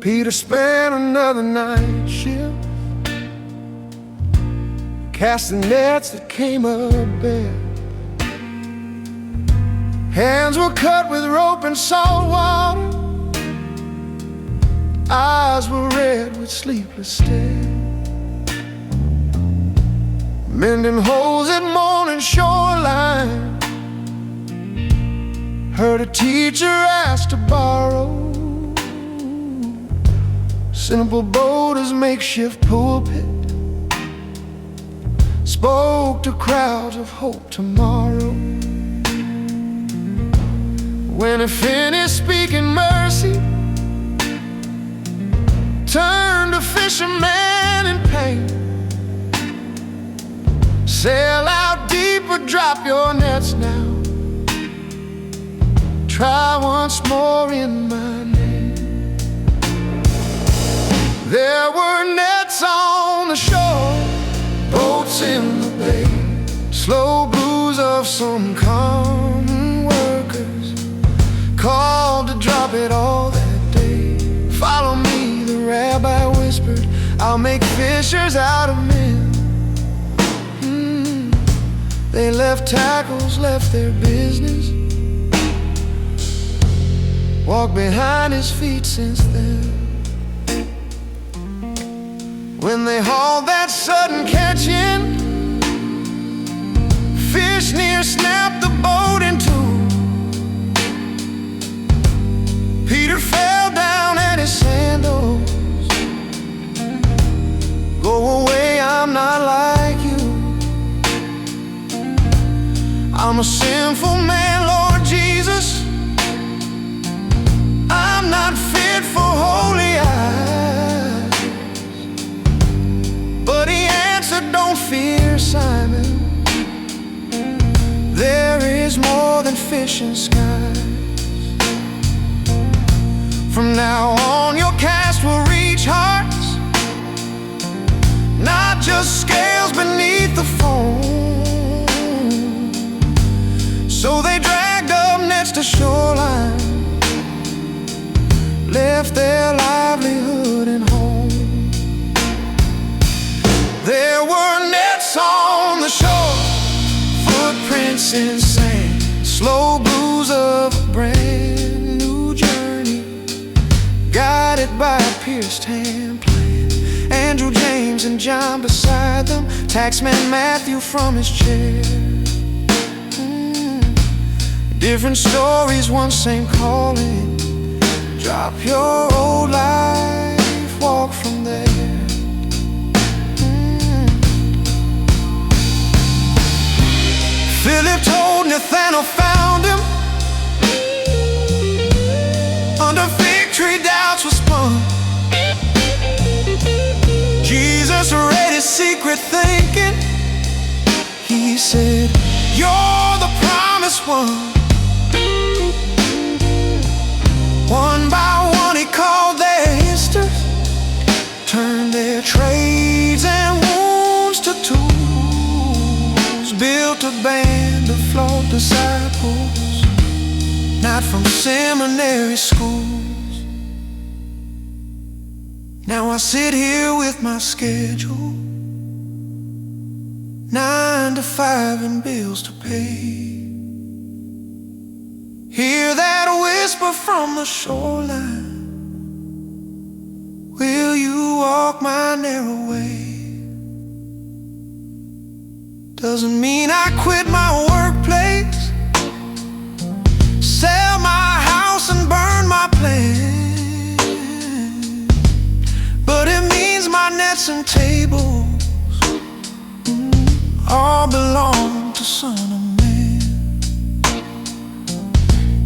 Peter spent another night shift casting nets that came up bare. Hands were cut with rope and salt water, eyes were red with sleepless stare. Mending holes at morning shoreline, heard a teacher ask to borrow simple boat as makeshift pulpit, spoke to crowds of hope tomorrow. When he finished speaking mercy, turned to fisherman in pain. Sail out deeper, drop your nets now, try once more in my name. There were nets on the shore, boats in the bay, slow blues of some common workers called to drop it all that day. Follow me, the rabbi whispered, I'll make fishers out of men. They left tackles, left their business, walked behind his feet since then. When they hauled that sudden catch in, fish near snapped the boat in two. Peter fell down at his sandals. Go away, I'm not like you. I'm a sinful man, Lord Jesus. I'm not fit for holy eyes. But he answered, don't fear, Simon. There is more than fish and skies. From now on your cast will reach hearts, not just scales beneath the foam. So they dragged up nets to shoreline, left their livelihood and home. There were nets on the shore, footprints in sand, slow blues of a brand new journey, guided by a pierced hand plan. Andrew, James, and John beside them, taxman Matthew from his chair. Different stories, one same calling. Drop your old life, walk from there. Philip told Nathanael found him under fig tree, doubts were spun. Jesus read his secret thinking. He said, you're the promised one. One by one he called their histories, turned their trades and wounds to tools, built a band of flawed disciples, not from seminary schools. Now I sit here with my schedule, 9 to 5 and bills to pay. Hear that whisper from the shoreline, will you walk my narrow way? Doesn't mean I quit my workplace, sell my house and burn my plan, but it means my nets and tables all belong to Son of Man.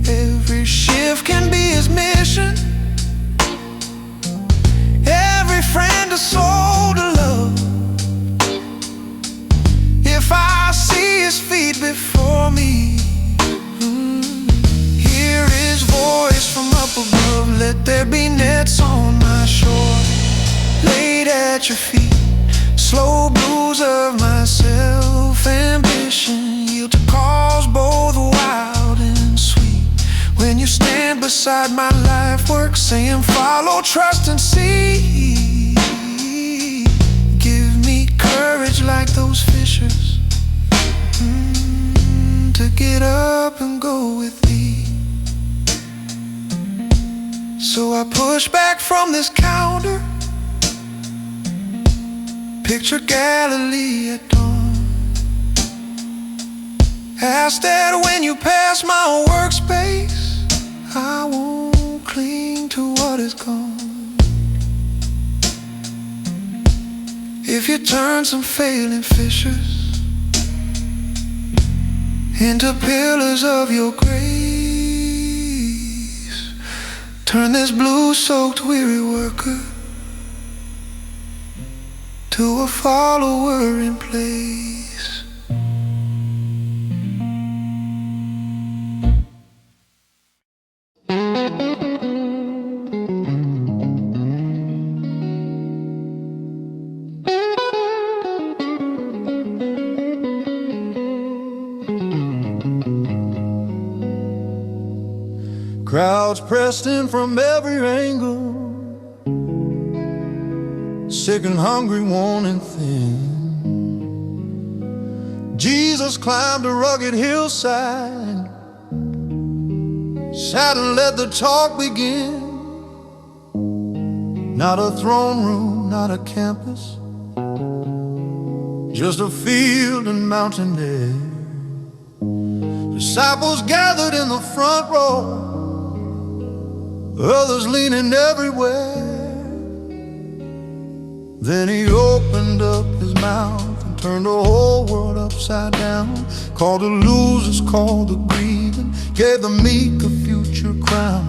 Every shift can be his mission, every friend a soul to love. If I see his feet before me, hear his voice from up above, let there be nets on my shore, laid at your feet, slow blues of my self-ambition, yield to cause both wild and sweet. When you stand beside my life work, saying follow, trust, and see. Give me courage like those fishers, to get up and go with thee. So I push back from this counter, picture Galilee at dawn. Ask that when you pass my workspace, I won't cling to what is gone. If you turn some failing fishers into pillars of your grace, turn this blue-soaked weary worker to a follower in place. Crowds pressed in from every angle, sick and hungry, worn and thin. Jesus climbed a rugged hillside, sat and let the talk begin. Not a throne room, not a campus, just a field and mountain air. Disciples gathered in the front row, others leaning everywhere. Then he opened up his mouth and turned the whole world upside down. Called the losers, called the grieving, gave the meek a future crown.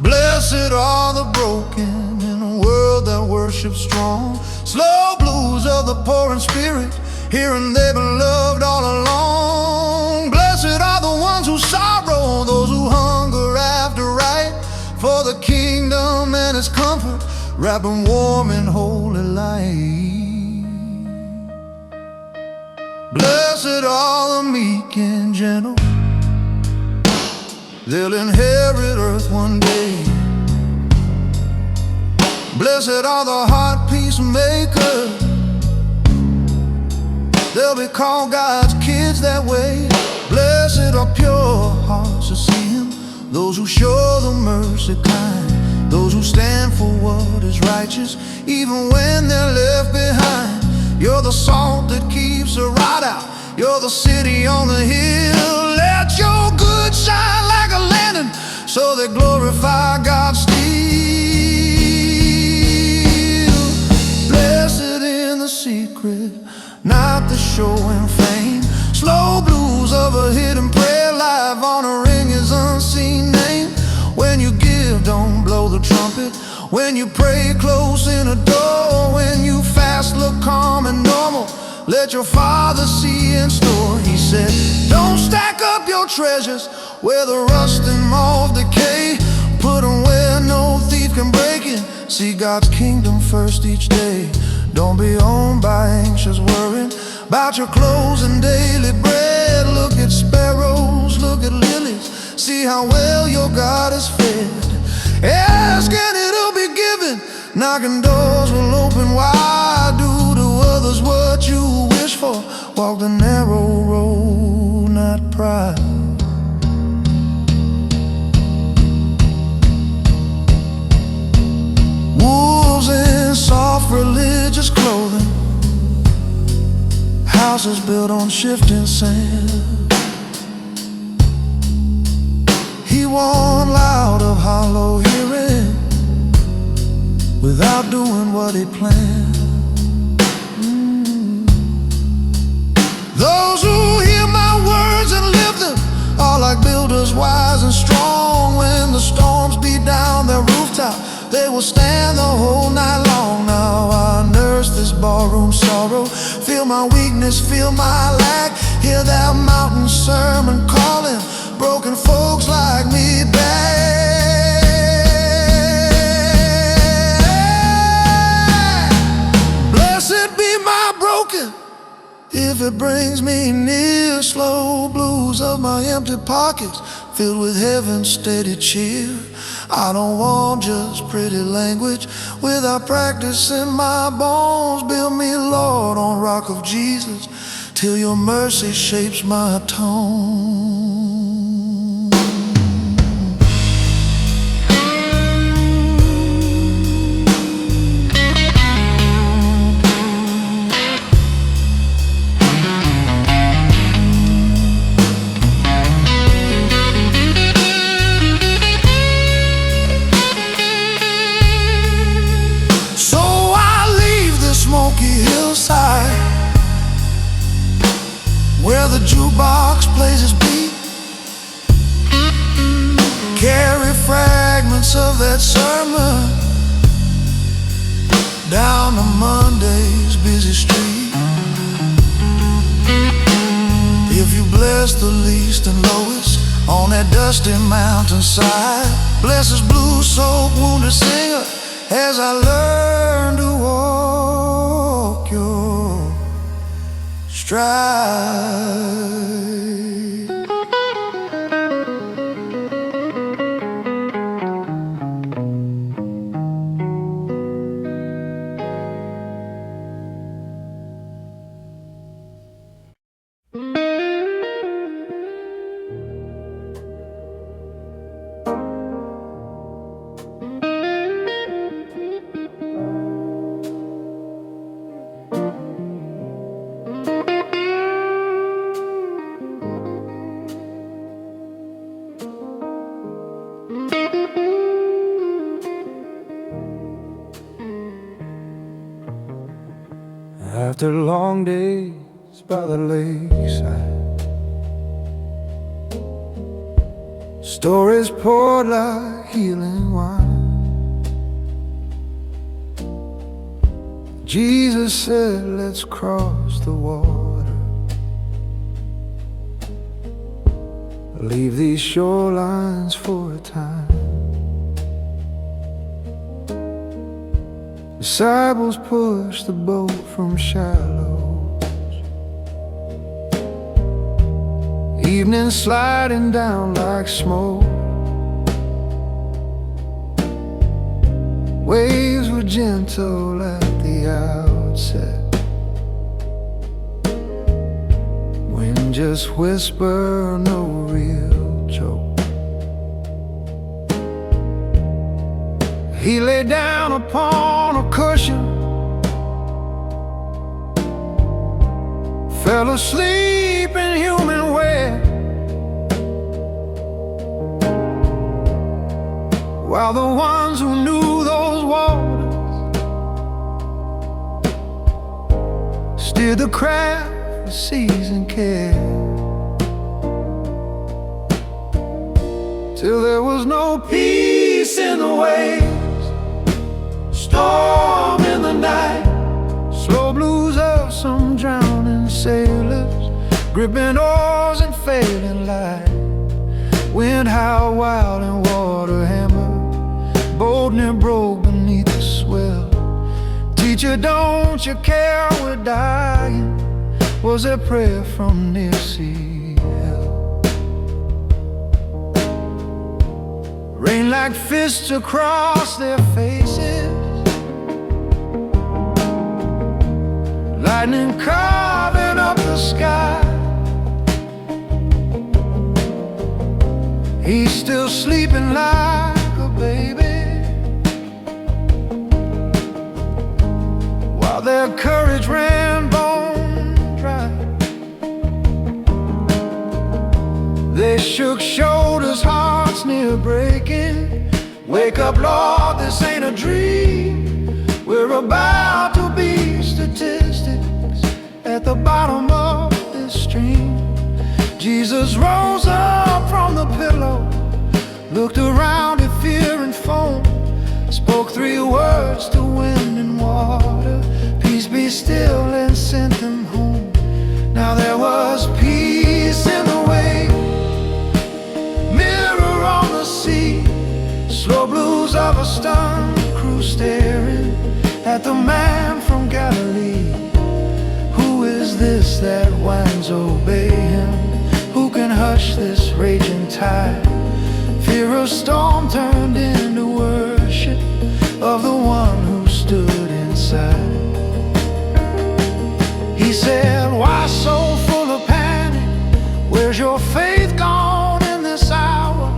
Blessed are the broken in a world that worships strong. Slow blues of the poor in spirit, hearing they've been loved all along. Blessed are the ones who sorrow, those who hunger after right, for the kingdom and its comfort, wrapped in warm and holy light. Blessed are the meek and gentle, they'll inherit earth one day. Blessed are the heart peacemakers, they'll be called God's kids that way. Blessed are pure hearts to see Him, those who show the mercy kind, those who stand for what is righteous, even when they're left behind. You're the salt that keeps the rot out, you're the city on the hill. Let your good shine like a lantern, so they glorify God still. Blessed in the secret, not the show and fame. Slow blues of a hidden prayer life, honoring His unseen name. When you give, don't blow the trumpet. When you pray, close in a door. When you fast, look calm and normal. Let your Father see in store. He said, don't stack up your treasures where the rust and moth decay. Put them where no thief can break it. See God's kingdom first each day. Don't be owned by anxious worrying about your clothes and daily bread. Look at sparrows, look at lilies, see how well your God is fed. Ask and it'll be given, knocking doors will open wide. Do to others what you wish for, walk the narrow road, not pride. Wolves in soft religious clothing, houses built on shifting sand. He warned loud of hollow hearing, without doing what he planned. Those who hear my words and live them are like builders wise and strong. When the storms beat down their rooftop, they will stand the whole night long. Now I nurse this barroom sorrow, feel my weakness, feel my lack. Hear that mountain sermon calling broken folks like me back. Blessed be my broken, if it brings me near. Slow blues of my empty pockets, filled with heaven's steady cheer. I don't want just pretty language. Without practice in my bones, build me, Lord, on rock of Jesus, till your mercy shapes my tone. Hillside, where the jukebox plays its beat, carry fragments of that sermon down to Monday's busy street. If you bless the least and lowest on that dusty mountainside, bless this blue-soaked wounded singer as I learn to walk your stride. After long days by the lakeside, stories poured like healing wine. Jesus said, let's cross the water, leave these shorelines for a time. Disciples pushed the boat from shallows, evening sliding down like smoke. Waves were gentle at the outset, wind just whisper, no real joke. He lay down upon a cushion, fell asleep in human way, while the ones who knew those waters steered the craft with seasoned care, till there was no peace in the waves, storm in the night, slow blues of some drowning sailors, gripping oars and failing light. Wind howled wild and water hammered, boat near broke beneath the swell. Teacher, don't you care we're dying, was a prayer from near sea hell. Rain like fists across their faces, lightning carving up the sky. He's still sleeping like a baby, while their courage ran bone dry. They shook shoulders, hearts near breaking. Wake up, Lord, this ain't a dream. We're about to be statistics at the bottom of this stream. Jesus rose up from the pillow, looked around at fear and foam, spoke 3 words to wind and water, peace be still, and sent them home. Now there was peace in the wake, mirror on the sea, slow blues of a stunned crew staring at the man from Galilee. Who is this that winds obey him? Who can hush this raging tide? Fear of storm turned into worship of the one who stood inside. He said, why so full of panic? Where's your faith gone in this hour?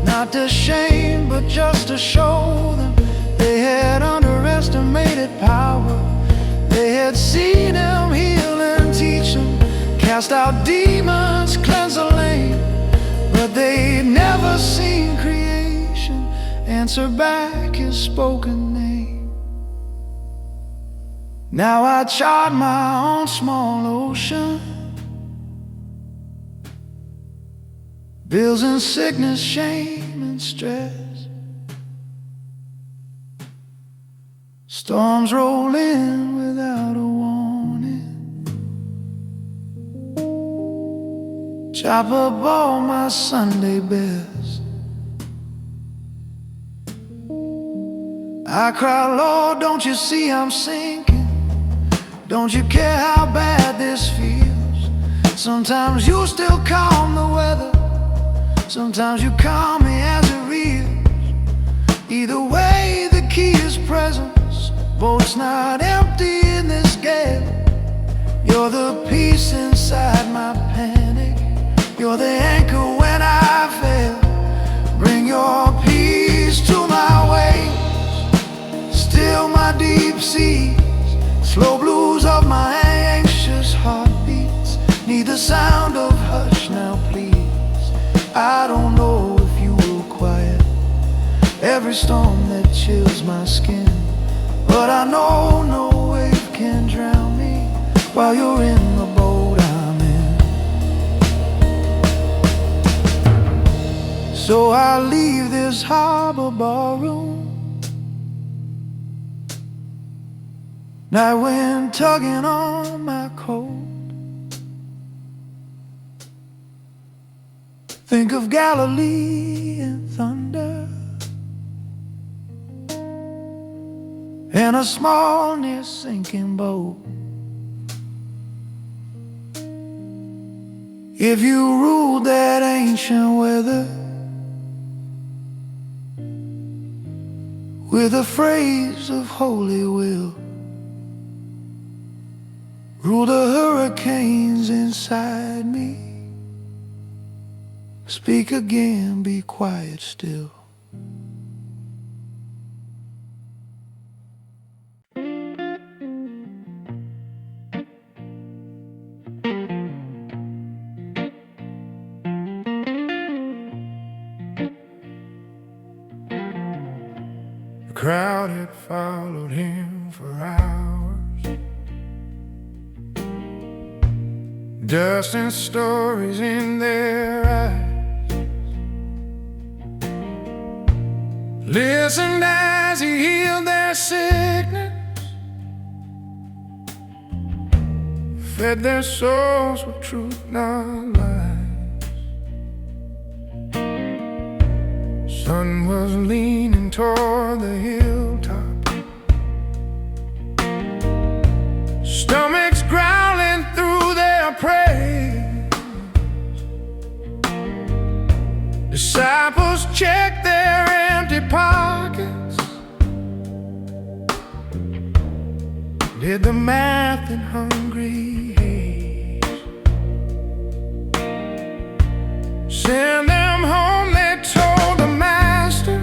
Not to shame, but just to show them they had underestimated power. They had seen him heal and teach them, cast out demons, cleanse the lame, but they'd never seen creation answer back his spoken name. Now I chart my own small ocean, bills and sickness, shame and stress. Storms roll in without a warning, chop up all my Sunday best. I cry, Lord, don't you see I'm sinking? Don't you care how bad this feels? Sometimes you still calm the weather, sometimes you calm me as it reels. Either way, the key is presence. Boat's not empty in this gale. You're the peace inside my panic. You're the anchor when I fail. Bring your peace to my waves, still my deep seas, slow blues of my anxious heartbeats. Need the sound of hush now, please. I don't know if you will quiet every storm that chills my skin, but I know no wave can drown me while you're in the boat I'm in. So I leave this harbor ballroom, night wind tugging on my coat. Think of Galilee and thunder, and a small near sinking boat. If you ruled that ancient weather with a phrase of holy will, rule the hurricanes inside me, speak again, be quiet still. The crowd had followed him for hours, dust and stories in their eyes. Listened as he healed their sickness, fed their souls with truth, not lies. Sun was leaning toward the hilltop, stomachs growling through their praise. Disciples checked their empty pockets, did the math in hungry haze. Send them home, they told the master,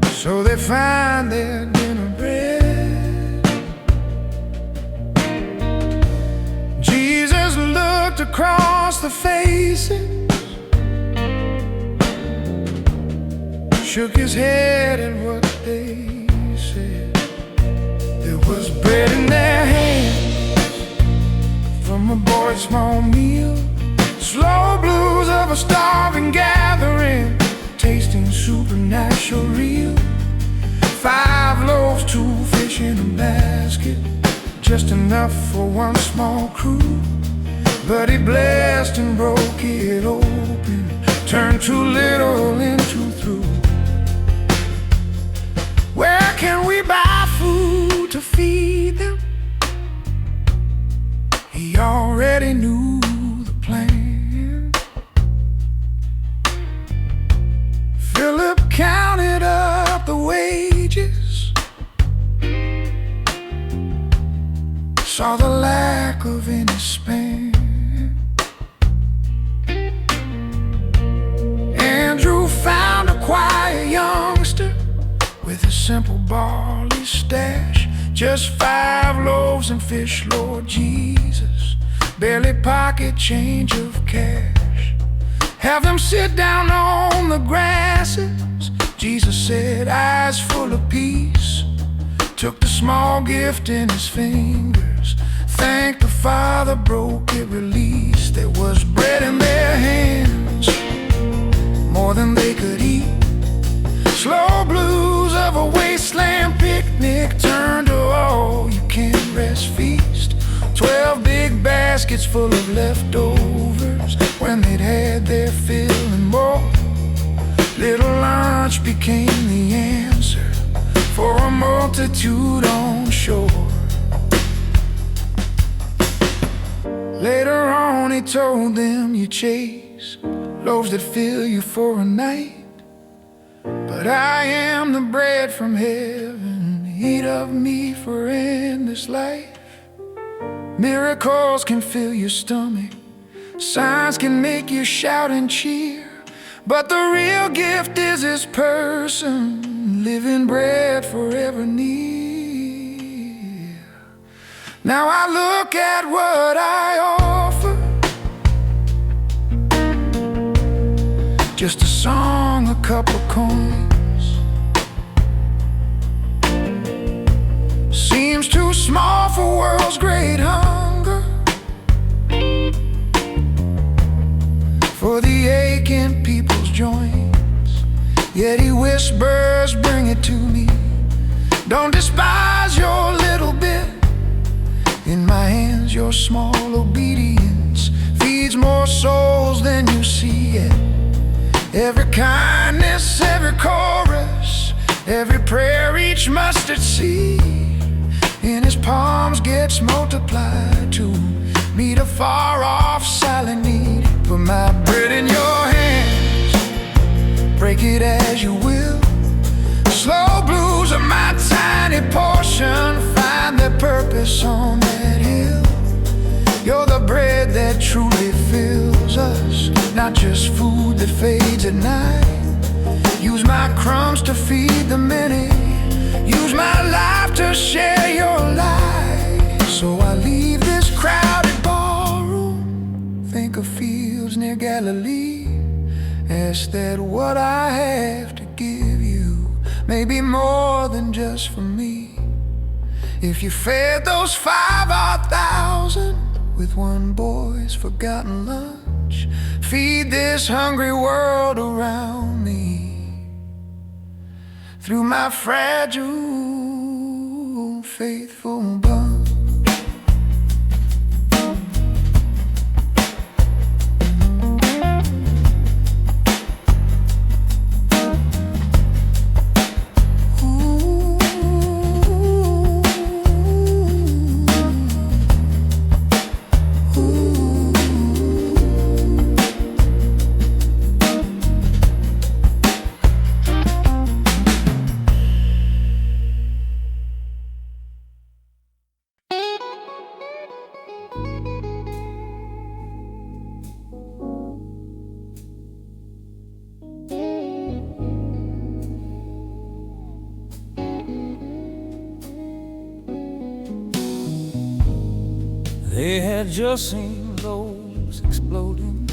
so they find their dinner bread. Jesus looked across the faces, shook his head at what they said. There was bread in their hands from a boy's small meal, slow blues of a starving gathering, tasting supernatural real. 5 loaves, 2 fish in a basket, just enough for one small crew. But he blessed and broke it open, turned too little into through. Where can we buy food to feed them? He already knew the plan. Just 5 loaves and fish, Lord Jesus. Barely pocket change of cash. Have them sit down on the grasses. Jesus said, eyes full of peace. Took the small gift in his fingers, thanked the Father, broke it, released. There was bread in their hands, more than they could eat. Slow blues of a wasteland picnic turned to all-you-can-rest feast. 12 big baskets full of leftovers when they'd had their fill and more. Little lunch became the answer for a multitude on shore. Later on he told them, you chase loaves that fill you for a night, but I am the bread from heaven. Eat of me for endless life. Miracles can fill your stomach, signs can make you shout and cheer, but the real gift is this person, living bread forever near. Now I look at what I offer, just a song, a couple of coins. Seems too small for world's great hunger, for the aching people's joints. Yet he whispers, bring it to me. Don't despise your little bit. In my hands your small obedience feeds more souls than you see yet. Every kindness, every chorus, every prayer, each mustard seed in his palms gets multiplied to meet a far-off silent need. Put my bread in your hands, break it as you will. Slow blues are my tiny portion, find their purpose on that hill. You're the bread that truly fills us, not just food that fades at night. Use my crumbs to feed the many, use my life to share your light. So I leave this crowded ballroom, think of fields near Galilee. Ask that what I have to give you may be more than just for me. If you fed those 5,000 with one boy's forgotten lunch, feed this hungry world around me through my fragile, faithful bunch. They had just seen loaves exploding,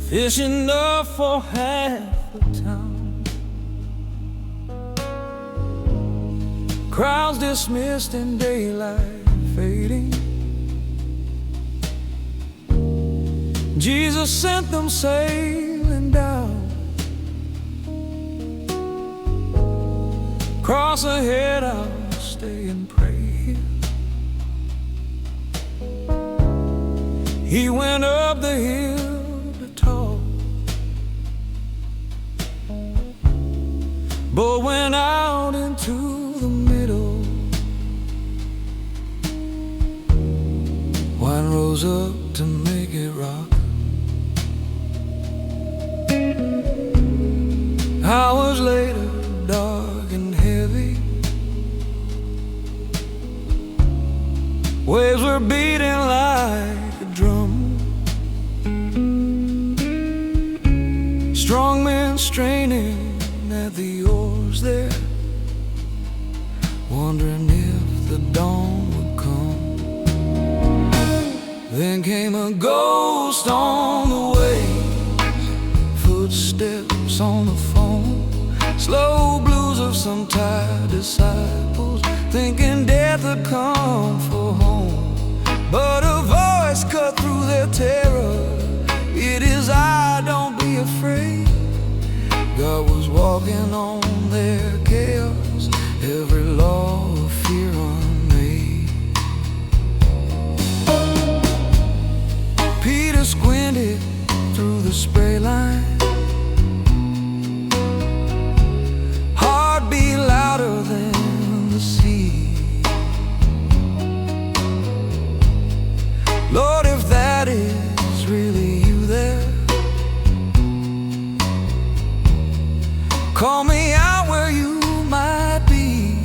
fish enough for half the town. Crowds dismissed and daylight fading. Jesus sent them sailing down. Cross ahead, I'll stay and pray. He went up the hill to talk, but went out into the middle. Wine rose up to make it rock. Hours later, dark and heavy, waves were beating like a drum. Strong men straining at the oars there, Then came a ghost on the way, footsteps on the phone, slow blues of some tired disciples, thinking death had come for home. But a voice cut through their terror, it is I, don't be afraid. God was walking on their chaos, every law of fear unmade. Peter squinted through the spray line, heart beat louder than the sea. Lord, if that is really you there, call me out where you might be.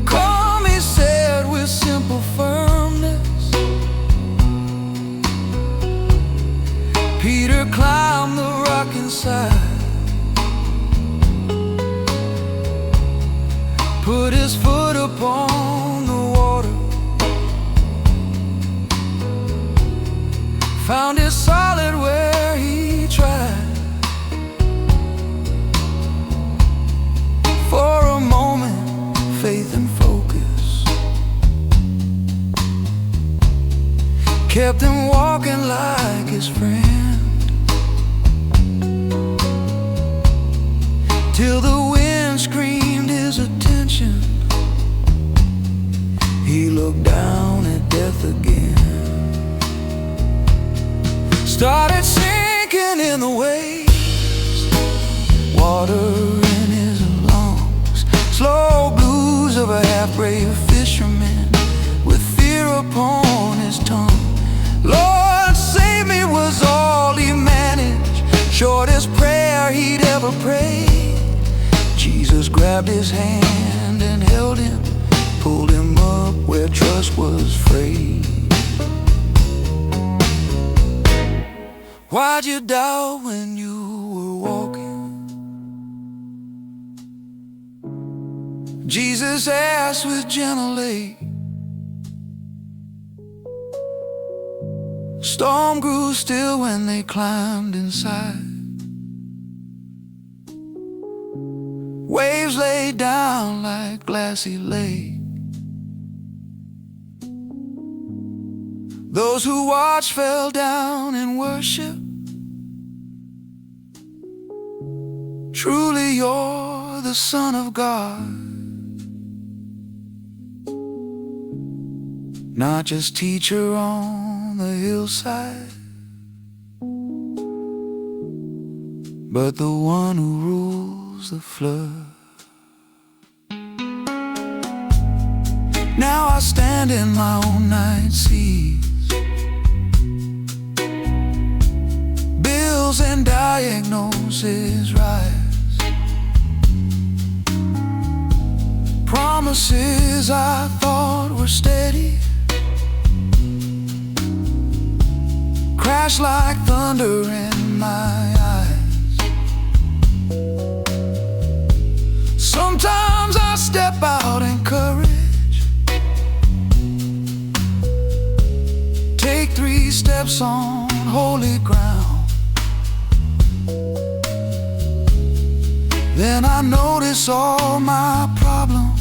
Call me, said with simple firmness. Peter climbed the rock inside, put his foot upon the water, found it solid where he tried. For a moment, faith and focus kept him walking like his friend, till the wind screamed his attention. He looked down at death again, started sinking in the waves, water in his lungs, slow blues of a half-brave fisherman with fear upon his tongue. Lord, save me was all he managed, shortest prayer he'd ever prayed. Jesus grabbed his hand and held him, pulled him up where trust was frayed. Why'd you doubt when you were walking? Jesus asked with gentle ache. Storm grew still when they climbed inside. Waves lay down like glassy lake. Those who watched fell down in worship. Truly you're the Son of God, not just teacher on the hillside, but the one who rules the flood. Now I stand in my own night seas, bills and diagnoses rise, promises I thought were steady crash like thunder in my eyes. Sometimes I step out in courage, take 3 steps on holy ground, then I notice all my problems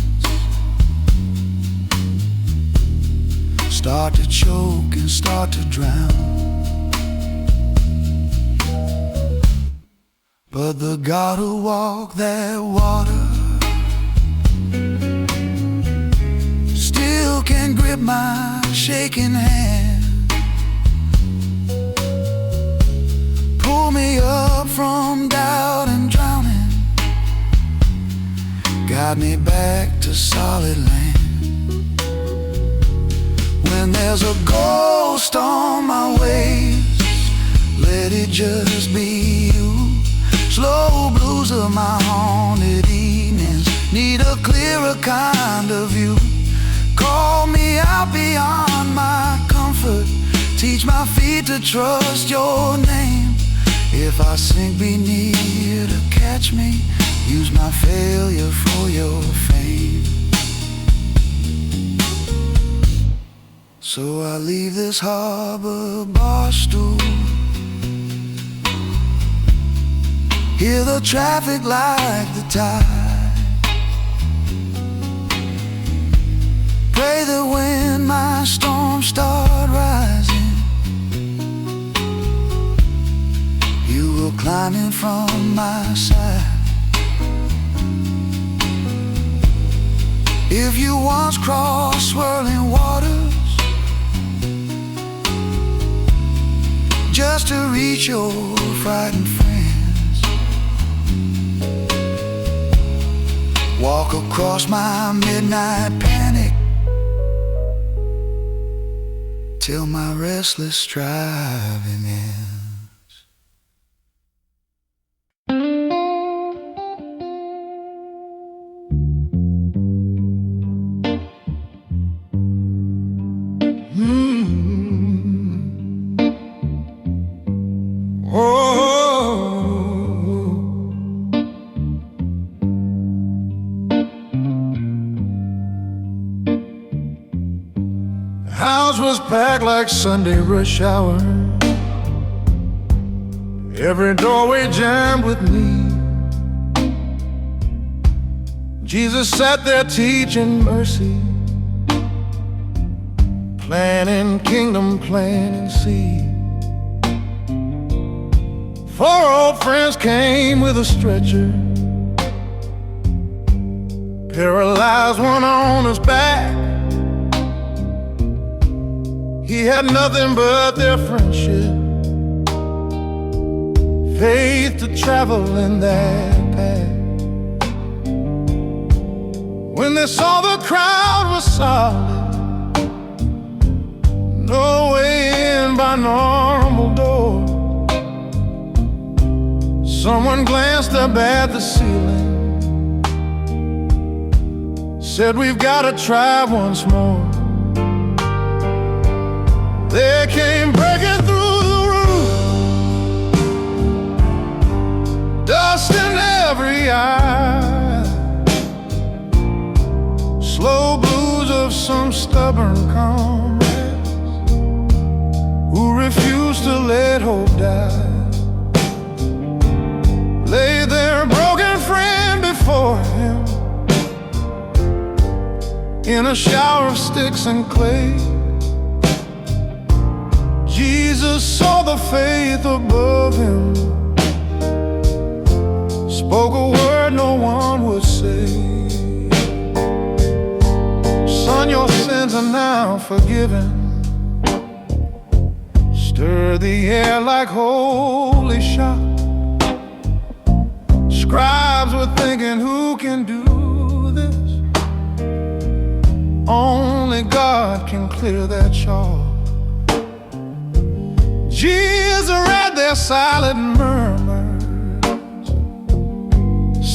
start to choke and start to drown. But the God who walked that water still can grip my shaking hand, pull me up from doubt and drowning, guide me back to solid land. When there's a ghost on my waves, let it just be you. Slow blues of my haunted evenings need a clearer kind of view. Call me out beyond my comfort, teach my feet to trust your name. If I sink beneath you to catch me, use my failure for your fame. So I leave this harbor bar stool, hear the traffic like the tide, pray that when my storms start rising, you will climb in from my side. If you once crossed swirling waters just to reach your frightened friends, walk across my midnight panic till my restless striving ends. The house was packed like Sunday rush hour, every doorway jammed with me. Jesus sat there teaching mercy, planning kingdom, planting seed. 4 old friends came with a stretcher, paralyzed one on his back. He had nothing but their friendship, faith to travel in that path. When they saw the crowd was solid, no way in by normal door, someone glanced up at the ceiling, said, "We've got to try once more." They came breaking through the roof, dust in every eye, slow blues of some stubborn comrades who refused to let hope die. Lay their broken friend before him in a shower of sticks and clay. Jesus saw the faith above him, spoke a word no one would say. "Son, your sins are now forgiven." Stir the air like holy shot. Scribes were thinking, who can do this? Only God can clear that chalk. Jesus read their silent murmurs,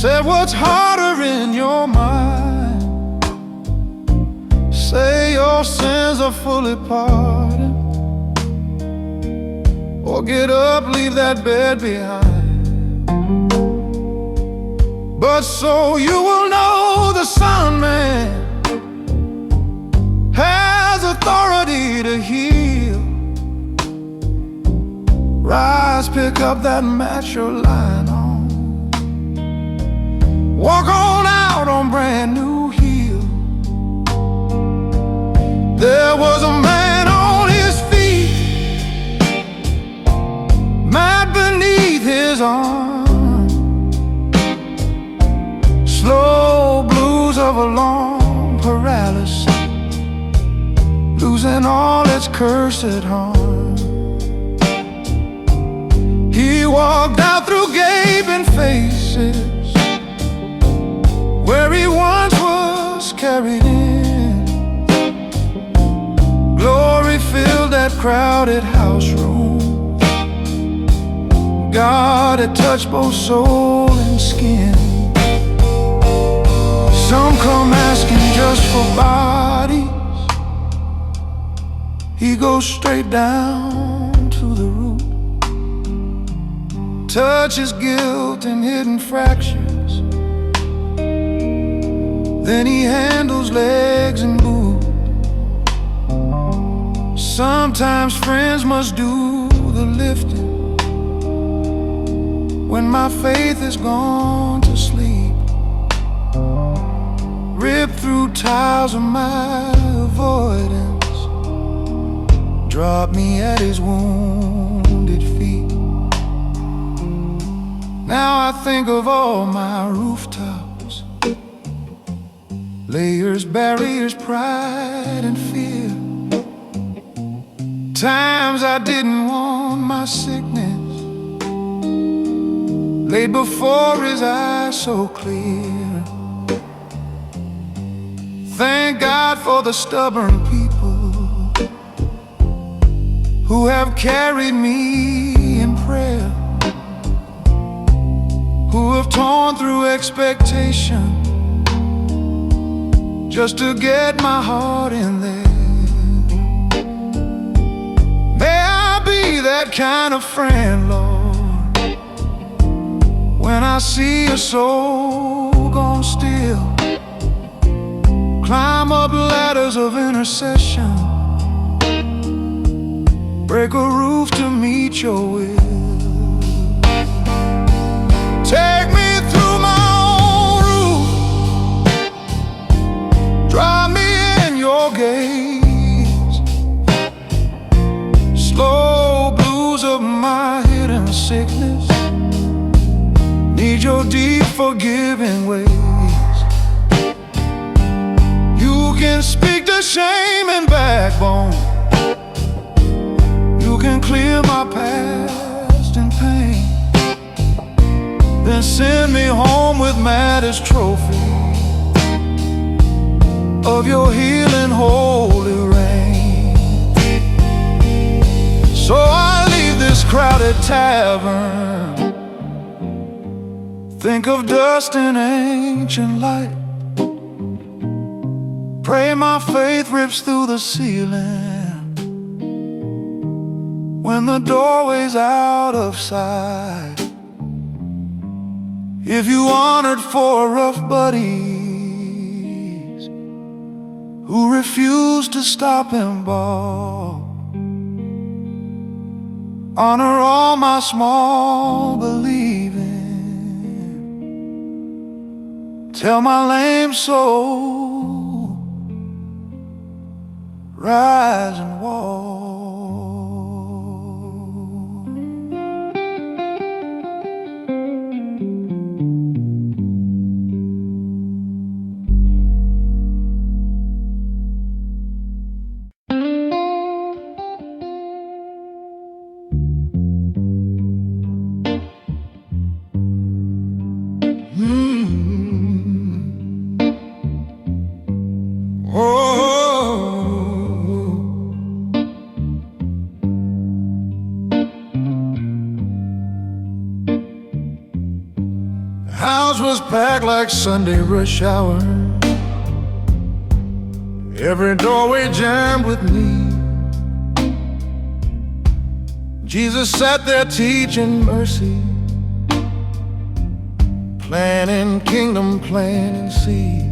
said, "What's harder in your mind? Say your sins are fully pardoned, or get up, leave that bed behind. But so you will know the Son Man has authority to heal. Rise, pick up that mat you're lying on, walk on out on brand new heel." There was a man on his feet, mat beneath his arm, slow blues of a long paralysis, losing all its cursed harm. He walked out through gaping faces where he once was carried in. Glory filled that crowded house room. God had touched both soul and skin. Some come asking just for bodies, he goes straight down to the root, touches guilt and hidden fractures, then he handles legs and boots. Sometimes friends must do the lifting when my faith is gone to sleep. Rip through tiles of my avoidance, drop me at his wounded feet. Now I think of all my rooftops, layers, barriers, pride and fear. Times I didn't want my sickness laid before his eyes so clear. Thank God for the stubborn people who have carried me in prayer, who have torn through expectation just to get my heart in there. May I be that kind of friend, Lord, when I see a soul gone still. Climb up ladders of intercession, break a roof to meet your will. Take me through my own roof, drive me in your gaze. Slow blues of my hidden sickness need your deep forgiving ways. You can speak to shame and backbone, you can clear my past and pain, then send me home with maddest trophy of your healing holy rain. So I leave this crowded tavern, think of dust and ancient light, pray my faith rips through the ceiling when the doorway's out of sight. If you honored four rough buddies who refuse to stop and ball, honor all my small believing, tell my lame soul, rise and walk. House was packed like Sunday rush hour, every doorway jammed with me. Jesus sat there teaching mercy, planning kingdom, planting seed.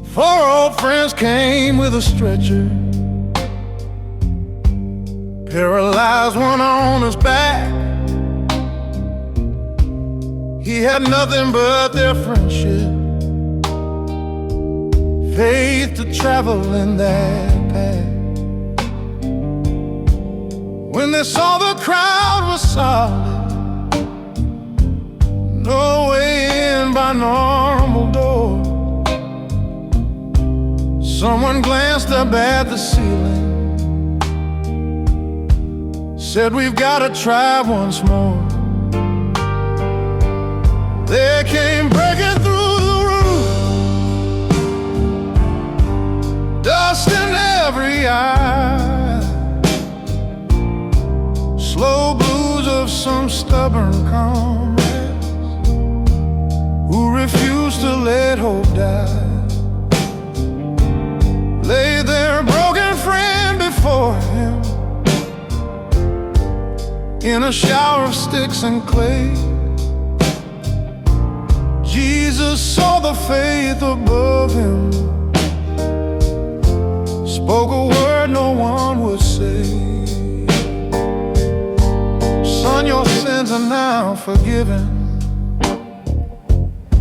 Four old friends came with a stretcher, paralyzed one on his back. He had nothing but their friendship, faith to travel in that path. When they saw the crowd was solid, no way in by normal door, someone glanced up at the ceiling, said, "We've got to try once more." They came breaking through the roof, dust in every eye, slow blues of some stubborn comrades who refused to let hope die. Lay their broken friend before him in a shower of sticks and clay. Jesus saw the faith above him, spoke a word forgiven.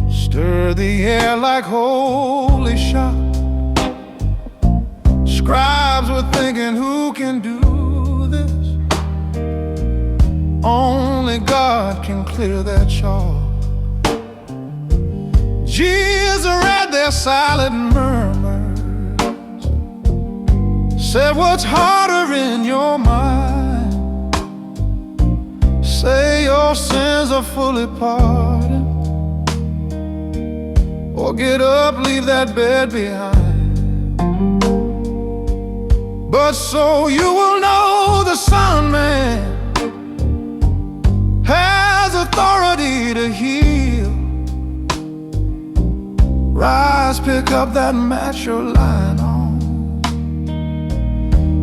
Stir the air like holy shot. Scribes were thinking, who can do this? Only God can clear that chalk. Jesus read their silent murmurs, said, what's harder in your mind? Say your sins are fully pardoned, or get up, leave that bed behind. But so you will know the Son Man has authority to heal. Rise, pick up that mat you're lying on.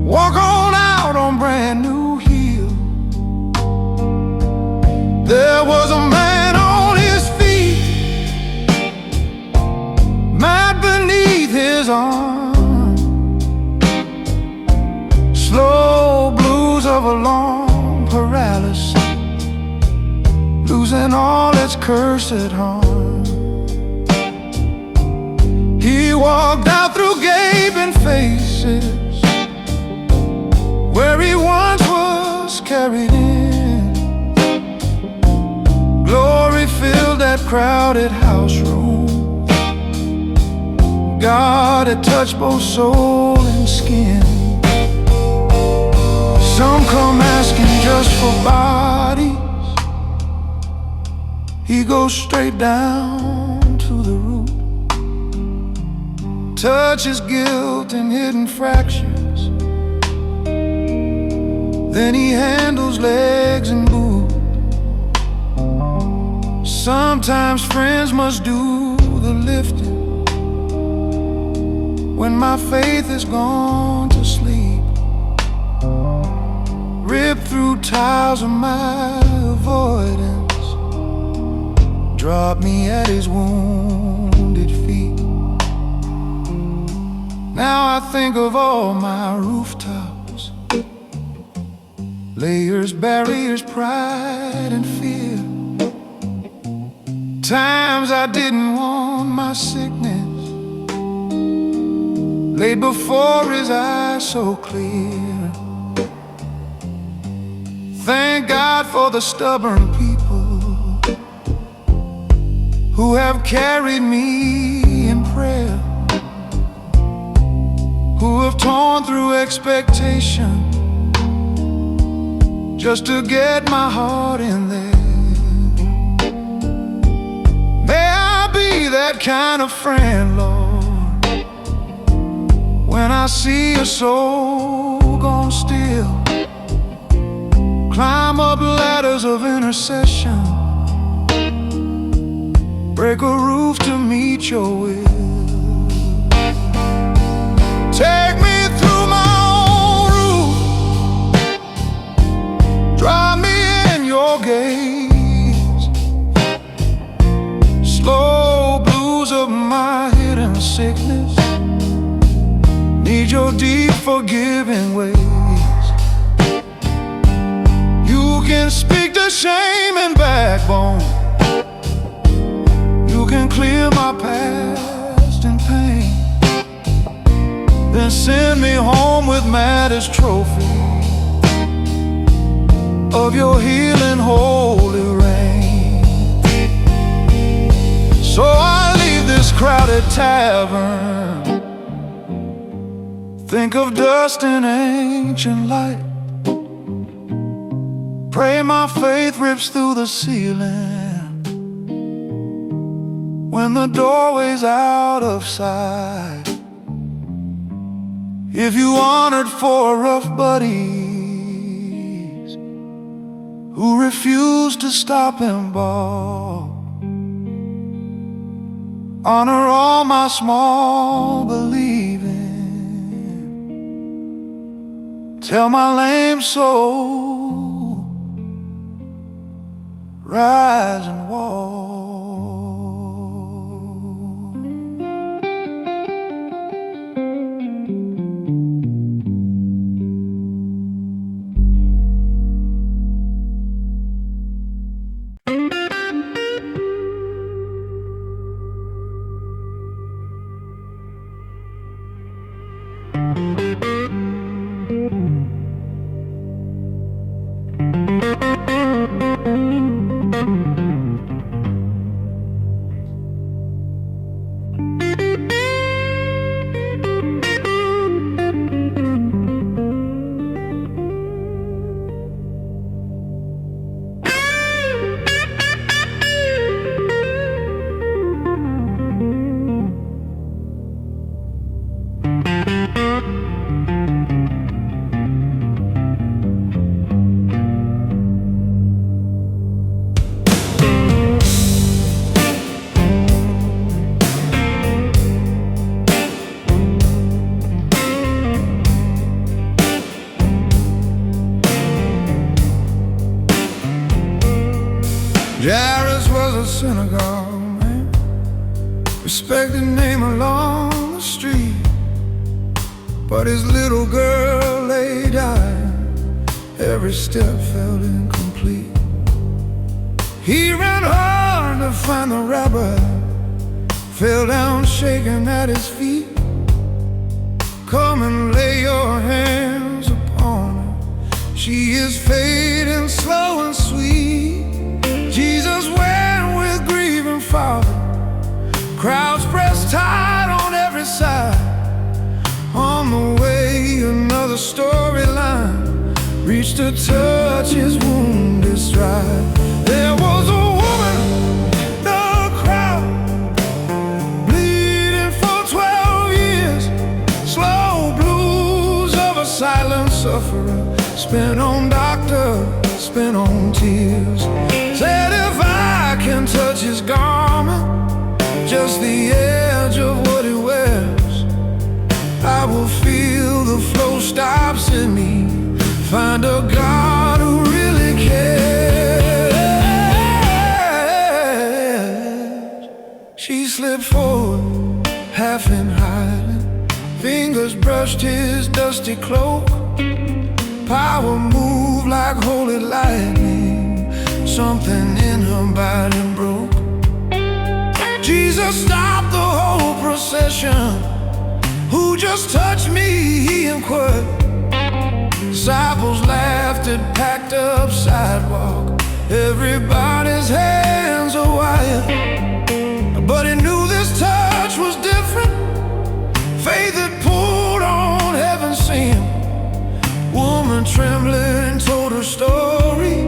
Walk on out on brand new heel. There was a man on his feet, mat beneath his arm. Slow blues of a long paralysis, losing all its cursed harm. He walked out through gaping faces, where he once was carried in. Glory filled that crowded house room. God had touched both soul and skin. Some come asking just for bodies. He goes straight down to the root, touches guilt and hidden fractures. Then he handles legs and boot. Sometimes friends must do the lifting when my faith is gone to sleep. Rip through tiles of my avoidance, drop me at his wounded feet. Now I think of all my rooftops, layers, barriers, pride and fear. Times I didn't want my sickness laid before his eyes so clear. Thank God for the stubborn people who have carried me in prayer, who have torn through expectation just to get my heart in there. May I be that kind of friend, Lord, when I see a soul gone still. Climb up ladders of intercession, break a roof to meet your will. Take me through my own roof, drive me in your gates. Slow blues of my hidden sickness need your deep forgiving ways. You can speak to shame and backbone. You can clear my past and pain, then send me home with maddest trophy of your healing holy rain. So I leave this crowded tavern, think of dust and ancient light. Pray my faith rips through the ceiling when the doorway's out of sight. If you honored four rough buddies who refuse to stop and ball, honor all my small believing. Tell my lame soul, rise and walk. Jairus was a synagogue man, respected name along the street. But his little girl lay dying, every step felt incomplete. He ran hard to find the rabbi, fell down shaking at his feet. Come and lay your hands upon her, she is fading slow and sweet. Jesus went with grieving father, crowds pressed tight on every side. On the way, another storyline reached to touch his wounded stride. There was a woman, the crowd, bleeding for 12 years. Slow blues of a silent sufferer, spent on doctor, spent on tears. Said if I can touch his garment, just the edge of what he wears, I will feel the flow stops in me, find a God who really cares. She slipped forward, half in hiding, fingers brushed his dusty cloak. Power moved like holy lightning, something in her body broke. Jesus stopped the whole procession. Who just touched me, he inquired. Disciples laughed at packed up sidewalk, everybody's hands are wired. But he knew this touch was different, faith had pulled on heaven sent. Woman trembling told her story,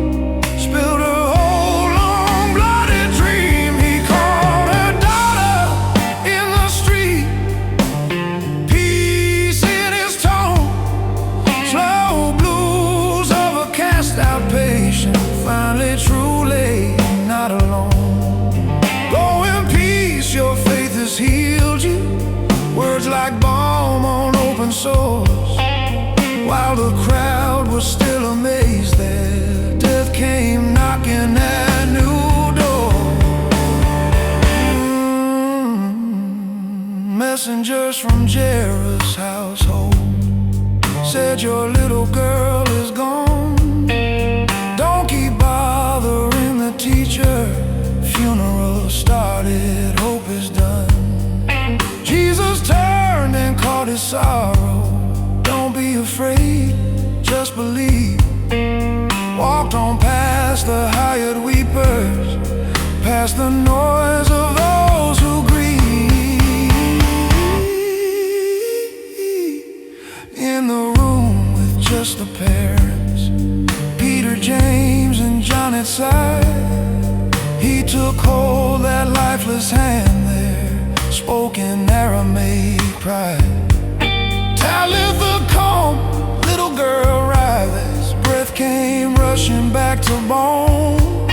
spilled her whole long bloody dream. He called her daughter in the street, peace in his tone, slow blues of a cast out patient, finally truly not alone. Go in peace, your faith has healed you, words like balm on open sores. While the crowd was still amazed that death came knocking at new doors. Messengers from Jairus' household said your little girl is gone. Don't keep bothering the teacher, funeral started, hope is done. Jesus turned and caught his sorrow. Don't be afraid, just believe. Walked on past the hired weepers, past the noise of those who grieve. In the room with just the parents, Peter, James, and John at side, he took hold that lifeless hand there, spoke in Aramaic pride. Talitha calm, little girl rise, breath came rushing back to bone.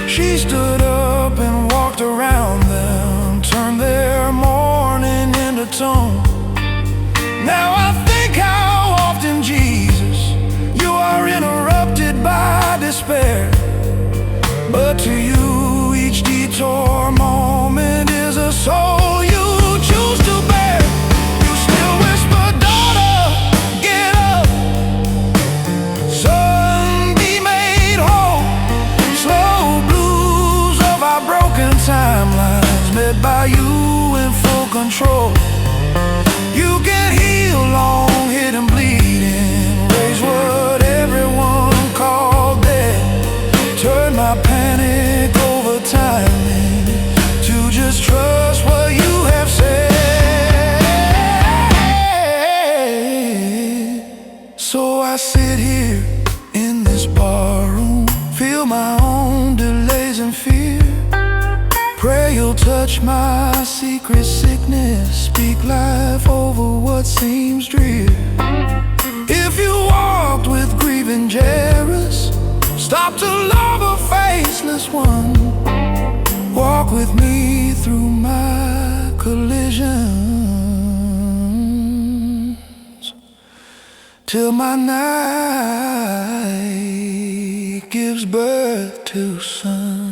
She stood up and walked around them, turned their mourning into tone. Now I think how often, Jesus, you are interrupted by despair, but to you each detour moment is a soul you choose to bear. You still whisper, daughter, get up, son, be made whole. Slow blues of our broken timelines, led by you in full control. You can heal sit here in this barroom, feel my own delays and fear. Pray you'll touch my secret sickness, speak life over what seems drear. If you walked with grieving Jairus, stop to love a faceless one, walk with me through my collisions, till my night gives birth to sun.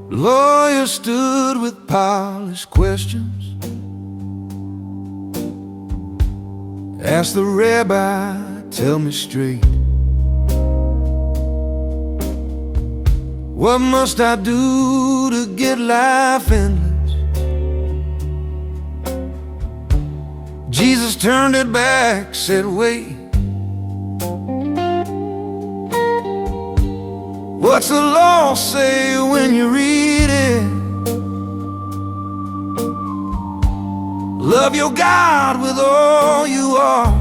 Lawyer stood with polished questions, asked the rabbi, tell me straight, what must I do to get life endless? Jesus turned it back, said wait, what's the law say when you read it? Love your God with all you are,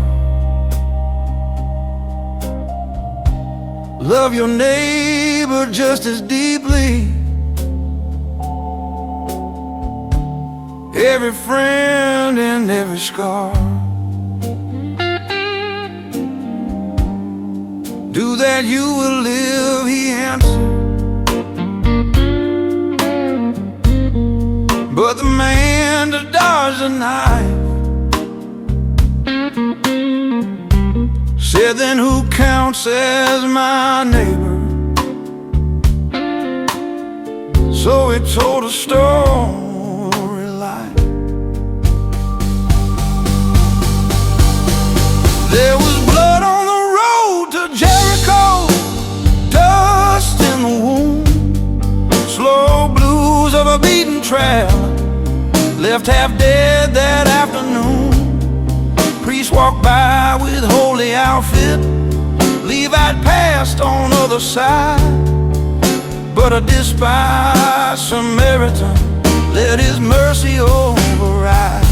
love your neighbor just as deeply, every friend and every scar. Do that, you will live, he answered. But the man that dodged the knife said, then who counts as my neighbor? So he told a story like, there was blood on the road to Jericho, dust in the womb, slow blues of a beaten trail, left half dead that afternoon. Priest walked by with holy outfit, Levite passed on other side, but a despised Samaritan let his mercy override.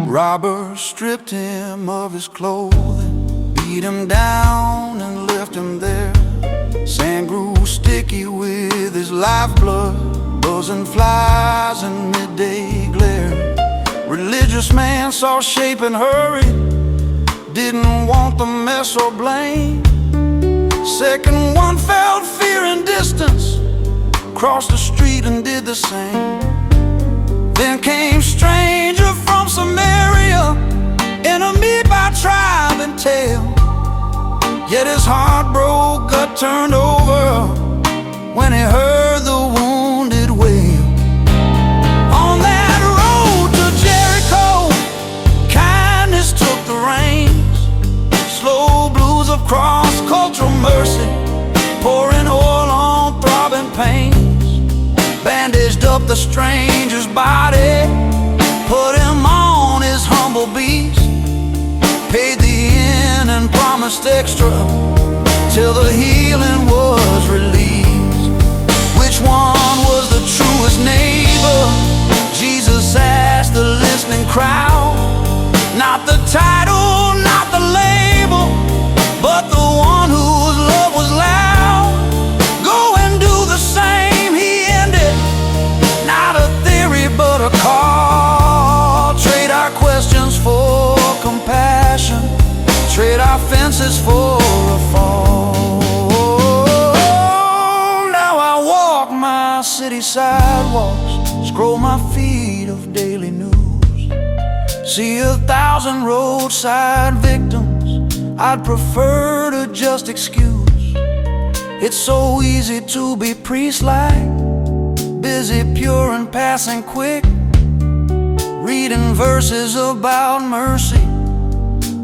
Robbers stripped him of his clothing, beat him down and left him there. Sand grew sticky with his lifeblood, buzzing flies in midday glare. Religious man saw shape and hurried, didn't want the mess or blame. Second one felt fear and distance, crossed the street and did the same. Then came stranger from Samaria, enemy by tribe and tale. Yet his heart broke, gut turned over when he heard the wounded wail. On that road to Jericho, kindness took the reins. Slow blues of cross-cultural mercy, pouring oil on throbbing pains. Bandaged up the stranger's body, put him on his humble beast, paid the inn and promised extra till the healing was released. Which one was the truest neighbor? Jesus asked the listening crowd. Not the title, not the label, but the one whose love was loud. Go and do the same, he ended. Not a theory, but a call. my city sidewalks, scroll my feed of daily news. See 1,000 roadside victims I'd prefer to just excuse. It's so easy to be priest-like, busy, pure, and passing quick, reading verses about mercy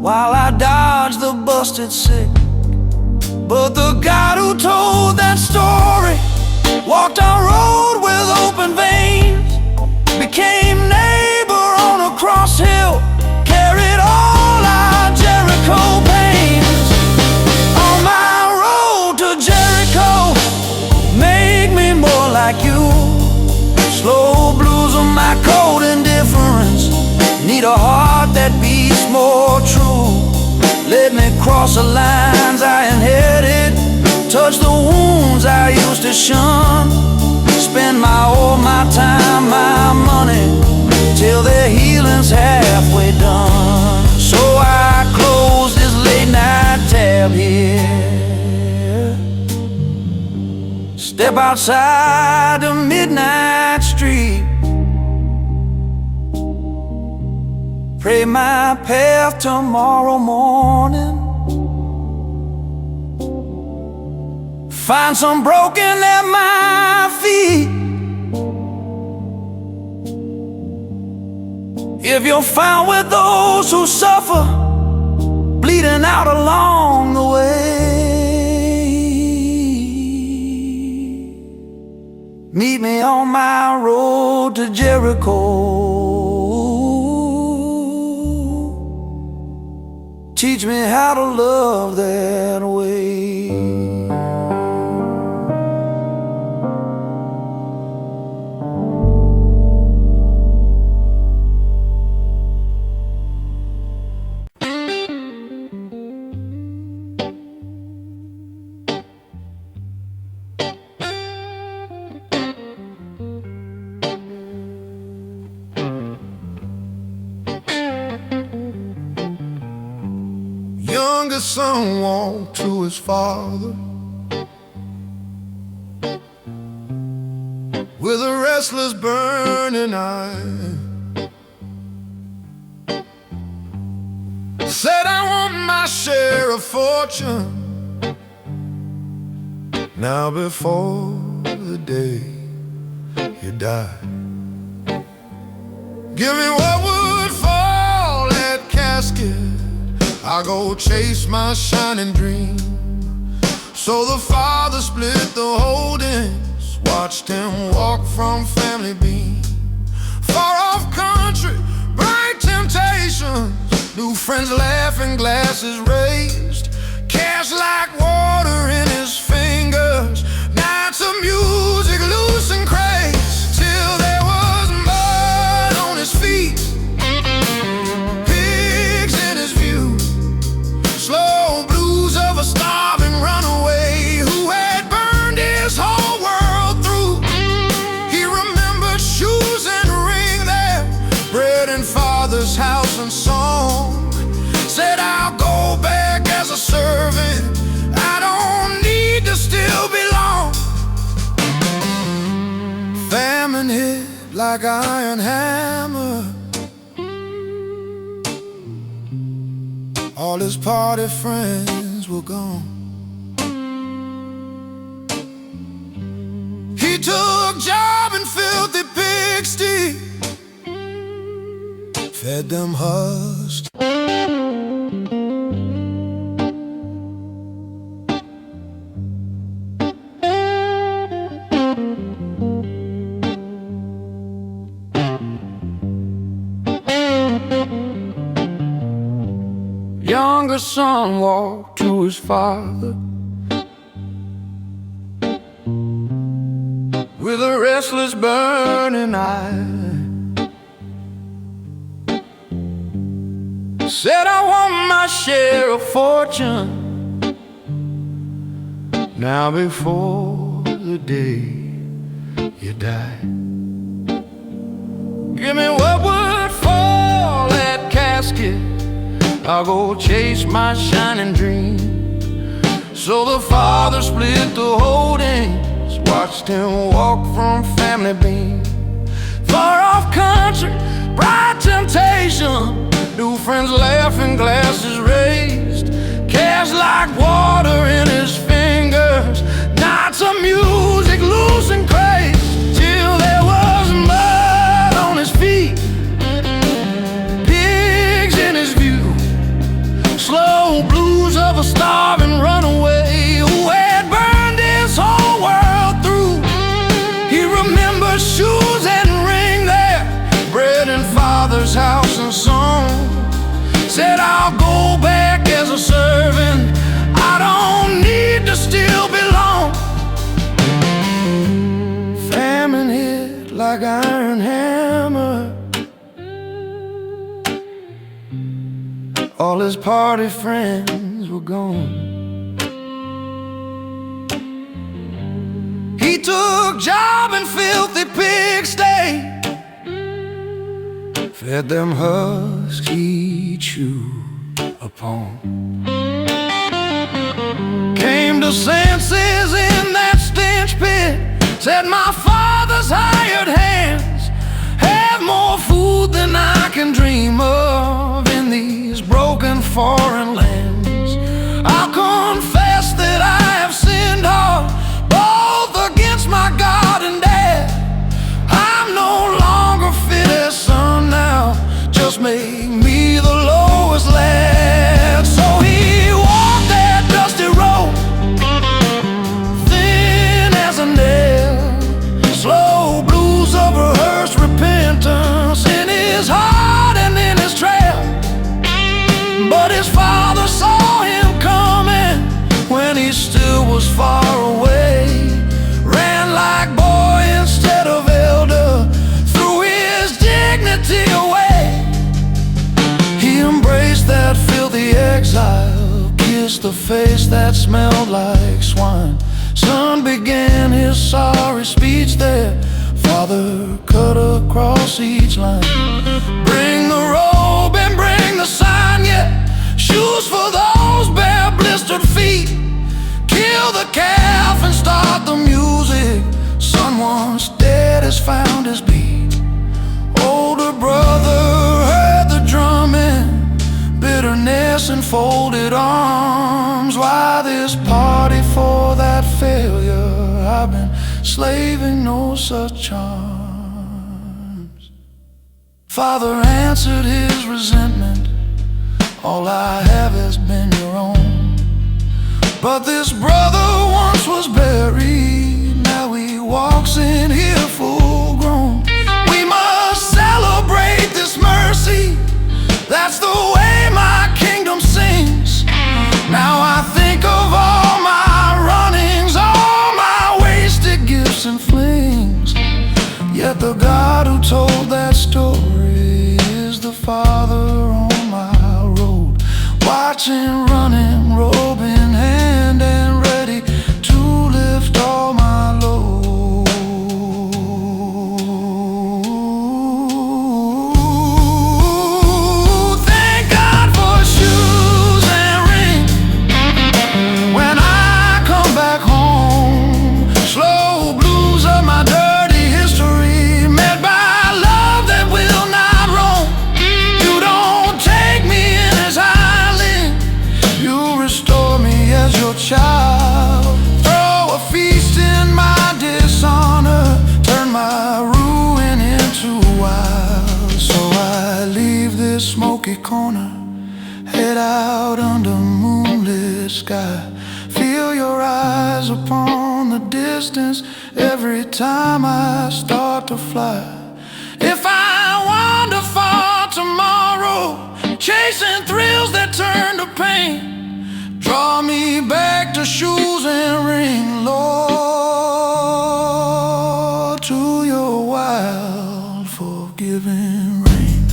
while I dodge the busted sick. But the God who told that story walked our road with open veins, became neighbor on a cross hill, carried all our Jericho pains. On my road to Jericho, make me more like you. Slow blues on my cold indifference, need a heart that beats more true. Let me cross the lines I inherited, touch the wounds I used to shun, spend all my time, my money, till their healing's halfway done. So I close this late night tab here, step outside the midnight street, pray my path tomorrow morning, find some broken at my feet. If you're found with those who suffer, bleeding out along the way, meet me on my road to Jericho. Teach me how to love that way. Youngest son walked to his father with a restless burning eye. Said, I want my share of fortune now before the day you die. Give me what would fall that casket, I go chase my shining dream. So the father split the holdings, watched him walk from family beam. Far off country, bright temptations, new friends laughing, glasses raised, cash like water in his fingers, nights of music loose and crazy, till there was mud on his feet, pigs in his view, slow blues of a starving runaway who had burned his whole world through. He remembered shoes and ring there, bread in father's house and song. Said, I'll go back as a servant, I don't need to still belong. Famine hit like an iron hammer, all his party friends were gone. He took job in filthy pigsty, fed them husks. Younger son walked to his father with a restless burning eye. Said, I want my share of fortune now before the day you die. Give me what would fall that casket, I'll go chase my shining dream. So the father split the holdings, watched him walk from Family Bean. Far off country, bright temptation, new friends laughing, glasses raised, cash like water in his fingers, nights of music loose and crazed, till there was mud on his feet, pigs in his view, slow blues of a starving runaway who had burned his whole world through. He remembers shoes and ring there, bread in father's house and song. Said, I'll go back as a servant, I don't need to still belong. Famine hit like iron hammer, all his party friends were gone. He took job in filthy pigsty, fed them husks he chewed upon. Came to senses in that stench pit, said my father's hired hands have more food than I can dream of in these broken foreign lands. I'll confess that I have sinned hard, both against my God and Dad. I'm no longer fit as son now, just make me the lowest lad. So he walked that dusty road, thin as a nail, slow blues of rehearsed repentance in his heart and in his trail. But his father saw him coming when he still was far away, ran like boy instead of elder, threw his dignity away. He embraced that filthy exile, kissed the face that smelled like swine. Son began his sorry speech there, father cut across each line. Bring the robe and bring the sign, yeah, shoes for those bare blistered feet. Kill the calf and start the music, son once dead has found his beat. Older brother heard the drumming, bitterness and folded arms. Why this party for that failure? I've been slaving no such charms. Father answered his resentment, all I have has been your own. But this brother once was buried, now he walks in here full grown. We must celebrate this mercy, that's the way my kingdom sings. Now I think of all my runnings, all my wasted gifts and flings. Yet the God who told that story is the Father on my road, watching, running, robe in hand and ready to lift all my load. Thank God for shoes and rings when I come back home. Slow blues of my dirty history, met by love that will not roam. You don't take me in as highly, you restore me as your child. Throw a feast in my dishonor, turn my ruin into wild. So I leave this smoky corner, head out under moonlit sky. Feel your eyes upon the distance every time I start to fly. If I wander far tomorrow, chasing thrills that turn to pain, draw me back to shoes and ring, Lord, to your wild, forgiving rain.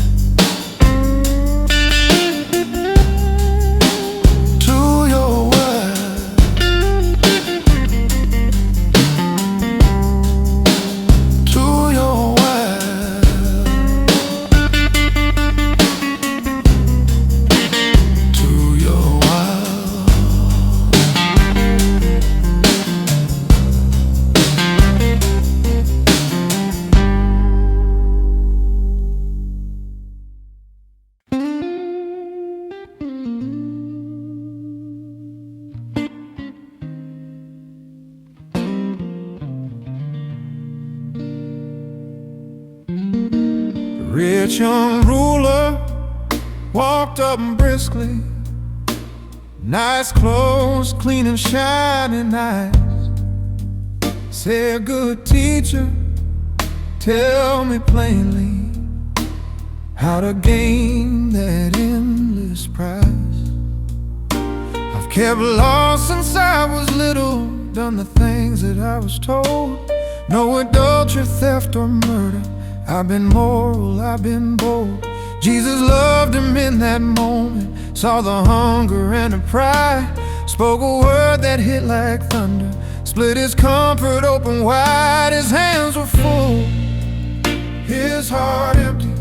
To your wild, to your wild, to your wild. Rich young ruler walked up briskly, nice clothes, clean and shining eyes. Said, good teacher, tell me plainly how to gain that endless prize. I've kept law since I was little, done the things that I was told. No adultery, theft or murder, I've been moral, I've been bold. Jesus loved him in that moment, saw the hunger and the pride, spoke a word that hit like thunder, split his comfort open wide. His hands were full, his heart empty,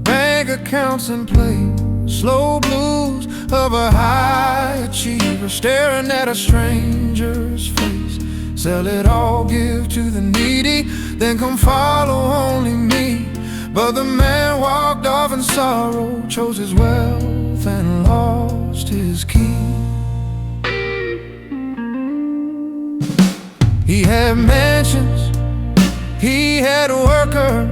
bank accounts in play, slow blues of a high achiever, staring at a stranger's face. Sell it all, give to the needy, then come follow only me. But the man walked off in sorrow, chose his wealth and lost his key. He had mansions, he had workers,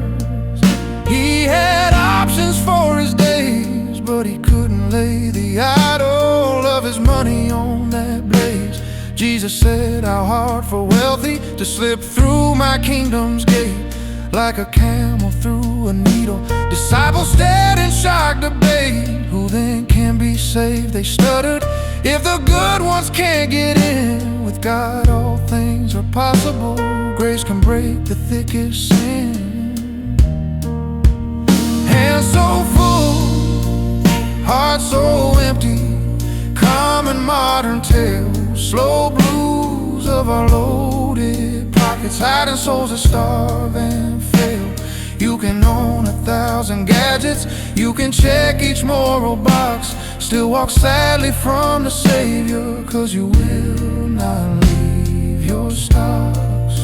he had options for his days, but he couldn't lay the idol of his money on that blaze. Jesus said, how hard for wealthy to slip through my kingdom's gate, like a camel through a needle. Disciples stared in shocked debate, who then can be saved? They stuttered, if the good ones can't get in, with God all things are possible. Grace can break the thickest sin. Hands so full, heart so empty, common modern tale, slow blues of our loaded pockets, hiding souls that starve and fail. You can own 1,000 gadgets, you can check each moral box, still walk sadly from the Savior, 'cause you will not leave your stocks.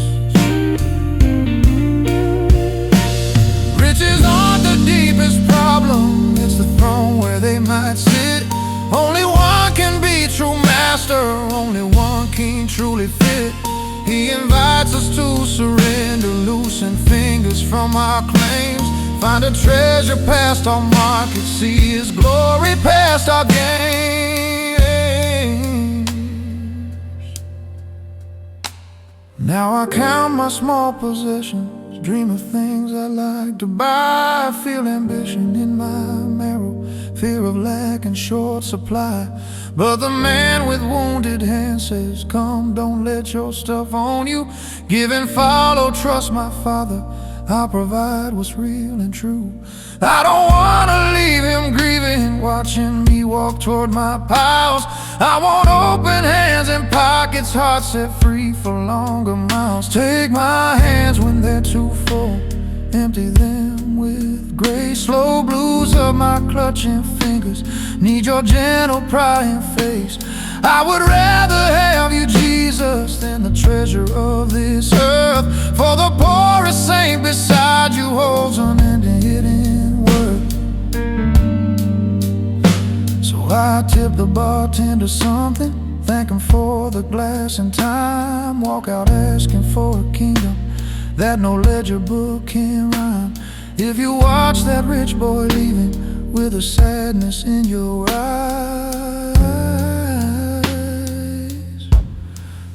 Riches aren't the deepest problem, it's the throne where they might sit. Only one can be true master, only one king truly fit. He invites us to surrender, loosen fingers from our claims, find a treasure past our market, see his glory past our gains. Now I count my small possessions, dream of things I like to buy, feel ambition in my marrow, fear of lack and short supply. But the man with wounded hands says, come, don't let your stuff own you. Give and follow, trust my Father, I'll provide what's real and true. I don't wanna leave him grieving, watching me walk toward my piles. I want open hands and pockets, hearts set free for longer miles. Take my hands when they're too full, empty them with grace. Slow blues of my clutching fingers, need your gentle prying face. I would rather have you, Jesus, than the treasure of this earth. For the poorest saint beside you holds unending hidden worth. So I tip the bartender something, thank him for the glass and time, walk out asking for a kingdom that no ledger book can rhyme. If you watch that rich boy leaving with a sadness in your eyes,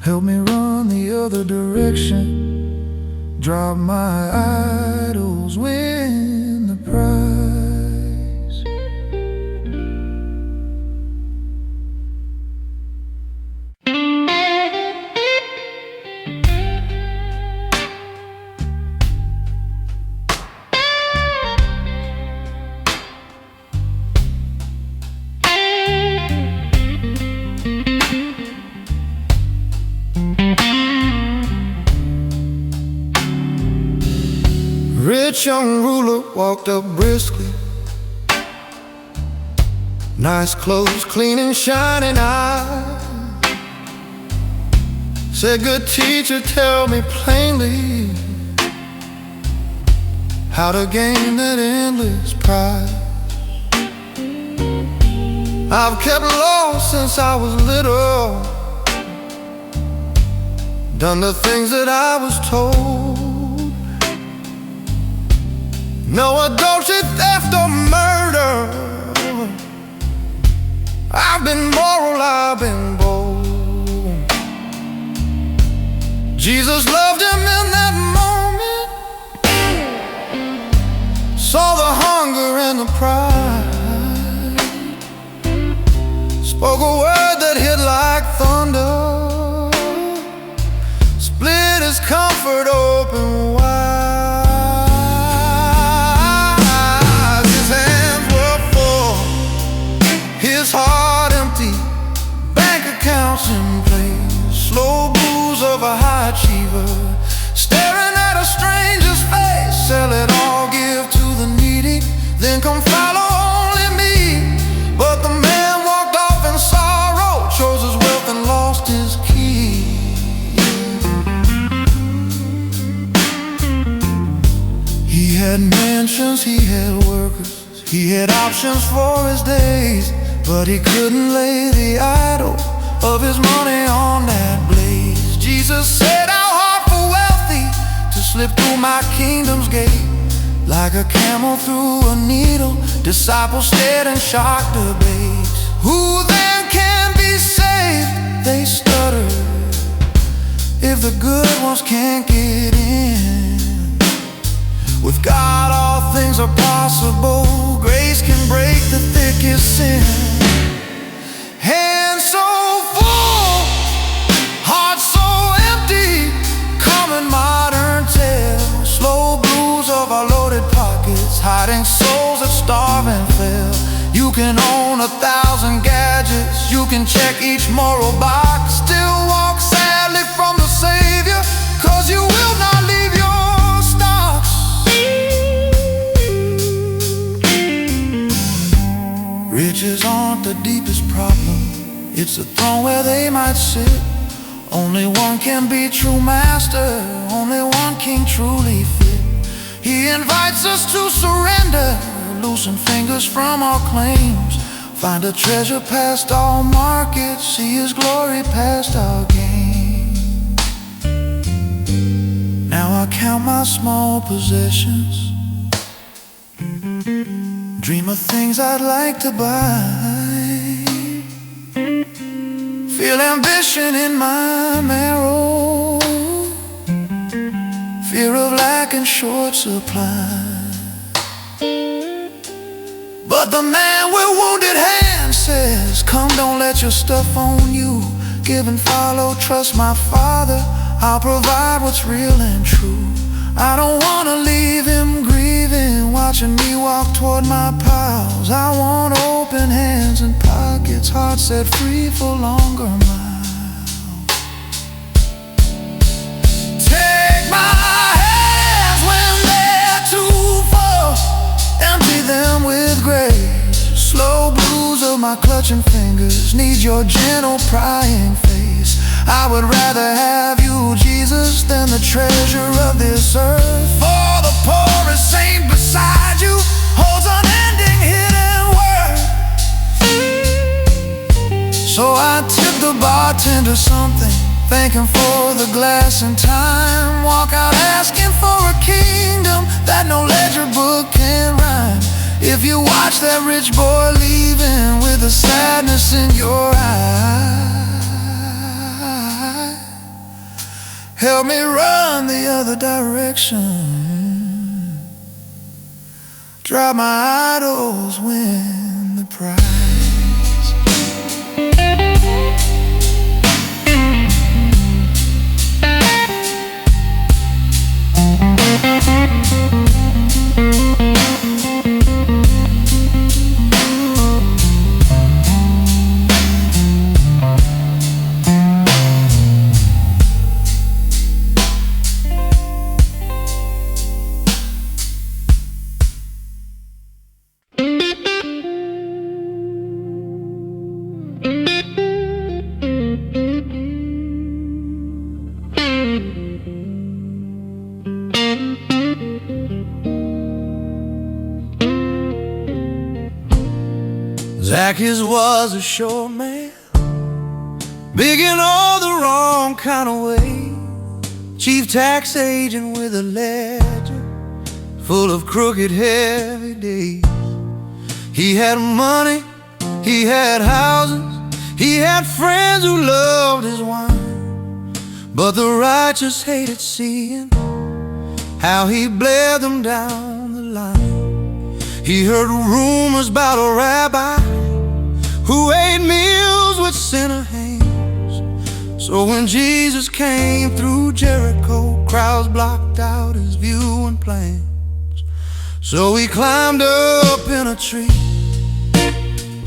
help me run the other direction, drop my idols, win the prize. Rich young ruler walked up briskly, nice clothes, clean and shining eyes. Said, good teacher, tell me plainly how to gain that endless prize. I've kept law since I was little, done the things that I was told. no adultery, theft, or murder. I've been moral, I've been bold. Jesus loved him in that moment, saw the hunger and the pride, spoke a word that hit like thunder, split his comfort open wide. His hands were full, his heart empty, bank accounts in place, slow blues of a high achiever, staring at a stranger's face. Sell it all, give to the needy, then come follow only me. But the man walked off in sorrow, chose his wealth and lost his key. He had mansions, he had workers, he had options for his days, but he couldn't lay the idol of his money on that blaze. Jesus said, how hard for wealthy to slip through my kingdom's gate. Like a camel through a needle, disciples stared in shocked debate. Who then can be saved? They stuttered. If the good ones can't get in, with God all things are possible. Grace can break the thickest sin. Hands so full, heart so empty, common modern tale. Slow blues of our loaded pockets, hiding souls that starve and fail. You can own 1,000 gadgets, you can check each moral box, still walk sadly from the Savior, 'cause you will not leave your stocks. Riches aren't the deepest problem, it's the throne where they might sit. Only one can be true master, only one king truly fit. He invites us to surrender, loosen fingers from our claims, find a treasure past all markets, see his glory past our gain. Now I count my small possessions, dream of things I'd like to buy, feel ambition in my marrow, fear of lack and short supply. But the man with wounded hands says, come, don't let your stuff own you. Give and follow, trust my Father, I'll provide what's real and true. I don't wanna leave him grieving, watching me walk toward my piles. I want open hands and pockets, hearts set free for longer miles. Take my hands when they're too full, empty them with grace. Slow blues of my clutching fingers need your gentle prying face. I would rather have you, Jesus, than the treasure of this earth. For the poorest saint beside you holds unending hidden worth. So I tip the bartender something, thank him for the glass and time, walk out asking for a kingdom that no ledger book can rhyme. If you watch that rich boy leaving with the sadness in your eye, help me run the other direction, drop my idols, win the prize. Zacchaeus was a short man, big in all the wrong kind of way. Chief tax agent with a ledger full of crooked, heavy days. He had money, he had houses, he had friends who loved his wine, but the righteous hated seeing how he bled them down the line. He heard rumors about a rabbi who ate meals with sinner hands. So when Jesus came through Jericho, crowds blocked out his view and plans. So he climbed up in a tree,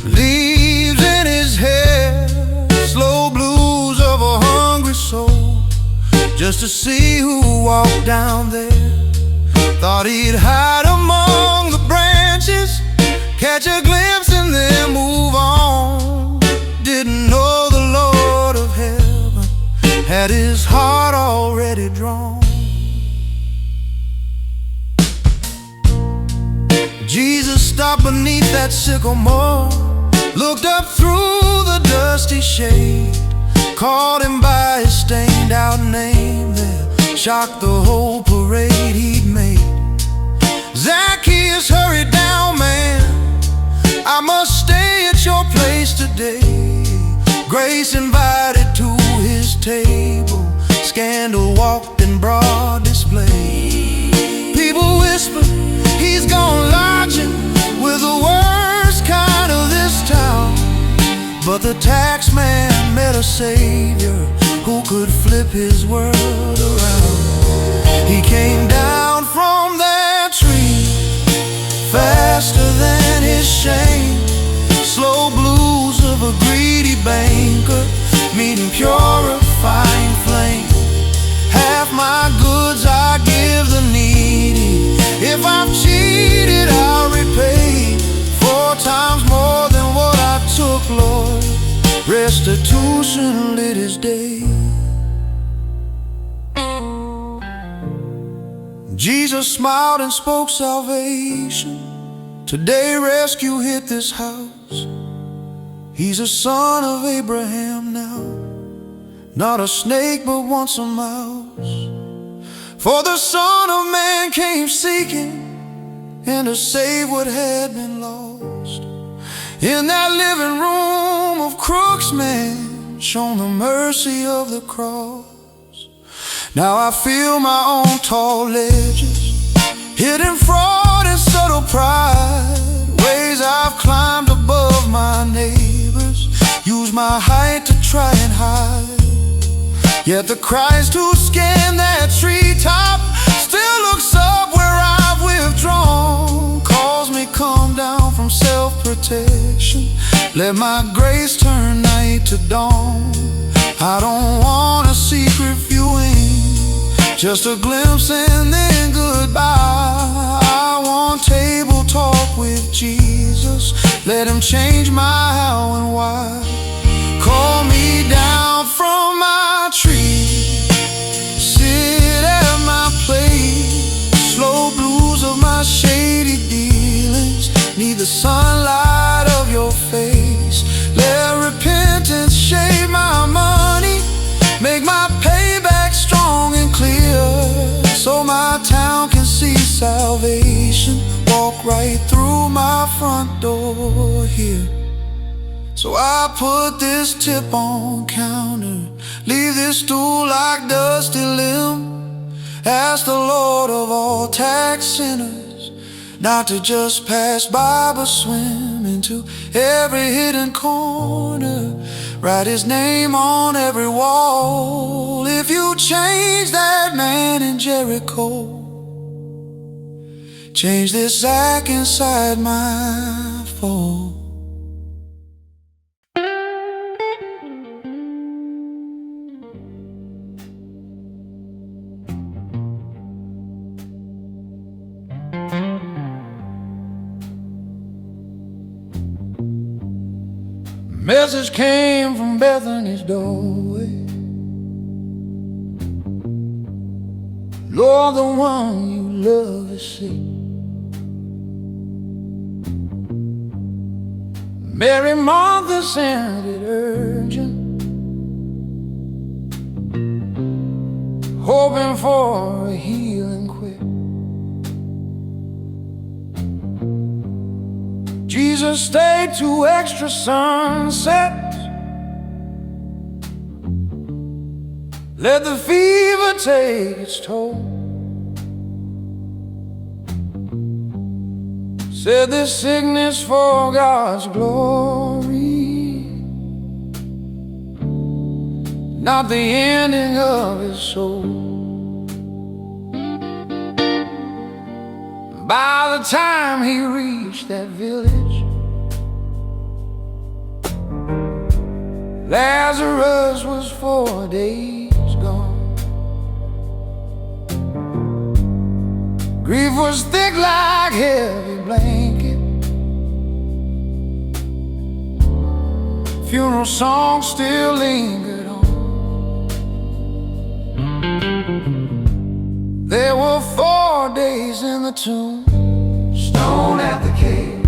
leaves in his hair, slow blues of a hungry soul, just to see who walked down there. Thought he'd hide among the branches, catch a glimpse and then move on. Didn't know the Lord of heaven had his heart already drawn. Jesus stopped beneath that sycamore, looked up through the dusty shade, called him by his stained out name there, shocked the whole parade he'd made. Zacchaeus, hurry down, man, I must stay at your place today. Grace invited to his table, scandal walked in broad display. People whispered, he's gone lodging with the worst kind of this town. But the tax man met a savior who could flip his world around. He came down from that tree faster than his shame, slow blues of a greedy banker meeting purifying flame. Half my goods I give the needy, if I've cheated I'll repay 4 times more than what I took, Lord. Restitution lit his day. Jesus smiled and spoke salvation. Today rescue hit this house. He's a son of Abraham now, not a snake but once a mouse. For the Son of Man came seeking and to save what had been lost. In that living room of crooks, man, shown the mercy of the cross. Now I feel my own tall ledges, hidden fraud and subtle pride, ways I've climbed above my neighbors, use my height to try and hide. Yet the Christ who scanned that treetop still looks up where I've withdrawn, calls me come down from self-protection, let my grace turn night to dawn. I don't want a secret viewing, just a glimpse and then goodbye. I want table talk with Jesus, let him change my how and why. Call me down from my tree, sit at my plate, slow blues of my shady dealings need the sunlight of your face. Let repentance shade my money, make my payback strong and clear, so my town can see salvation walk right through my front door here. So I put this tip on counter, leave this stool like dusty limb, ask the Lord of all tax sinners not to just pass by but swim into every hidden corner, write his name on every wall. If you change that man in Jericho, change this sack inside my fall. Message came from Bethany's doorway, Lord, the one you love is sick. Mary Martha sent it urgent, hoping for a healing quick. Jesus stayed 2 extra sunsets. Let the fever take its toll. Said this sickness for God's glory, not the ending of his soul. By the time he reached that village, Lazarus was 4 days gone. Grief was thick like heavy blanket. Funeral songs still lingered on. There were 4 days in the tomb, stone at the cave,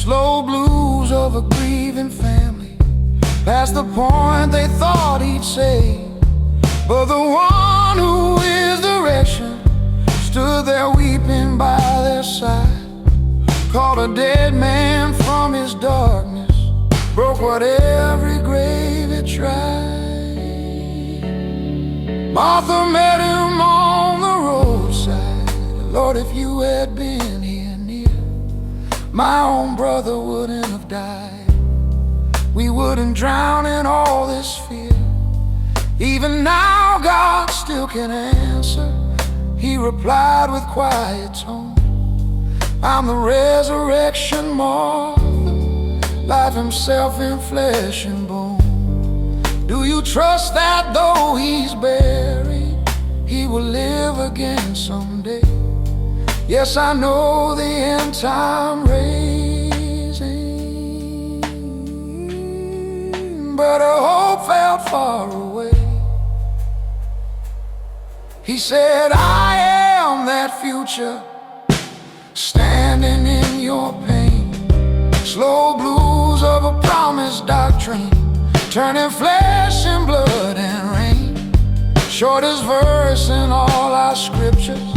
slow blues of a grieving family, past the point they thought he'd say. But the one who is direction stood there weeping by their side, called a dead man from his darkness, broke what every grave had tried. Martha met him on the roadside. Lord, if you had been here near, my own brother wouldn't have died. We wouldn't drown in all this fear. Even now God still can answer. He replied with quiet tone, I'm the resurrection, Martha, life himself in flesh and bone. Do you trust that though he's buried, he will live again someday? Yes, I know the end time raising, but her hope felt far away. He said, I am that future, standing in your pain. Slow blues of a promised doctrine, turning flesh and blood and rain. Shortest verse in all our scriptures,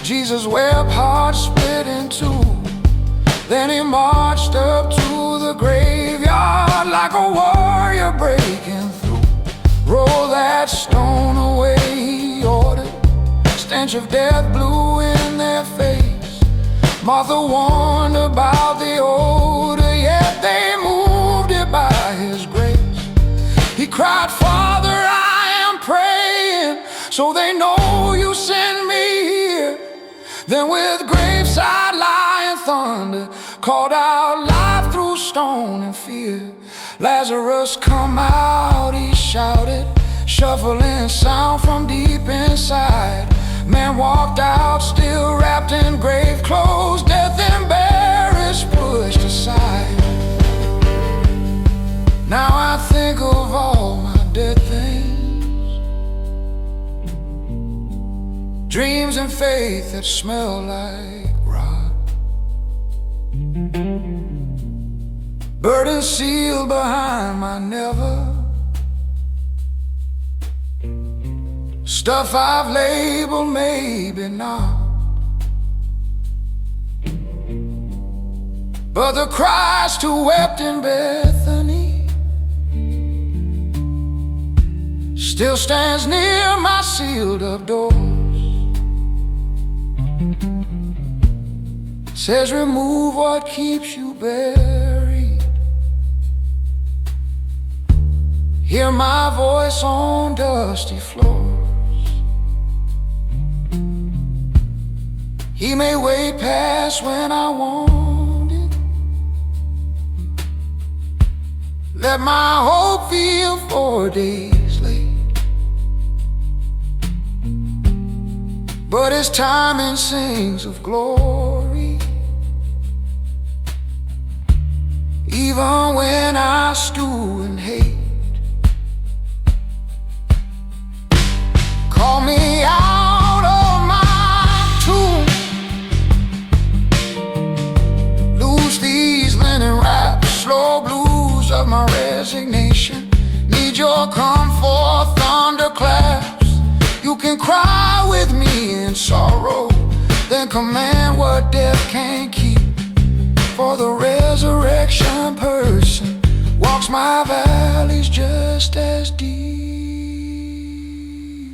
Jesus' wept heart split in two. Then he marched up to the graveyard like a warrior breaking through. Roll that stone away, he ordered. Stench of death blew in their face. Martha warned about the odor, yet they moved it by his grace. He cried, Father, I am praying, so they know you sent me here. Then with graveside lion thunder, called out life through stone and fear. Lazarus, come out, he shouted, shuffling sound from deep inside. Man walked out, still wrapped in grave clothes, death embarrassed, pushed aside. Now I think of all my dead things, dreams and faith that smell like rot, burden sealed behind my never, stuff I've labeled maybe not. But the Christ who wept in Bethany still stands near my sealed up doors. Says remove what keeps you buried. Hear my voice on dusty floors. He may wait past when I want it. Let my hope feel 4 days late, but his timing sings of glory. Even when I stew in hate, call me out of my tomb. Loose these linen wraps, slow blues of my resignation. Need your comfort, thunderclaps. You can cry with me in sorrow, then command what death can't keep. For the resurrection person walks my valleys just as deep.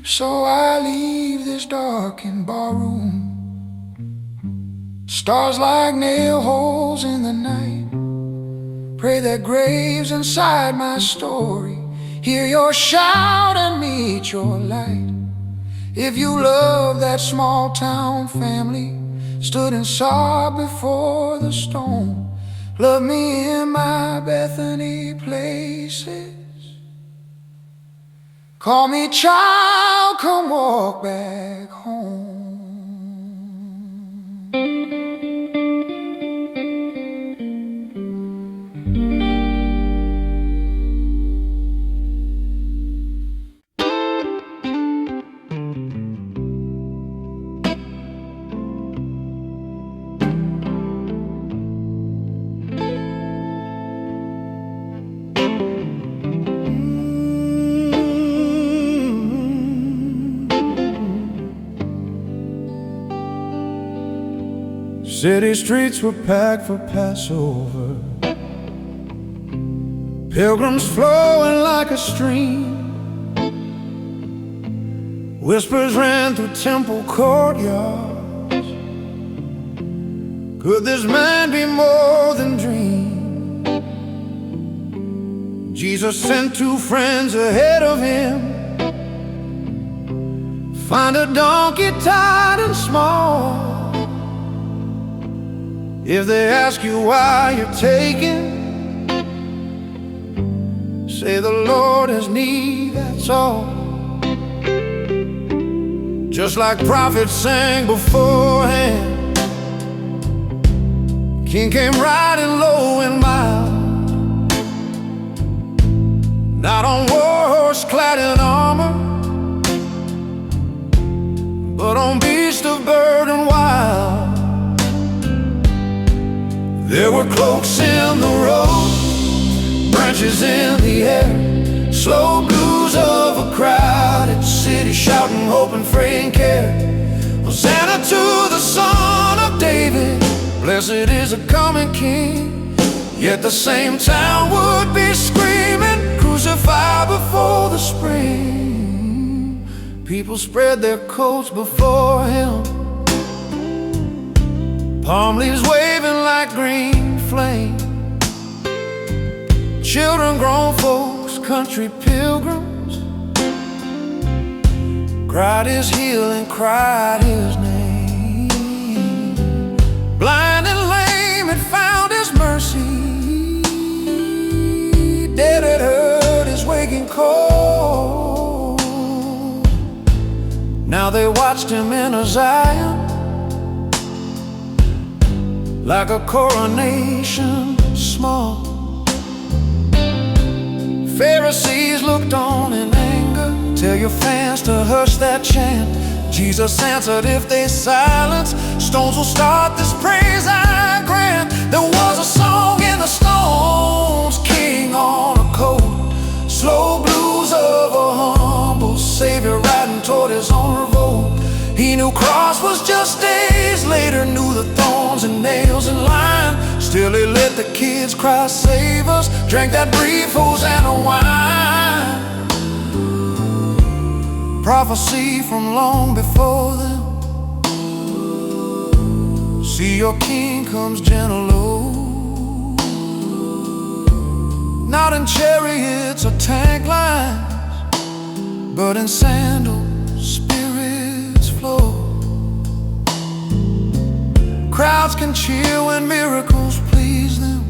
So I leave this darkened barroom, stars like nail holes in the night. Pray that graves inside my story hear your shout and meet your light. If you love that small town family, stood and sobbed before the stone, love me in my Bethany places. Call me child, come walk back home. City streets were packed for Passover, pilgrims flowing like a stream. Whispers ran through temple courtyards. Could this man be more than dream? Jesus sent two friends ahead of him. Find a donkey tied and small. If they ask you why you're taking, say the Lord has need, that's all. Just like prophets sang beforehand, King came riding low and mild, not on war horse clad in armor, but on beast of burden wild. There were cloaks in the road, branches in the air, slow blues of a crowded city, shouting hope and praying care. Hosanna to the Son of David, blessed is the coming King. Yet the same town would be screaming, crucify before the spring. People spread their coats before him, palm leaves waving like green flame. Children, grown folks, country pilgrims cried his healing, cried his name. Blind and lame had found his mercy, dead had heard his waking call. Now they watched him in a Zion, like a coronation small. Pharisees looked on in anger, tell your fans to hush that chant. Jesus answered, if they silence, stones will start this praise I grant. There was a song in the stones, king on a coat, slow blues of a humble savior riding toward his own revolt. He knew cross was just days later, knew the thorns and nails in line. Still he let the kids cry, save us, drank that brief Hosanna wine. Prophecy from long before them, see your king comes gentle low, not in chariots or tank lines, but in sandals, flow. Crowds can cheer when miracles please them,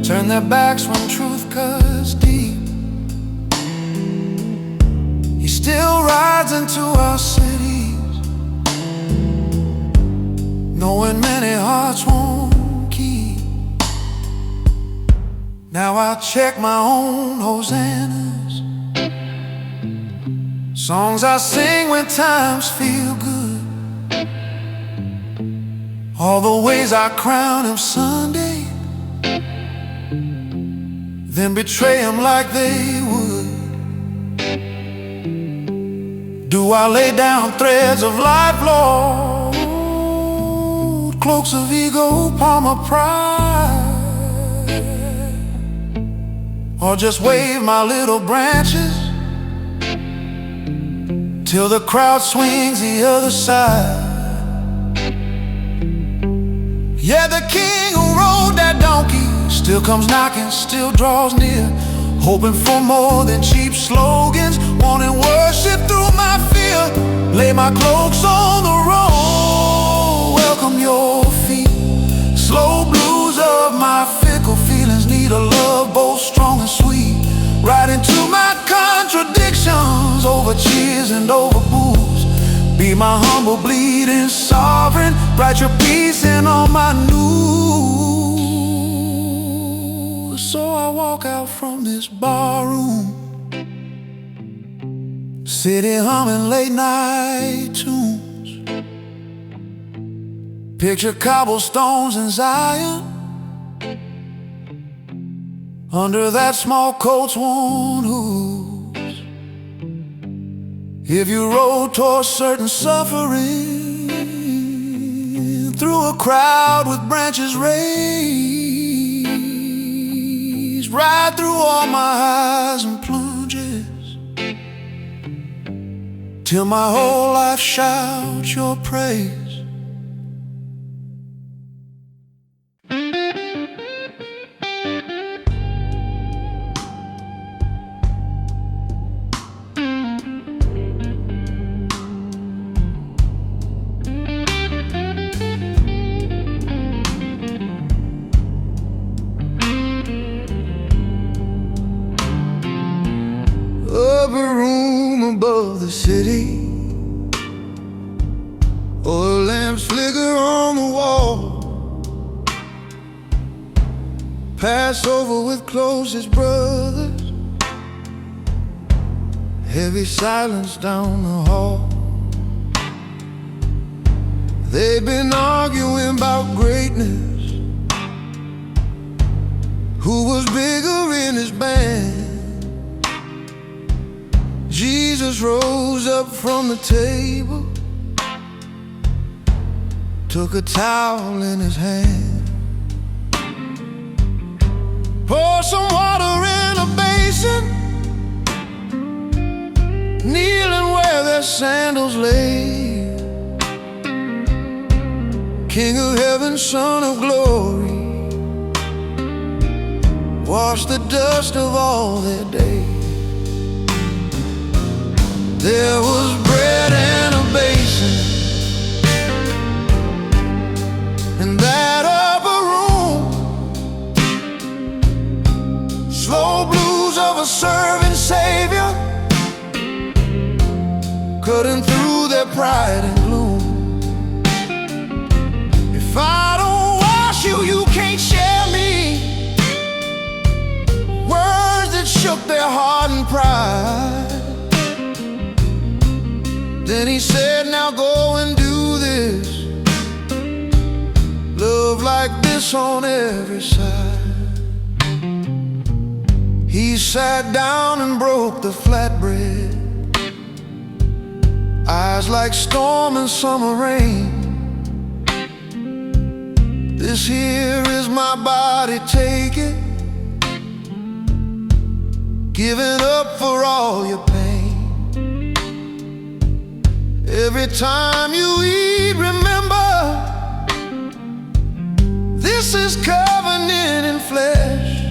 turn their backs when truth cuts deep. He still rides into our cities, knowing many hearts won't keep. Now I check my own hosannas, songs I sing when times feel good, all the ways I crown him Sunday, then betray him like they would. Do I lay down threads of life, Lord, cloaks of ego, palm of pride, or just wave my little branches till the crowd swings the other side. Yeah, the king who rode that donkey still comes knocking, still draws near, hoping for more than cheap slogans, wanting worship through my fear. Lay my cloaks on the road, welcome your feet. Slow blues of my fickle feelings need a love both strong and sweet. Right into my contradictions, over cheers and over booze. Be my humble bleeding sovereign, write your peace in on my news. So I walk out from this barroom, city humming late night tunes. Picture cobblestones in Zion, under that small coat's worn hooves. If you rode towards certain suffering, through a crowd with branches raised, right through all my highs and plunges, till my whole life shouts your praise. Upper room above the city, oil lamps flicker on the wall. Passover with closest brothers, heavy silence down the hall. They've been arguing about greatness, who was bigger in his band. Jesus rose up from the table, took a towel in his hand, poured some water in a basin, kneeling where their sandals lay. King of heaven, Son of glory, washed the dust of all their days. There was bread and a basin in that upper room, slow blues of a serving Savior, cutting through their pride and gloom. If I don't wash you, you can't share me. Words that shook their hardened pride. Then he said, now go and do this, love like this on every side. He sat down and broke the flatbread, eyes like storm and summer rain. This here is my body, take it, giving up for all your pain. Every time you eat, remember, this is covenant in flesh.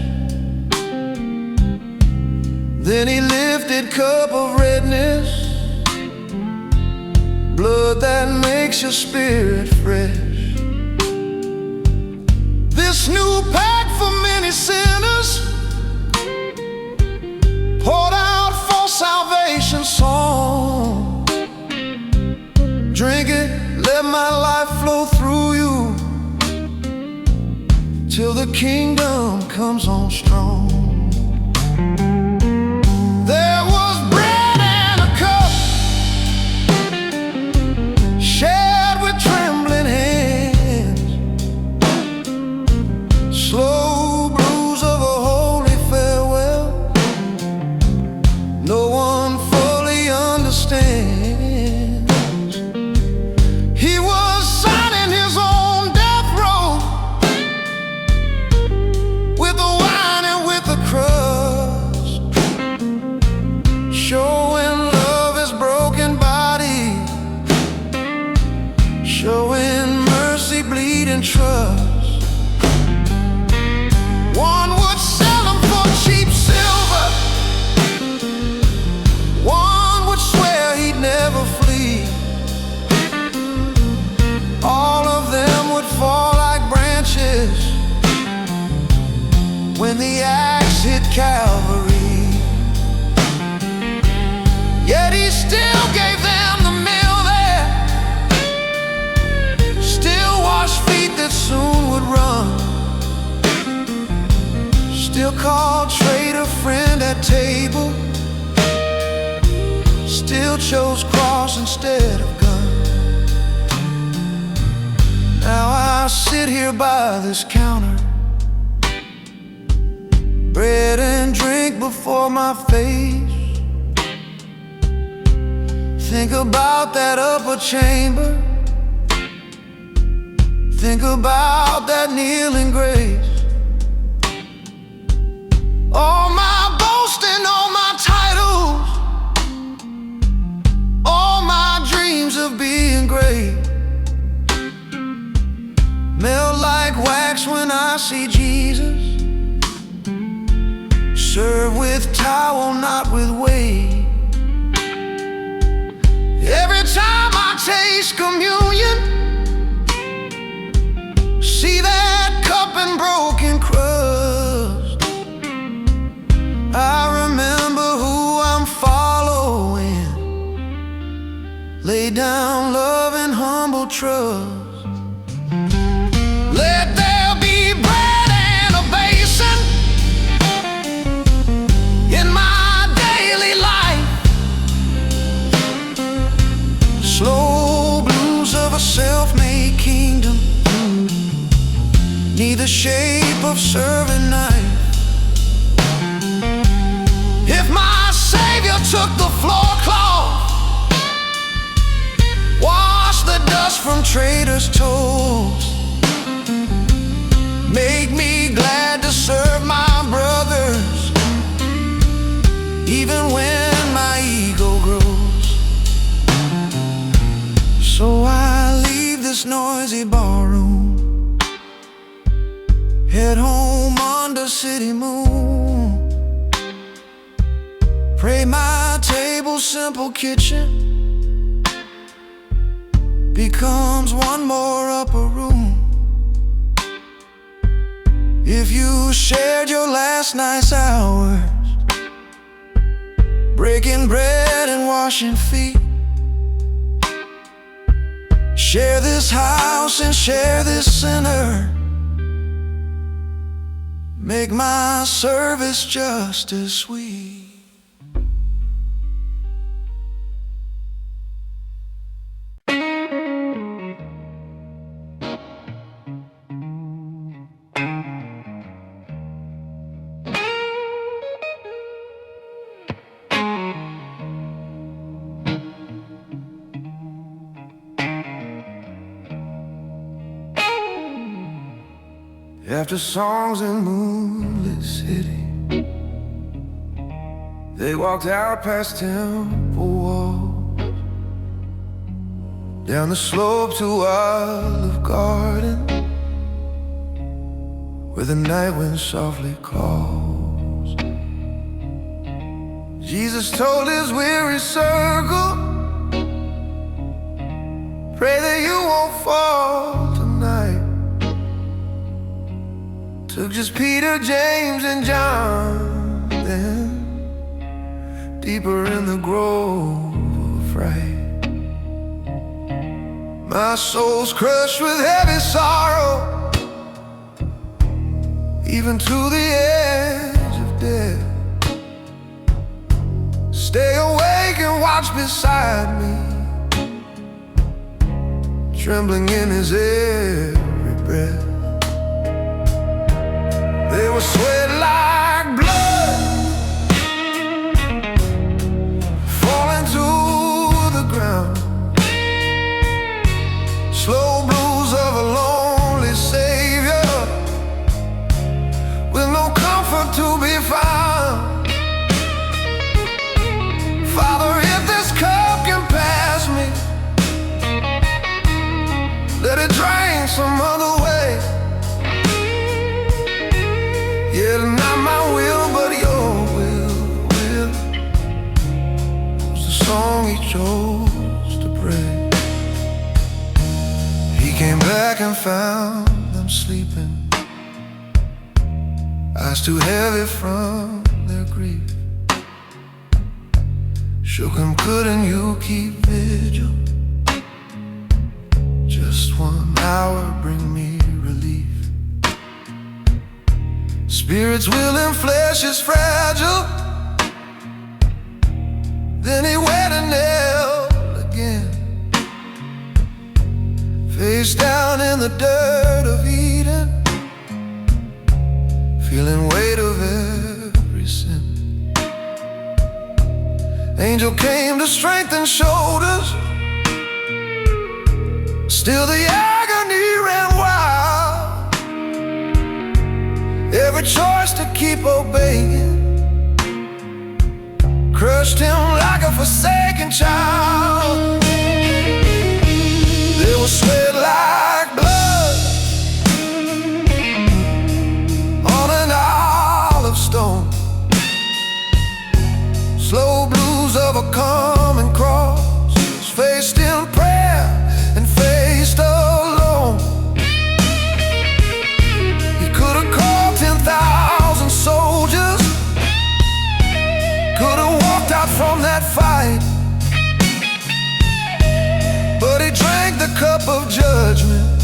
Then he lifted cup of redness, blood that makes your spirit fresh. This new pact for many sinners, poured out for salvation song. Drink it, let my life flow through you, till the kingdom comes on strong. There was bread and a cup, shared with trembling hands, slow blues of a holy farewell, no one fully understands. He was signing his own death showing mercy, bleeding trust. One would sell him for cheap silver, one would swear he'd never flee. All of them would fall like branches when the axe hit Calvary. Yet he still gave them the meal there, still washed feet that soon would run, still called traitor friend at table, still chose cross instead of gun. Now I sit here by this counter, bread and drink before my face. Think about that upper chamber, think about that kneeling grace. All my boasting, all my titles, all my dreams of being great melt like wax when I see Jesus, served with towel, not with weight. Every time I taste communion, see that cup and broken crust, I remember who I'm following. Lay down love and humble trust. Let there be bread and a basin in my daily life. Slow blues of a self-made kingdom, neither shape of serving knife. If my Savior took the floor cloth, wash the dust from traitors' toes, make me glad to serve my brothers, even when my ego grows. So I leave this noisy barroom, head home under city moon, pray my table, simple kitchen becomes one more upper room. If you shared your last night's hours, breaking bread and washing feet, share this house and share this sinner, make my service just as sweet. After songs in moonlit city, they walked out past temple walls, down the slope to Olive Garden, where the night wind softly calls. Jesus told his weary circle, pray that you won't fall tonight. Took just Peter, James, and John, then deeper in the grove of fright. My soul's crushed with heavy sorrow, even to the edge of death. Stay awake and watch beside me, trembling in his every breath. They were sweat like blood, falling to the ground. Slow blues of a lonely Savior, with no comfort to be found. Father, if this cup can pass me, let it drain some other way. Yeah, not my will, but your will was the song he chose to pray. He came back and found them sleeping, eyes too heavy from their grief. Shook him, couldn't you keep vigil? Just 1 hour, bring me relief. Spirit's willing, flesh is fragile. Then he wet a nail again, face down in the dirt of Eden, feeling weight of every sin. Angel came to strengthen shoulders, still the agony ran wild. Every choice to keep obeying crushed him like a forsaken child. There was sweat like blood on an olive stone, slow blues of a coming cross, faced in prayer and faced alone. He could have called 10,000 soldiers, could have walked out from that fight, but he drank the cup of judgment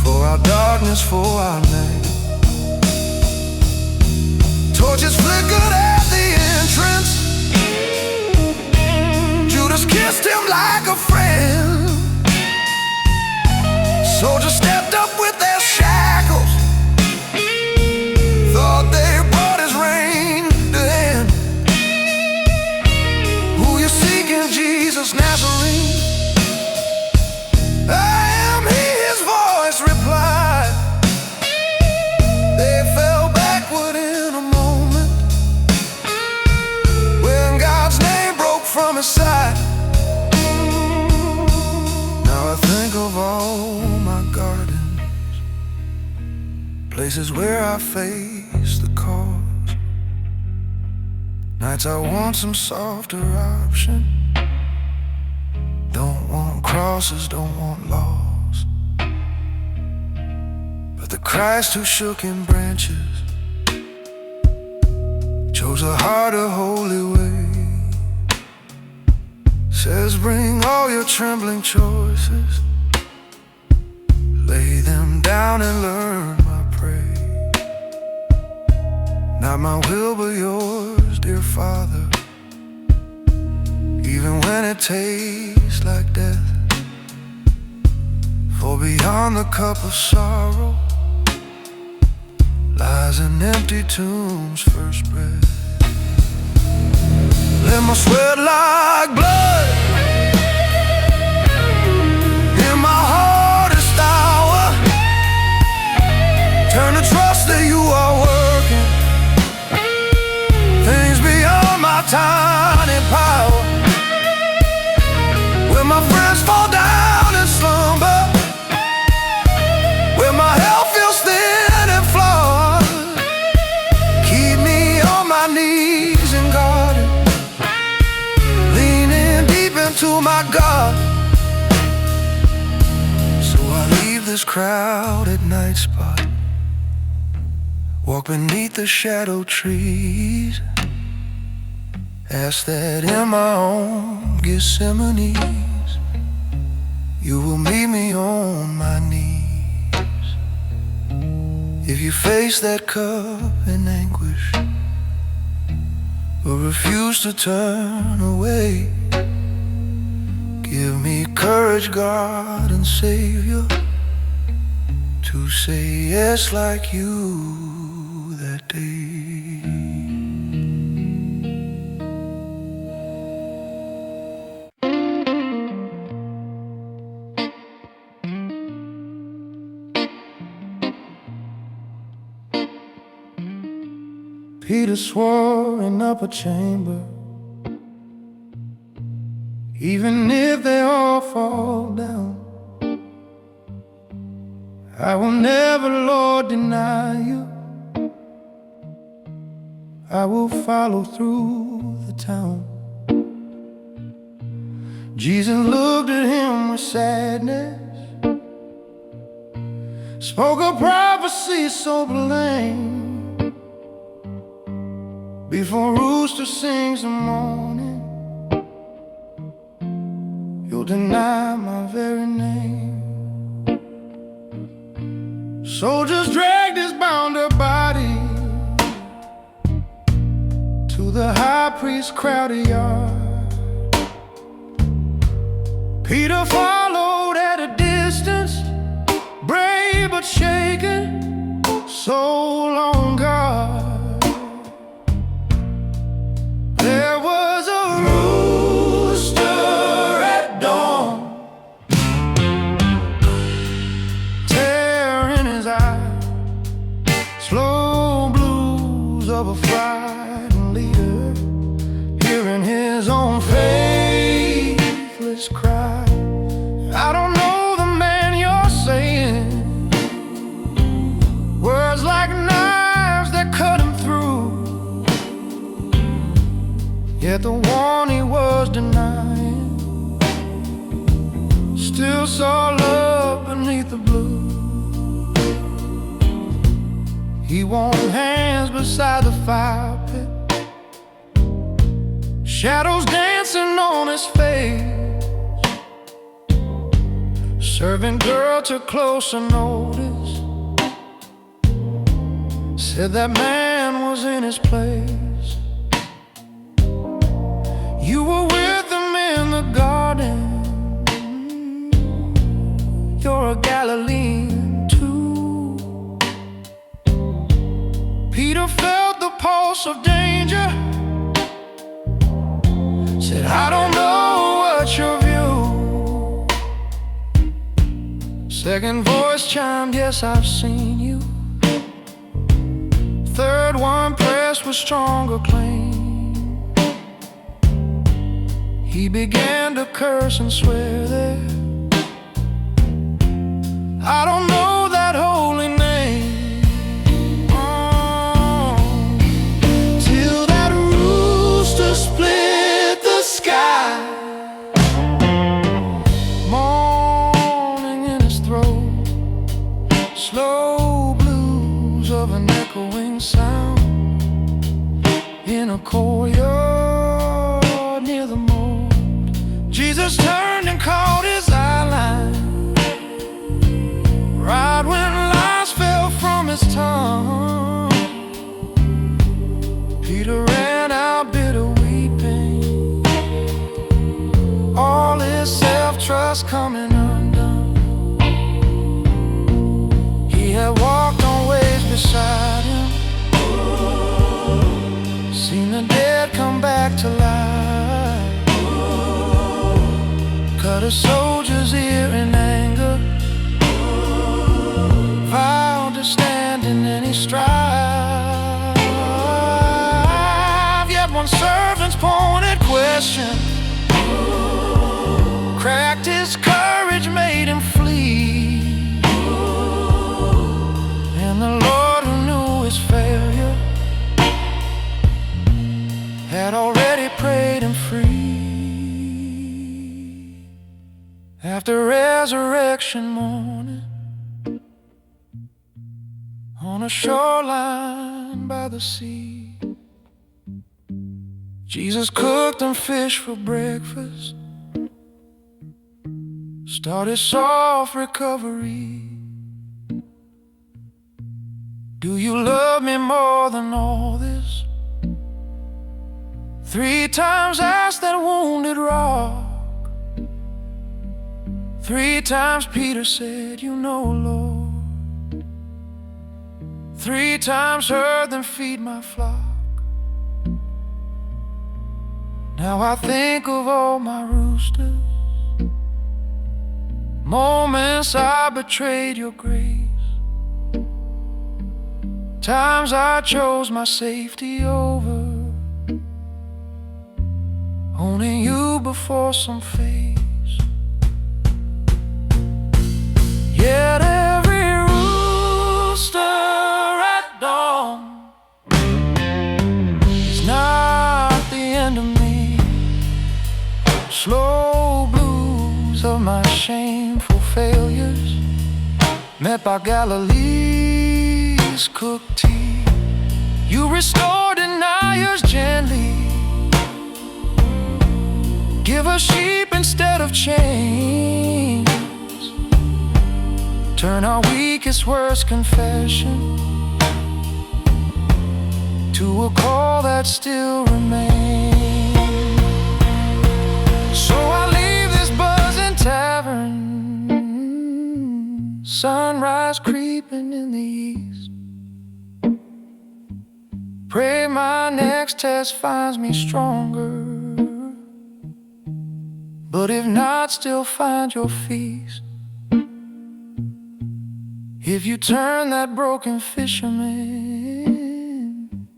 for our darkness, for our night. Torches flickered at the entrance, Judas kissed him like a friend. Soldiers stepped up with their shackles, thought they brought his reign to end. Who you seeking, Jesus Nazarene? I am he, his voice replied. They fell backward in a moment when God's name broke from his side. Now I think of all my gardens, places where I face the cause. Nights I want some softer option, don't want crosses, don't want laws, but the Christ who shook in branches chose a harder, holy way. Says bring all your trembling choices, lay them down and learn my praise. Not my will but yours, dear Father, even when it tastes like death. For beyond the cup of sorrow lies an empty tomb's first breath. Let my sweat like blood in my hardest hour, turn to trust that you are working things beyond my tiny power. When my friends fall down in slumber, when my health feels thin and flawed, keep me on my knees and guarded, leaning deep into my God. So I leave this crowded night spot, walk beneath the shadow trees, ask that in my own Gethsemane's you will meet me on my knees. If you face that cup in anguish, but refuse to turn away, give me courage, God and Savior, to say yes like you that day. Peter swore in upper chamber Even if they all fall down, I will never, Lord, deny you. I will follow through the town. Jesus looked at him with sadness, spoke a prophecy so plain. Before rooster sings the morning, you'll deny my very name. Soldiers dragged his bound-up body to the high priest's crowded yard. Peter followed at a distance, brave but shaken, soul on guard. There was a rooster at dawn, tear in his eye, slow blues of a frightened leader, hearing his own faithless cry. I don't know the man you're saying, words like knives that cut him through, yet the one he was denying still saw love beneath the blue. He warmed hands beside the fire pit, shadows dancing on his face. Servant girl took closer notice, said that man was in his place. You were with him in the garden, you're a Galilean too. Peter felt the pulse of danger, said, I don't know what your view. Second voice chimed, yes, I've seen you. Third one pressed with stronger claim. He began to curse and swear there, I don't know that holy name. Till that rooster split the sky, slow blues of an echoing sound in a courtyard near the moat. Jesus turned and caught his eye line, right when lies fell from his tongue. Peter ran out bitter weeping, all his self-trust coming undone. He had walked on waves beside him, seen the dead come back to life, cut a soldier's ear in anger, vowed to stand in any strife. Yet one servant's pointed question cracked his courage, made him flee. And the Lord, who knew his failure, had already prayed him free. After resurrection morning, on a shoreline by the sea, Jesus cooked them fish for breakfast, started soft recovery. Do you love me more than all this? 3 times asked that wounded rock. 3 times Peter said, you know, Lord. 3 times heard them feed my flock. Now I think of all my roosters, moments I betrayed your grace, times I chose my safety over. Only you before some face. Yet every rooster at dawn is not the end of me. Slow blues of my shameful failures, met by Galilee's cooked tea. You restore deniers gently, give us sheep instead of chains, turn our weakest, worst confession to a call that still remains. So I leave this buzzing tavern, sunrise creeping in the east. Pray my next test finds me stronger, but if not, still find your feast. If you turn that broken fisherman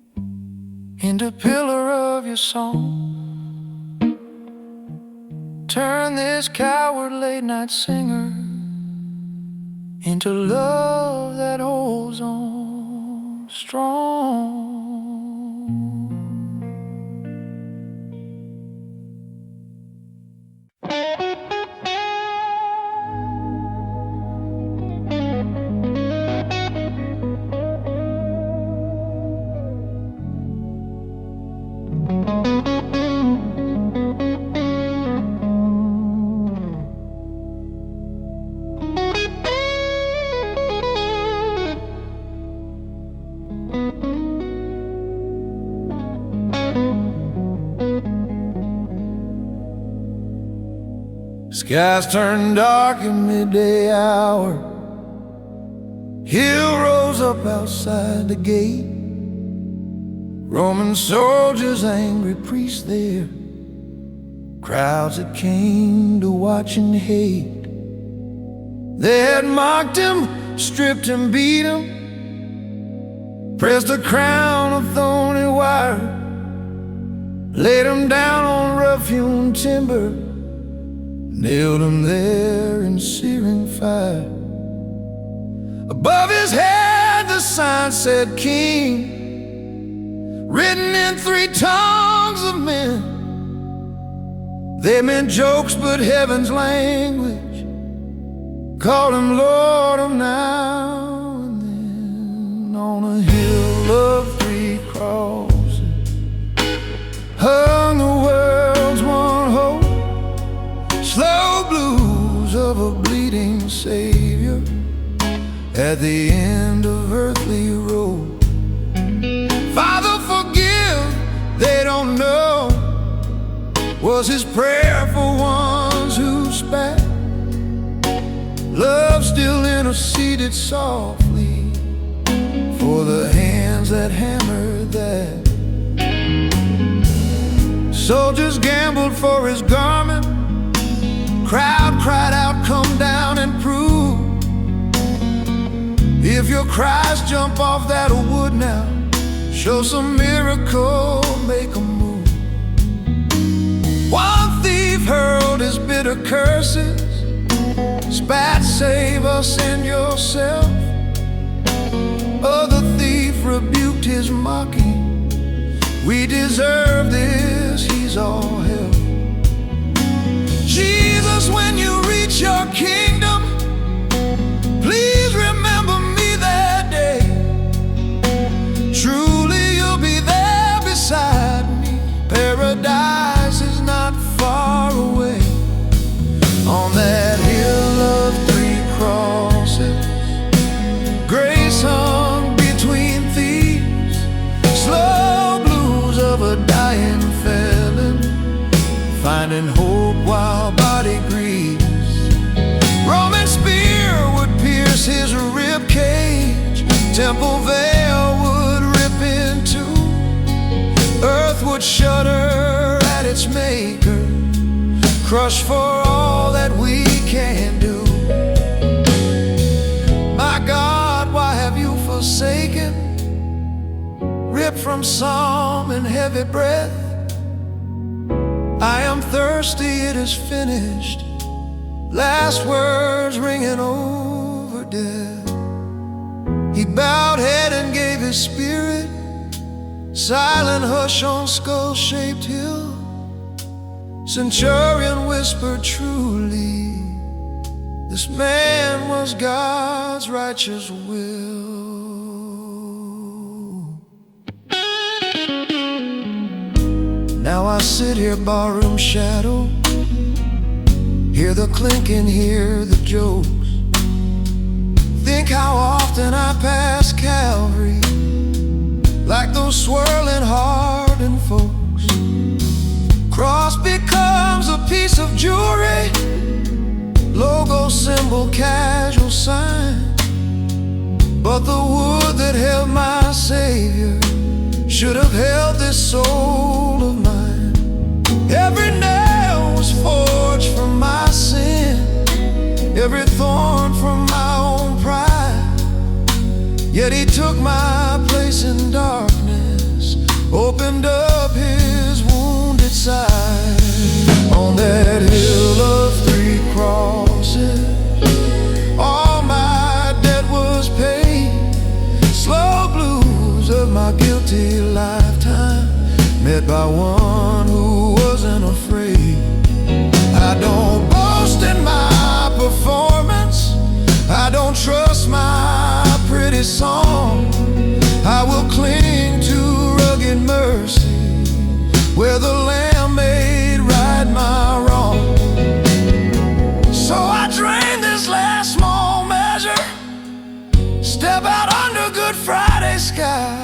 into pillar of your song, turn this coward late night singer into love that holds on strong. Skies turn dark at midday hour, hill rose up outside the gate. Roman soldiers, angry priests there, crowds that came to watch and hate. They had mocked him, stripped him, beat him, pressed a crown of thorny wire, laid him down on rough-hewn timber, nailed him there in searing fire. Above his head the sign said King, written in 3 tongues of men. They meant jokes but heaven's language called him Lord of now and then. On a hill of 3 crosses hung the world's one hope, slow blues of a bleeding Savior at the end of earthly road. Father, forgive, they don't know, was his prayer for ones who spat. Love still interceded softly for the hands that hammered that. Soldiers gambled for his garment, crowd cried out, come down and prove. If your cries jump off that wood now, show some miracle, make a move. One thief hurled his bitter curses, spat, save us and yourself. Other thief rebuked his mocking, we deserve this, he's all hell. Jesus, when you reach your kingdom, please remember me that day. Truly you'll be there beside me, paradise is not far away. On that hill of 3 crosses, grace hung between thieves, slow blues of a dying felon, finding hope while body grieves. Roman spear would pierce his rib cage, temple veil would rip in two, earth would shudder at its maker, crushed for all that we can do. My God, why have you forsaken? Ripped from psalm and heavy breath, I am thirsty, it is finished. Last words ringing over death. He bowed head and gave his spirit. Silent hush on skull-shaped hill. Centurion whispered truly, this man was God's righteous will. Now I sit here, barroom shadow, hear the clinking, hear the jokes. Think how often I pass Calvary, like those swirling hardened folks. Cross becomes a piece of jewelry, logo, symbol, casual sign. But the wood that held my Savior should have held this soul of mine. Every nail was forged from my sin, every thorn from my own pride. Yet he took my place in darkness, opened up his wounded side. On that hill of 3 crosses, all my debt was paid. Slow blues of my guilty lifetime, met by one who wasn't afraid. I don't boast in my performance, I don't trust my pretty song. I will cling to rugged mercy, where the Lamb made right my wrong. So I drain this last small measure, step out under Good Friday sky.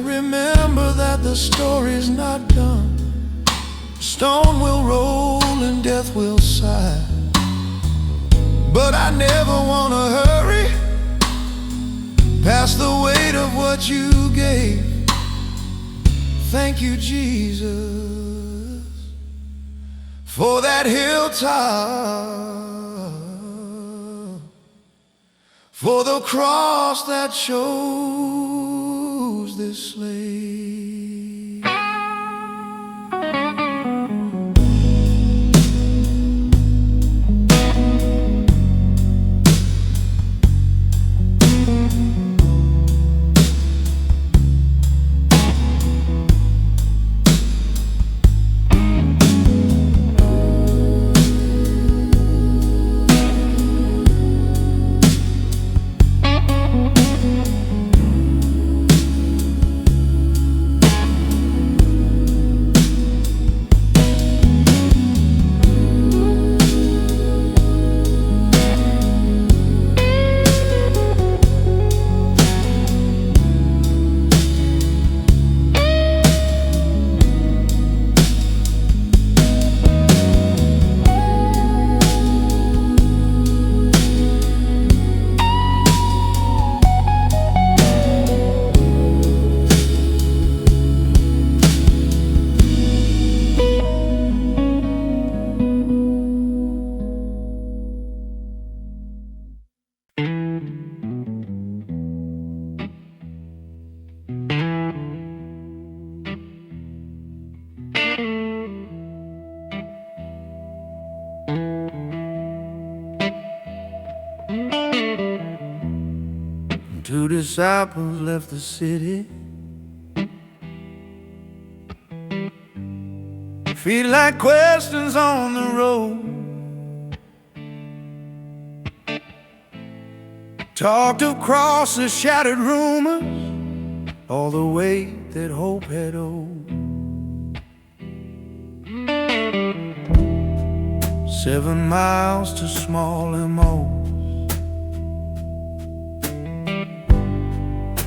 Remember that the story's not done. Stone will roll and death will sigh. But I never wanna hurry past the weight of what you gave. Thank you, Jesus, for that hilltop, for the cross that shows this slave. Two disciples left the city, feet like questions on the road. Talked of crosses, shattered rumors, all the weight that hope had owed. 7 miles to small Emmaus.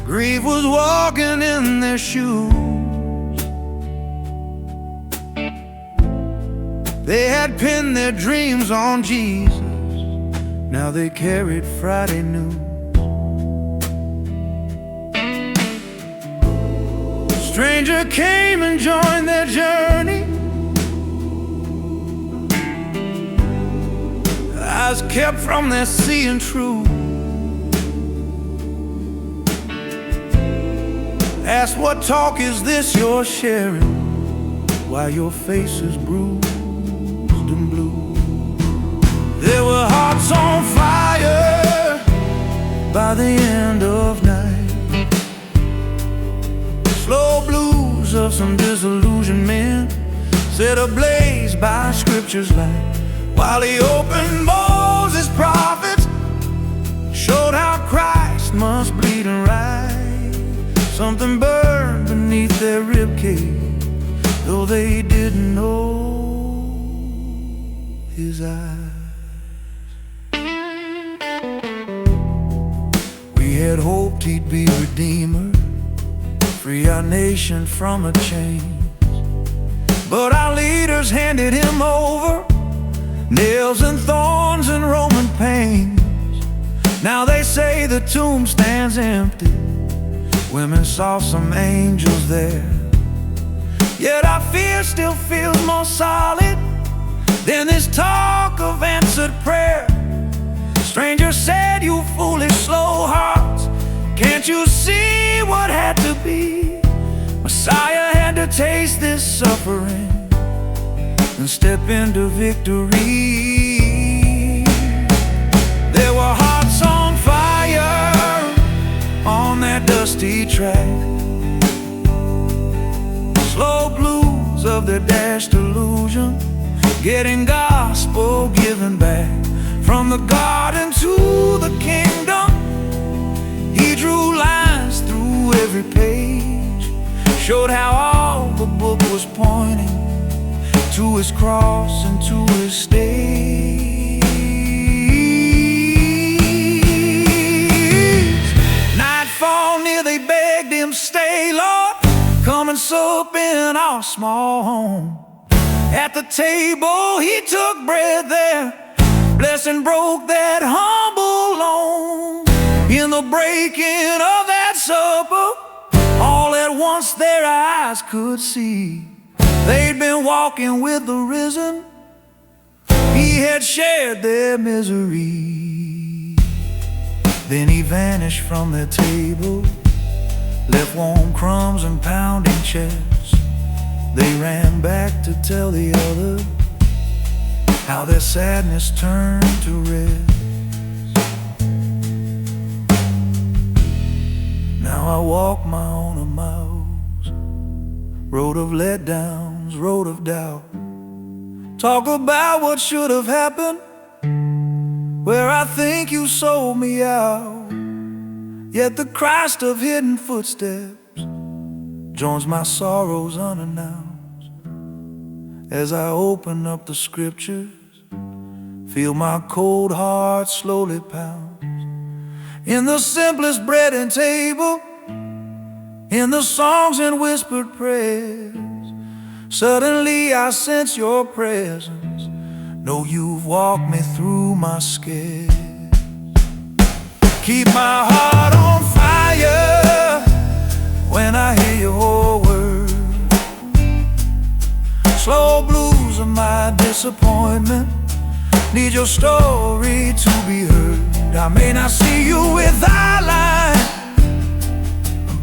Grief was walking in their shoes. They had pinned their dreams on Jesus, now they carried Friday news. A stranger came and joined their journey, eyes kept from their seeing true. Asked, what talk is this you're sharing, while your face is bruised? and blue. There were hearts on fire by the end of night, slow blues of some disillusioned men, set ablaze by scripture's light, while the open Moses prophets showed how Christ must bleed and rise. Something burned beneath their ribcage, though they didn't know his eyes. We had hoped he'd be Redeemer, free our nation from a chains, but our leaders handed him over, nails and thorns and Roman pains. Now they say the tomb stands empty, women saw some angels there, yet our fear still feels more solid than this talk of answered prayer. Stranger said, you foolish slow hearts, can't you see what had to be? Messiah had to taste this suffering and step into victory. There were hearts on fire on that dusty track, slow blues of their dashed illusion, getting gospel given back from the garden to the kingdom. He drew lines through every page, showed how all the book was pointing to his cross and to his stage. Nightfall near, they begged him, stay, Lord, come and sup in our small home. At the table he took bread there, blessed and broke that humble loan. In the breaking of that supper, all at once their eyes could see they'd been walking with the risen. He had shared their misery. Then he vanished from their table, left warm crumbs and pounding chests. They ran back to tell the others how their sadness turned to rest. Now I walk my own miles, road of letdowns, road of doubt. Talk about what should have happened, where I think you sold me out. Yet the Christ of hidden footsteps joins my sorrows unannounced. As I open up the scriptures, feel my cold heart slowly pound. In the simplest bread and table, in the songs and whispered prayers, suddenly I sense your presence. Know you've walked me through my scares. Keep my heart on fire when I hear your word. Slow blues of my disappointment need your story to be heard. I may not see you with eyeline,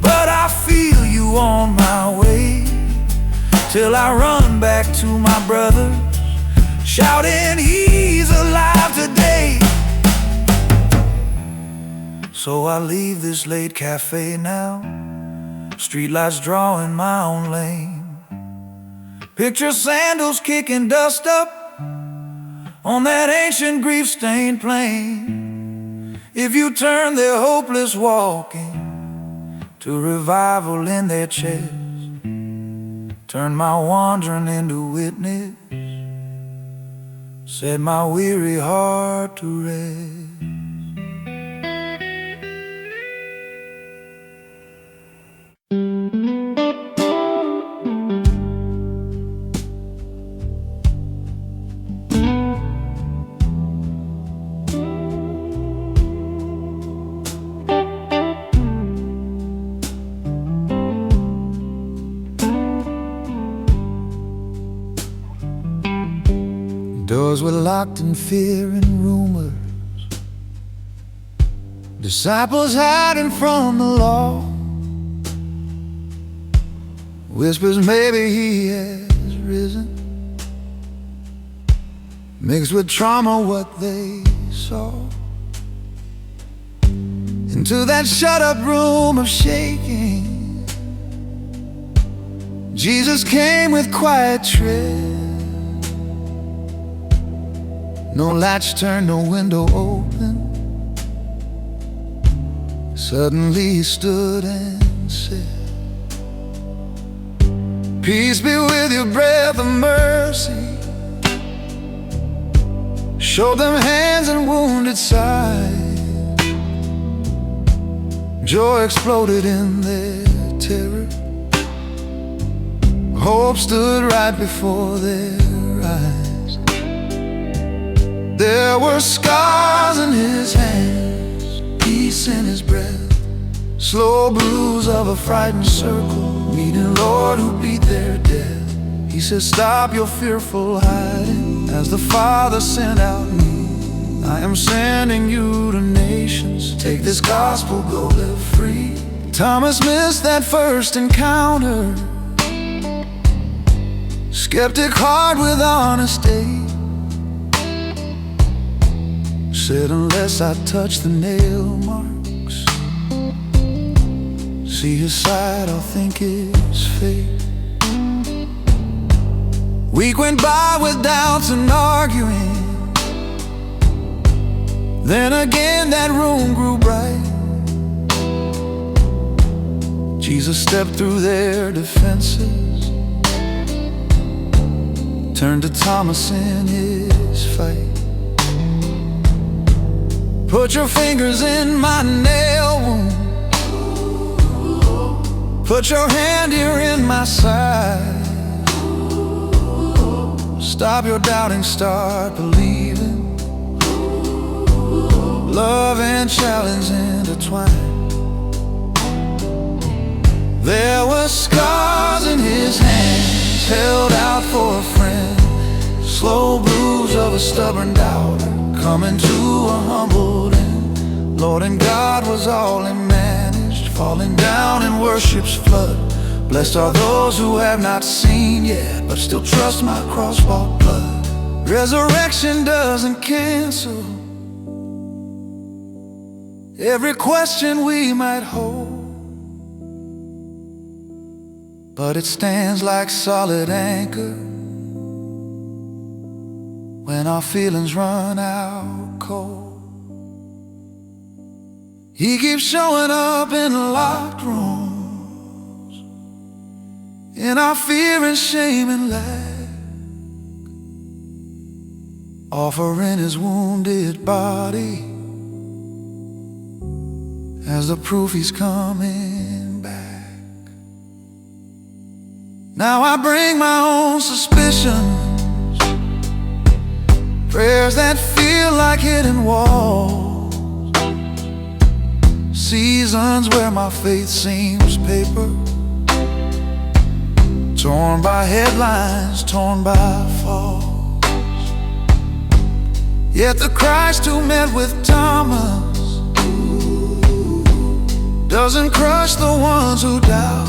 but I feel you on my way, till I run back to my brothers, shouting, he's alive today. So I leave this late cafe now, streetlights drawing my own lane. Picture sandals kicking dust up on that ancient grief-stained plain. If you turn their hopeless walking to revival in their chest, turn my wandering into witness, set my weary heart to rest. Doors were locked in fear and rumors, disciples hiding from the law, whispers maybe he has risen. mixed with trauma what they saw. Into that shut-up room of shaking, Jesus came with quiet tread. No latch turned, no window open. Suddenly he stood and said, "Peace be with you, breath of mercy." Showed them hands and wounded side. Joy exploded in their terror. Hope stood right before their eyes. There were scars in his hands, peace in his breath, slow blues of a frightened circle, meeting Lord who beat their death. He said, "Stop your fearful hiding, as the Father sent out me. I am sending you to nations. Take this gospel, go live free." Thomas missed that first encounter. Skeptic heart with honesty said, "Unless I touch the nail marks, see his side, I'll think it's fake." Week went by with doubts and arguing. Then again that room grew bright. Jesus stepped through their defenses, turned to Thomas in his fight. "Put your fingers in my nail wound, put your hand here in my side. Stop your doubting, start believing. Love and challenge intertwined." There were scars in his hands, held out for a friend, slow blues of a stubborn doubter, coming to a humbled end. Lord and God was all he managed, falling down in worship's flood. Blessed are those who have not seen yet, but still trust my cross-bought blood. Resurrection doesn't cancel every question we might hold, but it stands like solid anchor when our feelings run out cold. He keeps showing up in locked rooms, in our fear and shame and lack, offering his wounded body as the proof he's coming back. Now I bring my own suspicions, prayers that feel like hidden walls, seasons where my faith seems paper, torn by headlines, torn by falls. Yet the Christ who met with Thomas doesn't crush the ones who doubt.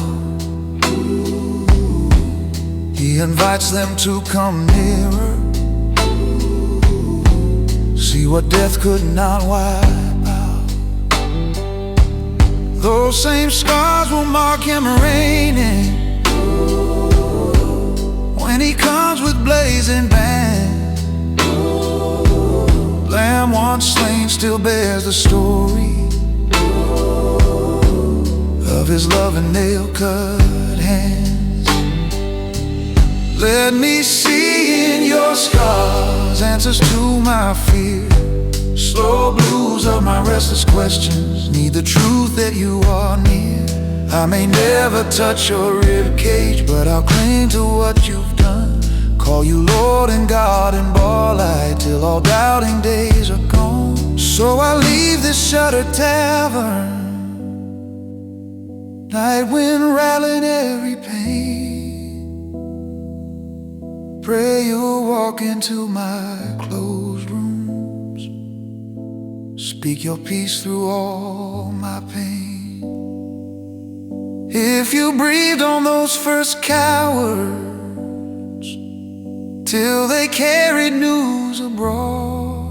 He invites them to come nearer, see what death could not wipe out. Those same scars will mark him reigning when he comes with blazing band. Lamb once slain still bears the story of his love and nail-cut hands. Let me see in your scars answers to my fear. Slow blues of my restless questions need the truth that you are near. I may never touch your rib cage, but I'll cling to what you've done. Call you Lord and God and ball light till all doubting days are gone. So I leave this shuttered tavern, night wind rattling every pane. Pray you'll walk into my closed rooms, speak your peace through all my pain. If you breathed on those first cowards, till they carried news abroad.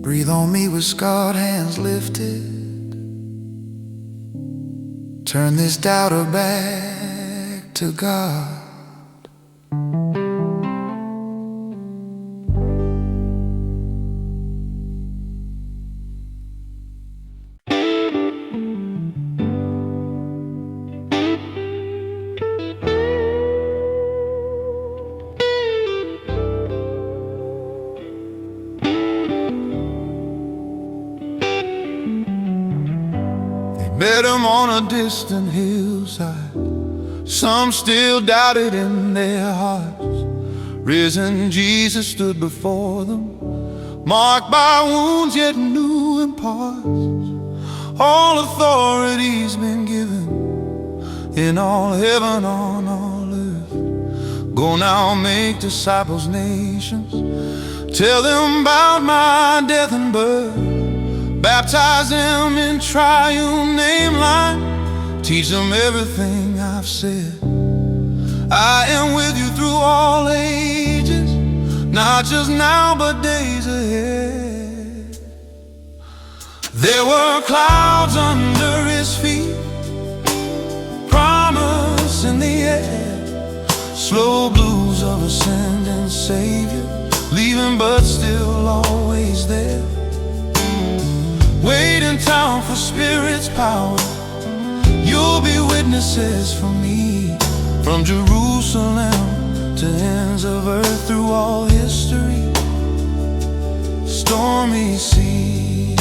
Breathe on me with scarred hands lifted. Turn this doubter back to God. Met him on a distant hillside. Some still doubted in their hearts. Risen Jesus stood before them, marked by wounds yet new in parts. All authority's been given in all heaven, on all earth. Go now, make disciples, nations. Tell them about my death and birth. Baptize them in triune name line. Teach them everything I've said. I am with you through all ages, not just now but days ahead. There were clouds under his feet, promise in the air, slow blues of a sending Savior, leaving but still always there. Wait in town for Spirit's power. You'll be witnesses for me, from Jerusalem to ends of earth, through all history, stormy sea.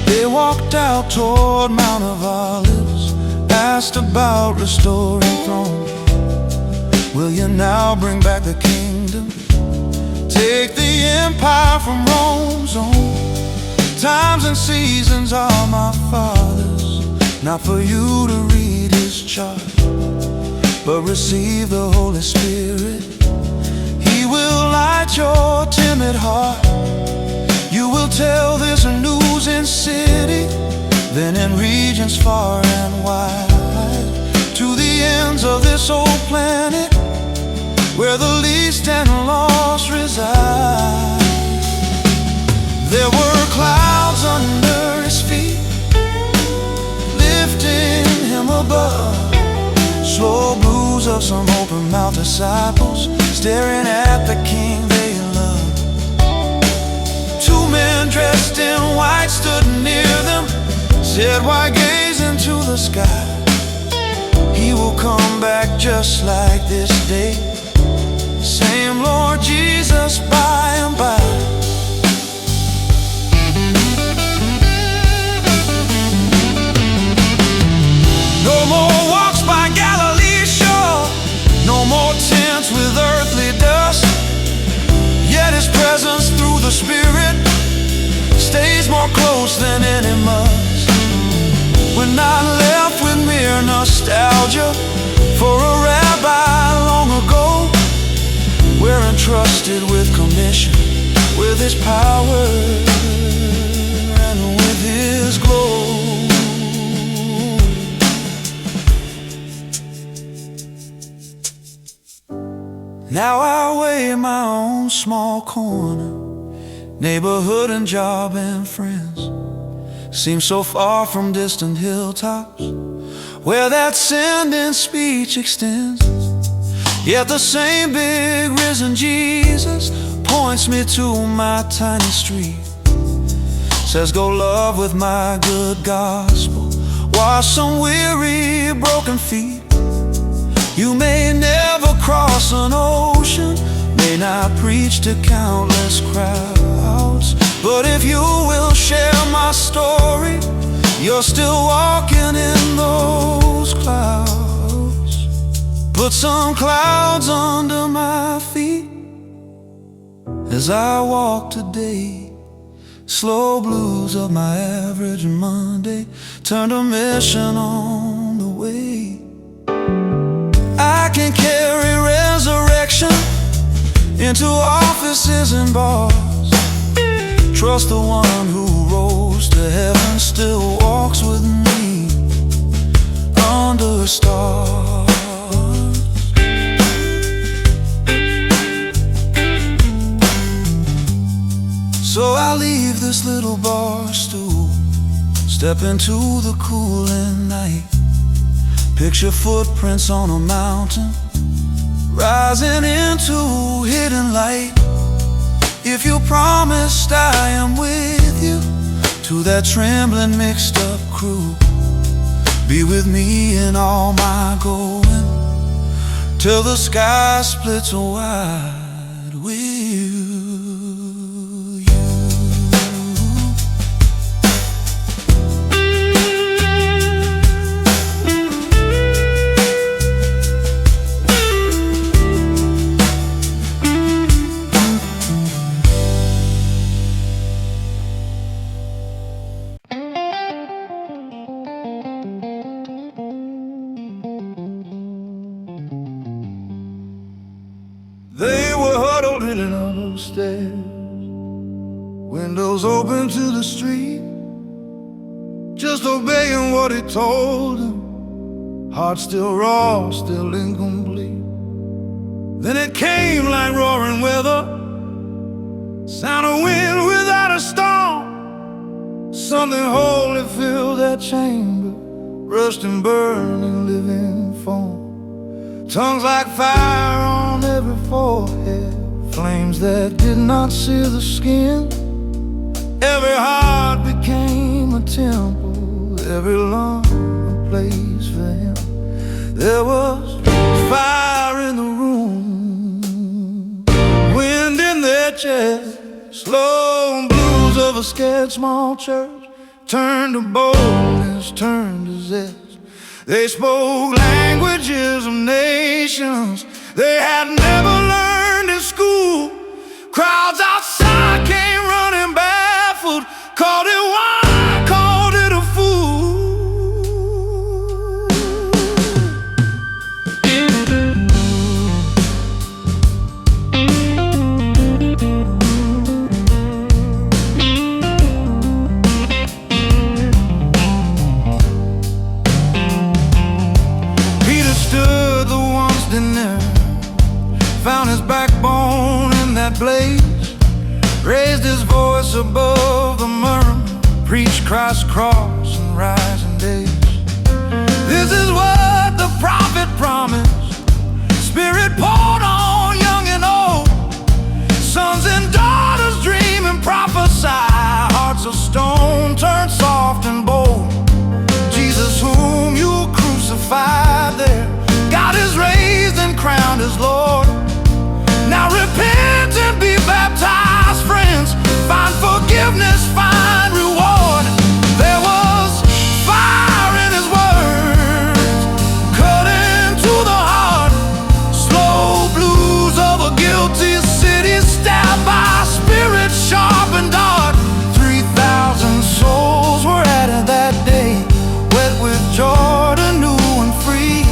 They walked out toward Mount of Olives, asked about restoring throne. Will you now bring back the kingdom? Take the empire from Rome's own. Times and seasons are my Father's, not for you to read his chart, but receive the Holy Spirit. He will light your timid heart. You will tell this news in city, then in regions far and wide, to the ends of this old planet, where the least and lost reside. There were clouds under his feet, lifting him above. Slow blues of some open-mouthed disciples, staring at the King they love. Two men dressed in white stood near them, said, why gaze into the sky? He will come back just like this day, same Lord Jesus by and by. No more walks by Galilee's shore, no more tents with earthly dust. Yet his presence through the Spirit stays more close than any must. We're not left with mere nostalgia for a rabbi long ago. We're entrusted with commission, with his power and with his glory. Now I weigh my own small corner, neighborhood and job and friends seem so far from distant hilltops, where that sending speech extends. Yet the same big risen Jesus points me to my tiny street, says go love with my good gospel, wash some weary broken feet. You may never cross an ocean, may not preach to countless crowds, but if you will share my story, you're still walking in those clouds. Put some clouds under my feet as I walk today. Slow blues of my average Monday turn to mission on the way. I can carry resurrection into offices and bars. Trust the one who rose to heaven still walks with me. stars. So I leave this little bar stool, step into the cooling night, picture footprints on a mountain, rising into hidden light. If you promised I am with you, to that trembling mixed up crew, be with me in all my going, till the sky splits wide with you. They were huddled in an upstairs, windows open to the street, just obeying what he told them, heart still raw, still incomplete. Then it came like roaring weather, sound of wind without a storm. Something holy filled that chamber, rushed and burned in living form. Tongues like fire on every forehead, flames that did not sear the skin. Every heart became a temple, every lung a place for him. There was fire in the room, wind in their chest, slow blues of a scared small church, turned to boldness, turned to zest. They spoke languages of nations they had never learned in school. Crowds outside came running barefoot, called it wine, called it a fool. Stood the once dinner, found his backbone in that blaze, raised his voice above the murmur, preached Christ's cross and rising days. This is what the prophet promised, Spirit poured on young and old, sons and daughters dream and prophesy, hearts of stone turned soft and bold. Jesus whom you crucified there, God is raised and crowned as Lord. Now repent and be baptized, friends. Find forgiveness, find reward. There was fire in his words, cutting to the heart. Slow blues of a guilty city, stabbed by a spirit sharp and dark. 3,000 souls were added that day, wet with Jordan, new and free.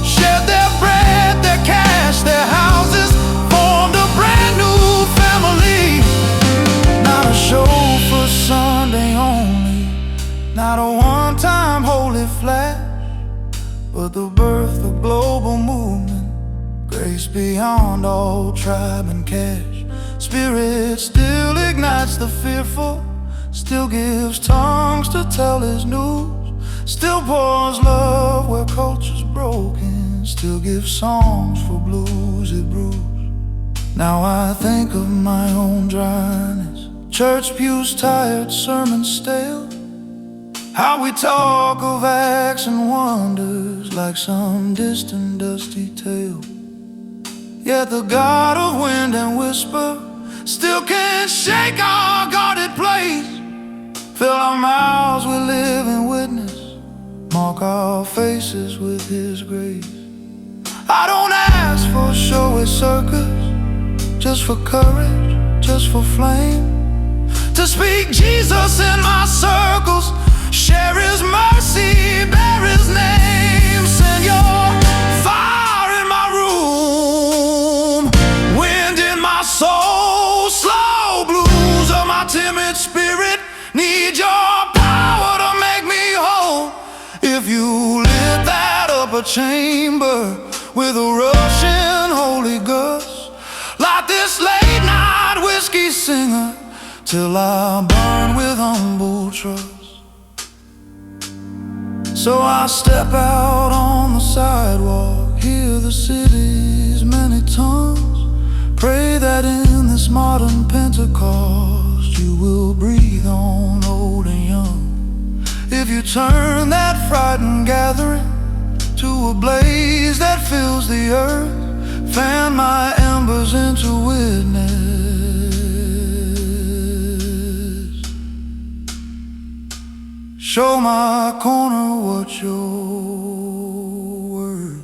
Shared their bread, their cash, their houses, formed a brand new family. Not a show for Sunday only, not a one-time holy flash, but the birth of global movement, grace beyond all tribe and cash. Spirit still ignites the fearful, still gives tongues to tell his news, still pours love where culture's broken, still gives songs for blues it brews. Now I think of my own dryness, church pews tired, sermons stale, how we talk of acts and wonders like some distant dusty tale. Yet the God of wind and whisper still can't shake our guarded place. Fill our mouths with living witness, mark our faces with his grace. I don't ask for showy circus, just for courage, just for flame, to speak Jesus in my circles, share his mercy, bear his name. Send your fire in my room, wind in my soul, slow blues of my timid spirit, need your power to make me whole. If you lit that up a a chamber with a Russian holy gust. Like this late night whiskey singer, till I burn with humble trust. So I step out on the sidewalk, hear the city's many tongues, pray that in this modern Pentecost you will breathe on old and young. If you turn that frightened gathering to a blaze that fills the earth, fan my embers into witness. Show my corner what you're worth.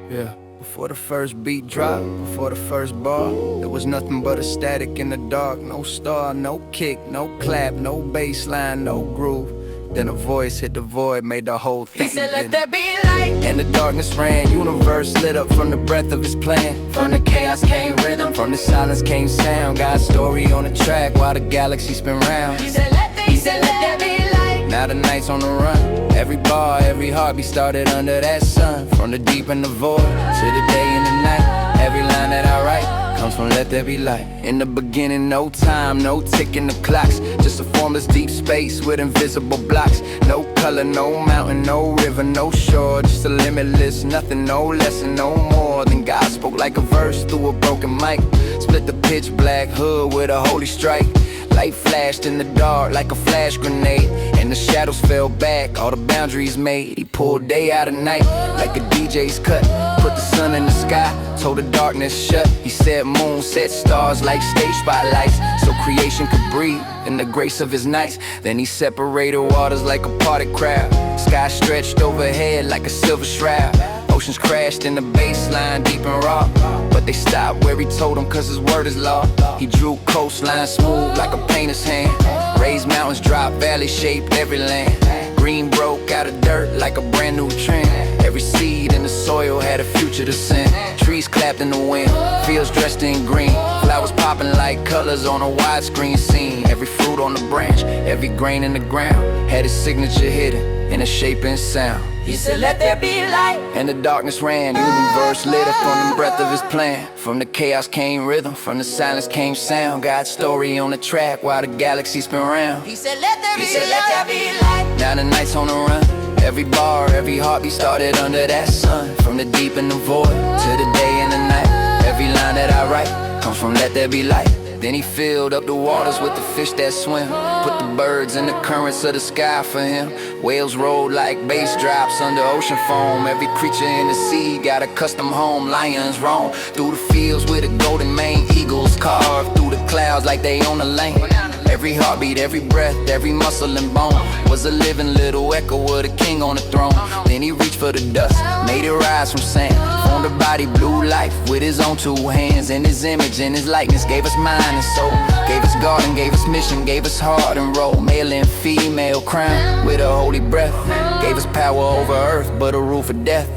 Yeah, before the first beat dropped, before the first bar, there was nothing but a static in the dark. No star, no kick, no clap, no bass line, no groove. Then a voice hit the void, made the whole thing. He said, let there be light. And the darkness ran, universe lit up from the breath of his plan. From the chaos came rhythm, from the silence came sound. God's story on the track while the galaxy spin round. He said, let there be light. Now the night's on the run. Every bar, every heartbeat started under that sun. From the deep and the void to the day and the night. Every line that I write comes from let there be light. In the beginning, no time, no ticking the clocks. Just a formless deep space with invisible blocks. No color, no mountain, no river, no shore. Just a limitless, nothing, no less and no more than God spoke like a verse through a broken mic. Split the pitch black hood with a holy strike. Light flashed in the dark like a flash grenade, and the shadows fell back, all the boundaries made. He pulled day out of night like a DJ's cut. Put the sun in the sky, told the darkness shut. He said moon, set stars like stage spotlights, so creation could breathe in the grace of his nights. Then he separated waters like a parted crowd. Sky stretched overhead like a silver shroud. Oceans crashed in the baseline deep and raw, but they stopped where he told them cause his word is law. He drew coastline smooth like a painter's hand. Raised mountains, dropped valleys, shaped every land. Green broke out of dirt like a brand new trend. Every seed in the soil had a future to send. Trees clapped in the wind, fields dressed in green. Flowers popping like colors on a widescreen scene. Every fruit on the branch, every grain in the ground had his signature hidden in a shape and sound. He said, let there be light. And the darkness ran, universe lit up from the breath of his plan. From the chaos came rhythm, from the silence came sound. God's story on the track while the galaxy spin round. He said, let there be light. Now the night's on the run. Every bar, every heartbeat started under that sun. From the deep and the void to the day and the night. Every line that I write comes from let there be light. Then he filled up the waters with the fish that swim. Put the birds in the currents of the sky for him. Whales rolled like bass drops under ocean foam. Every creature in the sea got a custom home. Lions roam through the fields with a golden mane. Eagles carved through the clouds like they own the lane. Every heartbeat, every breath, every muscle and bone was a living little echo of the king on the throne. Then he reached for the dust, made it rise from sand, formed a body, blew life with his own two hands. In his image, in his likeness, gave us mind and soul, gave us garden, gave us mission, gave us heart and roll. Male and female crown with a holy breath, gave us power over earth, but a rule for death.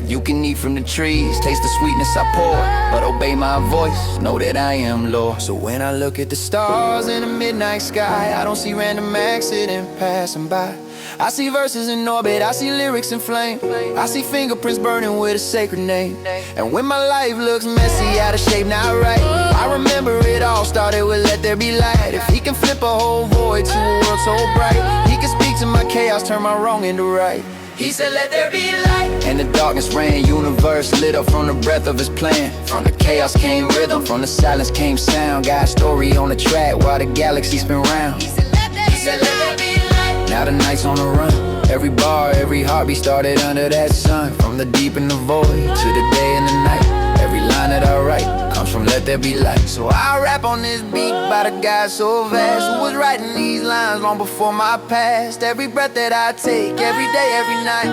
You can eat from the trees, taste the sweetness I pour, but obey my voice, know that I am Lord. So when I look at the stars in the midnight sky, I don't see random accident passing by. I see verses in orbit, I see lyrics in flame, I see fingerprints burning with a sacred name. And when my life looks messy, out of shape, not right, I remember it all started with let there be light. If he can flip a whole void to a world so bright, he can speak to my chaos, turn my wrong into right. He said let there be light. And the darkness ran, universe lit up from the breath of his plan. From the chaos came rhythm, from the silence came sound. God's story on the track while the galaxy spin round. He said let there be light. Now the night's on the run, every bar, every heartbeat started under that sun. From the deep in the void to the day and the night, every line that I write comes from let there be light. So I rap on this beat by the guy so vast, who was writing these lines long before my past. Every breath that I take, every day, every night,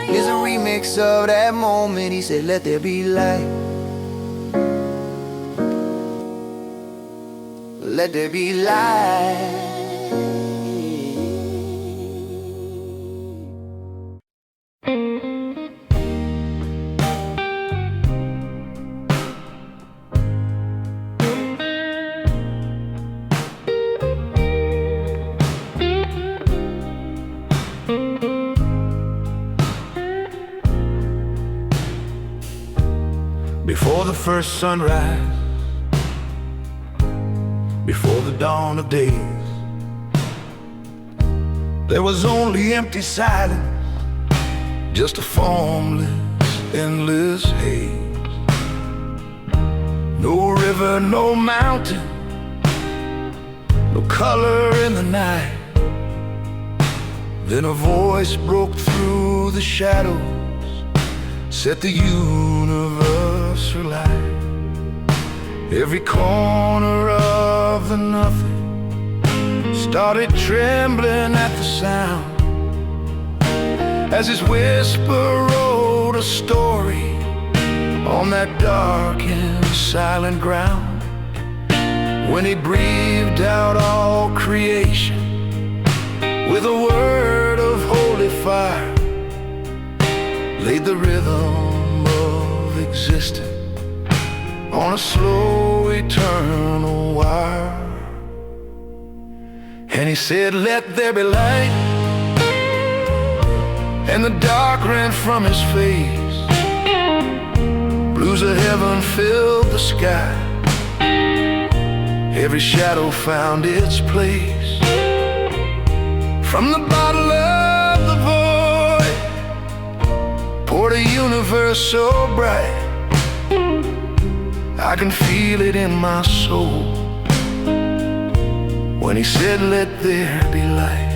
is a remix of that moment. He said let there be light. Let there be light. Before the first sunrise, before the dawn of days, there was only empty silence, just a formless, endless haze. No river, no mountain, no color in the night. Then a voice broke through the shadows, set the universe alight. Every corner of the nothing started trembling at the sound, as his whisper wrote a story on that dark and silent ground. When he breathed out all creation with a word of holy fire, laid the rhythm of existence on a slow eternal wire. And he said let there be light, and the dark ran from his face. Blues of heaven filled the sky, every shadow found its place. From the bottle of the void poured a universe so bright, I can feel it in my soul when he said let there be light.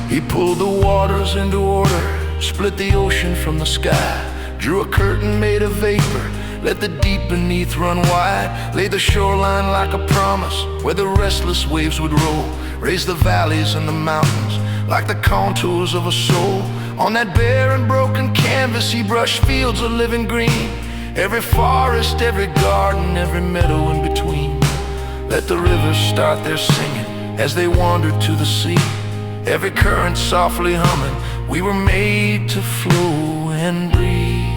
He pulled the waters into order, split the ocean from the sky, drew a curtain made of vapor, let the deep beneath run wide, laid the shoreline like a promise where the restless waves would roll, raised the valleys and the mountains like the contours of a soul. On that bare and broken canvas he brushed fields of living green, every forest, every garden, every meadow in between. Let the rivers start their singing as they wandered to the sea, every current softly humming. We were made to flow and breathe.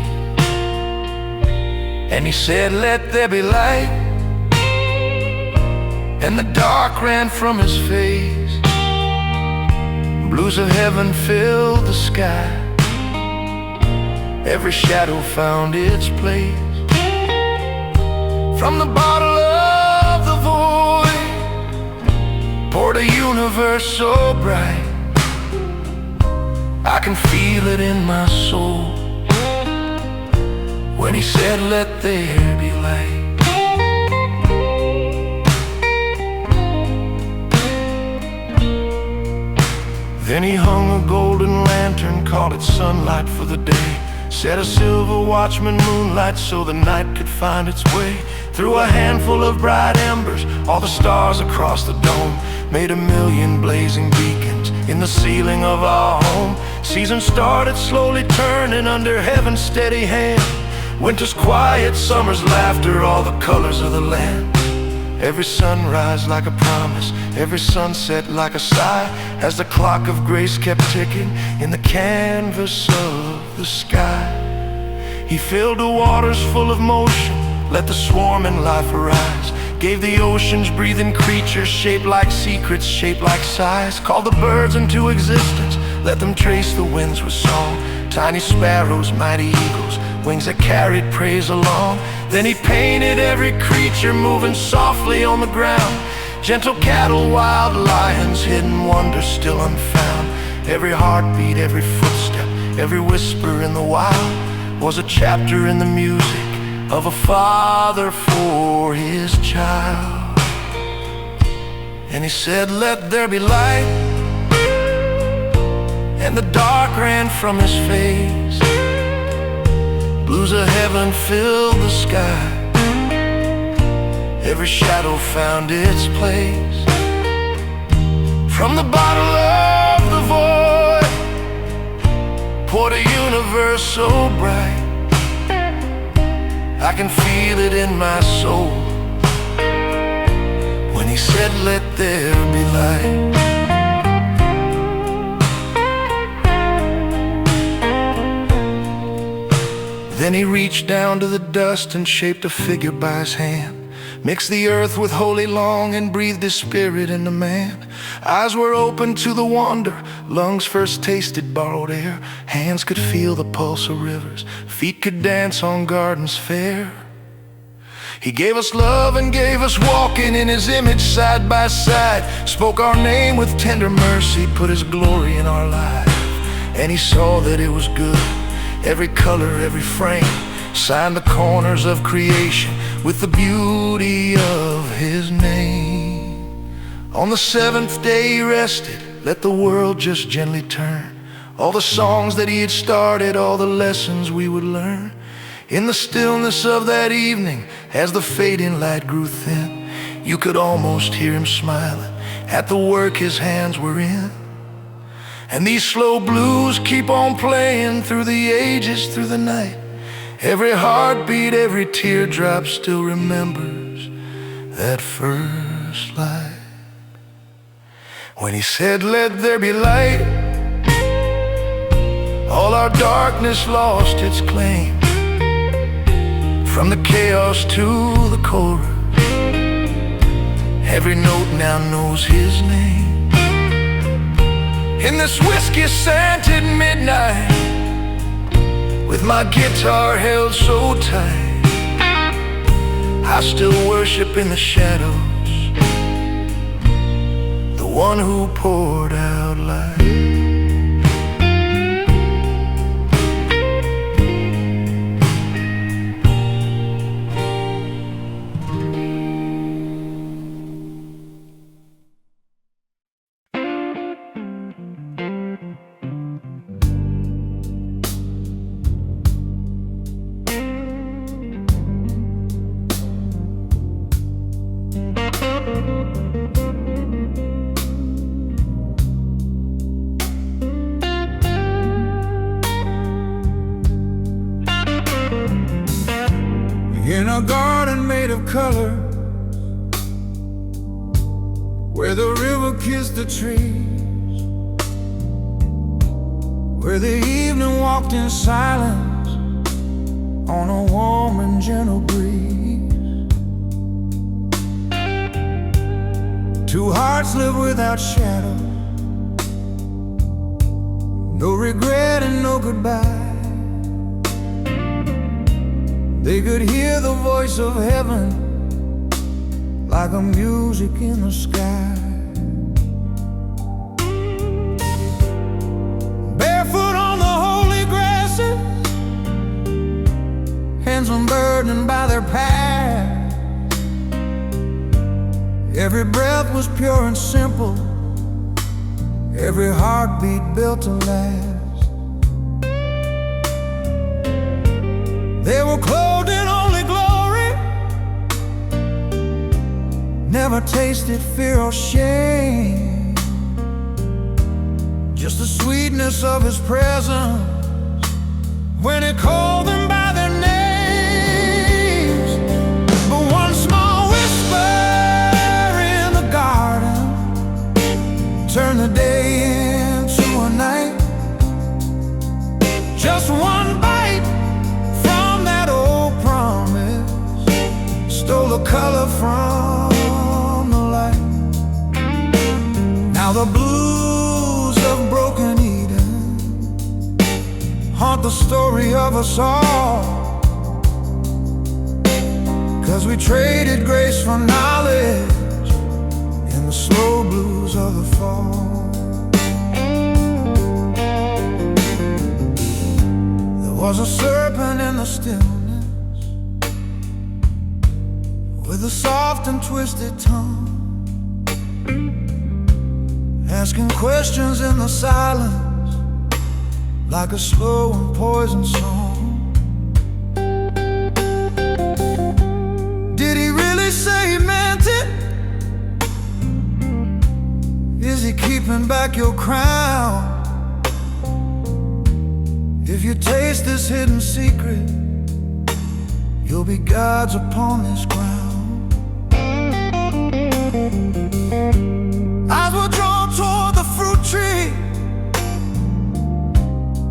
And he said let there be light, and the dark ran from his face. Blues of heaven filled the sky, every shadow found its place. From the bottle of the void poured a universe so bright, I can feel it in my soul when he said let there be light. Then he hung a golden lantern, called it sunlight for the day, Set a silver watchman moonlight so the night could find its way through a handful of bright embers. All the stars across the dome made a million blazing beacons in the ceiling of our home. Seasons started slowly turning under heaven's steady hand. Winter's quiet, summer's laughter, all the colors of the land. Every sunrise like a promise, every sunset like a sigh, as the clock of grace kept ticking in the canvas of the sky. He filled the waters full of motion, let the swarming life arise, gave the oceans breathing creatures shaped like secrets, shaped like sighs, called the birds into existence, let them trace the winds with song. Tiny sparrows, mighty eagles, wings that carried praise along. Then he painted every creature moving softly on the ground. Gentle cattle, wild lions, hidden wonders still unfound. Every heartbeat, every footstep, every whisper in the wild was a chapter in the music of a father for his child. And he said, let there be light, and the dark ran from his face. Blues of heaven filled the sky, every shadow found its place. From the bottle of the void poured a universe so bright, I can feel it in my soul when he said, let there be light. Then he reached down to the dust and shaped a figure by his hand, mixed the earth with holy long and breathed his spirit into man. Eyes were open to the wonder, lungs first tasted borrowed air, hands could feel the pulse of rivers, feet could dance on gardens fair. He gave us love and gave us walking in his image side by side, spoke our name with tender mercy, put his glory in our life. And he saw that it was good. Every color, every frame signed the corners of creation with the beauty of his name. On the seventh day he rested, let the world just gently turn. All the songs that he had started, all the lessons we would learn. In the stillness of that evening, as the fading light grew thin, you could almost hear him smiling at the work his hands were in. And these slow blues keep on playing through the ages, through the night. Every heartbeat, every teardrop still remembers that first light. When he said, let there be light, all our darkness lost its claim. From the chaos to the chorus, every note now knows his name. In this whiskey-scented midnight, with my guitar held so tight, I still worship in the shadows the one who poured out light. In a garden made of color, where the river kissed the trees, where the evening walked in silence on a warm and gentle breeze. Two hearts live without shadow, no regret and no goodbye. They could hear the voice of heaven like a music in the sky. Barefoot on the holy grasses, hands unburdened by their past. Every breath was pure and simple, every heartbeat built to last. They were clothed in only glory, never tasted fear or shame, just the sweetness of His presence when He called them by their names. But one small whisper in the garden turned the day into a night. Just one bite from that old promise stole the color from the light. Now the blues of broken Eden haunt the story of us all, 'cause we traded grace for knowledge in the slow blues of the fall. There was a serpent in the stillness with a soft and twisted tongue, asking questions in the silence like a slow and poison song. Did he really say he meant it? Is he keeping back your crown? If you taste this hidden secret, you'll be God's upon this ground. Eyes were drawn toward the fruit tree,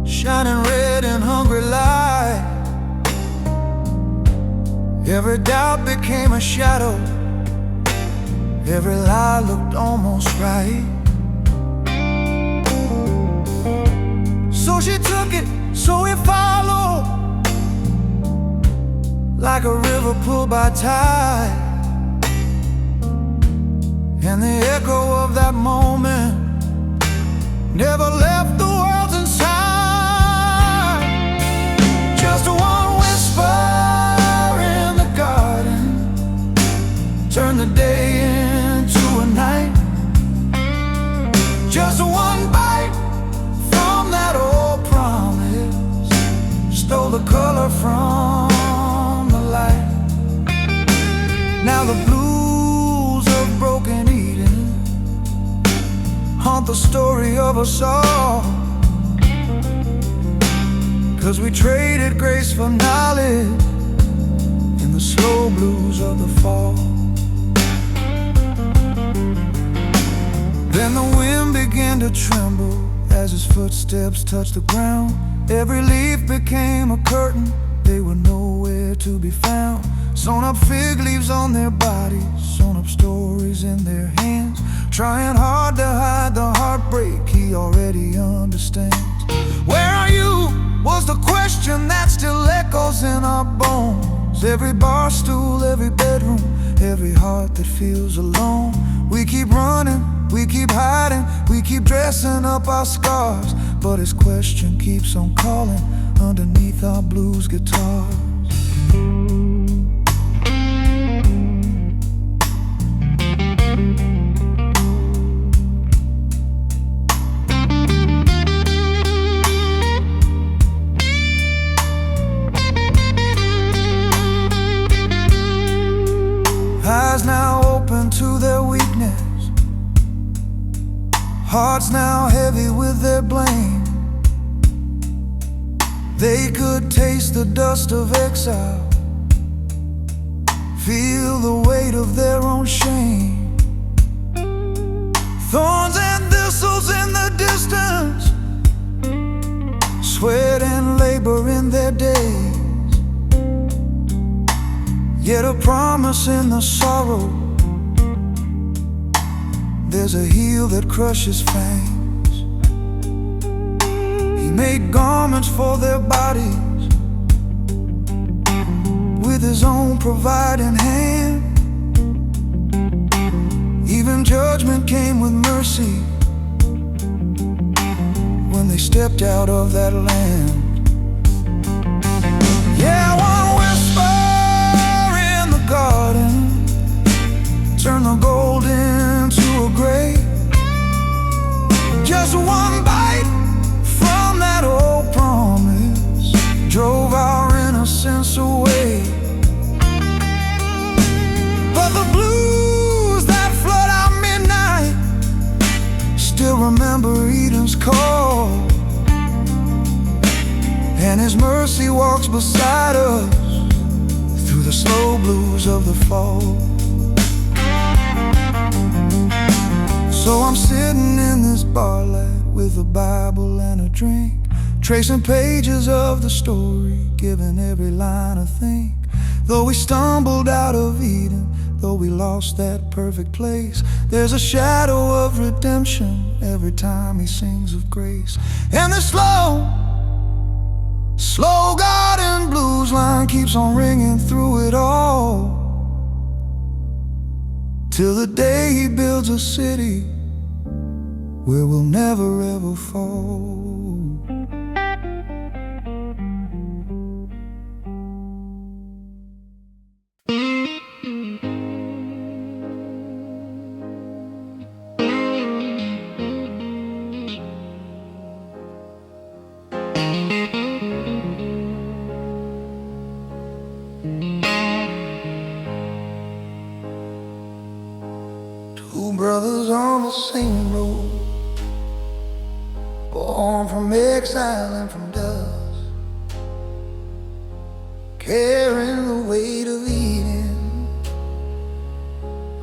shining red in hungry light. Every doubt became a shadow, every lie looked almost right. So she took it, so he followed, like a river pulled by tide. And the echo of that moment never left the world's inside. Just one whisper in the garden turned the day into a night. Just one bite from that old promise stole the color from the light. Now the blues of broken Eden haunt the story of us all, 'cause we traded grace for knowledge in the slow blues of the fall. Then the wind began to tremble as his footsteps touched the ground. Every leaf became a curtain, they were nowhere to be found. Sewn up fig leaves on their bodies, sewn up stories in their hands, trying hard to hide the heartbreak he already understands. Where are you was the question that still echoes in our bones. Every bar stool, every bedroom, every heart that feels alone. We keep running, we keep hiding, we keep dressing up our scars, but his question keeps on calling underneath our blues guitars. Eyes now open to their weakness, hearts now heavy with their blame. They could taste the dust of exile, feel the weight of their own shame. Thorns and thistles in the distance, sweat and labor in their days, yet a promise in the sorrow. There's a heel that crushes fangs. He made garments for their bodies with his own providing hand. Even judgment came with mercy when they stepped out of that land. Yeah, one whisper in the garden turned the gold into a gray. Just one bite from that old promise drove our innocence remember Eden's call, and His mercy walks beside us through the slow blues of the fall. So I'm sitting in this bar light with a Bible and a drink, tracing pages of the story, giving every line a think. Though we stumbled out of Eden, though we lost that perfect place, there's a shadow of redemption every time He sings of grace. And the slow garden blues line keeps on ringing through it all, till the day He builds a city where we'll never ever fall. Two brothers on the same road, born from exile and from dust, carrying the weight of Eden,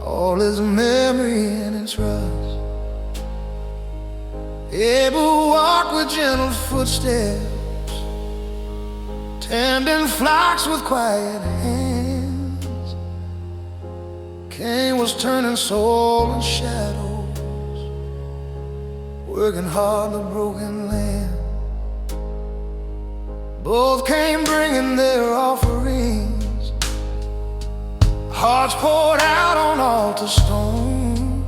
all His memory and its rust. Abel walked with gentle footsteps, tending flocks with quiet hands. Cain was turning soul and shadows, working hard the broken land. Both came bringing their offerings, hearts poured out on altar stone.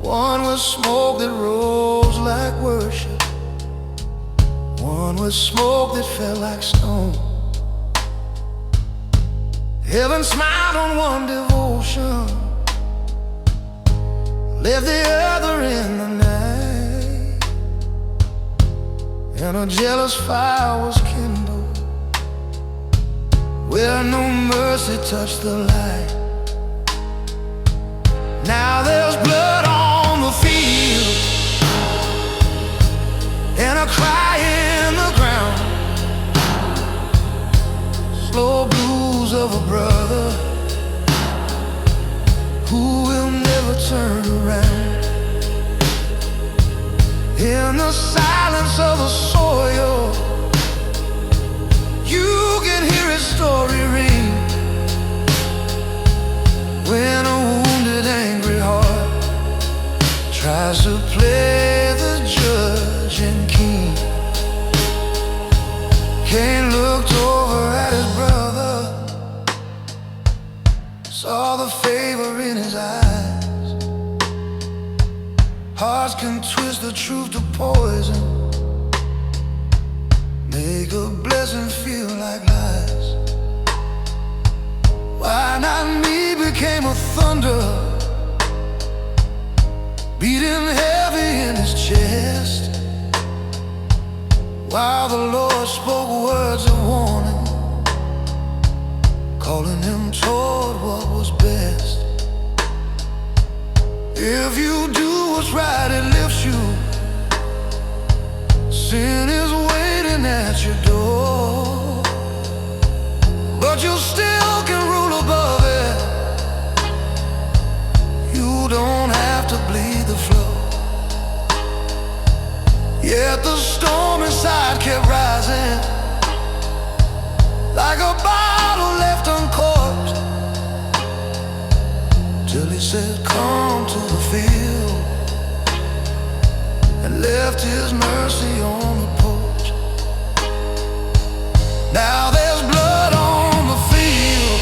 One with smoke that rose like worship, one with smoke that fell like stone. Heaven smiled on one devotion, left the other in the night, and a jealous fire was kindled where no mercy touched the light. Now there's blood on the field and a cry in the ground, slow blues of a brother who will never turn around. In the silence of the soil, you can hear his story ring, when a wounded, angry heart tries to play the judge and king. Cain looked over at his brother, saw the favor in his eyes. Hearts can twist the truth to poison, make a blessing feel like lies. Why not me became a thunder, beating heavy in his chest, while the Lord spoke words of warning, calling him toward what was best. If you do what's right, it lifts you. Sin is waiting at your door, but you still can rule above it. You don't have to bleed the flow. Yet the storm inside kept rising, like a bottle left uncorked, till he said, come to the field, and left his mercy on the porch. Now there's blood on the field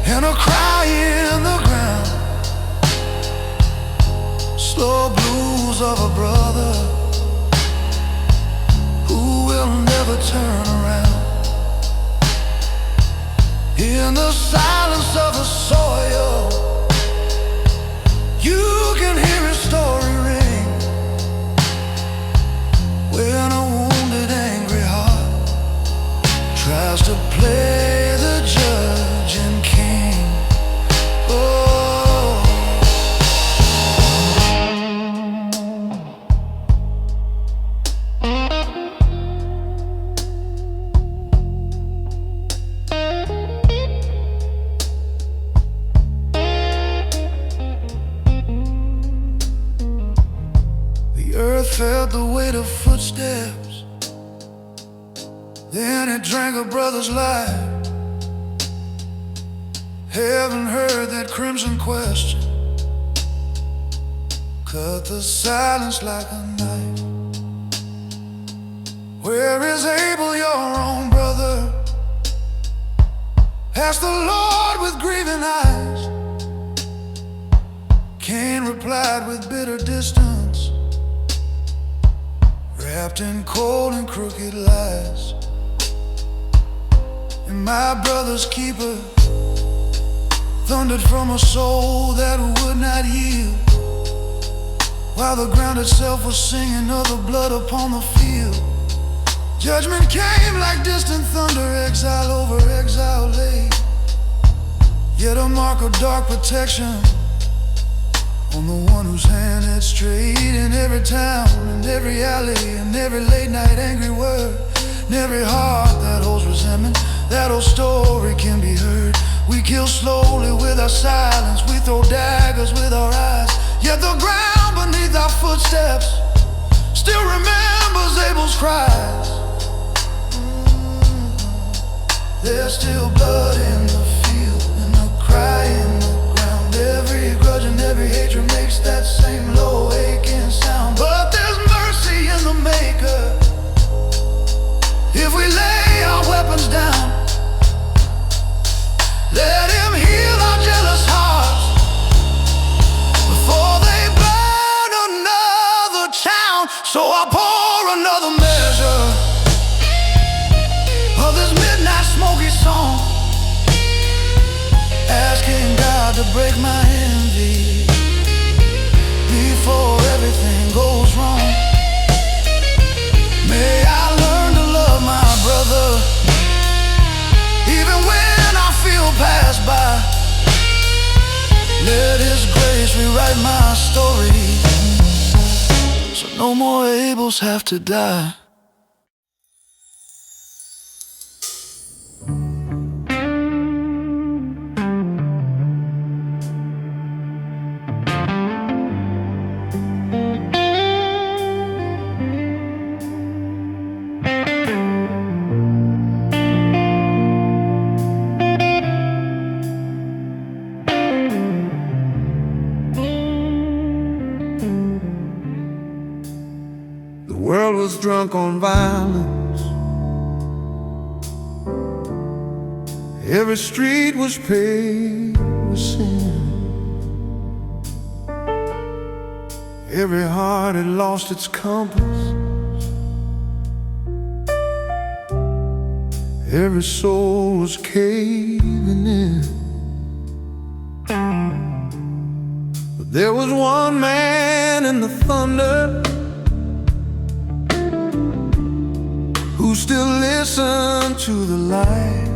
and a cry in the ground, slow blues of a brother who will never turn around. In the silence of the soil, you can hear his story ring, when a wounded, angry heart tries to play the judge and king. Oh, weight of footsteps. Then it drank a brother's life. Haven't heard that crimson question, cut the silence like a knife. Where is Abel, your own brother? Asked the Lord with grieving eyes. Cain replied with bitter distance, wrapped in cold and crooked lies. And my brother's keeper thundered from a soul that would not yield, while the ground itself was singing of the blood upon the field. Judgment came like distant thunder, exile over exile laid, yet a mark of dark protection on the one whose hand had strayed. In every town, in every alley, in every late night angry word, in every heart that holds resentment, that old story can be heard. We kill slowly with our silence, we throw daggers with our eyes, yet the ground beneath our footsteps still remembers Abel's cries. There's still blood in the field and a cry in the ground. Every grudge and every hatred makes that same low aching sound. But there's mercy in the maker if we lay our weapons down. Let him heal our jealous hearts before they burn another town. So I'll pour another measure of this midnight smoky song, asking God to break my envy before everything goes wrong. May I learn to love my brother even when I feel passed by. Let His grace rewrite my story, so no more Abels have to die. The world was drunk on violence. Every street was paved with sin. Every heart had lost its compass. Every soul was caving in. But there was one man in the thunder who still listened to the light.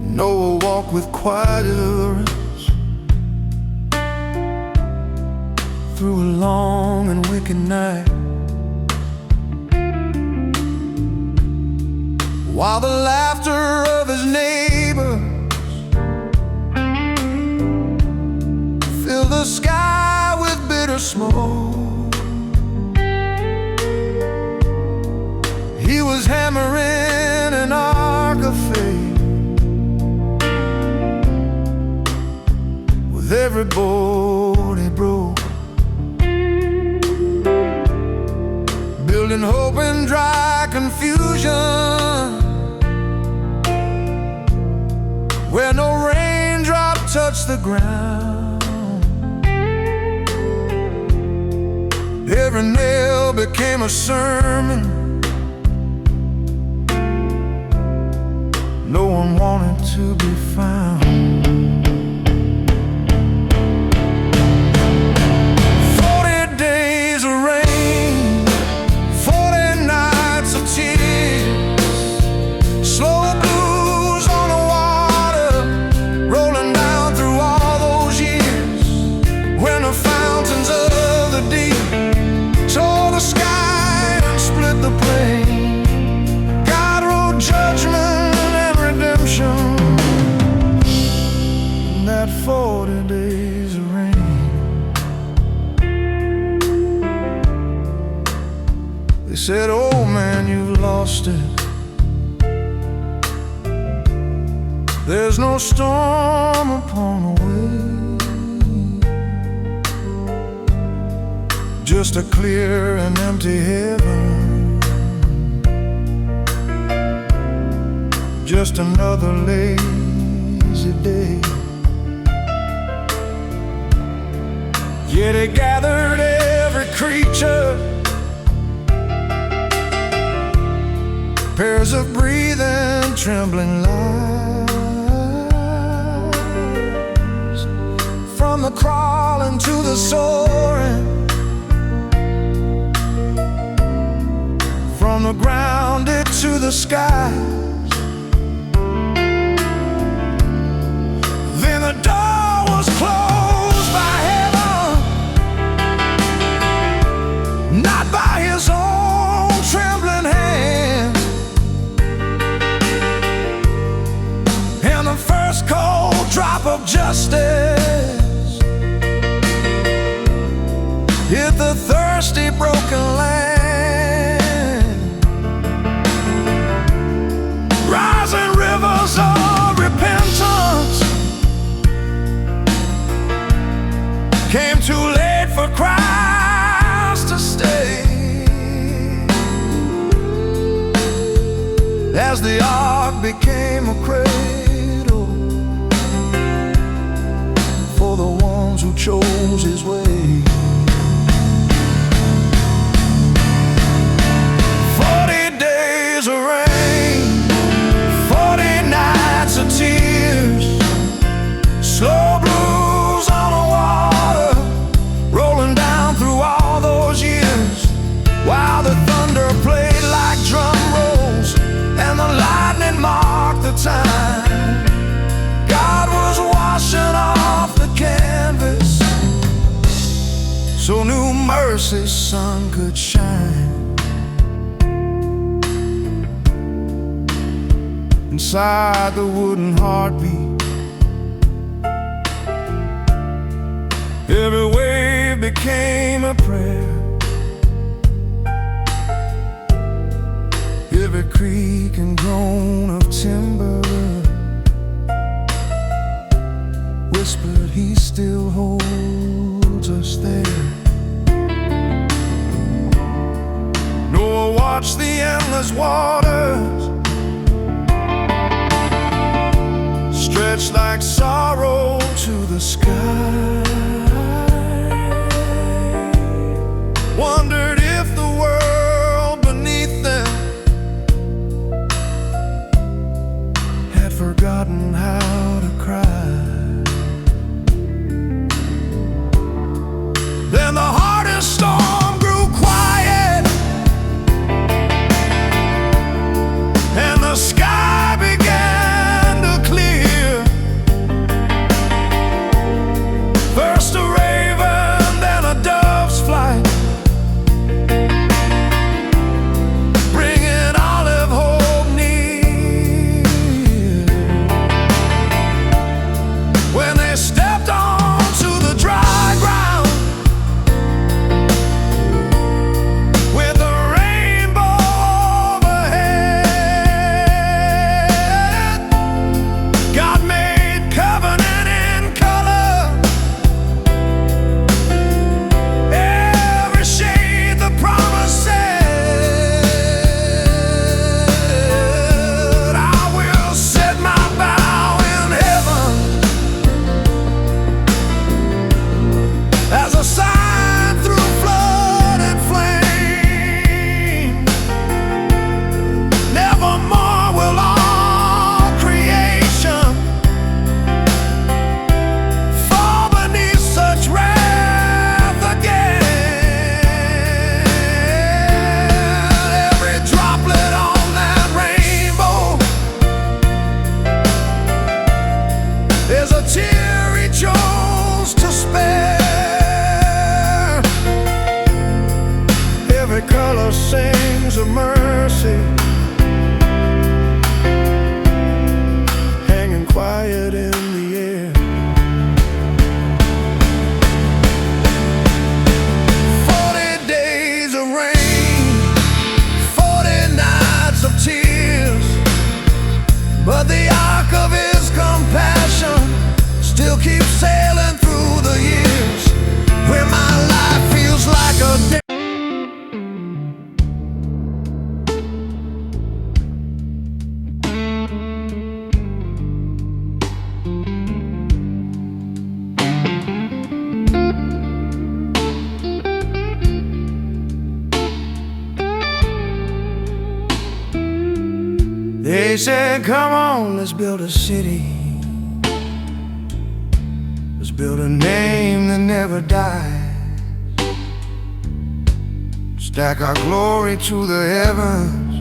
Noah walked with quiet assurance through a long and wicked night, while the laughter of his neighbors filled the sky with bitter smoke. He was hammering an ark of faith with every bolt he broke, building hope in dry confusion where no raindrop touched the ground. Every nail became a sermon. No one wanted to be found. 40 days of rain, 40 nights of tears, slow blues on the water, rolling down through all those years, when the fountains of the deep tore the sky and split the plain. God wrote judgment, when you've lost it. There's no storm upon the way, just a clear and empty heaven, just another lazy day. Yet he gathered every creature, pairs of breathing, trembling lives, from the crawling to the soaring, from the grounded to the sky. Then the door was closed by heaven, not by his own trembling hand. And the first cold drop of justice hit the thirsty, broken land. Rising rivers of repentance came too late for Christ to stay. As the ark became a cradle for the ones who chose his way. 40 days of rain, 40 nights of tears, slow blues on the water, rolling down through all those years, while the thunder played like drum rolls and the lightning marked the time. God was washing off the canvas so new mercy's sun could shine. Inside the wooden heartbeat, every wave became a prayer, every creak and groan of timber whispered he still holds us there. Noah watched the endless waters stretch like sorrow to the sky, wondered if the world beneath them had forgotten how to cry. Then the hardest storm grew quiet, They said, come on, let's build a city. Let's build a name that never dies. Stack our glory to the heavens.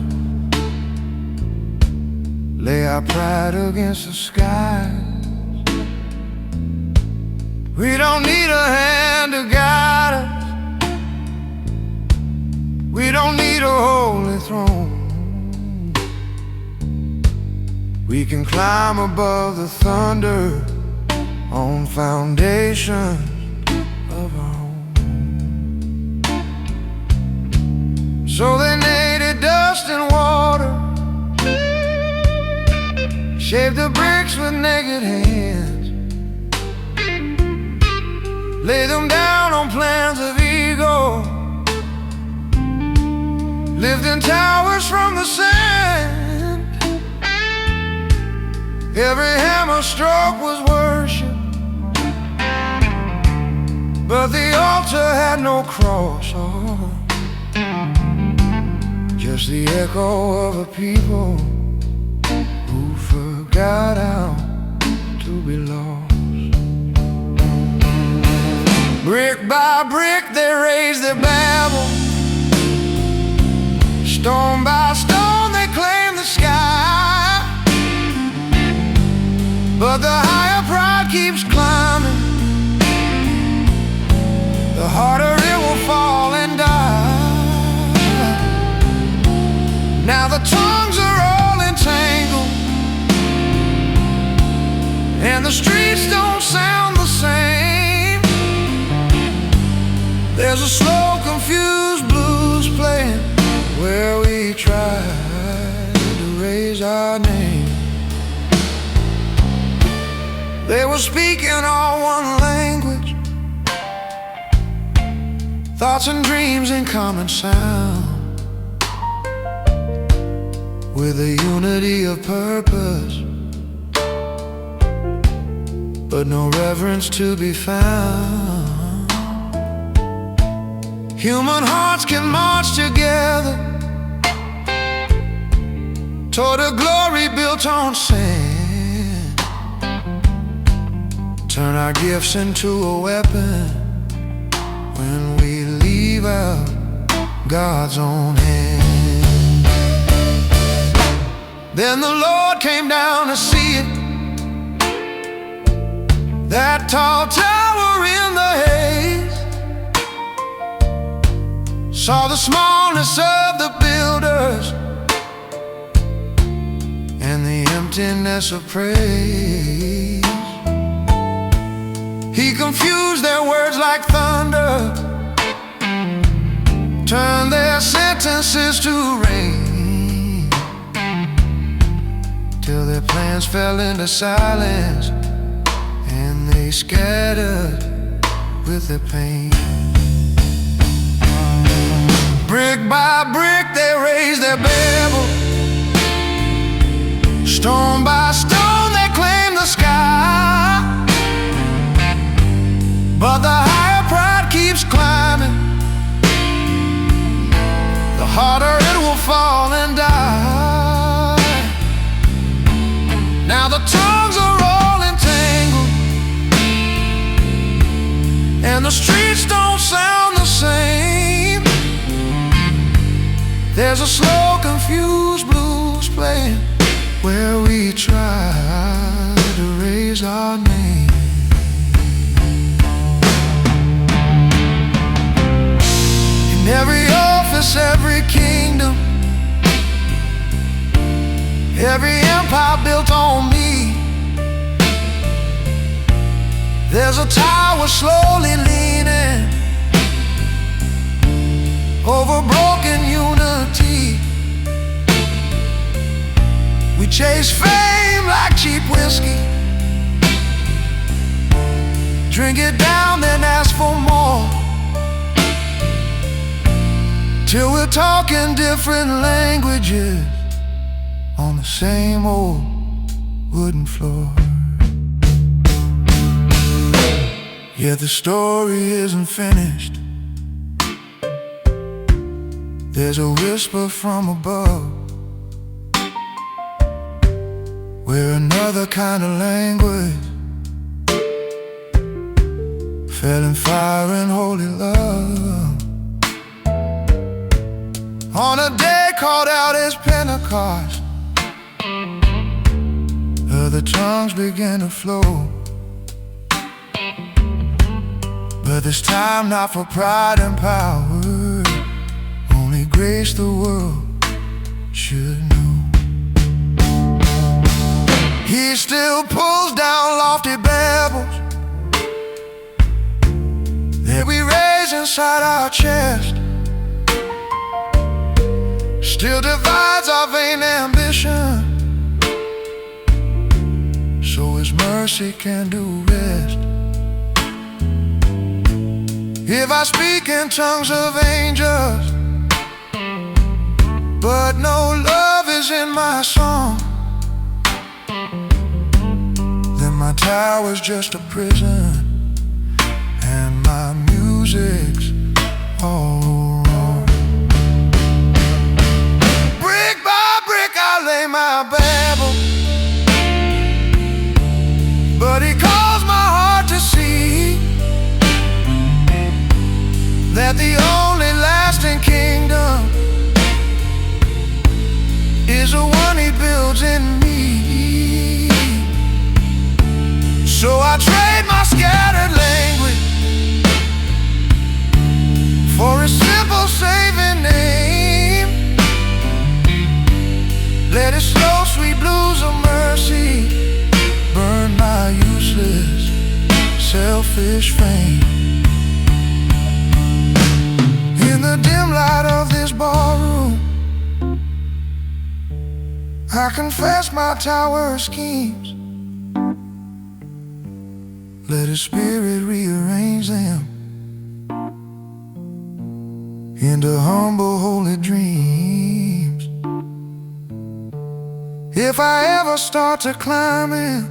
Lay our pride against the skies. We don't need a hand to guide us. We don't need a holy throne. We can climb above the thunder on foundations of our own. So they kneaded dust and water, shaved the bricks with naked hands, lay them down on plans of ego, lived in towers from the sand. Every hammer stroke was worship, but the altar had no cross. Oh, just the echo of a people who forgot how to be lost. Brick by brick they raised their Babel. Stone by stone they claimed the sky. But the higher pride keeps climbing, the harder it will fall and die. Now the tongues are all entangled, and the streets don't sound the same. There's a slow, confused blues playing where we try to raise our name. They were speaking all one language, thoughts and dreams in common sound, with a unity of purpose, but no reverence to be found. Human hearts can march together toward a glory built on sand. Turn our gifts into a weapon when we leave out God's own hand. Then the Lord came down to see it, that tall tower in the haze. Saw the smallness of the builders and the emptiness of praise. He confused their words like thunder, turned their sentences to rain, till their plans fell into silence and they scattered with their pain. Brick by brick they raised their Babel. Stone by stone they claimed the sky. But the higher pride keeps climbing, the harder it will fall and die. Now the tongues are all entangled, and the streets don't sound the same. There's a slow, confused blues playing where we try to raise our name. In every office, every kingdom, every empire built on me, there's a tower slowly leaning over broken unity. We chase fame like cheap whiskey, drink it down then ask for more, till we're talking different languages on the same old wooden floor. Yet the story isn't finished. There's a whisper from above, where another kind of language fell in fire and holy love. On a day called out as Pentecost, other tongues began to flow, but this time not for pride and power, only grace the world should know. He still pulls down lofty Babels that we raise inside our chest, still divides our vain ambition, so His mercy can do rest. If I speak in tongues of angels, but no love is in my song, then my tower's just a prison, and my music's all wrong. Brick by brick I lay my Babel, but He calls my heart to see that the only lasting kingdom is the one He builds in me. So I trade my scattered language for a simple saving name. Let His slow sweet blues of mercy burn my useless selfish fame. In the dim light of this ballroom, I confess my tower schemes. Let His Spirit rearrange them into humble holy dreams. If I ever start to climbing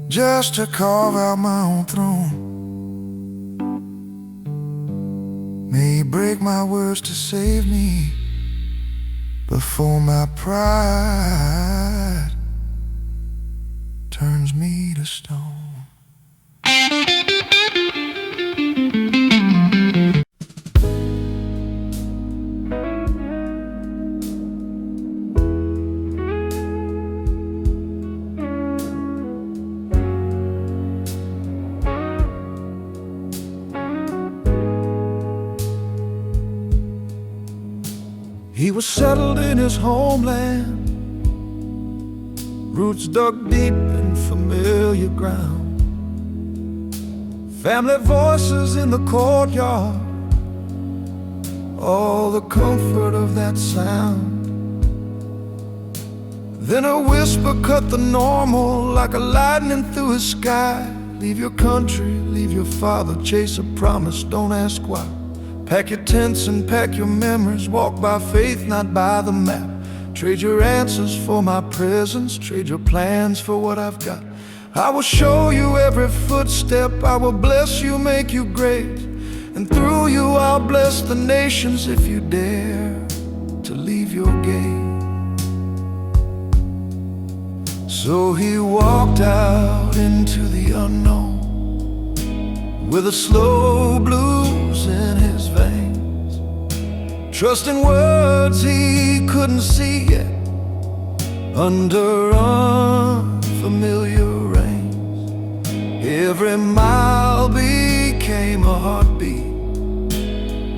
just to carve out my own throne, may He break my words to save me before my pride turns me to stone. He was settled in his homeland, roots dug deep in familiar ground, family voices in the courtyard, all the comfort of that sound. Then a whisper cut the normal like a lightning through his sky. Leave your country, leave your father, chase a promise, don't ask why. Pack your tents and pack your memories, walk by faith, not by the map. Trade your answers for my presence, trade your plans for what I've got. I will show you every footstep, I will bless you, make you great, and through you I'll bless the nations if you dare to leave your gate. So he walked out into the unknown with the slow blues in his veins, trusting words he couldn't see yet under unfamiliar rains. Every mile became a heartbeat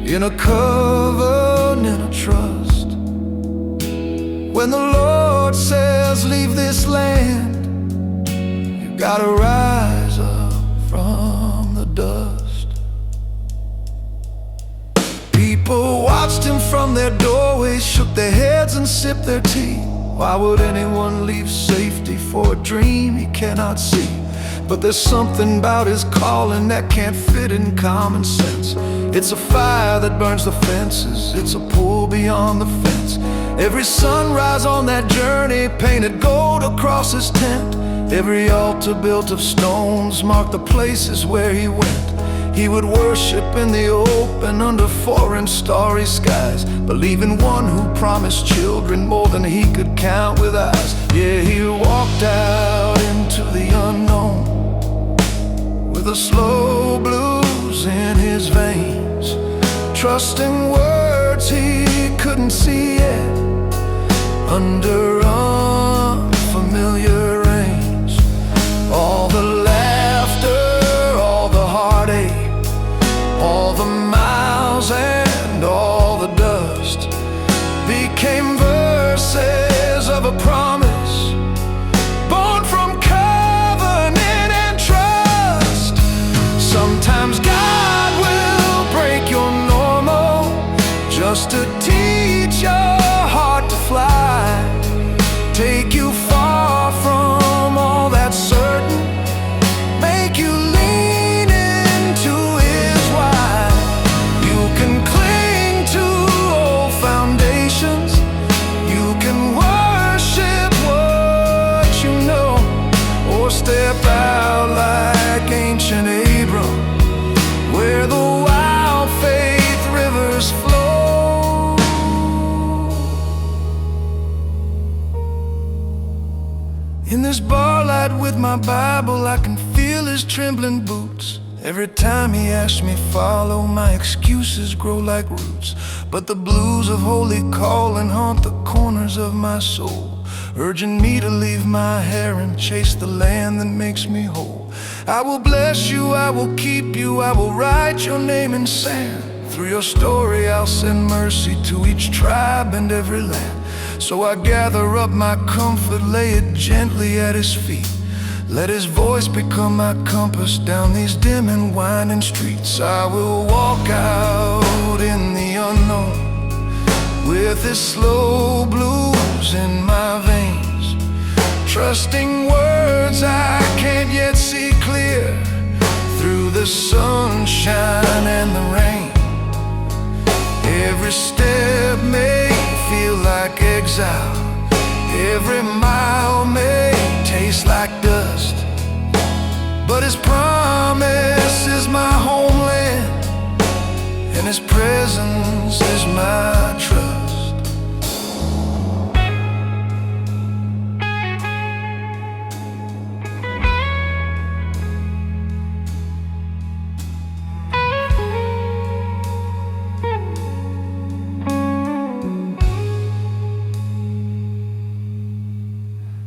in a covenant of trust. When the Lord says leave this land, you gotta rise up from the dust. People watched him from their doorways, shook their heads and sipped their tea. Why would anyone leave safety for a dream he cannot see? But there's something about his calling that can't fit in common sense. It's a fire that burns the fences, it's a pull beyond the fence. Every sunrise on that journey painted gold across his tent. Every altar built of stones marked the places where he went. He would worship in the open under foreign starry skies, believe in one who promised children more than he could count with eyes. Yeah, he walked out into the unknown with the slow blues in his veins, trusting words he couldn't see yet under unfamiliar rains. All the laughter, all the heartache, all the miles and all the dust became verses of a promise, born from covenant and trust. Sometimes God will break your normal just to teach your heart to fly, take you far from all that's certain, make you lean into His wide. You can cling to old foundations, you can worship what you know, or step out like ancient Abram, where the wild faith rivers flow. In this bar light with my Bible, I can feel His trembling boots. Every time He asks me follow, my excuses grow like roots. But the blues of holy calling haunt the corners of my soul, urging me to leave my hair and chase the land that makes me whole. I will bless you, I will keep you, I will write your name in sand. Through your story I'll send mercy to each tribe and every land. So I gather up my comfort, lay it gently at His feet. Let His voice become my compass down these dim and winding streets. I will walk out in the unknown with this slow blues in my veins, trusting words I can't yet see clear through the sunshine and the rain. Every step may feel like exile, every mile may taste like dust, but His promise is my homeland, and His presence is my trust.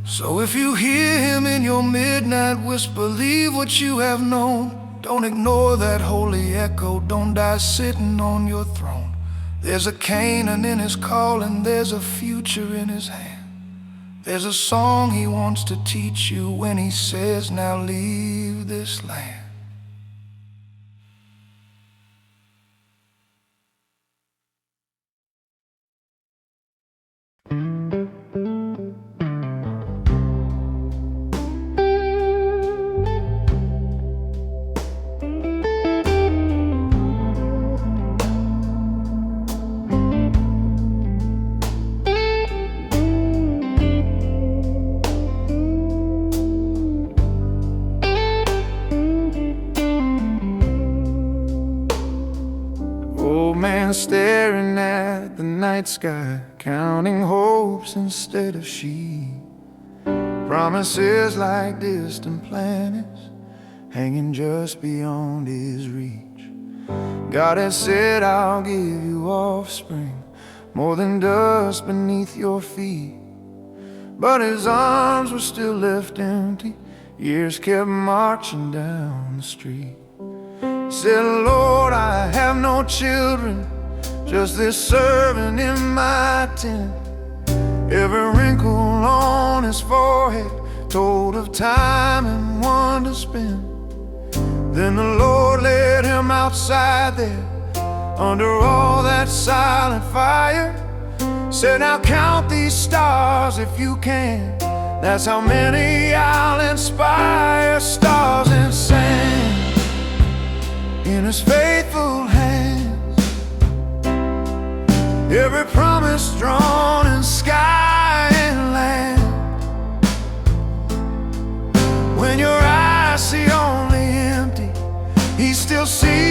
So if you hear Him in your midnight whisper, leave what you have known. Don't ignore that holy echo, don't die sitting on your throne. There's a Canaan in His calling, there's a future in His hand. There's a song He wants to teach you when He says, now leave this land. Old man staring at the night sky, counting hopes instead of sheep. Promises like distant planets hanging just beyond his reach. God has said, I'll give you offspring, more than dust beneath your feet. But his arms were still left empty, years kept marching down the street. Said, Lord, I have no children, just this servant in my tent. Every wrinkle on his forehead told of time and one to spend. Then the Lord led him outside there, under all that silent fire. Said, now count these stars if you can, that's how many I'll inspire. Stars and sand in his faithful hands, every promise drawn in sky and land. When your eyes see only empty, he still sees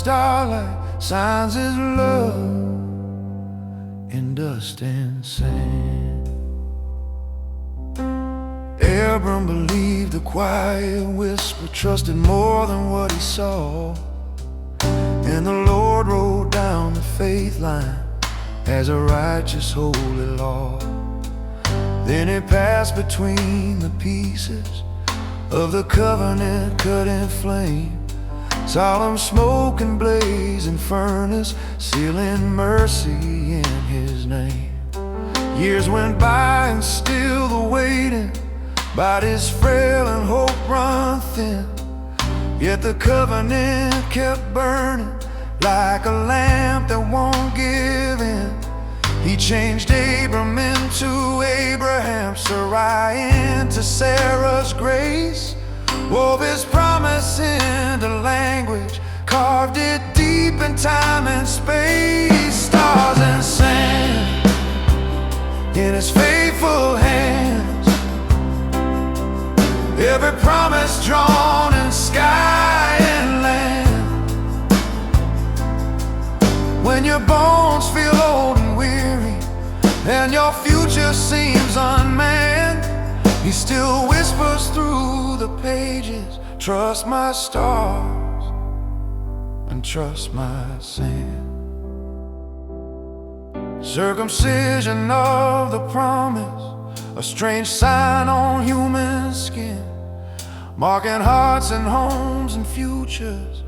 starlight signs his love in dust and sand. Abram believed a quiet whisper, trusted more than what he saw, and the Lord wrote down the faith line as a righteous holy law. Then it passed between the pieces of the covenant cut in flame, solemn smoke and blazing furnace, sealing mercy in his name. Years went by and still the waiting body is frail and hope run thin, yet the covenant kept burning like a lamp that won't give in. He changed Abram into Abraham, Sarai into Sarah's grace, wove his promise into language, carved it deep in time and space. Stars and sand in his faithful hands, every promise drawn in sky and land. When your bones feel old and weary and your future seems unmanned, he still whispers through the pages, trust my stars and trust my sand. Circumcision of the promise, a strange sign on human skin, marking hearts and homes and futures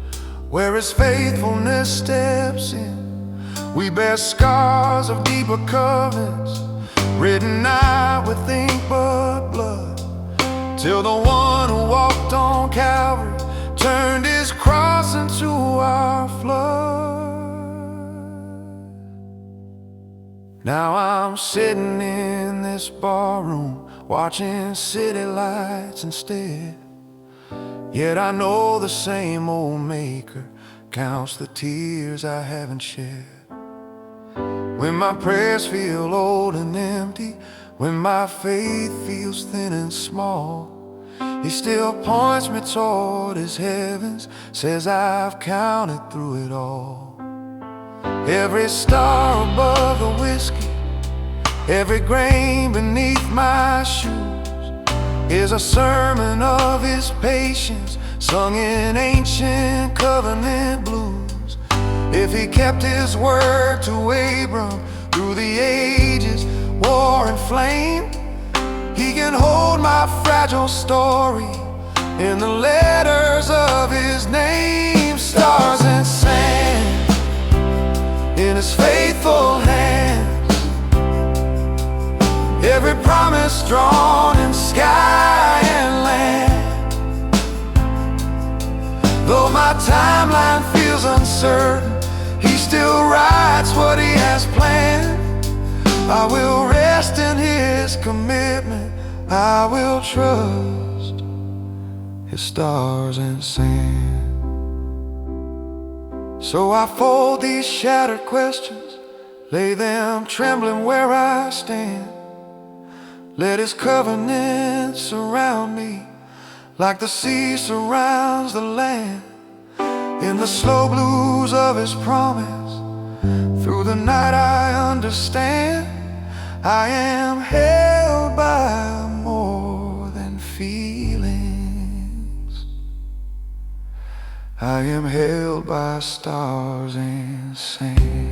where his faithfulness steps in. We bear scars of deeper covenants, written not with ink but blood, till the one who walked on Calvary turned his cross into our flood. Now I'm sitting in this barroom, watching city lights instead, yet I know the same old maker counts the tears I haven't shed. When my prayers feel old and empty, when my faith feels thin and small, he still points me toward his heavens, says I've counted through it all. Every star above the whiskey, every grain beneath my shoes is a sermon of his patience, sung in ancient covenant blues. If he kept his word to Abram through the ages, war and flame, he can hold my fragile story in the letters of his name. Stars and sand in his faithful hands, every promise drawn in sky and land. Though my timeline feels uncertain, he still writes what he has planned. I will rest in his commitment, I will trust his stars and sand. So I fold these shattered questions, lay them trembling where I stand. Let his covenant surround me like the sea surrounds the land. In the slow blues of his promise, through the night I understand, I am held by more than feelings. I am held by stars and sand.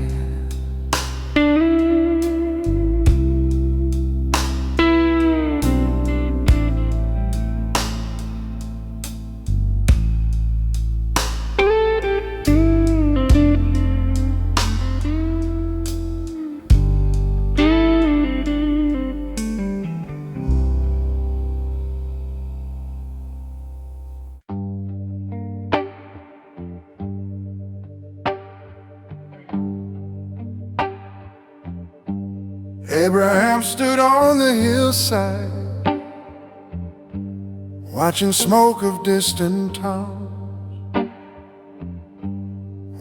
Abraham stood on the hillside, watching smoke of distant towns,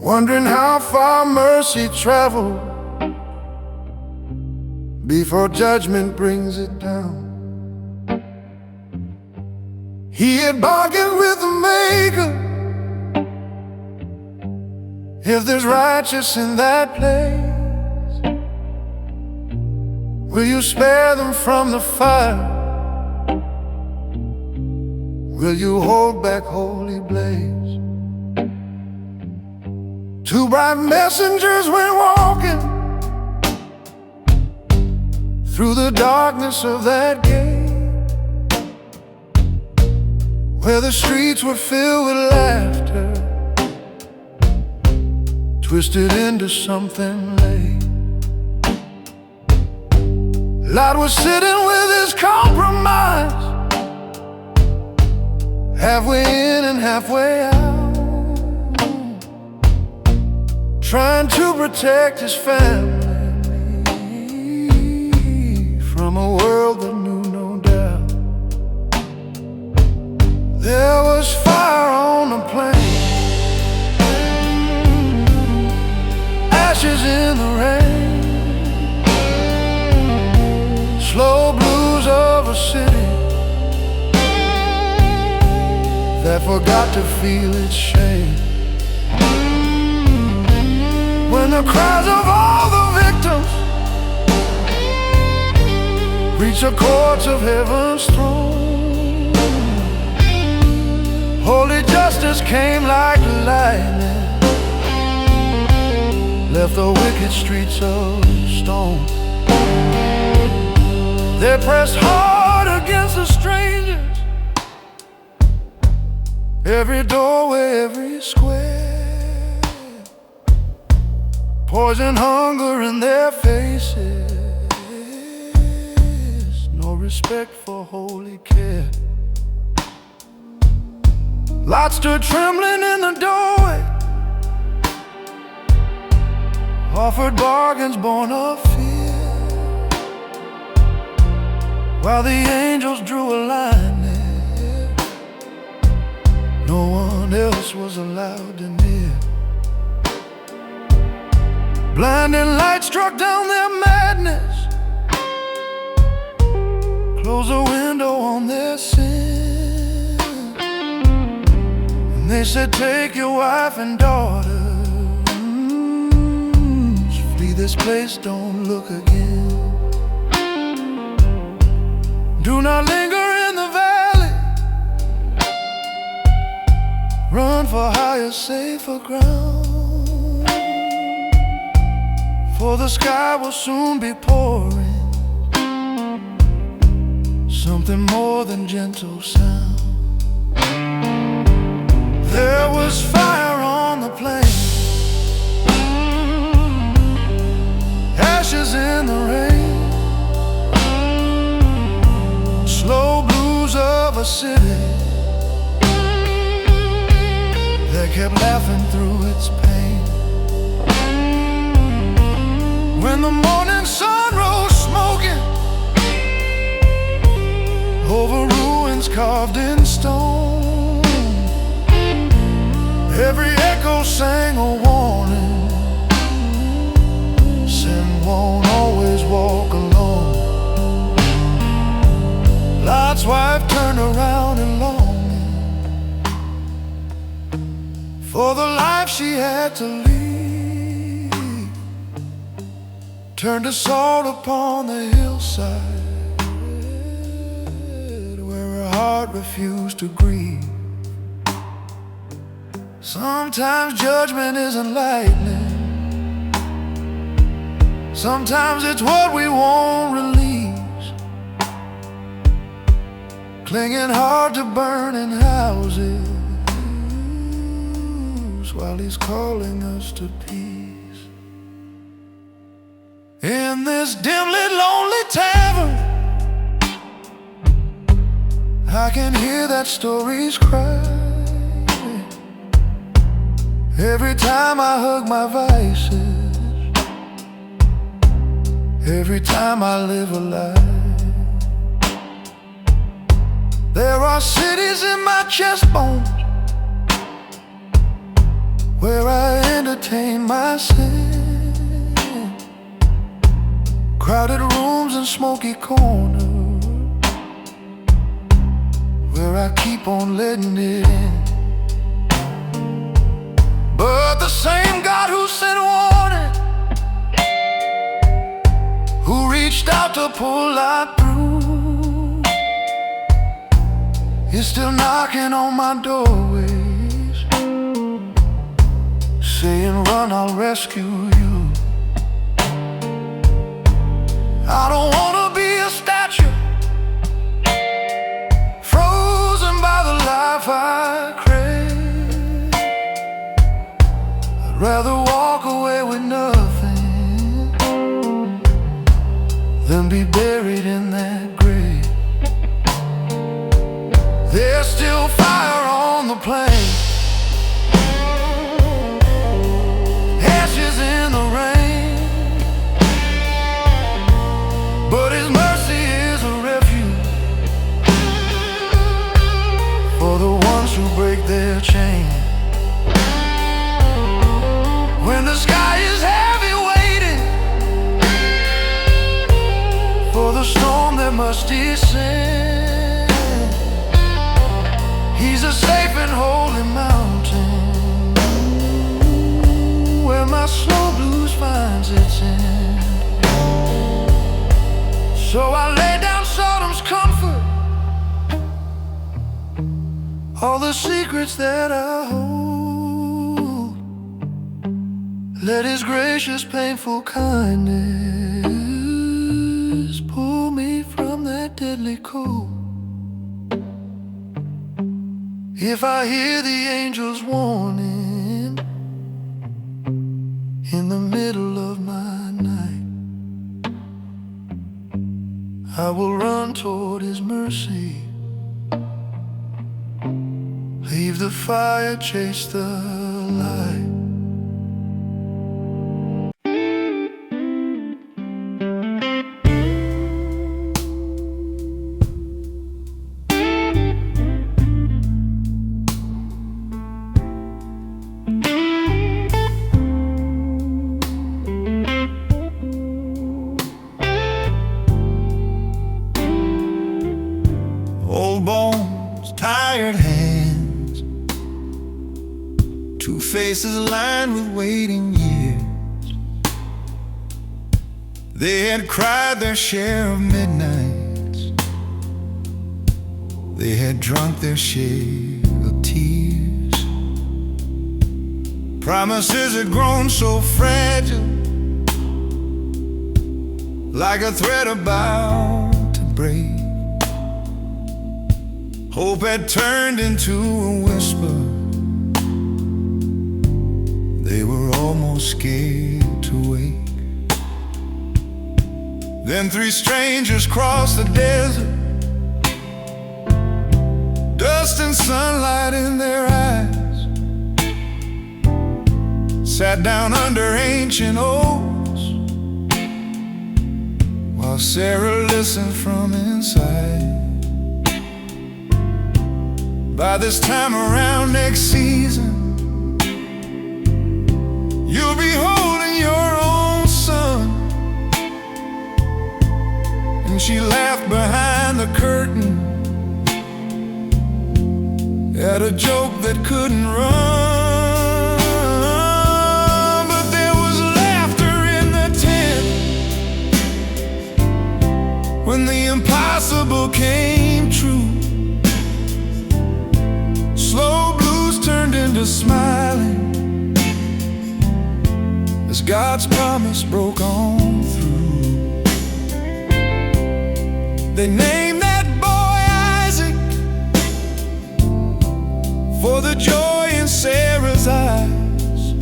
wondering how far mercy traveled before judgment brings it down. He had bargained with the maker If there's righteous in that place, will you spare them from the fire? Will you hold back holy blaze? Two bright messengers went walking through the darkness of that gate, where the streets were filled with laughter, twisted into something late. Lot was sitting with his compromise, halfway in and halfway out, trying to protect his family from a world that knew no doubt. There was fire on the plain, ashes in the rain, slow blues of a city that forgot to feel its shame. When the cries of all the victims reached the courts of heaven's throne, holy justice came like lightning, left the wicked streets of stone. They pressed hard against the strangers, every doorway, every square, poison hunger in their faces, no respect for holy care. Lot stood trembling in the doorway, offered bargains born of fear, while the angels drew a line there, no one else was allowed to near. Blinding light struck down their madness, closed a window on their sin. And they said, take your wife and daughters, flee this place, don't look again. Do not linger in the valley, run for higher, safer ground, for the sky will soon be pouring something more than gentle sound. There was fire on the plain, ashes in the rain, slow blues of a city that kept laughing through its pain. When the morning sun rose smoking over ruins carved in stone, every echo sang a warning, sin won't always walk alone. Lot's wife turned around and longing for the life she had to lead, turned to salt upon the hillside where her heart refused to grieve. Sometimes judgment isn't lightning, sometimes it's what we won't release, clinging hard to burning houses while he's calling us to peace. In this dimly lonely tavern, I can hear that stories cry. Every time I hug my vices, every time I live a lie. There are cities in my chest bones where I entertain my sin, crowded rooms and smoky corners where I keep on letting it in. But the same God who sent warning, who reached out to pull light through, is still knocking on my doorways, saying, run, I'll rescue you. I don't wanna be a statue, frozen by the life I crave. I'd rather walk away with nothing than be buried in that grave. There's still fire on the plain, ashes in the rain, but His mercy is a refuge for the ones who break their chain. When the sky is heavy waiting for the storm that must descend, He's a safe and holy mountain where my slow blues finds its end. So I lay down Sodom's comfort, all the secrets that I hold. Let His gracious, painful kindness pull me from that deadly cold. If I hear the angels warning in the middle of my night, I will run toward His mercy, leave the fire, chase the light. Old bones, tired hands, two faces lined with waiting years. They had cried their share of midnights, they had drunk their share of tears. Promises had grown so fragile, like a thread about to break. Hope had turned into a whisper, they were almost scared to wake. Then three strangers crossed the desert, dust and sunlight in their eyes, sat down under ancient oaks while Sarah listened from inside. By this time around next season, you'll be holding your own son. And she laughed behind the curtain at a joke that couldn't run. But there was laughter in the tent when the impossible came true. Slow blues turned into smiling as God's promise broke on through. They named that boy Isaac for the joy in Sarah's eyes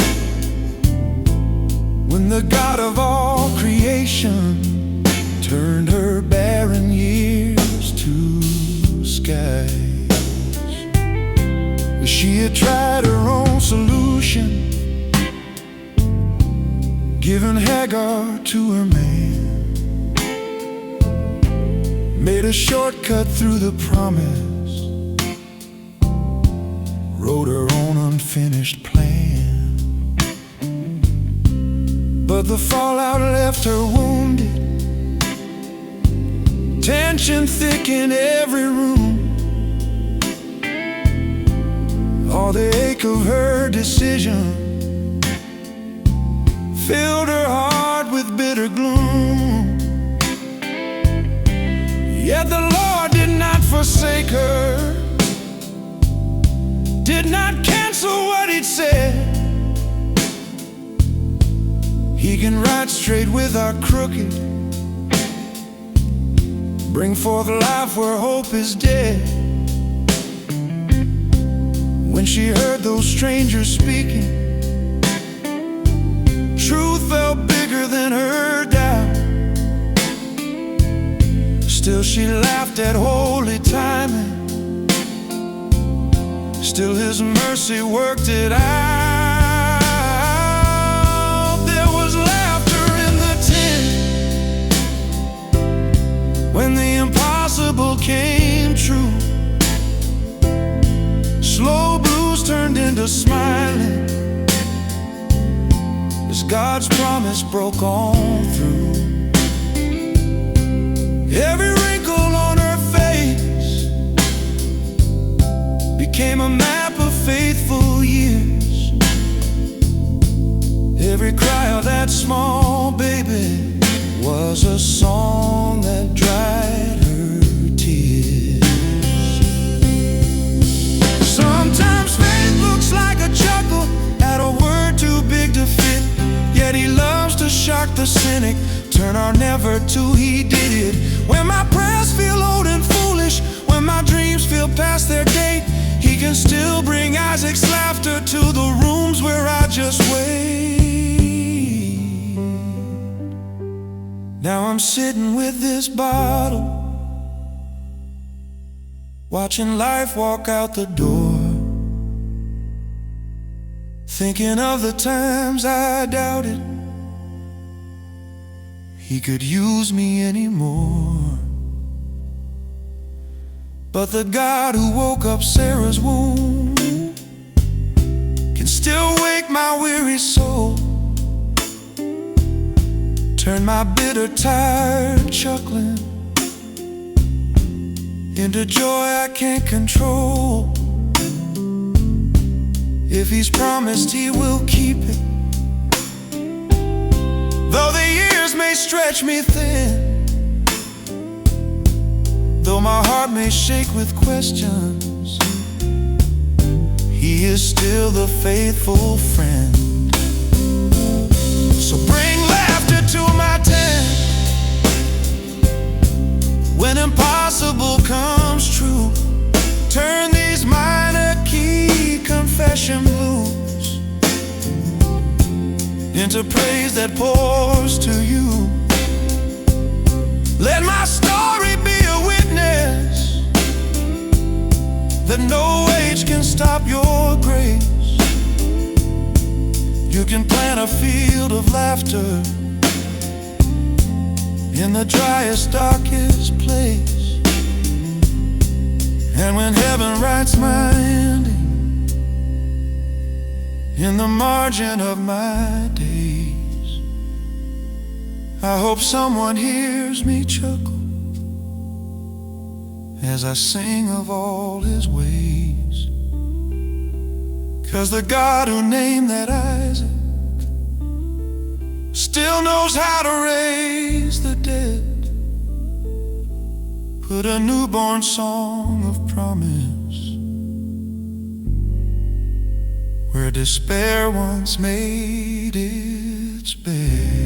when the God of all creation turned her barren years to skies. She had tried her own solution, given Hagar to her man, made a shortcut through the promise, wrote her own unfinished plan. But the fallout left her wounded, tension thick in every room. All the ache of her decision filled her heart with bitter gloom. Yet the Lord did not forsake her, did not cancel what He'd said. He can ride straight with our crooked, bring forth life where hope is dead. When she heard those strangers speaking, truth felt bigger than her doubt. Still she laughed at holy timing, still His mercy worked it out. There was laughter in the tent when the impossible came true. Slow blues turned into smiling as God's promise broke on through. Every wrinkle on her face became a map of faithful years. Every cry of that small baby was a song that dried her tears. Sometimes faith looks like a chuckle at a word too big to fit. Yet He loves to shock the cynic, turn our never to He did it. When my prayers feel old and foolish, when my dreams feel past their date, He can still bring Isaac's laughter to the rooms where I just wait. Now I'm sitting with this bottle, watching life walk out the door, thinking of the times I doubted He could use me anymore. But the God who woke up Sarah's womb can still wake my weary soul, turn my bitter, tired chuckling into joy I can't control. If He's promised, He will keep it. Though the years may stretch me thin, though my heart may shake with questions, He is still the faithful friend. So bring laughter to my tent when impossible comes true. Turn these minor key confession blues into praise that pours to You. Let my story be a witness that no age can stop Your grace. You can plant a field of laughter in the driest, darkest place. And when heaven writes my ending in the margin of my days, I hope someone hears me chuckle as I sing of all His ways. 'Cause the God who named that Isaac still knows how to raise the dead, put a newborn song of promise where despair once made its bed.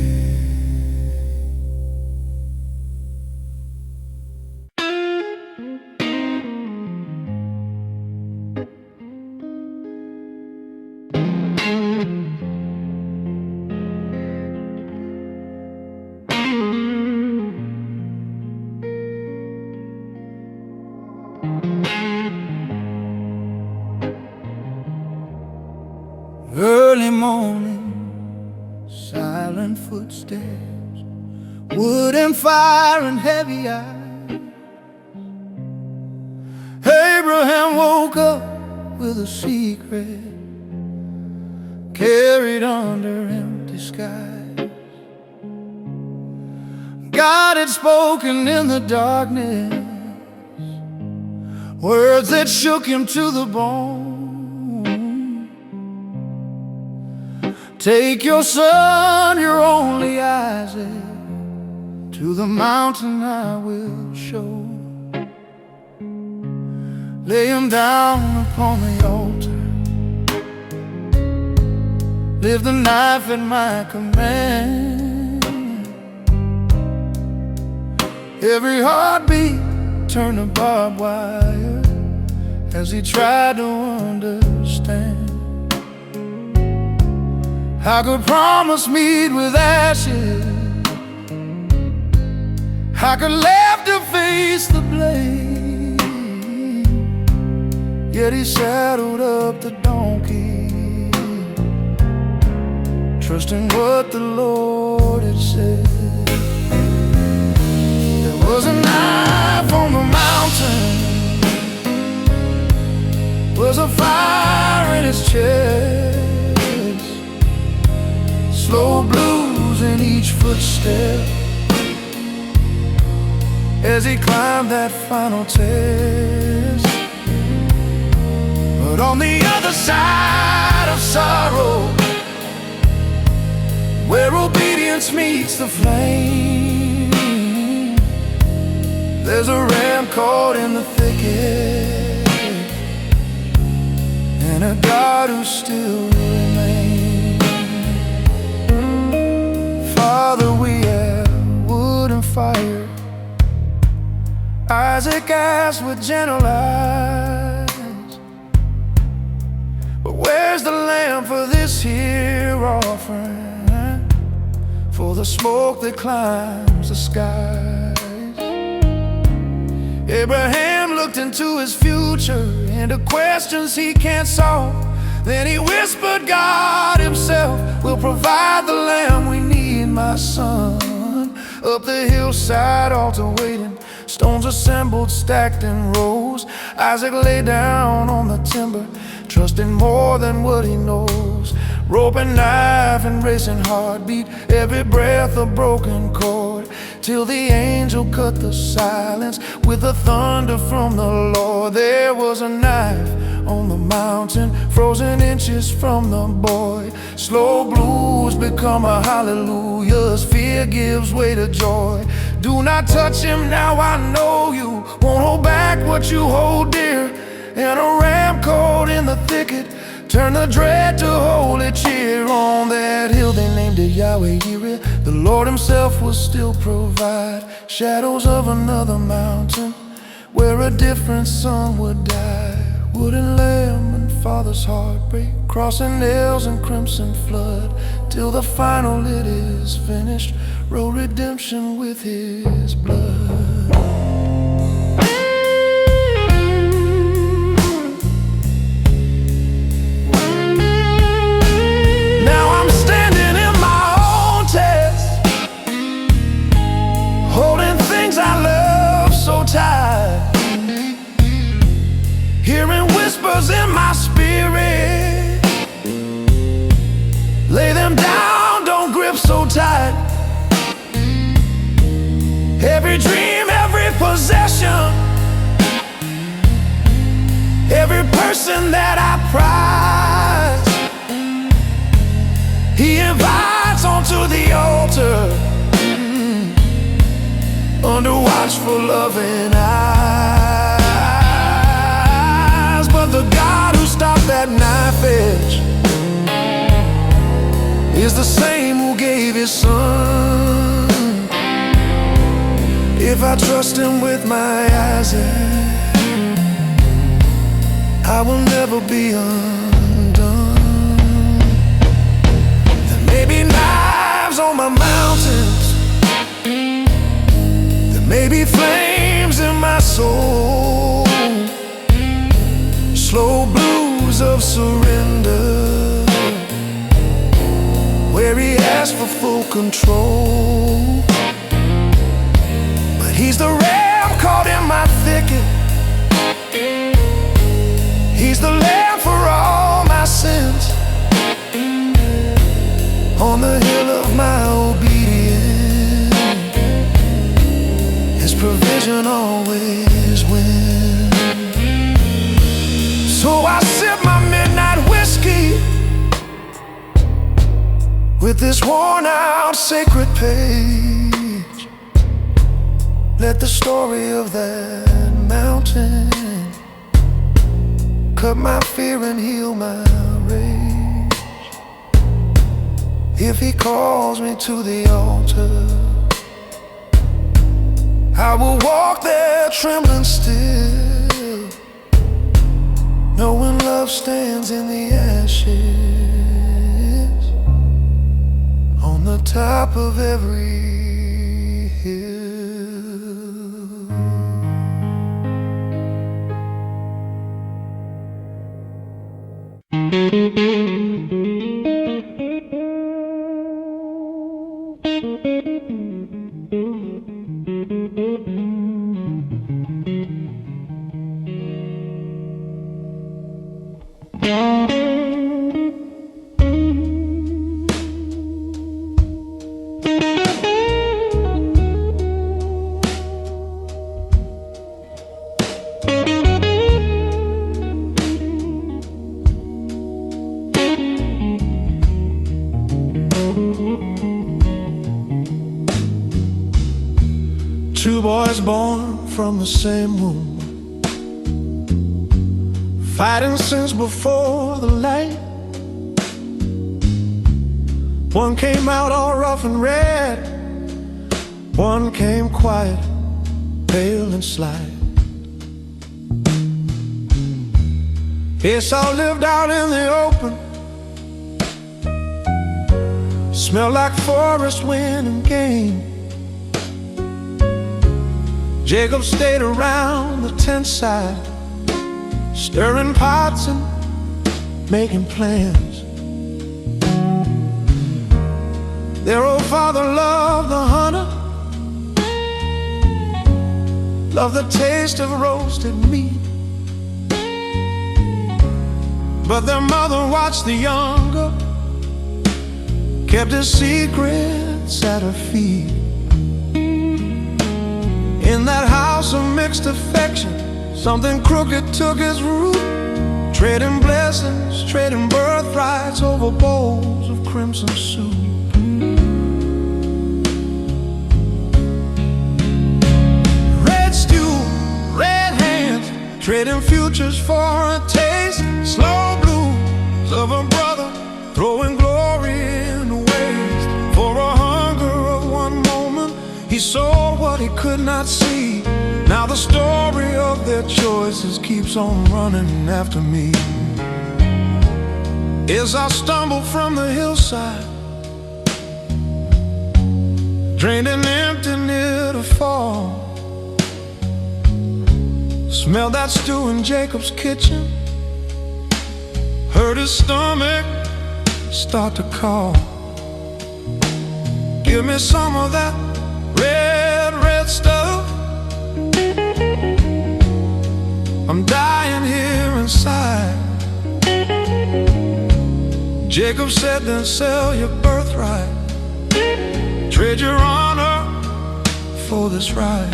Early morning, silent footsteps, wood and fire and heavy eyes. Abraham woke up with a secret carried under empty skies. God had spoken in the darkness, words that shook him to the bone. Take your son, your only Isaac, to the mountain I will show. Lay him down upon the altar. Live the knife at my command. Every heartbeat turned to barbed wire as he tried to understand. I could promise meat with ashes, I could laugh to face the blade, yet he saddled up the donkey, trusting what the Lord had said. There was a knife on the mountain, was a fire in his chest, slow blues in each footstep as he climbed that final test. But on the other side of sorrow, where obedience meets the flame, there's a ram caught in the thicket, and a God who still remains. Father, we have wood and fire. Isaac asked with gentle eyes, but where's the lamb for this here offering, for the smoke that climbs the skies? Abraham looked into his future, into questions he can't solve. Then he whispered, God himself will provide the lamb we need, my son. Up the hillside, altar waiting, stones assembled, stacked in rows. Isaac lay down on the timber, trusting more than what he knows. Rope and knife and racing heartbeat, every breath a broken chord, till the angel cut the silence with the thunder from the Lord. There was a knife on the mountain, frozen inches from the boy. Slow blues become a hallelujahs, fear gives way to joy. Do not touch him now, I know you won't hold back what you hold dear. And a ram caught in the thicket, turn the dread to holy cheer. On that hill they named it Yahweh Yireh, the Lord himself will still provide. Shadows of another mountain, where a different son would die. Wooden lamb and father's heartbreak, crossing nails and crimson flood, till the final it is finished, wrote redemption with his blood. Now I'm standing in my own test, holding things I love so tight, hearing whispers in my spirit, lay them down, don't grip so tight. Every dream, every possession, every person that I prize, he invites onto the altar, under watchful loving eyes. But the God who stopped that knife edge is the same who gave his son. If I trust him with my Isaac, I will never be undone. There may be knives on my mountains, there may be flames in my soul, slow blues of surrender, where he asked for full control. But he's the ram caught in my thicket, he's the lamb for all my sins, on the hill of my obedience, his provision always wins. So I sip my midnight whiskey, With this worn out sacred page, let the story of that mountain cut my fear and heal my rage. If he calls me to the altar, I will walk there trembling still, knowing love stands in the ashes on the top of every hill. Two boys born from the same womb, fighting since before the light. One came out all rough and red, one came quiet, pale and sly. Esau lived out in the open, smelled like forest wind and game. Jacob stayed around the tent side, stirring pots and making plans. Their old father loved the hunter, loved the taste of roasted meat. But their mother watched the younger, kept his secrets at her feet. In that house of mixed affection, something crooked took its root, trading blessings, trading birthrights over bowls of crimson soup. Red stew, red hands, trading futures for a taste. Slow blues of a brother, throwing glory in waste. For a hunger of one moment, he sold what he could not see. Now the story of their choices keeps on running after me. As I stumble from the hillside, drained and empty near to fall, smelled that stew in Jacob's kitchen, heard his stomach start to call. Give me some of that red stuff, I'm dying here inside. Jacob said, then sell your birthright, trade your honor for this ride.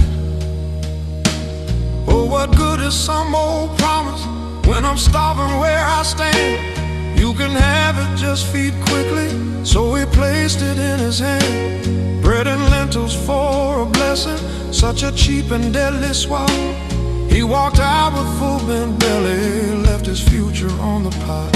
Oh, what good is some old promise when I'm starving where I stand? You can have it, just feed quickly. So he placed it in his hand, bread and lentils for a blessing, such a cheap and deadly swallow. He walked out with full bent belly, left his future on the pot.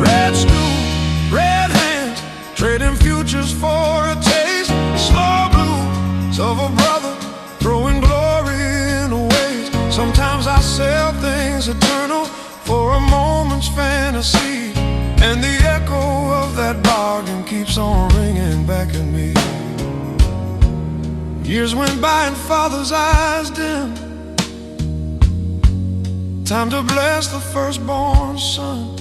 Red stew, red hands, trading futures for a taste. Slow blues of a brother, throwing glory in a waste. Sometimes I sell things eternal for a moment's fantasy, and the echo of that bargain keeps on ringing back at me. Years went by and father's eyes dimmed. Time to bless the firstborn son.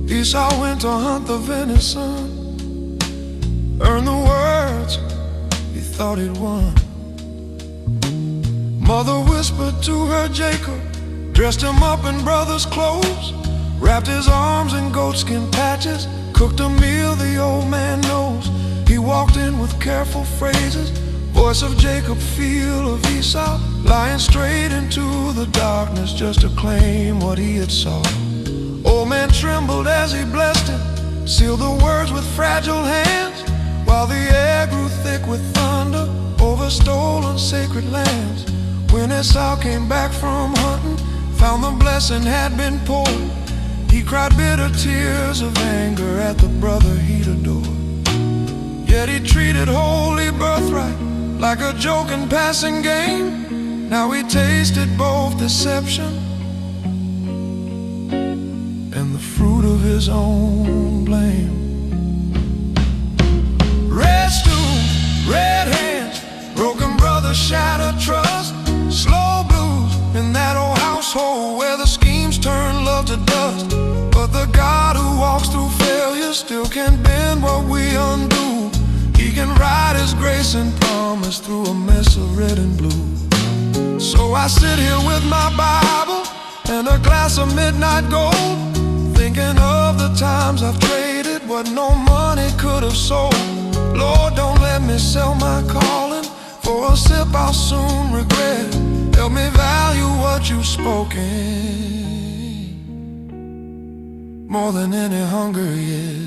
Esau went to hunt the venison, earned the words he thought he'd won. Mother whispered to her Jacob, dressed him up in brother's clothes, wrapped his arms in goatskin patches, cooked a meal the old man knows. He walked in with careful phrases, voice of Jacob, feel of Esau, lying straight into the darkness just to claim what he had saw. Old man trembled as he blessed him, sealed the words with fragile hands, while the air grew thick with thunder over stolen sacred lands. When Esau came back from hunting, found the blessing had been poured, he cried bitter tears of anger at the brother he'd adored. Yet he treated holy birthright like a joke and passing game. Now he tasted both deception and the fruit of his own blame. Red stool, red hands, broken brothers, shattered trust, slow blues in that old household where the schemes turn love to dust. But the God who walks through failure still can bend what we undo. He can write His grace and promise through a mess of red and blue. So I sit here with my Bible and a glass of midnight gold, thinking of the times I've traded what no money could have sold. Lord, don't let me sell my calling for a sip I'll soon regret. Help me value what you've spoken more than any hunger yet.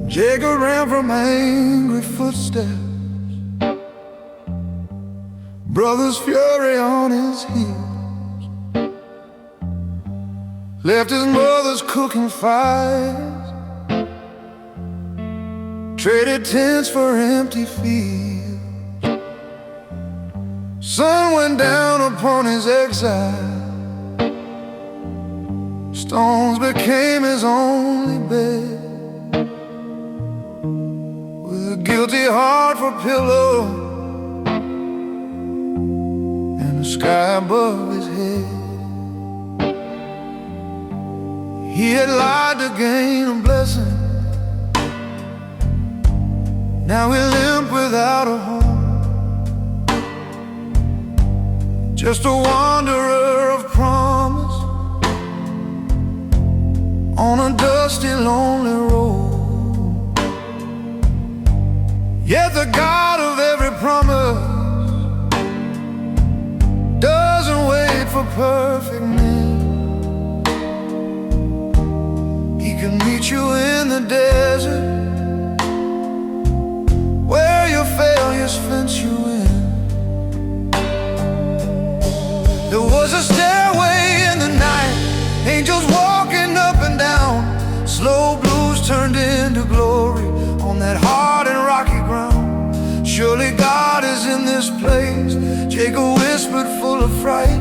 Jacob ran from angry footsteps, brother's fury on his heels, left his mother's cooking fires, traded tents for empty fields. Sun went down upon his exile, stones became his only bed. Guilty heart for pillow and the sky above his head. He had lied to gain a blessing, now he limped without a home, just a wanderer of promise on a dusty, lonely road. Yet the God of every promise doesn't wait for perfectness. He can meet you in the desert where your failures fence you in. There was a stairway in the night, angels walking up and down, slow blues turned into glory on that hard and rocky ground. Surely God is in this place, Jacob whispered full of fright,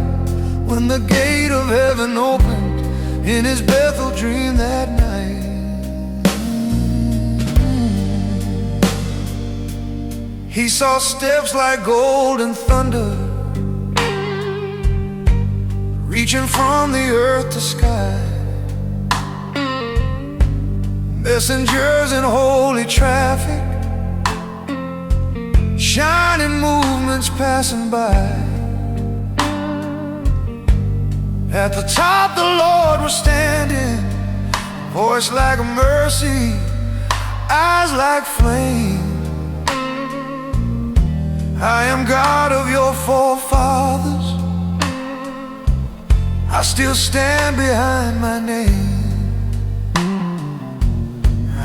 when the gate of heaven opened in his Bethel dream that night. He saw steps like gold and thunder, reaching from the earth to sky, messengers in holy traffic, shining movements passing by. At the top the Lord was standing, voice like a mercy, eyes like flame. I am God of your forefathers, I still stand behind my name.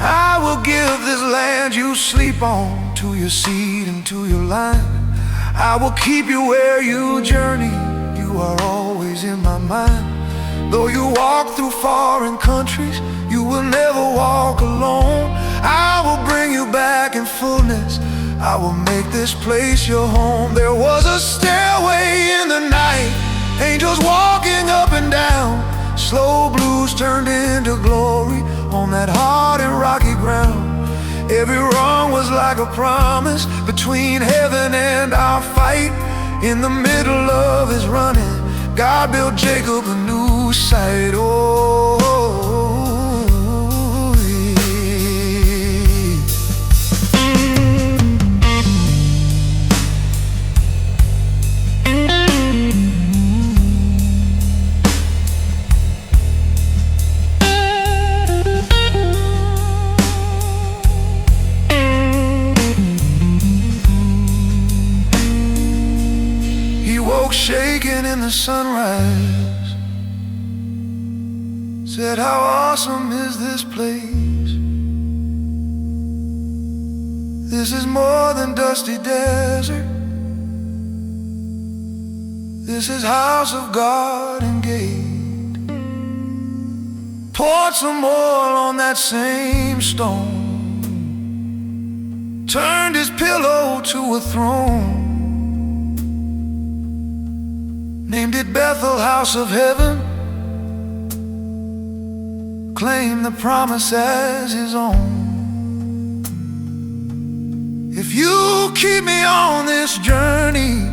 I will give this land you sleep on to your seed and to your line. I will keep you where you journey. You are always in my mind. Though you walk through foreign countries, you will never walk alone. I will bring you back in fullness. I will make this place your home. There was a stairway in the night, angels walking up and down. Slow blues turned into glory on that hard and rocky ground. Every rung was like a promise between heaven and our fight. In the middle of his running, God built Jacob a new site. Oh, shaken in the sunrise, said, how awesome is this place? This is more than dusty desert. This is house of God and gate. Poured some oil on that same stone, turned his pillow to a throne. Named it Bethel, house of heaven. Claimed the promise as his own. If you keep me on this journey,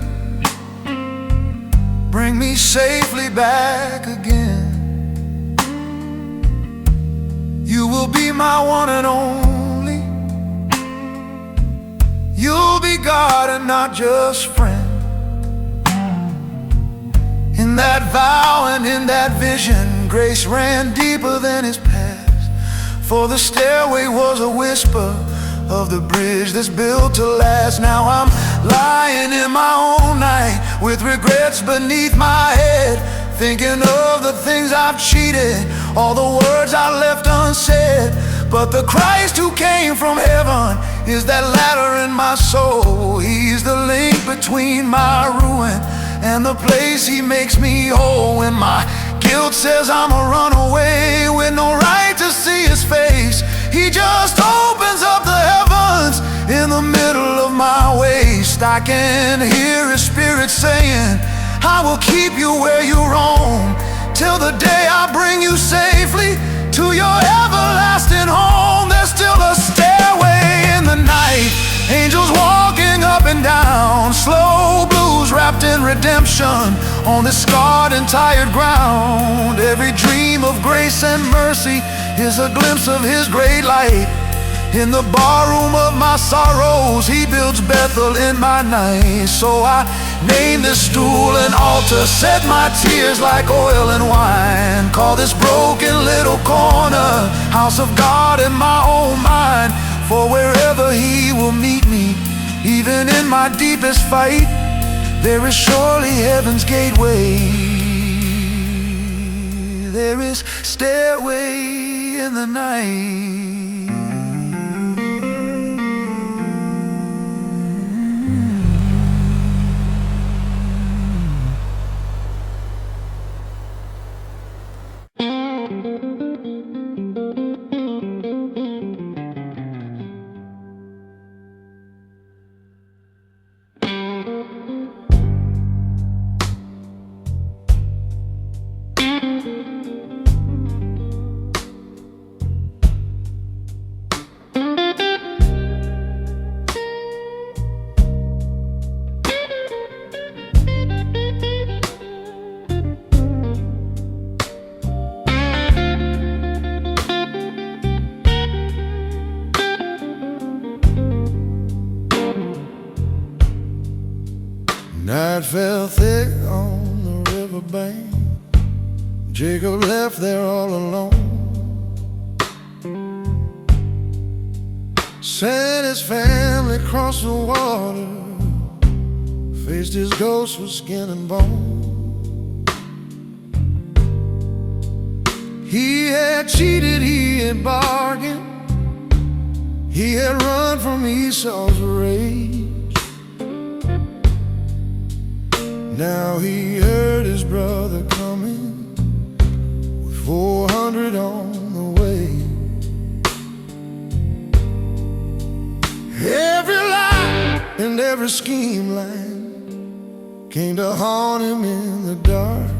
bring me safely back again, you will be my one and only. You'll be God and not just friend. In that vow and in that vision, grace ran deeper than his past. For the stairway was a whisper of the bridge that's built to last. Now I'm lying in my own night with regrets beneath my head, thinking of the things I've cheated, all the words I left unsaid. But the Christ who came from heaven is that ladder in my soul. He's the link between my ruin and the place he makes me whole. When my guilt says I'm a runaway with no right to see his face, he just opens up the heavens in the middle of my waste. I can hear his spirit saying, I will keep you where you roam, till the day I bring you safely to your everlasting home. There's still a stairway in the night, angels walking up and down. Slow blues wrapped in redemption on this scarred and tired ground. Every dream of grace and mercy is a glimpse of his great light. In the barroom of my sorrows, he builds Bethel in my night. So I name this stool an altar, set my tears like oil and wine. Call this broken little corner house of God in my own mind. For wherever he will meet me, even in my deepest fight, there is surely heaven's gateway. There is stairway in the night. Night fell thick on the riverbank. Jacob left there all alone. Sent his family across the water, faced his ghost with skin and bone. He had cheated, he had bargained, he had run from Esau's rage. Now he heard his brother coming with 400 on the way. Every lie and every scheme line came to haunt him in the dark.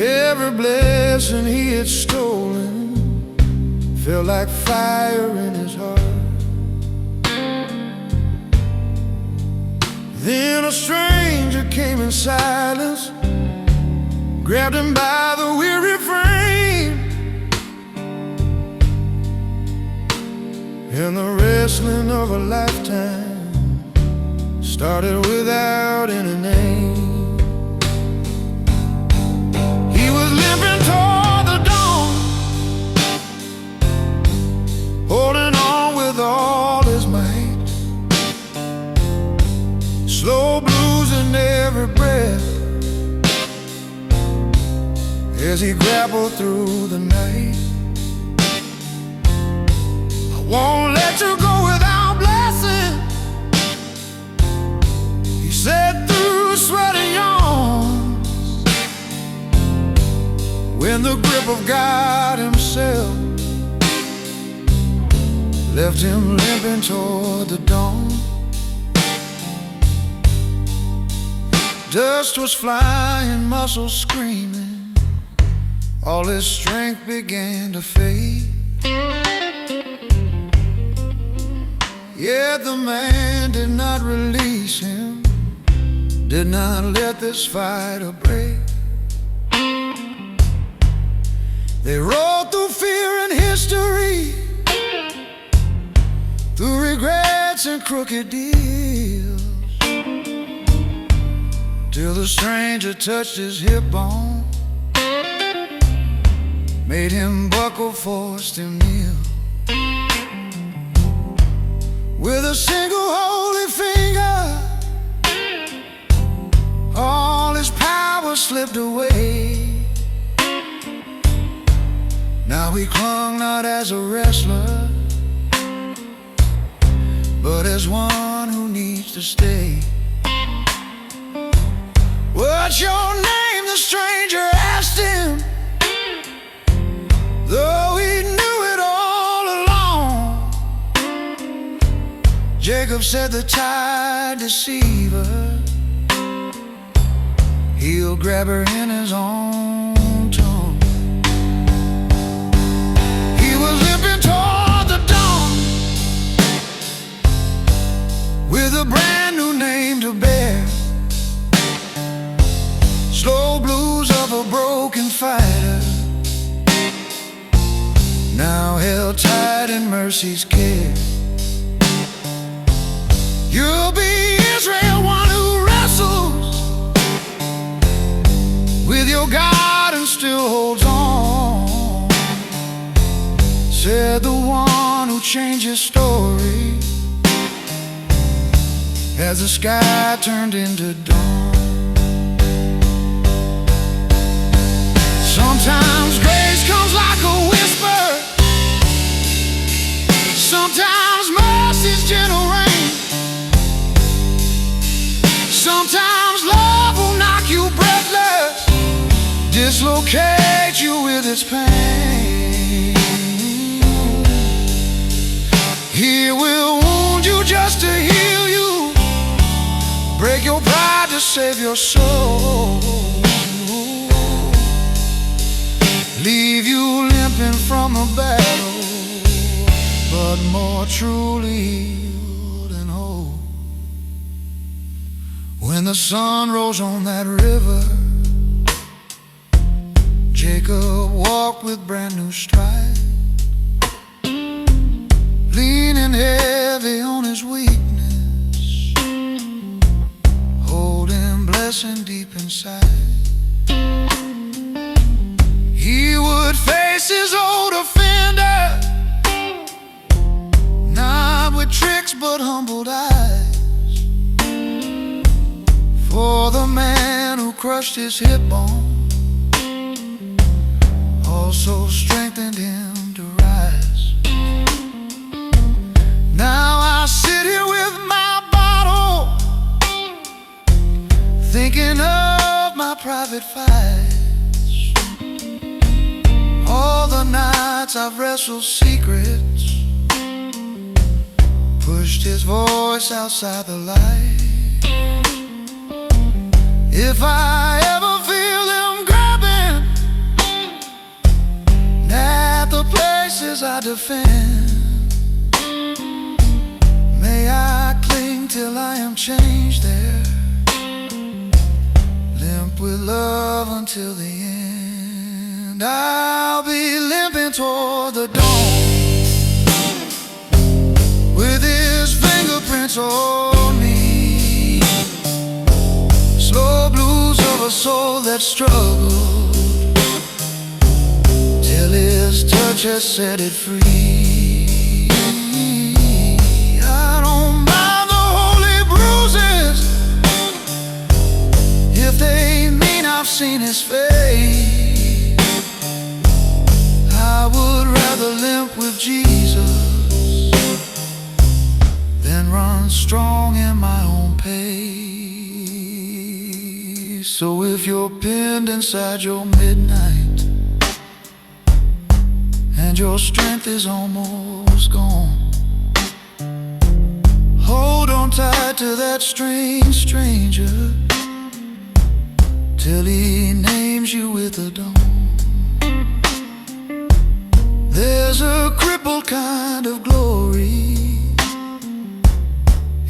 Every blessing he had stolen felt like fire in his heart. Then a stranger came in silence, grabbed him by the weary frame, and the wrestling of a lifetime started without any name. He was limping toward the dawn, holding on with all his might, slow blues in every breath as he grappled through the night. I won't let you go without blessing, he said through sweat and yawns, when the grip of God himself left him limping toward the dawn. Dust was flying, muscles screaming, all his strength began to fade. Yet the man did not release him, did not let this fight break. They rode through fear and history, through regrets and crooked deals, till the stranger touched his hip bone, made him buckle, forced him kneel. With a single holy finger, all his power slipped away. Now he clung not as a wrestler, but as one who needs to stay. What's your name? The stranger asked him, though he knew it all along. Jacob said, the tired deceiver, he'll grab her in his own tongue. He was limping toward the dawn, with a brand new name to bear, slow blues of a broken fighter, now held tight in mercy's care. You'll be Israel, one who wrestles with your God and still holds on, said the one who changed his story as the sky turned into dawn. Sometimes grace comes like a whisper, sometimes mercy's gentle rain, sometimes love will knock you breathless, dislocate you with its pain. He will wound you just to heal you, break your pride to save your soul, leave you limping from a battle, but more truly healed and whole. When the sun rose on that river, Jacob walked with brand new stride, leaning heavy on his weakness, holding blessing deep inside. He would face his old offender, not with tricks but humbled eyes, for the man who crushed his hip bone also strengthened him to rise. Now I sit here with my bottle, thinking of my private fights, all the nights I've wrestled secrets, pushed his voice outside the light. If I ever feel him grabbing at the places I defend, may I cling till I am changed there, limp with love until the end. I'll be limping toward the dawn, with his fingerprints on me, slow blues of a soul that struggled, till his touch has set it free. I don't mind the holy bruises if they mean I've seen his face. I would rather limp with Jesus than run strong in my own pace. So if you're pinned inside your midnight and your strength is almost gone, hold on tight to that strange stranger till he names you with the dawn. There's a crippled kind of glory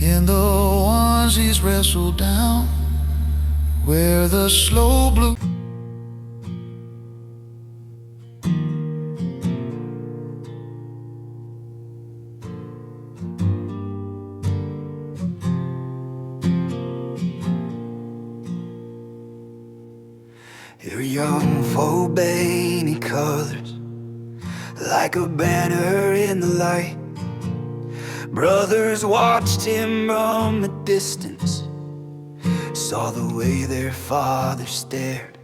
in the ones he's wrestled down, where the slow blue Your young Fobani colors like a banner in the light. Brothers watched him from a distance, saw the way their father stared.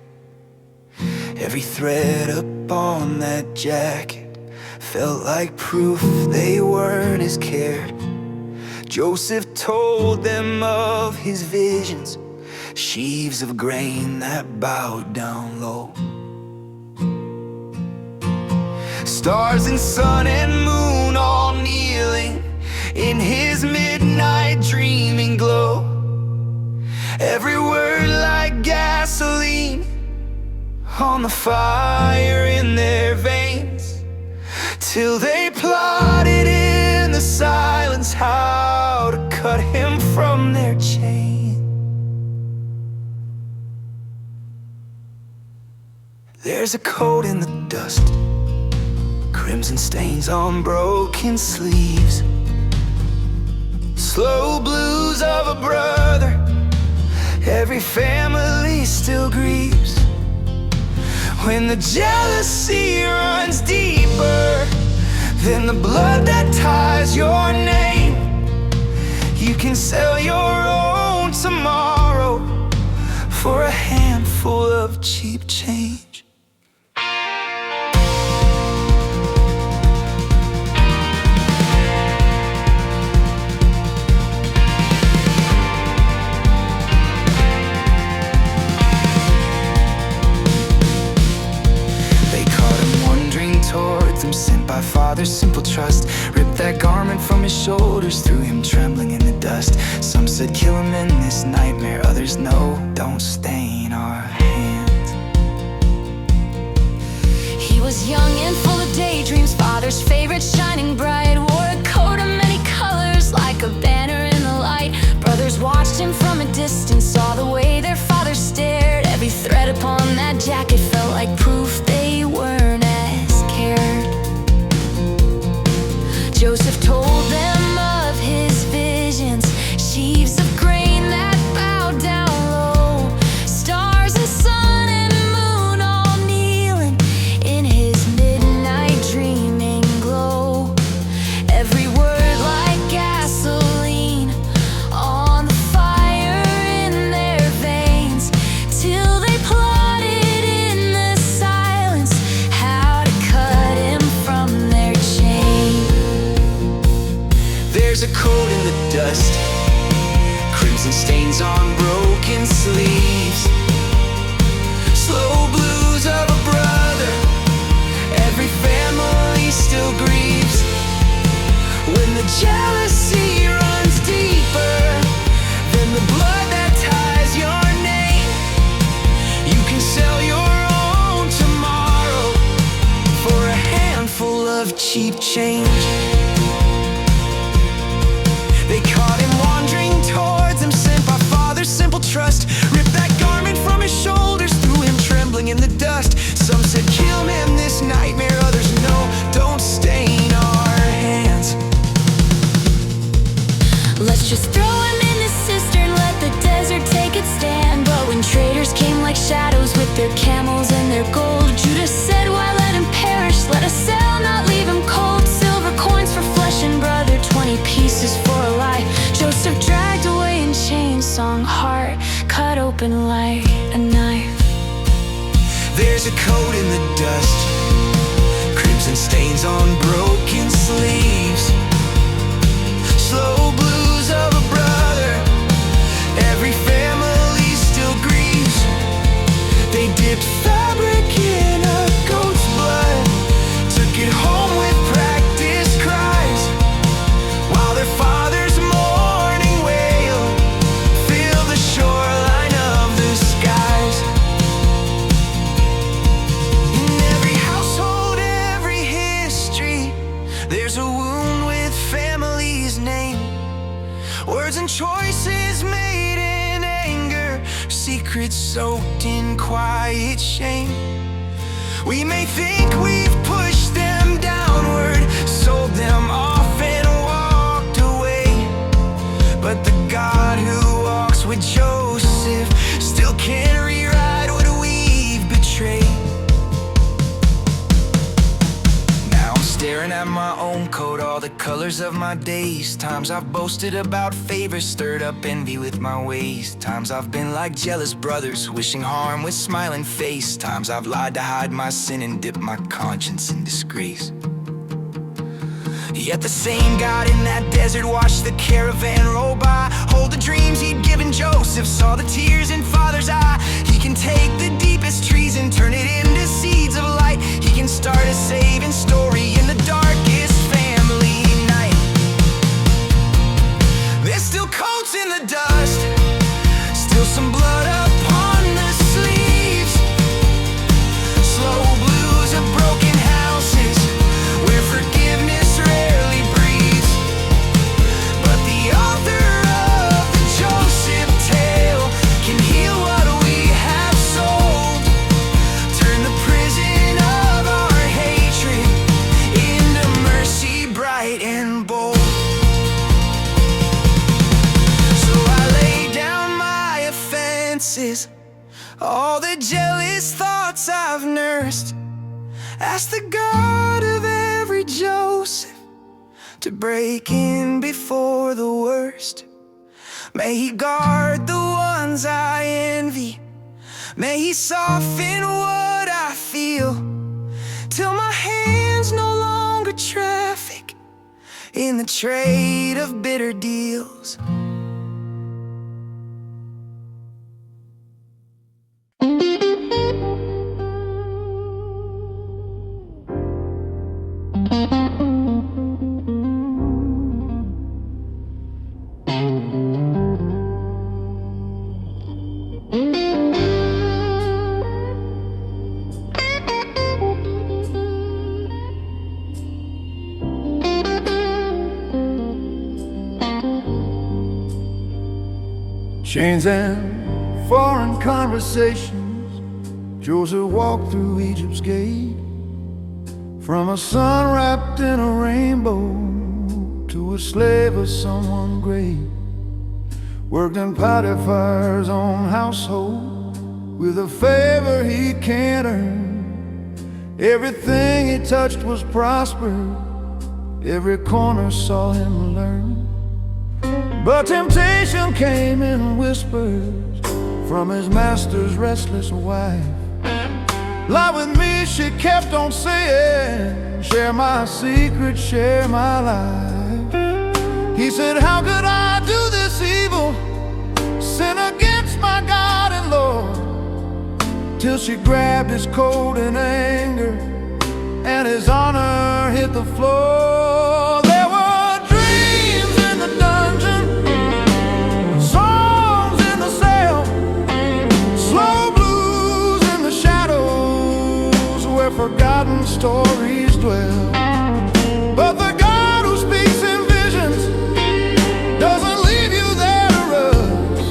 Every thread upon that jacket felt like proof they weren't as cared. Joseph told them of his visions, sheaves of grain that bowed down low. Stars and sun and moon all kneeling in his midnight dreaming glow. Every word like gasoline on the fire in their veins, till they plotted in the silence how to cut him from their chain. There's a coat in the dust, crimson stains on broken sleeves, slow blues of a brother every family still grieves. When the jealousy runs deeper than the blood that ties your name, you can sell your own tomorrow for a handful of cheap change. Sent by Father's simple trust, ripped that garment from his shoulders, threw him trembling in the dust. Some said kill him in this nightmare, others no, don't stain our hands. He was young and full of daydreams, Father's favorite shining bright, wore a coat of many colors like a banner in the light. Brothers watched him from a distance, saw the way their father stared. Every thread upon that jacket felt like proof they weren't as cared. Joseph told them of his visions, sheaves of grain that bowed down low. Stars and sun and moon all kneeling in his midnight dreaming glow. Every word like gasoline on the fire in their veins, till they plotted in the silence how to cut him from their chain. There's a coat in the dust, crimson stains on broken sleeves, song heart cut open like a knife. There's a coat in the dust, crimson stains on broken sleeves, slow blues of a brother, every family still grieves. They dipped fabric in a goat's blood, took it home with practice cries, while their father's mourning wail filled the shoreline of the skies. In every household, every history, there's a wound with family's name, words and choices made in anger, secrets soaked in quiet shame. We may think we've pushed them downward, sold them off and walked away, but the God who walks with Joseph still can't rewrite what we've betrayed. Now I'm staring at my own coat, all the colors of my days. Times I've boasted about favors, stirred up envy with my ways. Times I've been like jealous brothers, wishing harm with smiling face. Times I've lied to hide my sin and dipped my conscience in disgrace. Yet the same God in that desert watched the caravan roll by, hold the dreams he'd given Joseph, saw the tears in Father's eye. He can take the deepest treason, turn it into seeds of light. He can start a saving story in the darkest family night. There's still coats in the dust, still some blood upon the sleeves, slow blues of broken houses where forgiveness rarely breathes. But the author of the Joseph tale can heal what we have sold, turn the prison of our hatred into mercy bright and bold. So I lay down my offenses, all the jealous thoughts I've nursed, ask the God of every Joseph to break in before the worst. May he guard the ones I envy, may he soften what I feel, till my hands no longer traffic in the trade of bitter deals. Chains and foreign conversations, Joseph walked through Egypt's gate, from a sun wrapped in a rainbow to a slave of someone great. Worked in Potiphar's own household with a favor he can't earn. Everything he touched was prospered, every corner saw him learn. But temptation came in whispers from his master's restless wife. Lie with me, she kept on saying, share my secret, share my life. He said, how could I do this evil, sin against my God and Lord? Till she grabbed his coat in anger and his honor hit the floor. There were dreams in the dungeon, songs in the cell, slow blues in the shadows where forgotten stories dwell. But the God who speaks in visions doesn't leave you there to rust.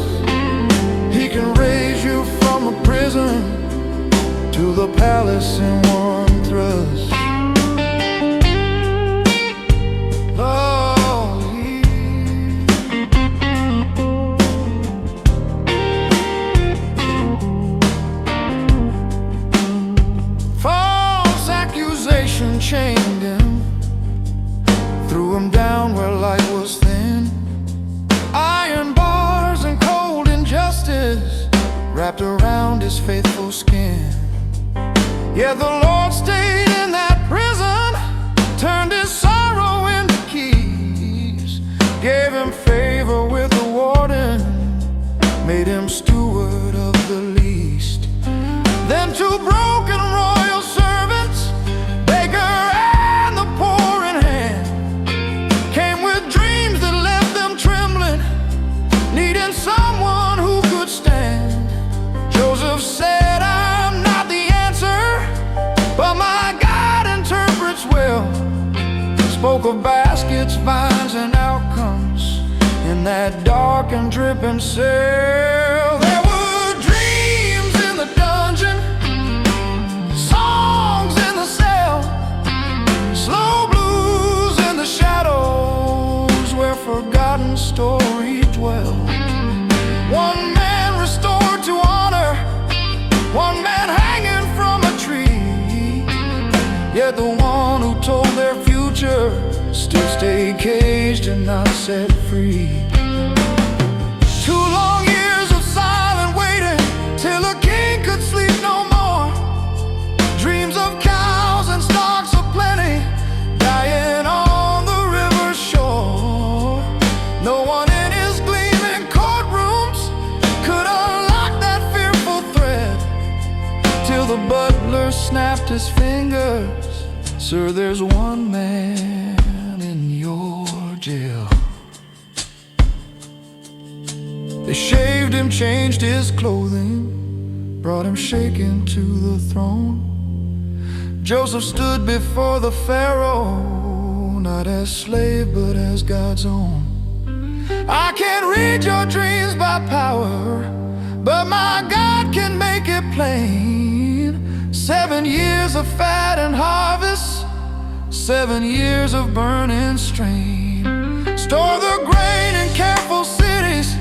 He can raise you from a prison to the palace in one thrust. False accusations wrapped around his faithful skin. Yet the Lord stayed in that prison, turned his sorrow into keys, gave him favor with the warden, made him steward of the least. Then two broken royal servants, beggar and the poor in hand, came with dreams that left them trembling, needing someone who could stand. Joseph said, I'm not the answer, but my God interprets well. Spoke of baskets, vines, and outcomes in that dark and dripping cell. There were dreams in the dungeon, songs in the cell, slow blues in the shadows where forgotten stories dwell. One man restored to honor, one man hanging from a tree, yet the one who told their future still stayed caged and not set free. 2 long years of silent waiting till a king could sleep no more. Dreams of cows and stalks of plenty dying on the river shore. No one in his gleaming courtrooms could unlock that fearful thread till the butler snapped his fingers. Sir, there's one man in your jail. They shaved him, changed his clothing, brought him shaken to the throne. Joseph stood before the Pharaoh, not as slave but as God's own. I can't read your dreams by power, but my God can make it plain. 7 years of fat and harvest, 7 years of burning strain. Store the grain in careful cities,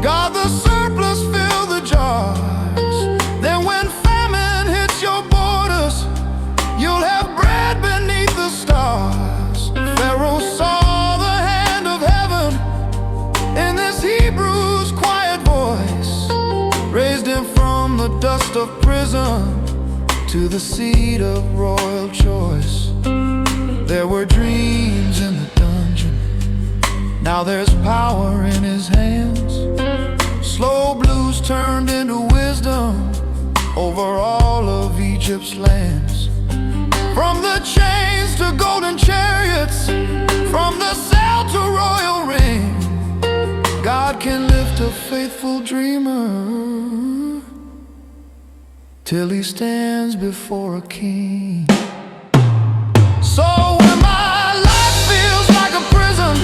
guard the surplus, fill the jars. Then when famine hits your borders, you'll have bread beneath the stars. Pharaoh saw the hand of heaven in this Hebrew's quiet voice, raised him from the dust of prison to the seat of royal choice. There were dreams in the dungeon, now there's power in his hands. Slow blues turned into wisdom over all of Egypt's lands. From the chains to golden chariots, from the cell to royal ring, God can lift a faithful dreamer till he stands before a king. So when my life feels like a prison,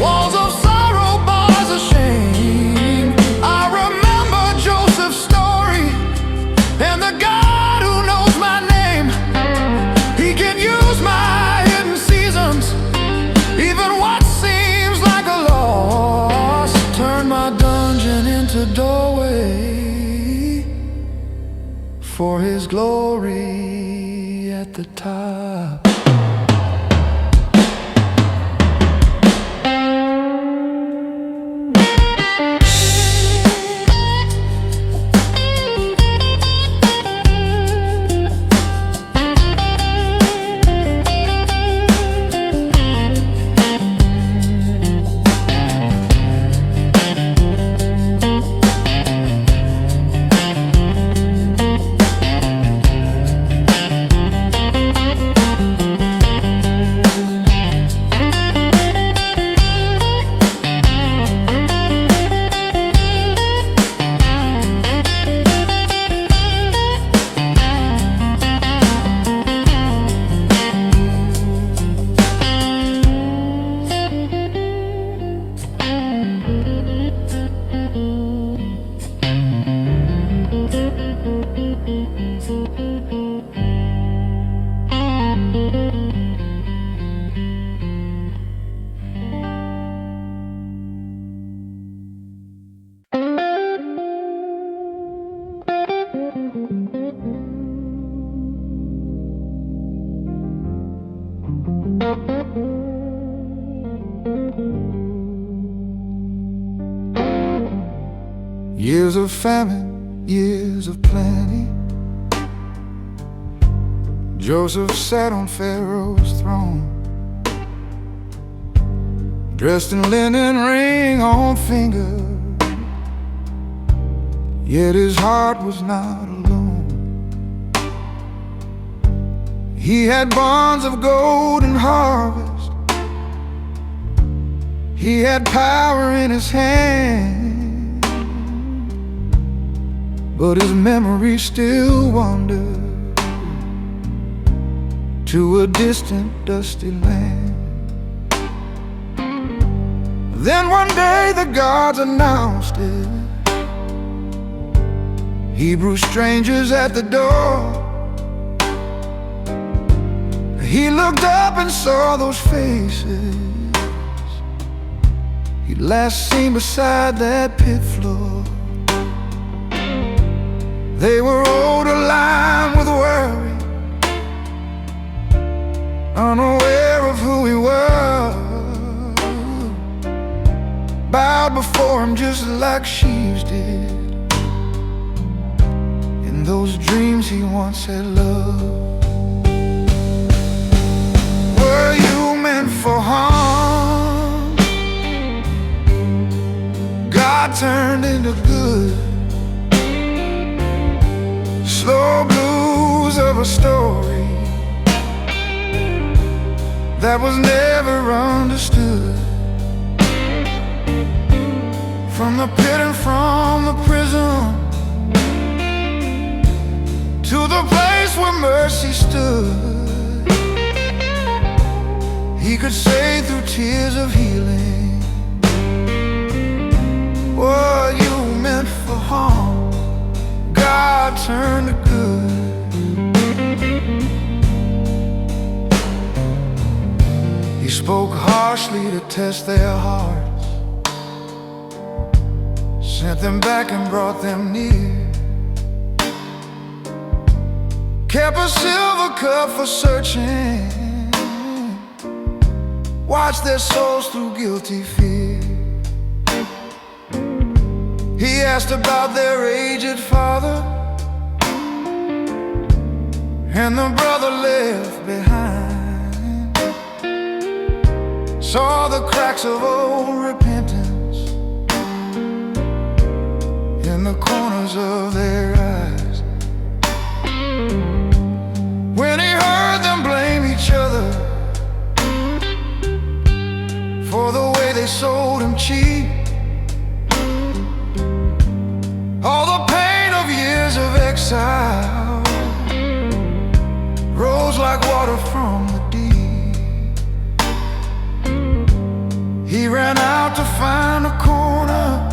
walls of sorrow, bars of shame, I remember Joseph's story and the God who knows my name. He can use my hidden seasons, even what seems like a loss, turn my dungeon into doorway for his glory at the top. Years of famine, years of plenty. Joseph sat on Pharaoh's throne, dressed in linen, ring on finger. Yet his heart was not alone. He had barns of gold and harvest. He had power in his hand, but his memory still wandered to a distant, dusty land. Then one day the gods announced it. Hebrew strangers at the door. He looked up and saw those faces he'd last seen beside that pit floor. They were old, aligned with worry, unaware of who he was, bowed before him just like sheaves did in those dreams he once had loved. Were you meant for harm? God turned into good. Slow blues of a story that was never understood. From the pit and from the prison to the place where mercy stood, he could say through tears of healing, what you meant for harm, God turned to good. He spoke harshly to test their hearts, sent them back and brought them near, kept a silver cup for searching, watched their souls through guilty fear. He asked about their aged father and the brother left behind, saw the cracks of old repentance in the corners of their eyes. When he heard them blame each other for the way they sold him cheap, all the pain of years of exile rose like water from the deep. He ran out to find a corner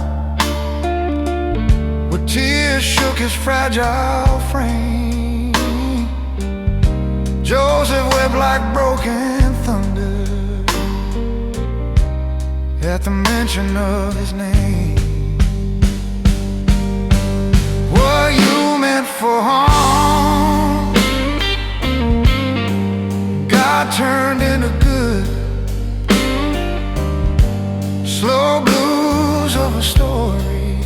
where tears shook his fragile frame. Joseph wept like broken thunder at the mention of his name. Were you meant for harm? God turned into good. Slow blues of a story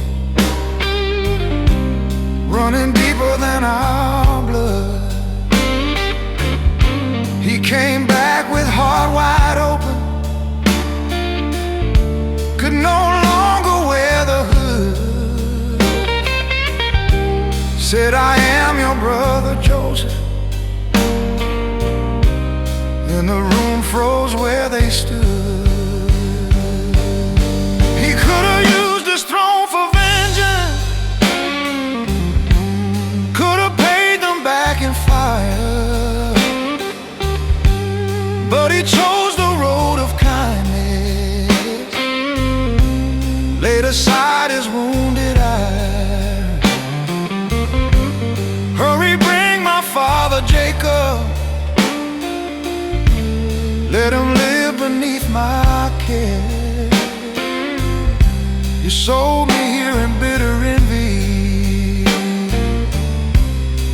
running deeper than our blood. He came back with heart wide open, could no longer wear the hood. Said, I am your brother Joseph. And the room froze where they stood. He could have used his throne for vengeance, could have paid them back in fire, but he chose the road of kindness, laid aside his wounded eye. Hurry, bring my father Jacob, let him live beneath my care. You sold me here in bitter envy,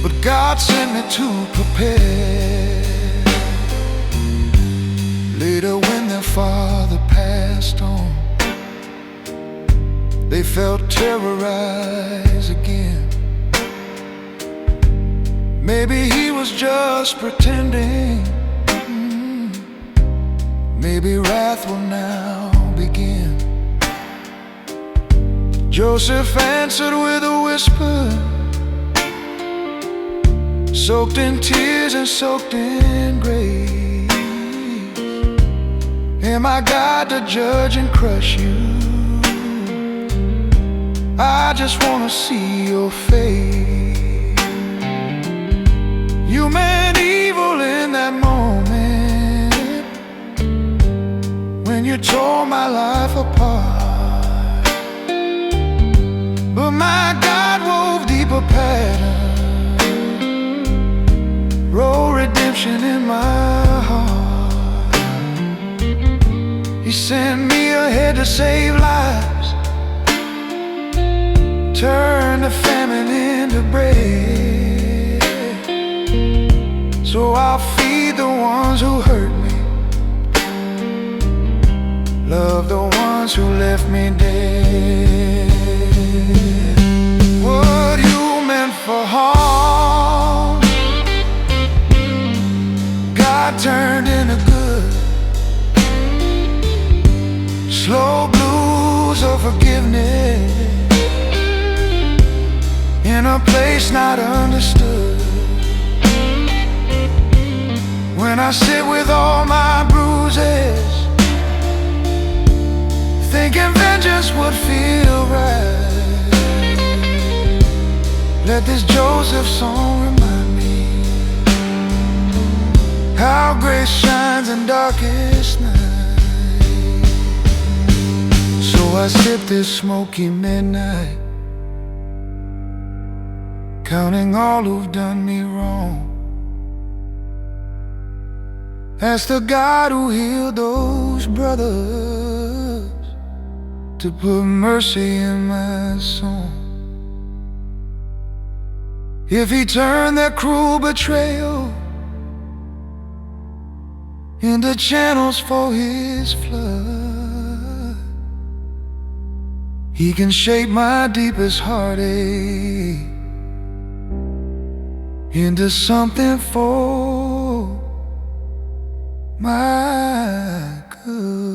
but God sent me to prepare. Later when their father passed on, they felt terrorized again. Maybe he was just pretending. Maybe wrath will now begin. Joseph answered with a whisper, soaked in tears and soaked in grace. Am I God to judge and crush you? I just wanna see your face. You meant evil in that moment when you tore my life apart, but my God wove deeper patterns, wrote redemption in my heart. He sent me ahead to save lives, turn the famine into bread. So I'll feed the ones who hurt me, love the ones who left me dead. What you meant for harm, God turned into good. Slow blues of forgiveness in a place not understood. When I sit with all my bruises, thinking vengeance would feel right, let this Joseph song remind me how grace shines in darkest night. So I sip this smoky midnight, counting all who've done me wrong. Ask the God who healed those brothers to put mercy in my song. If he turned their cruel betrayal into channels for his flood, he can shape my deepest heartache into something for my good.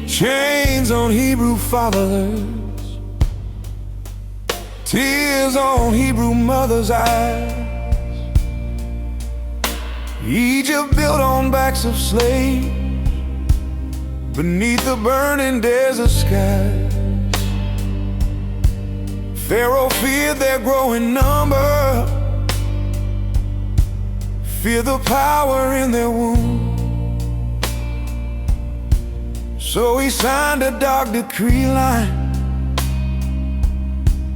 Chains on Hebrew fathers, tears on Hebrew mothers' eyes. Egypt built on backs of slaves, beneath the burning desert skies. Pharaoh feared their growing number, feared the power in their womb. So he signed a dark decree line,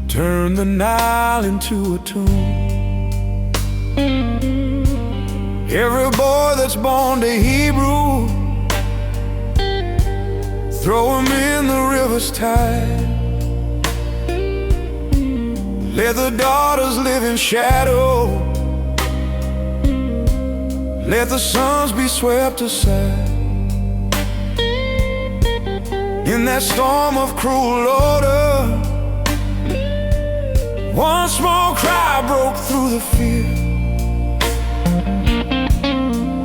turned the Nile into a tomb. Every boy that's born to Hebrew, throw him in the river's tide. Let the daughters live in shadow, let the sons be swept aside. In that storm of cruel order, one small cry broke through the fear.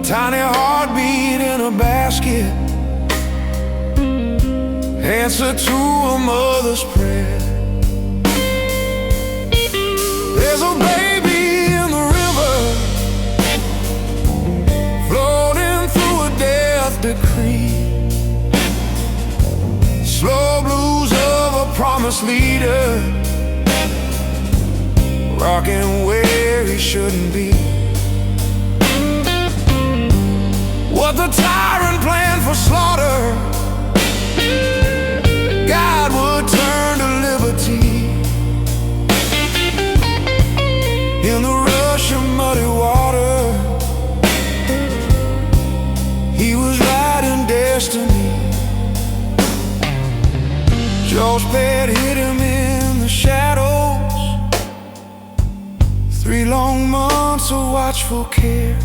Tiny heartbeat in a basket, answer to a mother's prayer. There's a baby in the river, floating through a death decree. Slow blues of a promised leader, rocking where he shouldn't be. What the tyrant planned for slaughter, God would turn to liberty. 3 long months of watchful care.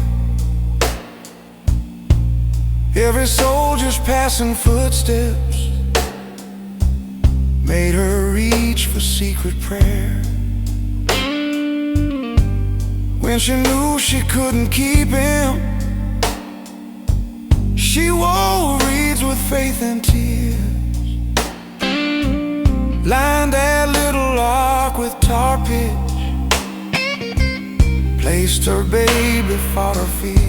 Every soldier's passing footsteps made her reach for secret prayer. When she knew she couldn't keep him, she wove reeds with faith and tears, lined that little ark with tar pitch, placed her baby for her fears,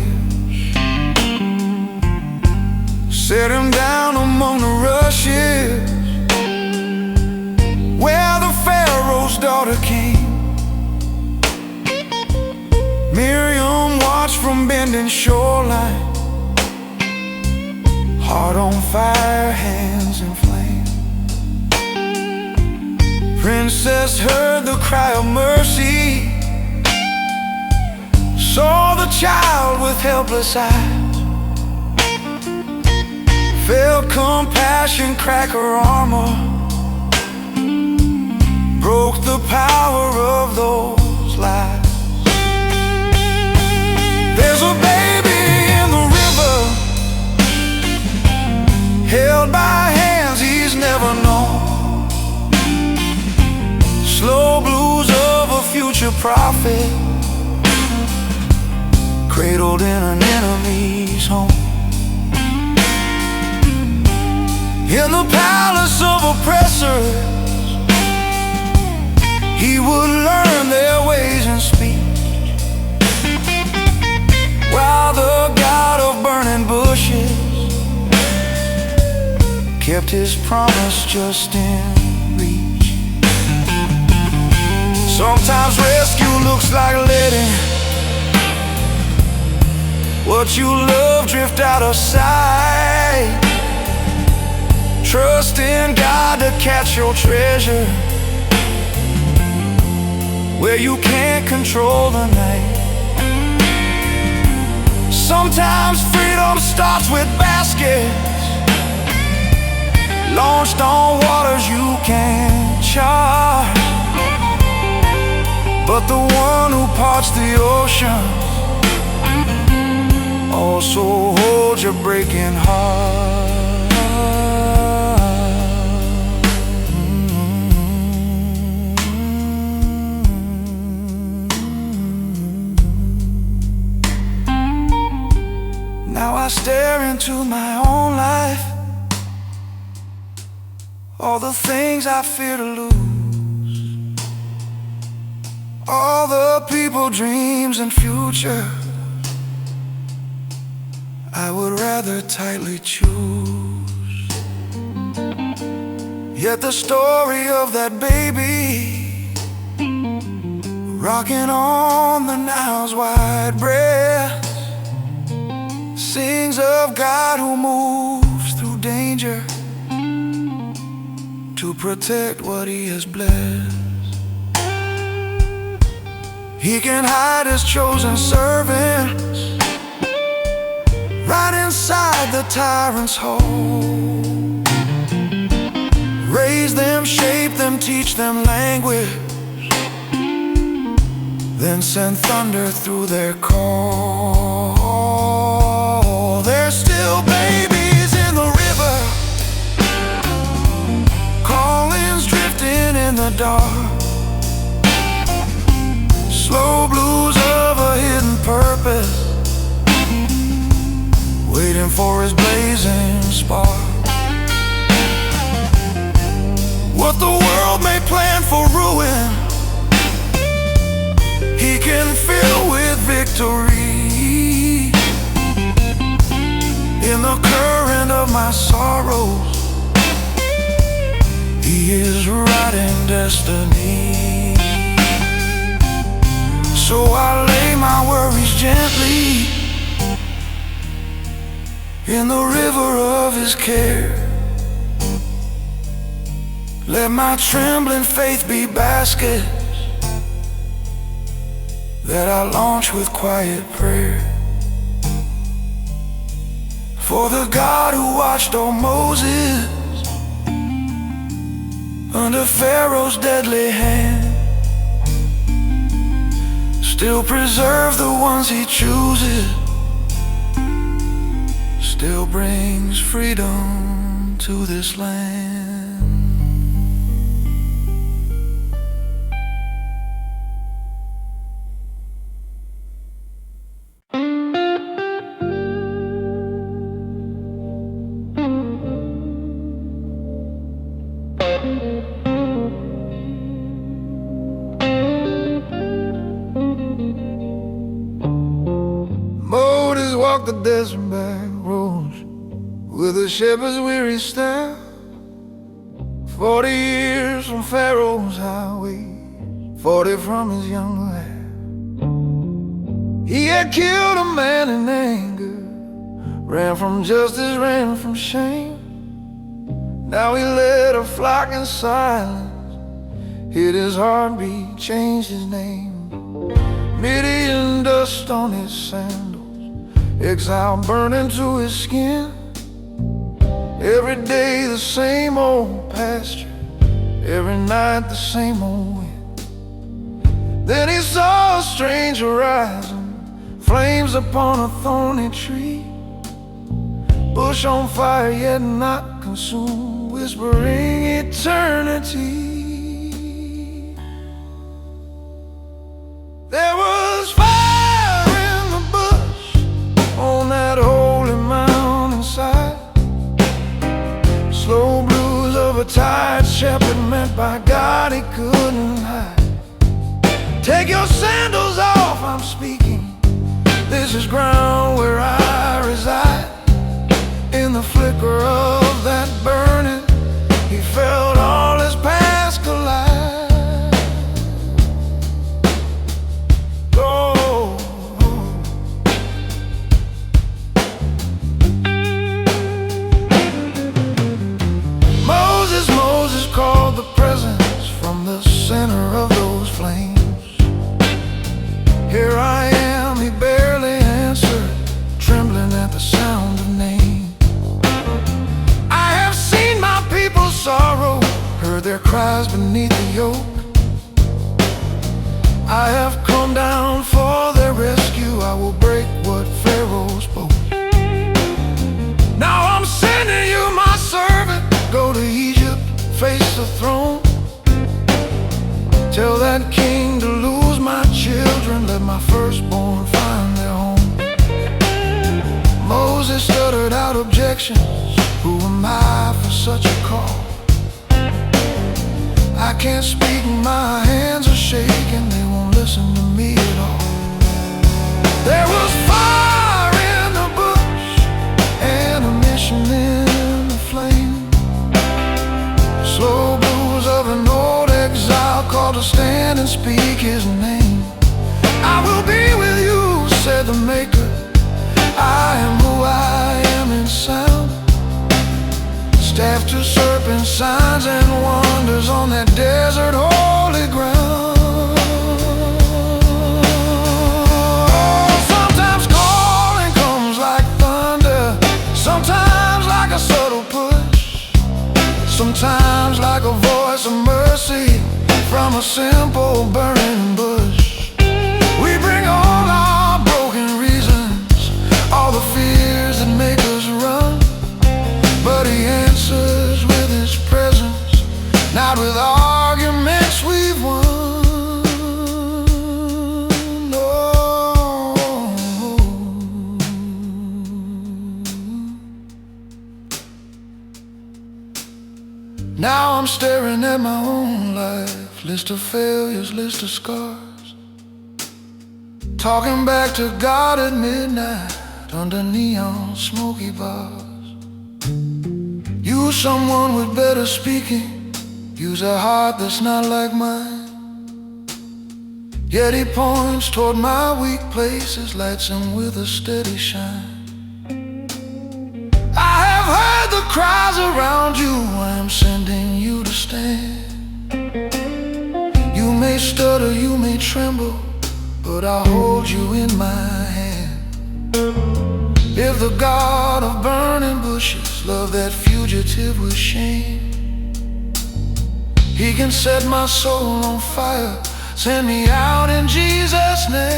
set him down among the rushes where the Pharaoh's daughter came. Miriam watched from bending shoreline, heart on fire, hands in flame. Princess heard the cry of mercy, saw the child with helpless eyes, felt compassion crack her armor, broke the power of those lies. There's a baby in the river, held by hands he's never known, slow blues of a future prophet, cradled in an enemy's home. In the palace of oppressors, he would learn their ways and speech, while the God of burning bushes kept his promise just in reach. Sometimes rescue looks like letting what you love drift out of sight. Trust in God to catch your treasure where you can't control the night. Sometimes freedom starts with baskets launched on waters you can't chart, but the one who parts the ocean also holds your breaking heart. Now I stare into my own life, all the things I fear to lose, all the people, dreams, and future I would rather tightly choose. Yet the story of that baby rocking on the Nile's wide breast sings of God who moves through danger to protect what he has blessed. He can hide his chosen servants right inside the tyrant's hole, raise them, shape them, teach them language, then send thunder through their call. They're still babies in the river, callings drifting in the dark, slow blues of a hidden purpose, waiting for his blazing spark. What the world may plan for ruin, he can fill with victory. In the current of my sorrows, he is writing destiny. So I lay my worries gently in the river of his care. Let my trembling faith be baskets that I launch with quiet prayer. For the God who watched o'er Moses under Pharaoh's deadly hand still preserve the ones he chooses, still brings freedom to this land. Moses walked the desert back roads with a shepherd's weary staff. 40 years from Pharaoh's highway, 40 from his young lad. He had killed a man in anger, ran from justice, ran from shame. Now he led a flock in silence, hid his heartbeat, changed his name. Midian dust on his sandals, exile burning to his skin. Every day the same old pasture, every night the same old wind. Then he saw a strange horizon, flames upon a thorny tree, bush on fire yet not consumed, whispering eternity. There was fire in the bush on that holy mountainside, slow blues of a tired shepherd meant by God he couldn't hide. Take your sandals off, I'm speaking. This is ground where I reside. In the flicker of that burning, he felt all his past collide. Oh, Moses called the presence from the center of those flames. Here I am, he barely answered, trembling at the sound of name. I have seen my people's sorrow, heard their cries beneath the yoke. I have come down for their rescue, I will break what Pharaoh spoke. Now I'm sending you my servant, go to Egypt, face the throne. Tell that king to lose my children, let my firstborn find their home. Moses stuttered out objections, who am I for such a call? I can't speak, my hands are shaking, they won't listen to me at all. There was fire in the bush, ammunition in the flame, slow blues of an old exile called to stand and speak his name. I will be with you, said the Maker, I am who I am in sound. Staff to serpent, signs and wonders on that desert holy ground. Sometimes calling comes like thunder, sometimes like a subtle push, sometimes like a voice of mercy from a simple burning bush. We bring all our broken reasons, all the fears that make us run, but he answers with his presence, not with arguments we've won. Oh. Now I'm staring at my own life, list of failures, list of scars, talking back to God at midnight under neon smoky bars. Use someone with better speaking, use a heart that's not like mine. Yet he points toward my weak places, lights them with a steady shine. I have heard the cries around you, I am sending you to stand. You may stutter, you may tremble, but I'll hold you in my hand. If the God of burning bushes love that fugitive with shame, he can set my soul on fire, send me out in Jesus' name.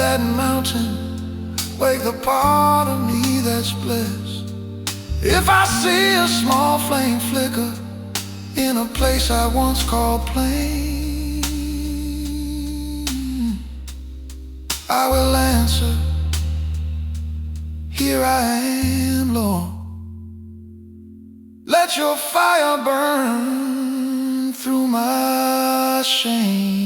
that mountain, wake the part of me that's blessed. If I see a small flame flicker in a place I once called plain, I will answer, here I am, Lord. Let your fire burn through my shame.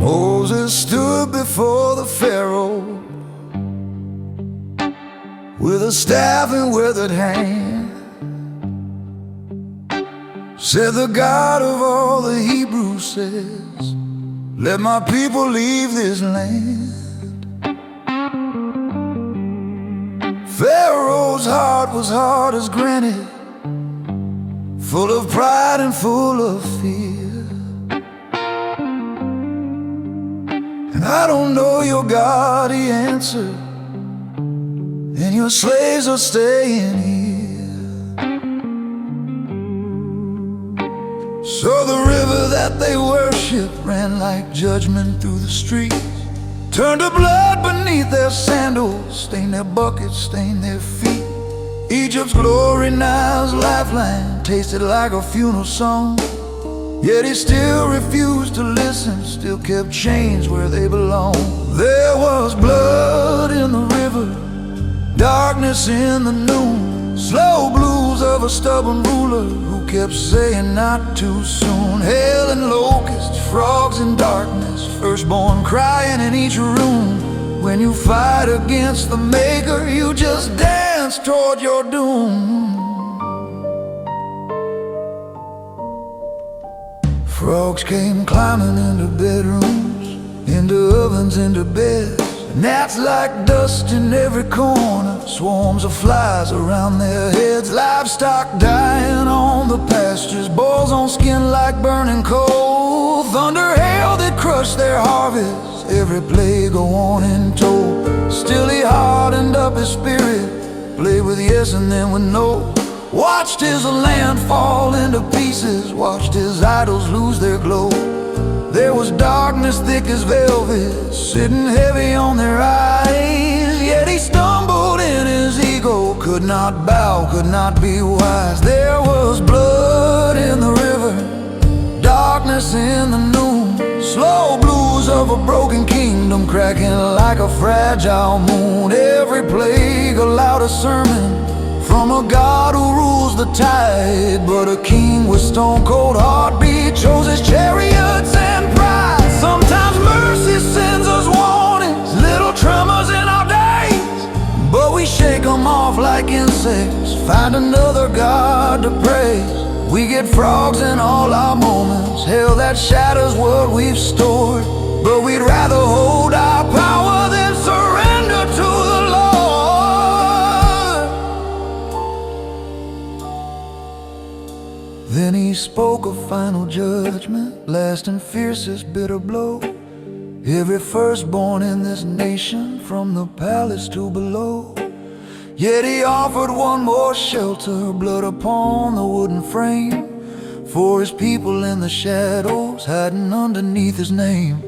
Moses stood before the Pharaoh with a staff in withered hand. Said, the God of all the Hebrews says, let my people leave this land. Pharaoh's heart was hard as granite, full of pride and full of fear. And I don't know your God, he answered, and your slaves are staying here. So the river that they worship ran like judgment through the streets, turned to blood beneath their sandals, stained their buckets, stained their feet. Egypt's glory, Nile's lifeline, tasted like a funeral song. Yet he still refused to listen, still kept chains where they belong. There was blood in the river, darkness in the noon, slow blues of a stubborn ruler who kept saying not too soon. Hail and locusts, frogs in darkness, firstborn crying in each room. When you fight against the maker, you just dance toward your doom. Frogs came climbing into bedrooms, into ovens, into beds. Gnats like dust in every corner, swarms of flies around their heads. Livestock dying on the pastures, bulls on skin like burning coal. Thunder, hail that crushed their harvests, every plague a warning told. Still he hardened up his spirit, played with yes and then with no. Watched his land fall into pieces, watched his idols lose their glow. There was darkness thick as velvet, sitting heavy on their eyes. Yet he stumbled in his ego, could not bow, could not be wise. There was blood in the river, darkness in the noon, slow blues of a broken kingdom cracking like a fragile moon. Every plague a louder sermon from a God who rules the tide, but a king with stone-cold heartbeat chose his chariots and pride. Sometimes mercy sends us warnings, little tremors in our days, but we shake them off like insects, find another God to praise. We get frogs in all our moments. Hell, that shatters what we've stored. But we'd rather hold our power than surrender to the Lord. Then he spoke a final judgment, last and fiercest bitter blow. Every firstborn in this nation, from the palace to below. Yet he offered one more shelter, blood upon the wooden frame, for his people in the shadows, hiding underneath his name.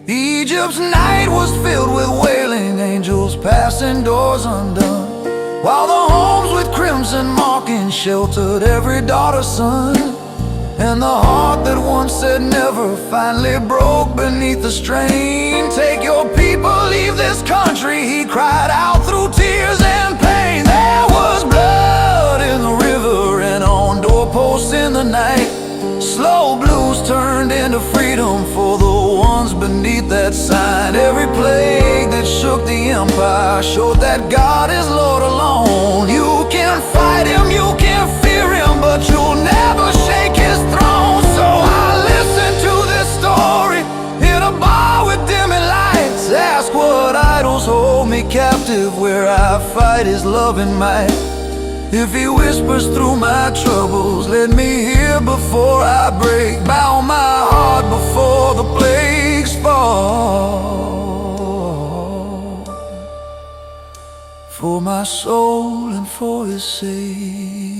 Egypt's night was filled with wailing angels, passing doors undone, while the homes with crimson markings sheltered every daughter's son. And the heart that once said never finally broke beneath the strain. Take your people, leave this country, he cried out through tears and pain. There was blood in the river and on doorposts in the night. Slow blues turned into freedom for the ones beneath that sign. Every plague that shook the empire showed that God is Lord alone. You can fight him, you can fear him, but you'll never shake his throne. So I listen to this story in a bar with dimming lights. Ask what idols hold me captive, where I fight his loving might. If he whispers through my troubles, let me hear before I break. Bow my heart before the plagues fall, for my soul and for his sake.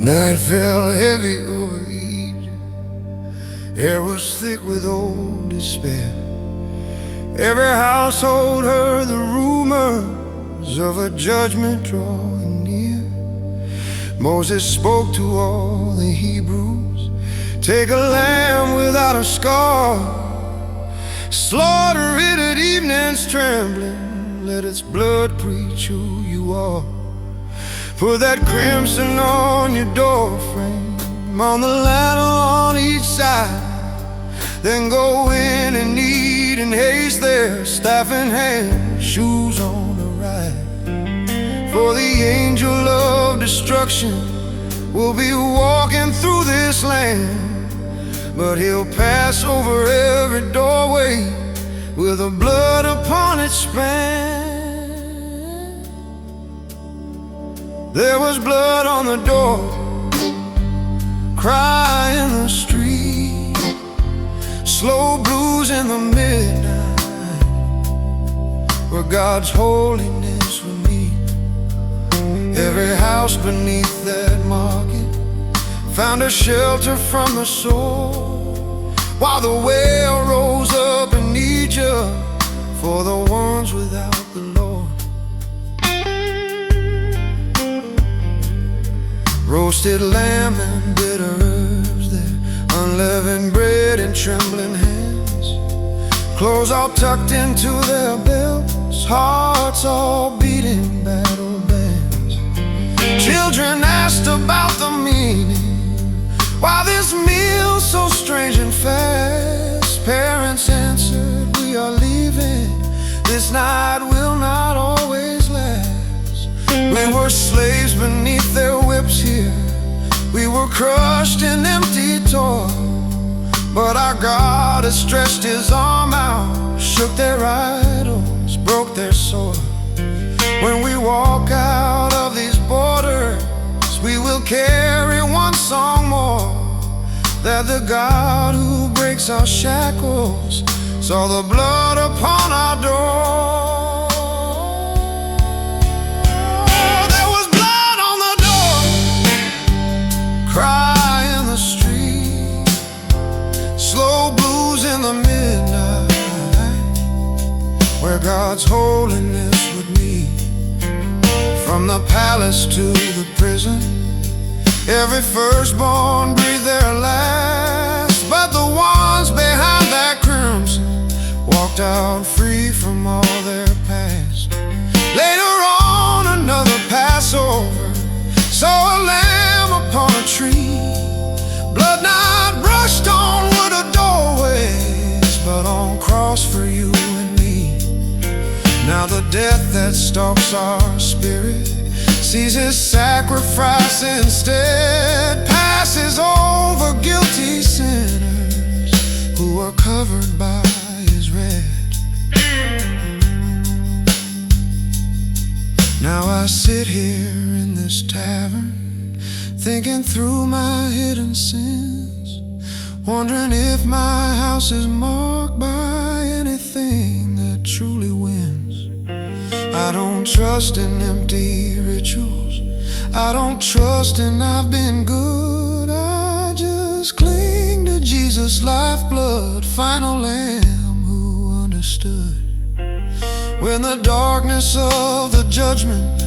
Night fell heavy over Egypt. Air was thick with old despair. Every household heard the rumors of a judgment drawing near. Moses spoke to all the Hebrews, take a lamb without a scar, slaughter it at evening's trembling, let its blood preach who you are. Put that crimson on your doorframe, on the lintel on each side. Then go in and eat in haste there, staff in hand, shoes on the right. For the angel of destruction will be walking through this land, but he'll pass over every doorway with the blood upon its span. There was blood on the door, cry in the street, slow blues in the midnight, where God's holiness would meet. Every house beneath that market found a shelter from the sword, while the wail rose up in Egypt for the ones without the Lord. Roasted lamb and bitter herbs there, unleavened bread in trembling hands, clothes all tucked into their belts, hearts all beating battle bands. Children asked about the meaning, why this meal so strange and fast. Parents answered, we are leaving, this night will not always last. We were slaves beneath their whips here, we were crushed in empty toil, but our God has stretched his arm out, shook their idols, broke their soil. When we walk out of these borders, we will carry one song more, that the God who breaks our shackles saw the blood upon our door. There was blood on the door, cry in the street, slow blues in where God's holiness would meet. From the palace to the prison, every firstborn breathed their last, but the ones behind that crimson walked out free from all their past. Later on, another Passover saw a lamb upon a tree, blood not brushed on wooded doorways, but on cross for you and me. Now the death that stalks our spirit sees his sacrifice instead, passes over guilty sinners who are covered by his red. Now I sit here in this tavern, thinking through my hidden sins, wondering if my house is marked by anything that truly wins. I don't trust in empty rituals, I don't trust in I've been good. I just cling to Jesus' lifeblood, final lamb who understood. When the darkness of the judgment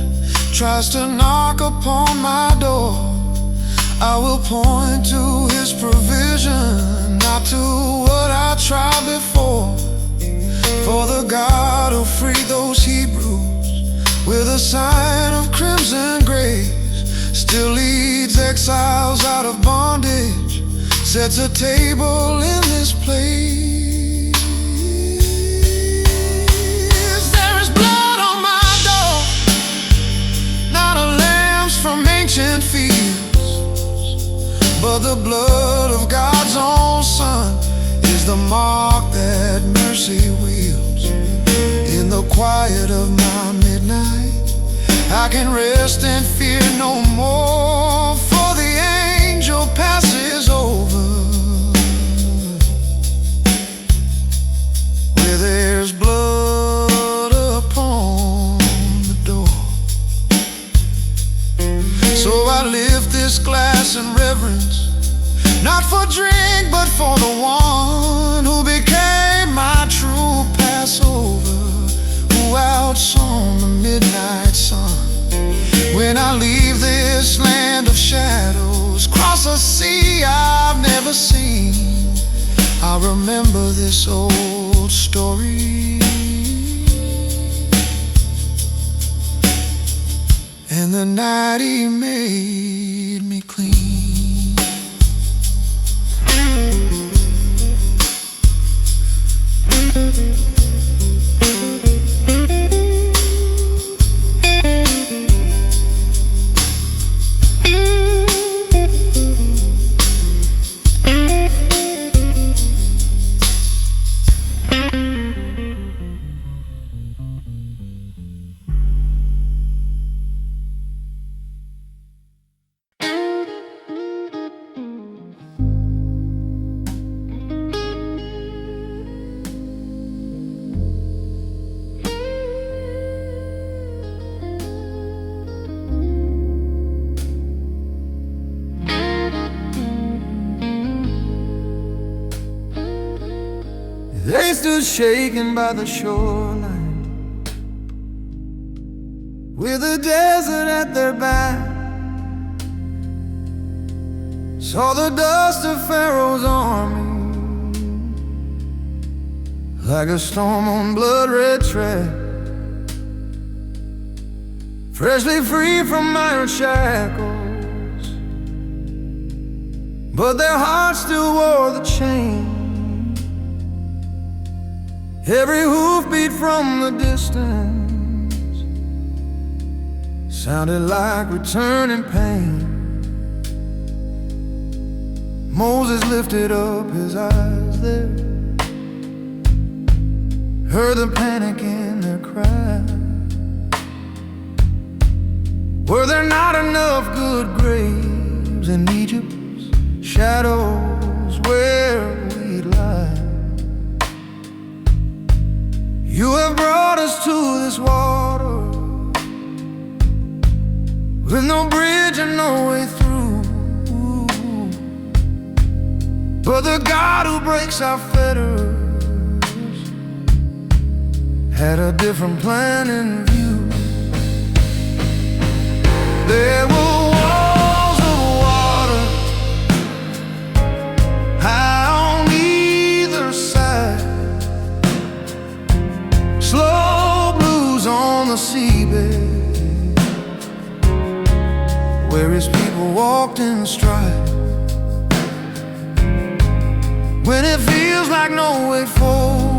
tries to knock upon my door, I will point to his provision, not to what I tried before. For the God who freed those Hebrews with a sign of crimson grace still leads exiles out of bondage, sets a table in this place. There is blood on my door, not a lamb's from ancient fields, but the blood of God's own Son is the mark that mercy wields. In the quiet of my midnight, I can rest and fear no more, for the angel passes over where there's blood upon the door. So I lift this glass in reverence, not for drink, but for the one who became my true Passover, who outshone the midnight sun. When I leave this land of shadows, cross a sea I've never seen, I remember this old story, and the night he made me clean. They stood shaken by the shoreline, with the desert at their back. Saw the dust of Pharaoh's army like a storm on blood-red track, freshly free from iron shackles, but their hearts still wore the chain. Every hoofbeat from the distance sounded like returning pain. Moses lifted up his eyes there, heard the panic in their cry. Were there not enough good graves in Egypt's shadows where we'd lie? You have brought us to this water with no bridge and no way through, but the God who breaks our fetters had a different plan in view. There were walls of water high on either side, slow blues on the seabed, where his people walked in stride. When it feels like no way forward,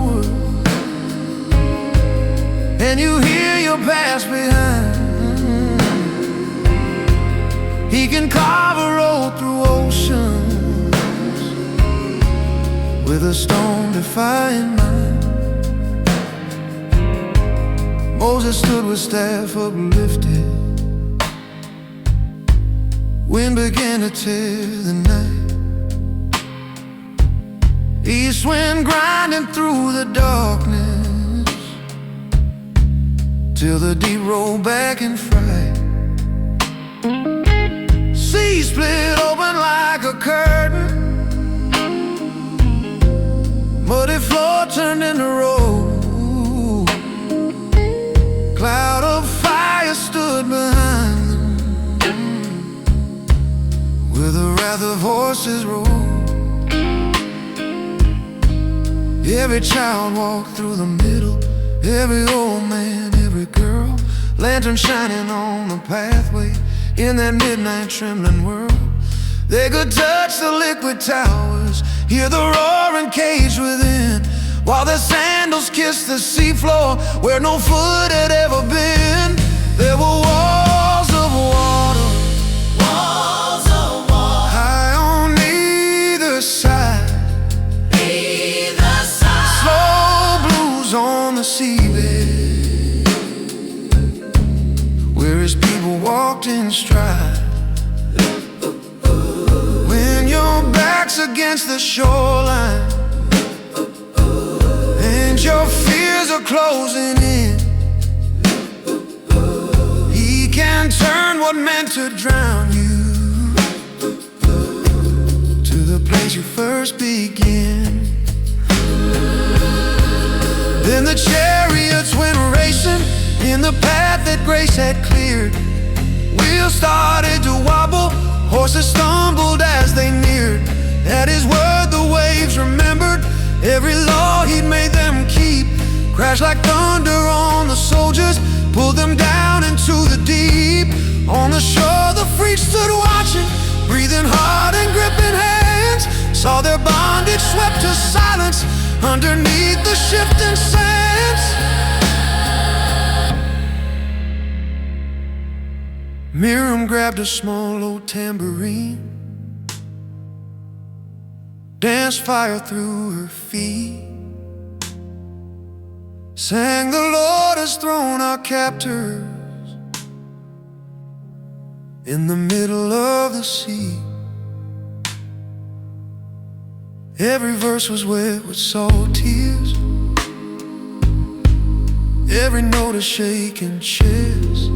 and you hear your past behind, he can carve a road through oceans with a stone-defying mind. Moses stood with staff uplifted. Wind began to tear the night. East wind grinding through the darkness till the deep rolled back in fright. Sea split open like a curtain, muddy floor turned into road. Cloud of fire stood behind them, where the wrath of horses rolled. Every child walked through the middle, every old man, every girl, lantern shining on the pathway in that midnight trembling world. They could touch the liquid towers, hear the roaring cage within, while their sandals kissed the seafloor where no foot had ever been. There were walls of water, high on either side, on the seabed, where his people walked in stride. When your back's against the shoreline and your fears are closing in, he can turn what meant to drown you to the place you first begin. Then the chariots went racing in the path that grace had cleared. Wheels started to wobble, horses stumbled as they neared. At his word the waves remembered every law he'd made them keep. Crashed like thunder on the soldiers, pulled them down into the deep. On the shore the free stood watching, breathing hard and gripping hands. Saw their bondage swept to silence underneath the shifting sands. Miriam grabbed a small old tambourine, danced fire through her feet, sang the Lord has thrown our captors in the middle of the sea. Every verse was wet with salt tears, every note a shaking chest.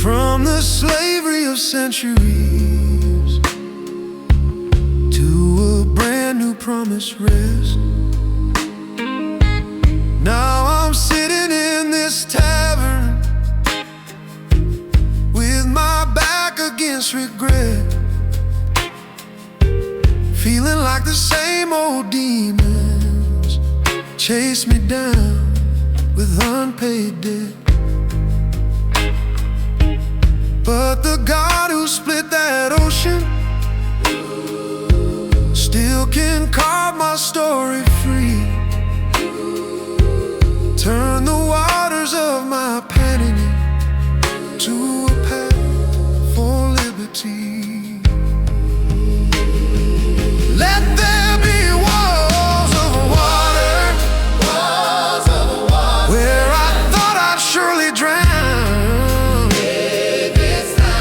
From the slavery of centuries to a brand new promised rest. Now I'm sitting in this tavern with my back against regret, feeling like the same old demons chase me down with unpaid debt. But the God who split that ocean still can carve my story free, turn the waters of my pain to a path for liberty. Let there be walls of water, where I thought I'd surely drown.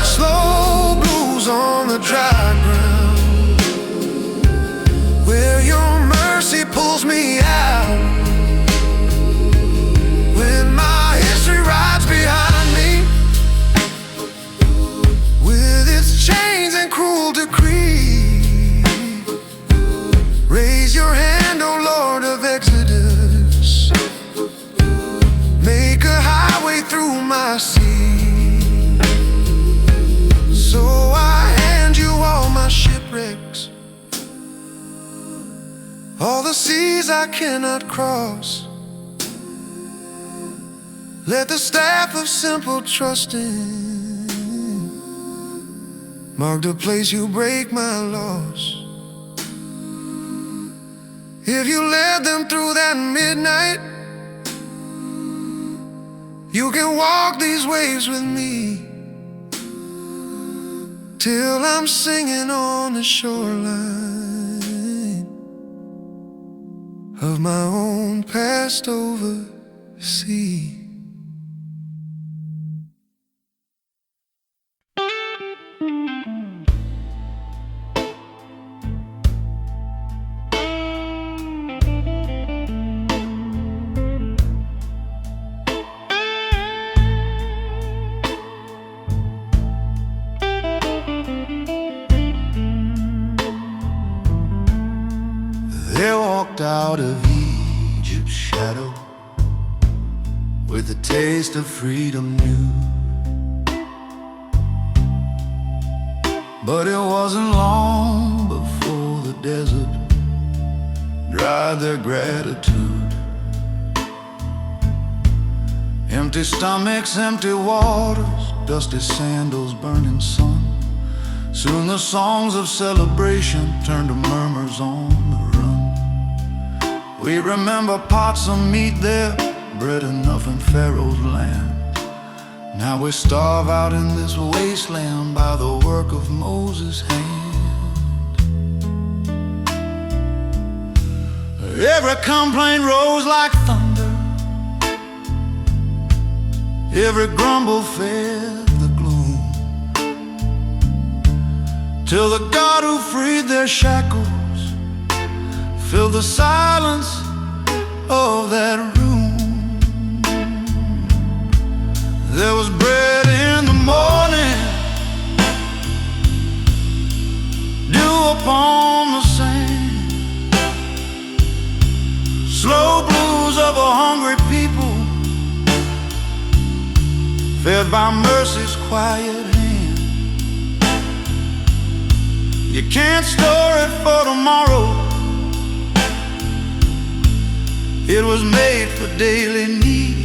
Slow blues on the dry ground, where your mercy pulls me I cannot cross. Let the staff of simple trusting mark the place you break my loss. If you led them through that midnight, you can walk these waves with me till I'm singing on the shoreline of my own passed over sea. They walked out of Egypt's shadow with a taste of freedom new. But it wasn't long before the desert dried their gratitude. Empty stomachs, empty waters, dusty sandals, burning sun. Soon the songs of celebration turned to murmurs on the run. We remember pots of meat there, bread enough in Pharaoh's land. Now we starve out in this wasteland by the work of Moses' hand. Every complaint rose like thunder, every grumble fed the gloom, till the God who freed their shackles filled the silence of that room. There was bread in the morning, dew upon the sand, slow blues of a hungry people, fed by mercy's quiet hand. You can't store it for tomorrow, it was made for daily need.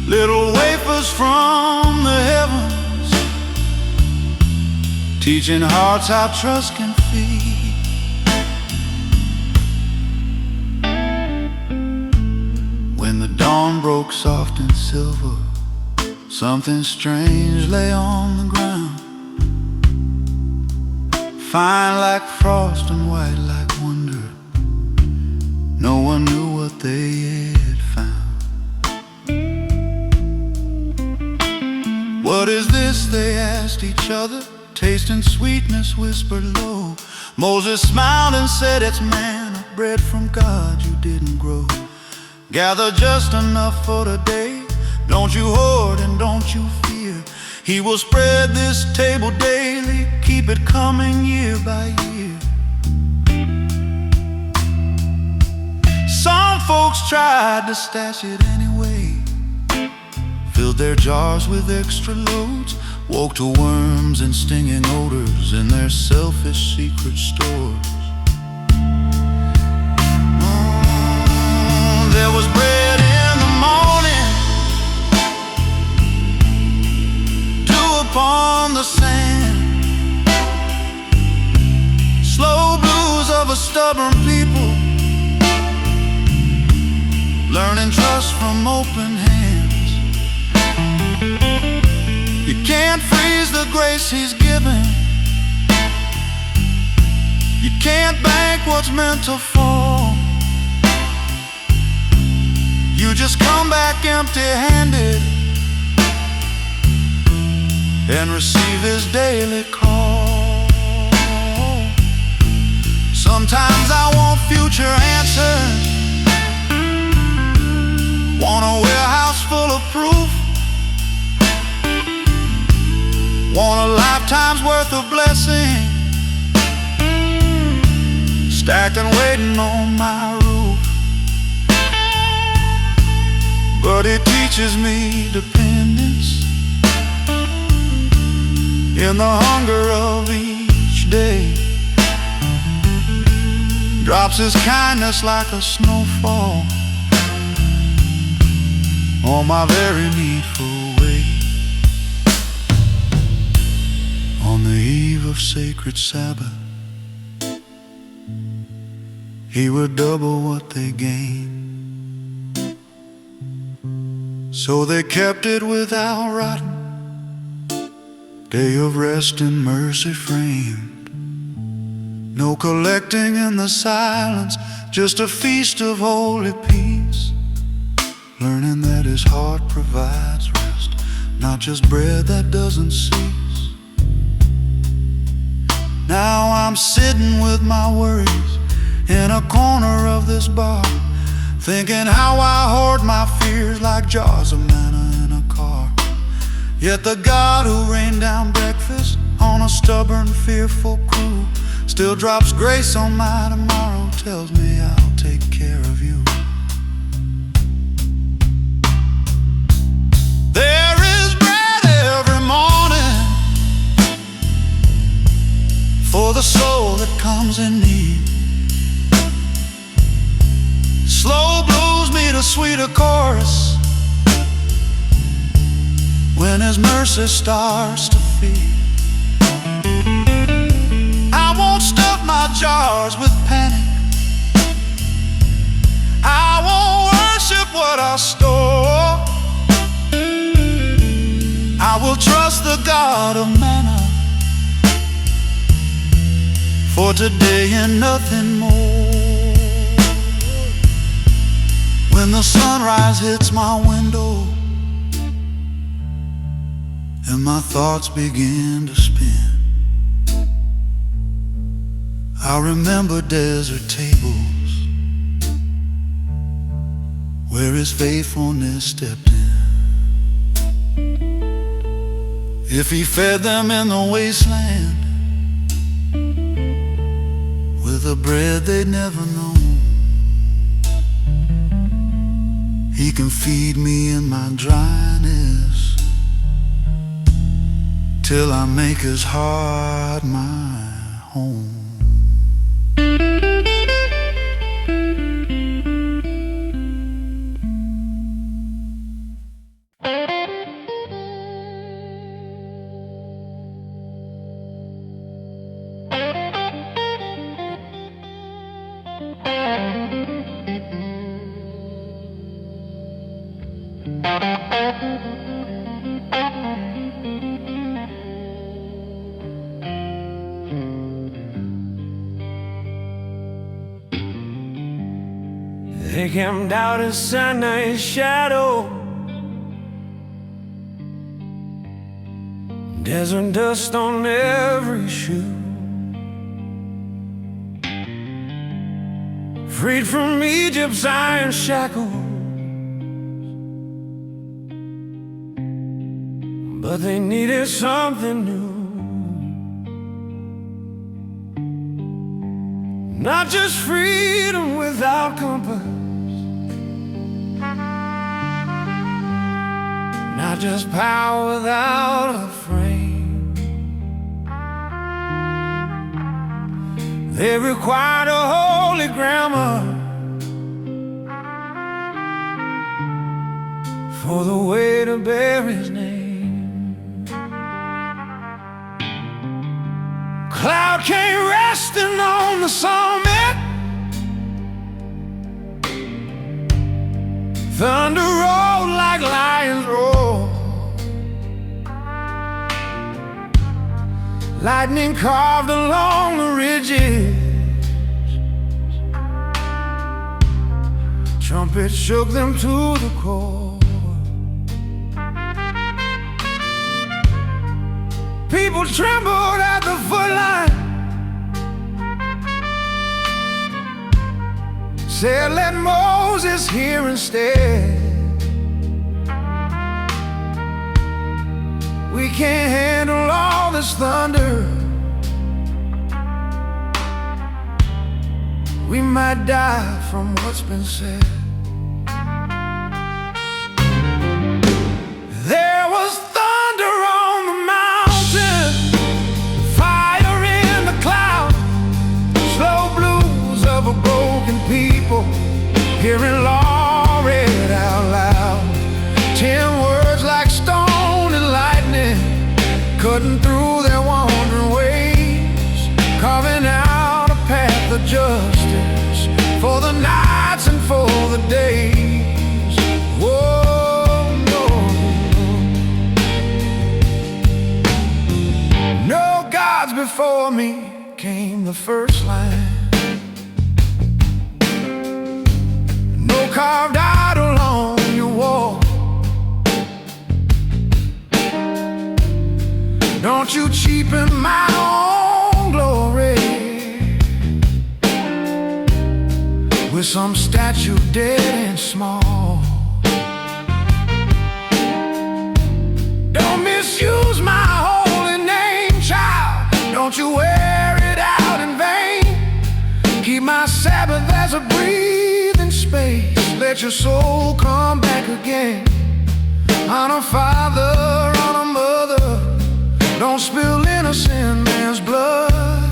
Little wafers from the heavens, teaching hearts how trust can feed. When the dawn broke soft and silver, something strange lay on the ground, fine like frost and white like wonder. No one knew what they had found. What is this, they asked each other, tasting sweetness whispered low. Moses smiled and said, it's manna, bread from God you didn't grow. Gather just enough for today, don't you hoard and don't you fear. He will spread this table daily, keep it coming year by year. Some folks tried to stash it anyway, filled their jars with extra loads, woke to worms and stinging odors in their selfish secret stores. There was bread in the morning, dew upon the sand, slow blues of a stubborn people, learning trust from open hands. You can't freeze the grace he's given, you can't bank what's meant to fall. You just come back empty-handed and receive his daily call. Sometimes I want future answers, want a warehouse full of proof, want a lifetime's worth of blessing, stacked and waiting on my roof. But it teaches me dependence in the hunger of each day. drops his kindness like a snowfall on my very needful way. On the eve of sacred Sabbath, he would double what they gained. So they kept it without rotting, day of rest and mercy framed. No collecting in the silence, just a feast of holy peace. Learning that his heart provides rest, not just bread that doesn't cease. Now I'm sitting with my worries in a corner of this bar, thinking how I hoard my fears like jars of manna in a car. Yet the God who rained down breakfast on a stubborn, fearful crew still drops grace on my tomorrow, tells me I'll take care of you. There is bread every morning for the soul that comes in need. Slow blues meet a sweeter chorus when his mercy starts to feed. I won't stuff my jars with panic, I won't worship what I store. I will trust the God of manna for today and nothing more. When the sunrise hits my window and my thoughts begin to spin, I remember desert tables where his faithfulness stepped in. If he fed them in the wasteland with a bread they'd never known, he can feed me in my dryness till I make his heart my home. They camped out inside night shadow, desert dust on every shoe. Freed from Egypt's iron shackles, but they needed something new. Not just freedom without compass, not just power without a frame. They required a holy grammar for the way to bear his name. Cloud came resting on the summit, thunder rolled like lions roar, lightning carved along the ridges, trumpets shook them to the core. People trembled at the footline, said, let Moses hear instead. We can't handle all this thunder, we might die from what's been said. There was thunder on the mountain, fire in the cloud, slow blues of a hearing law read out loud. 10 words like stone and lightning, cutting through their wandering ways, carving out a path of justice for the nights and for the days. Whoa, no gods before me, came the first line. No carved idol on your wall. Don't you cheapen my own glory with some statue dead and small. Don't misuse my holy name, child. Don't you wear it out in vain. Keep my Sabbath as a breathing space. Let your soul come back again. On a father, on a mother, don't spill innocent man's blood.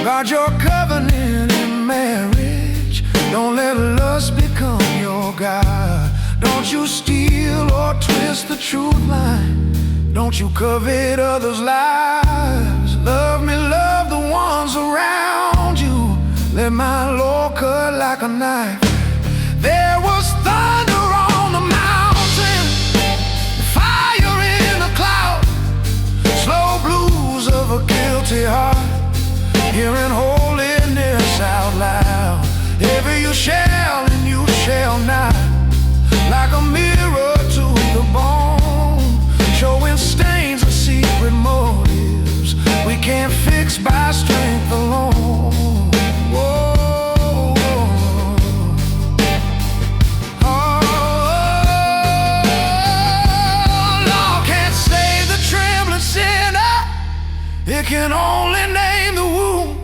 Guard your covenant in marriage. Don't let lust become your God. Don't you steal or twist the truth line. Don't you covet others' lives. Love me, love the ones around you. Let my Lord cut like a knife. There was thunder on the mountain, fire in the cloud, slow blues of a guilty heart, hearing holiness out loud. Ever you shall and you shall not, like a mirror to the bone, showing stains of secret motives we can't fix by strength alone. Whoa. It can only name the wound,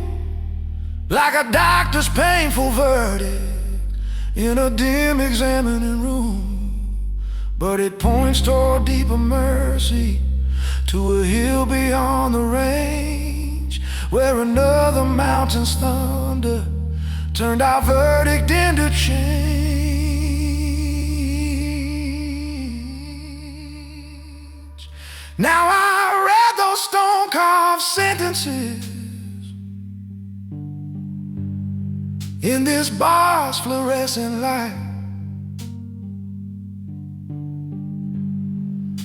like a doctor's painful verdict in a dim examining room. But it points toward deeper mercy, to a hill beyond the range, where another mountain's thunder turned our verdict into change. Now I read those stone-carved sentences in this bar's fluorescent light.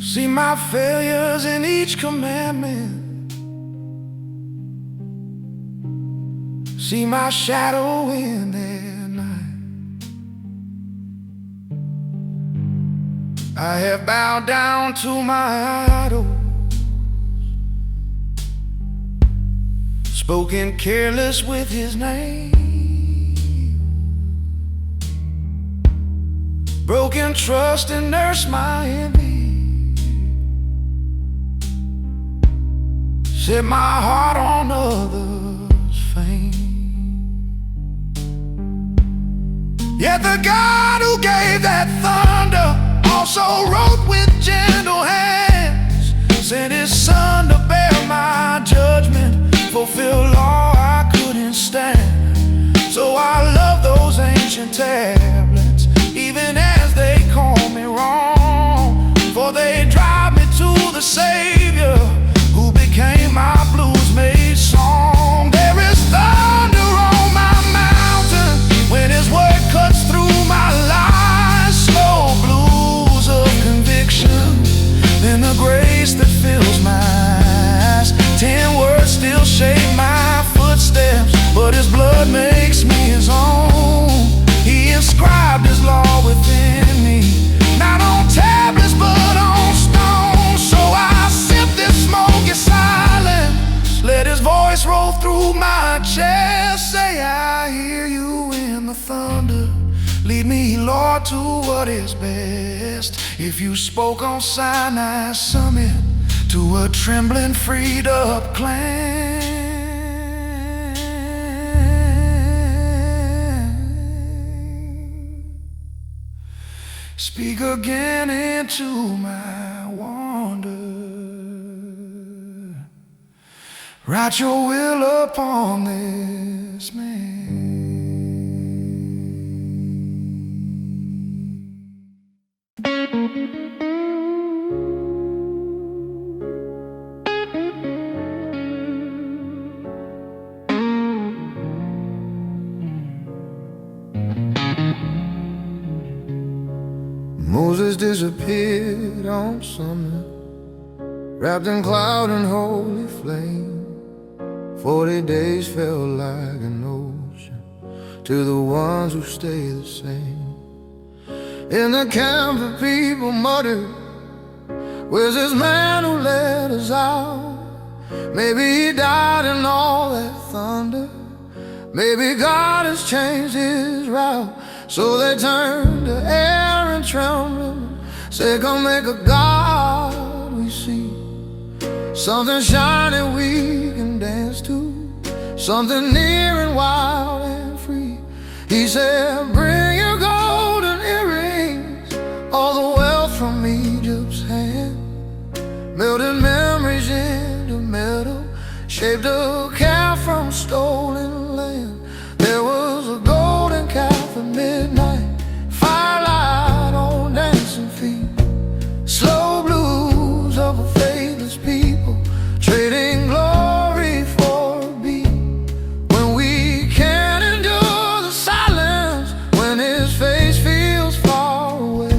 See my failures in each commandment, see my shadow in their night. I have bowed down to my idol, spoken careless with his name, broken trust and nursed my envy, set my heart on others' fame. Yet the God who gave that thunder also wrote with gentle hands, sent his son to bear my judgment, fulfill law I couldn't stand. So I love those ancient tablets, even as they call me wrong, for they drive me to the Savior who became my blues-made song. There is thunder on my mountain when his word cuts through my lies, slow blues of conviction, then the grace that fills my eyes. 10 words still shape my footsteps, but his blood makes me his own. He inscribed his law within me, not on tablets but on stone. So I sip this smoky silence, let his voice roll through my chest, say I hear you in the thunder. Lead me, Lord, to what is best. If you spoke on Sinai summit to a trembling, freed-up clan, speak again into my wonder. Write your will upon this man. Moses disappeared on summit, wrapped in cloud and holy flame. 40 days felt like an ocean to the ones who stay the same. In the camp the people muttered, "Where's this man who let us out? Maybe he died in all that thunder. Maybe God has changed his route." So they turned to Aaron trembling, said, "Come make a God we see, something shining we can dance to, something near and wild and free." He said, "Bring your golden earrings, all the wealth from Egypt's hand, melted memories into metal, shaped a calf from stolen land." There was a golden calf at midnight, firelight on dancing feet, slow blues of a faithless people, trading glory for a beat. When we can't endure the silence, when his face feels far away,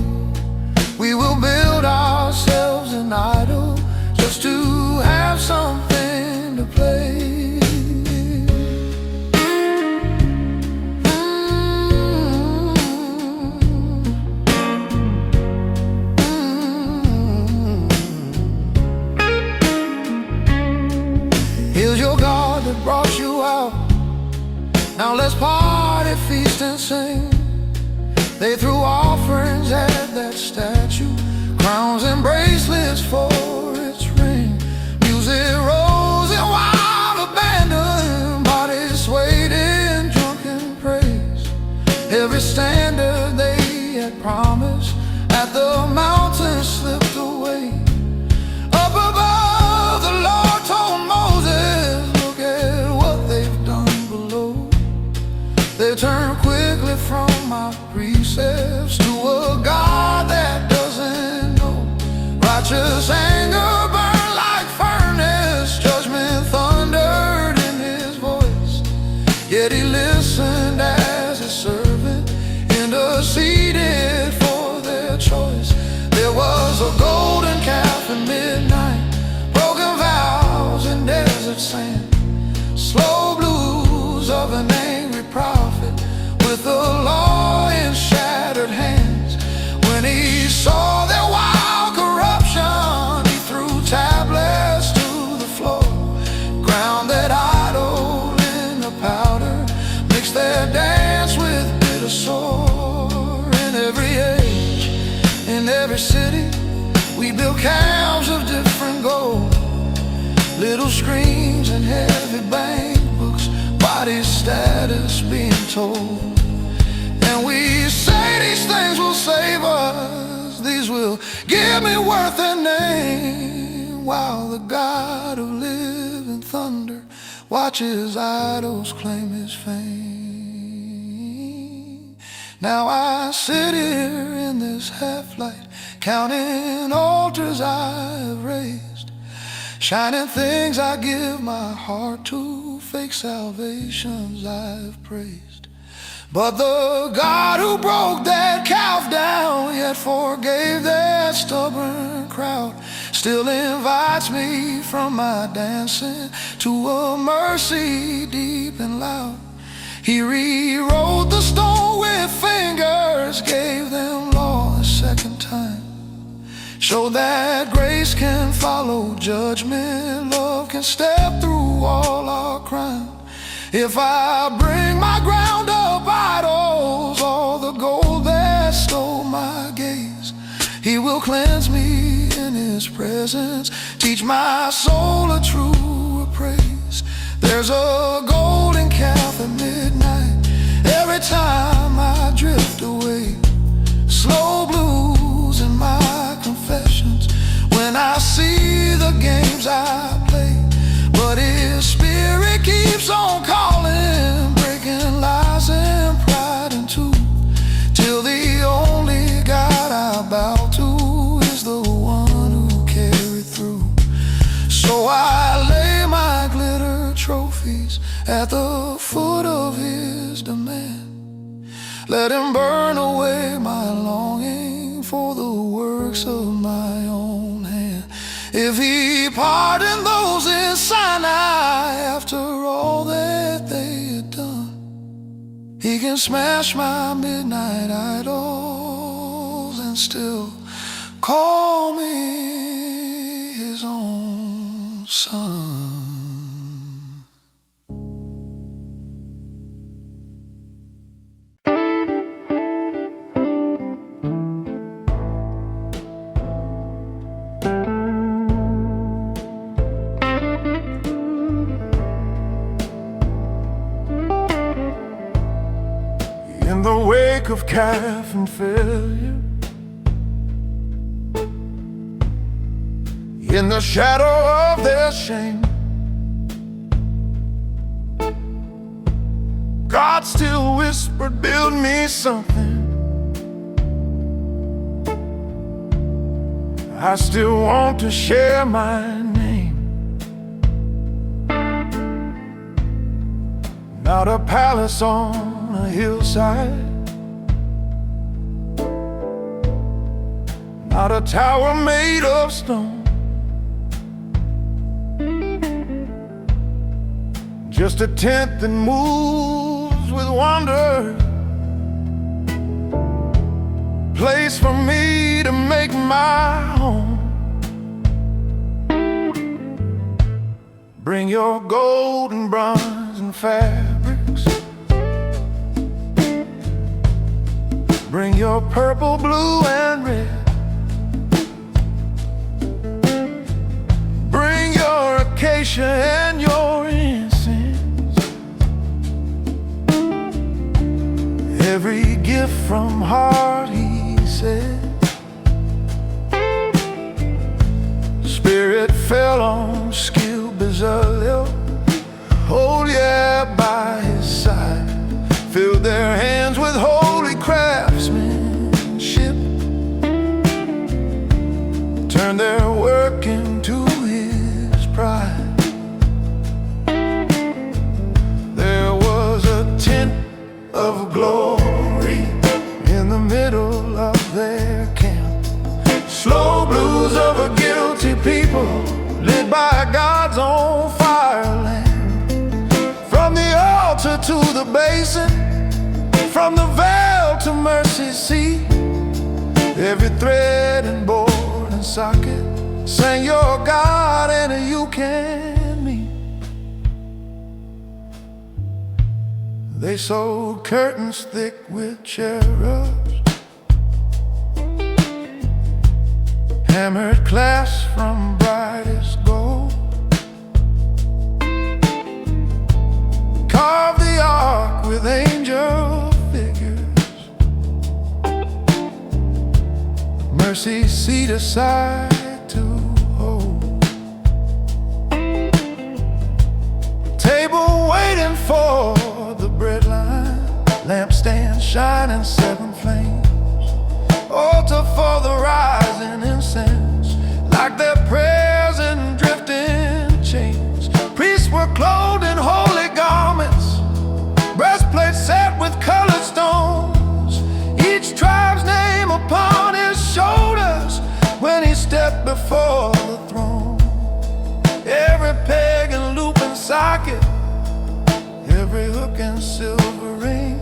we will build ourselves an idol just to have something to play. Here's your God that brought you out, now let's party, feast and sing. They threw offerings at that statue, crowns and bracelets for its ring. Music rose in wild abandon, bodies swayed in drunken praise. Every standard they had promised at the mountain slipped away. Up above, the Lord told Moses, "Look at what they've done below. They turned quickly from my precepts to a God that doesn't know. Righteous anger burned like furnace, judgment thundered in his voice. Yet he listened as his servant interceded for their choice." There was a golden calf at midnight, broken vows in desert sand, slow blues of an angry prophet with the law in shattered hands. When he saw their wild corruption, he threw tablets to the floor, ground that idol in the powder, mixed their dance with bitter sore. In every age, in every city, we built calves of different gold, little screens and heavy bank books, body status being told. And we say these things will save us, these will give me worth and name, while the God of living thunder watches idols claim his fame. Now I sit here in this half-light, counting altars I've raised, shining things I give my heart to, fake salvations I've praised. But the God who broke that calf down, yet forgave that stubborn crowd, still invites me from my dancing to a mercy deep and loud. He rewrote the stone with fingers, gave them law a second time, showed that grace can follow judgment, love can step through all our crime. If I bring my ground up idols, all the gold that stole my gaze, he will cleanse me in his presence, teach my soul a true praise. There's a golden calf at midnight, every time I drift away, slow blues in my confessions when I see the games I play. But his spirit keeps on calling, breaking lies and pride in two, till the only God I bow to at the foot of his demand. Let him burn away my longing for the works of my own hand. If he pardoned those in Sinai after all that they had done, he can smash my midnight idols and still call me his own son. In the wake of calf and failure, in the shadow of their shame, God still whispered, build me something. I still want to share my name. Not a palace on a hillside, not a tower made of stone, just a tent that moves with wonder, place for me to make my home. Bring your gold and bronze and fabrics, bring your purple, blue, and red. Bring your acacia and your incense. Every gift from heart, he said. Spirit fell on skilled Bezalel. Oh yeah, by his side. Filled their hands with holy craftsmanship. Turned their work into his pride. There was a tent of glory in the middle of their camp. Slow blues of a guilty people lit by God's own fire lamp. From the altar to the basin, from the veil to mercy's seat, every thread and board and socket sang your God and you can meet. They sewed curtains thick with cherubs, hammered clasps from brightest gold, carved the ark with angel figures, mercy's seat aside to hold, table waiting for the bread line, lampstand shining seven flames, altar for the rising incense, like their prayers in drifting chains. Priests were clothed in holy garments, breastplates set with colored stones, each tribe's name upon his shoulders when he stepped before the throne. Every peg and loop and socket, every hook and silver ring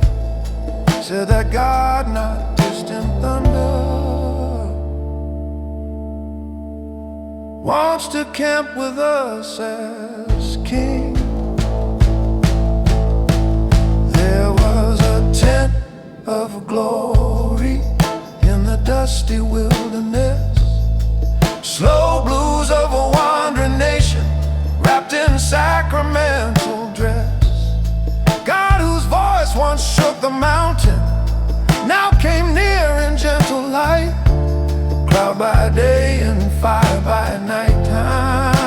said that God, not distant thunder, wants to camp with us as king. There was a tent of glory in the dusty wilderness, slow blues of a wandering nation wrapped in sacramental dress. God, whose voice once shook the mountain, now came near in gentle light, cloud by day and fire by nighttime,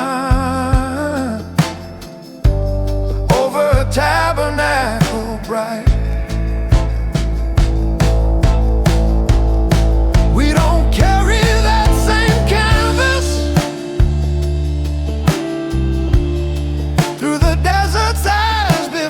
over a tabernacle bright. We don't carry that same canvas through the deserts as before.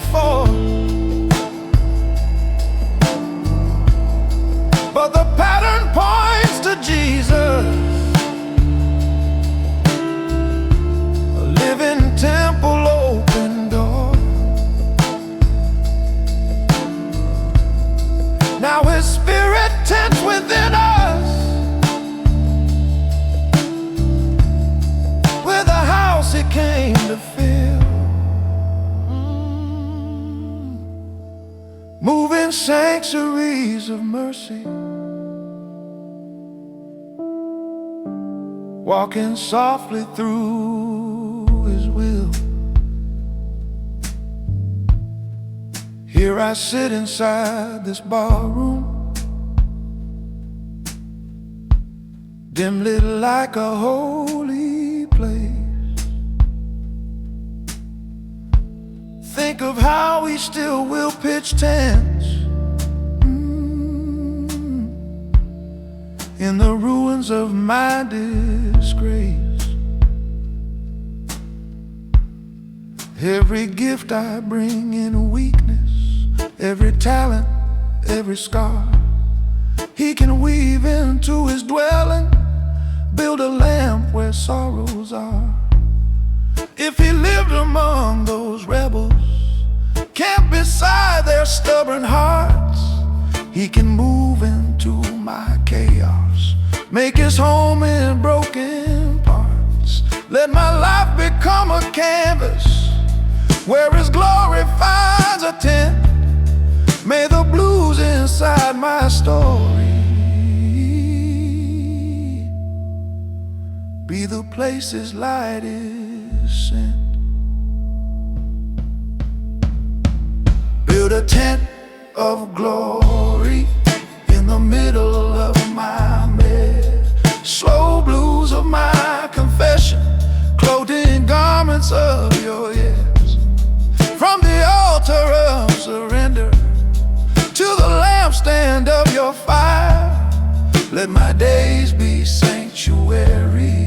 his spirit tents within us, with a house he came to fill. Moving sanctuaries of mercy, walking softly through his will. Here I sit inside this barroom, dim lit like a holy place. Think of how we still will pitch tents in the ruins of my disgrace. Every gift I bring in weakness, every talent, every scar, he can weave into his dwelling, build a lamp where sorrows are. If he lived among those rebels, camped beside their stubborn hearts, he can move into my chaos, make his home in broken parts. Let my life become a canvas where his glory finds a tent. May the blues inside my story be the place his light is sent. Build a tent of glory in the middle of my bed. Slow blues of my confession, clothed in garments of your yes. From the altar of surrender to the lampstand of your fire, let my days be sanctuary.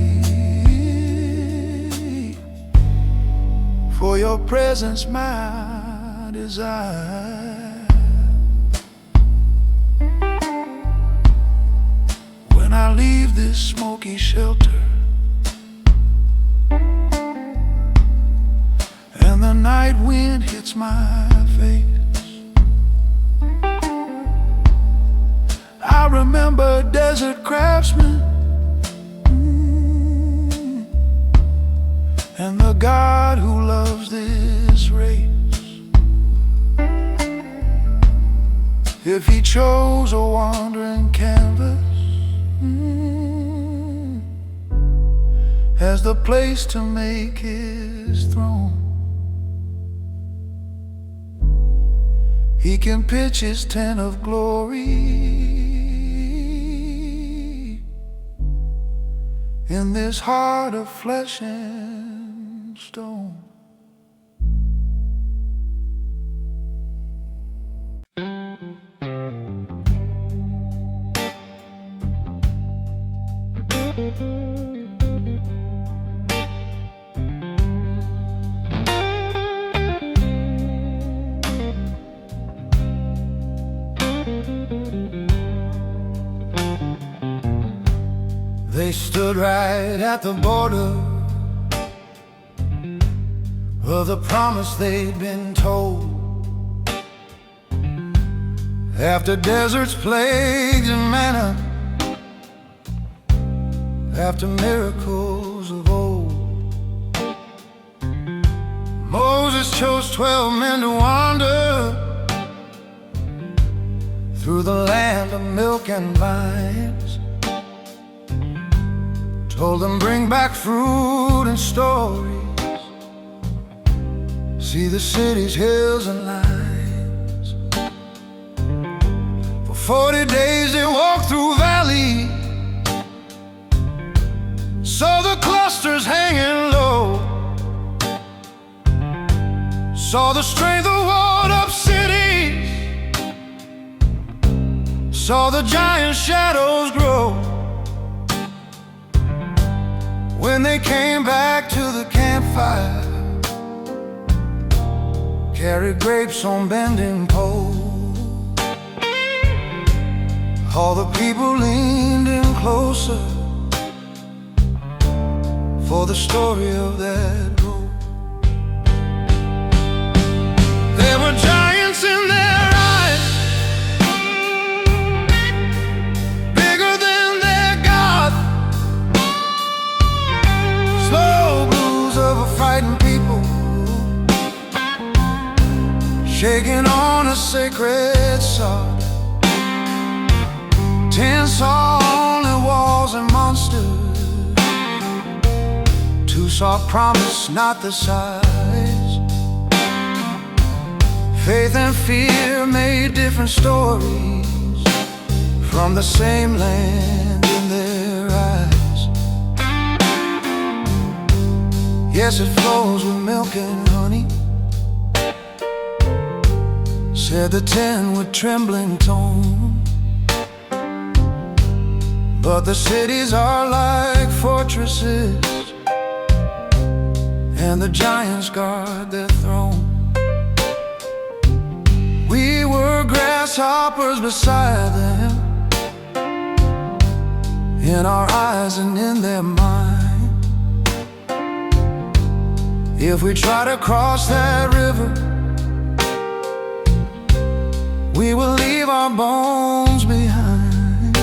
For your presence my desire. When I leave this smoky shelter and the night wind hits my face, I remember desert craftsmen and the God who loves this race. If he chose a wandering canvas as the place to make his throne, he can pitch his tent of glory in this heart of flesh and stone. They stood right at the border of the promise they'd been told. After deserts, plagues, and manna, after miracles of old, Moses chose 12 men to wander through the land of milk and vines. Told them, bring back fruit and stories, see the city's hills and lines. For 40 days they walked through valleys, saw the clusters hanging low, saw the strength of walled-up cities, saw the giant shadows grow. When they came back to the campfire, carried grapes on bending poles. All the people leaned in closer for the story of that road. There were giants in their eyes, taking on a sacred sod. 10 saw only walls and monsters. 2 saw promise, not the size. Faith and fear made different stories from the same land in their eyes. Yes, it flows with milk and honey, said the 10 with trembling tone. But the cities are like fortresses, and the giants guard their throne. We were grasshoppers beside them, in our eyes and in their mind. If we try to cross that river, we will leave our bones behind.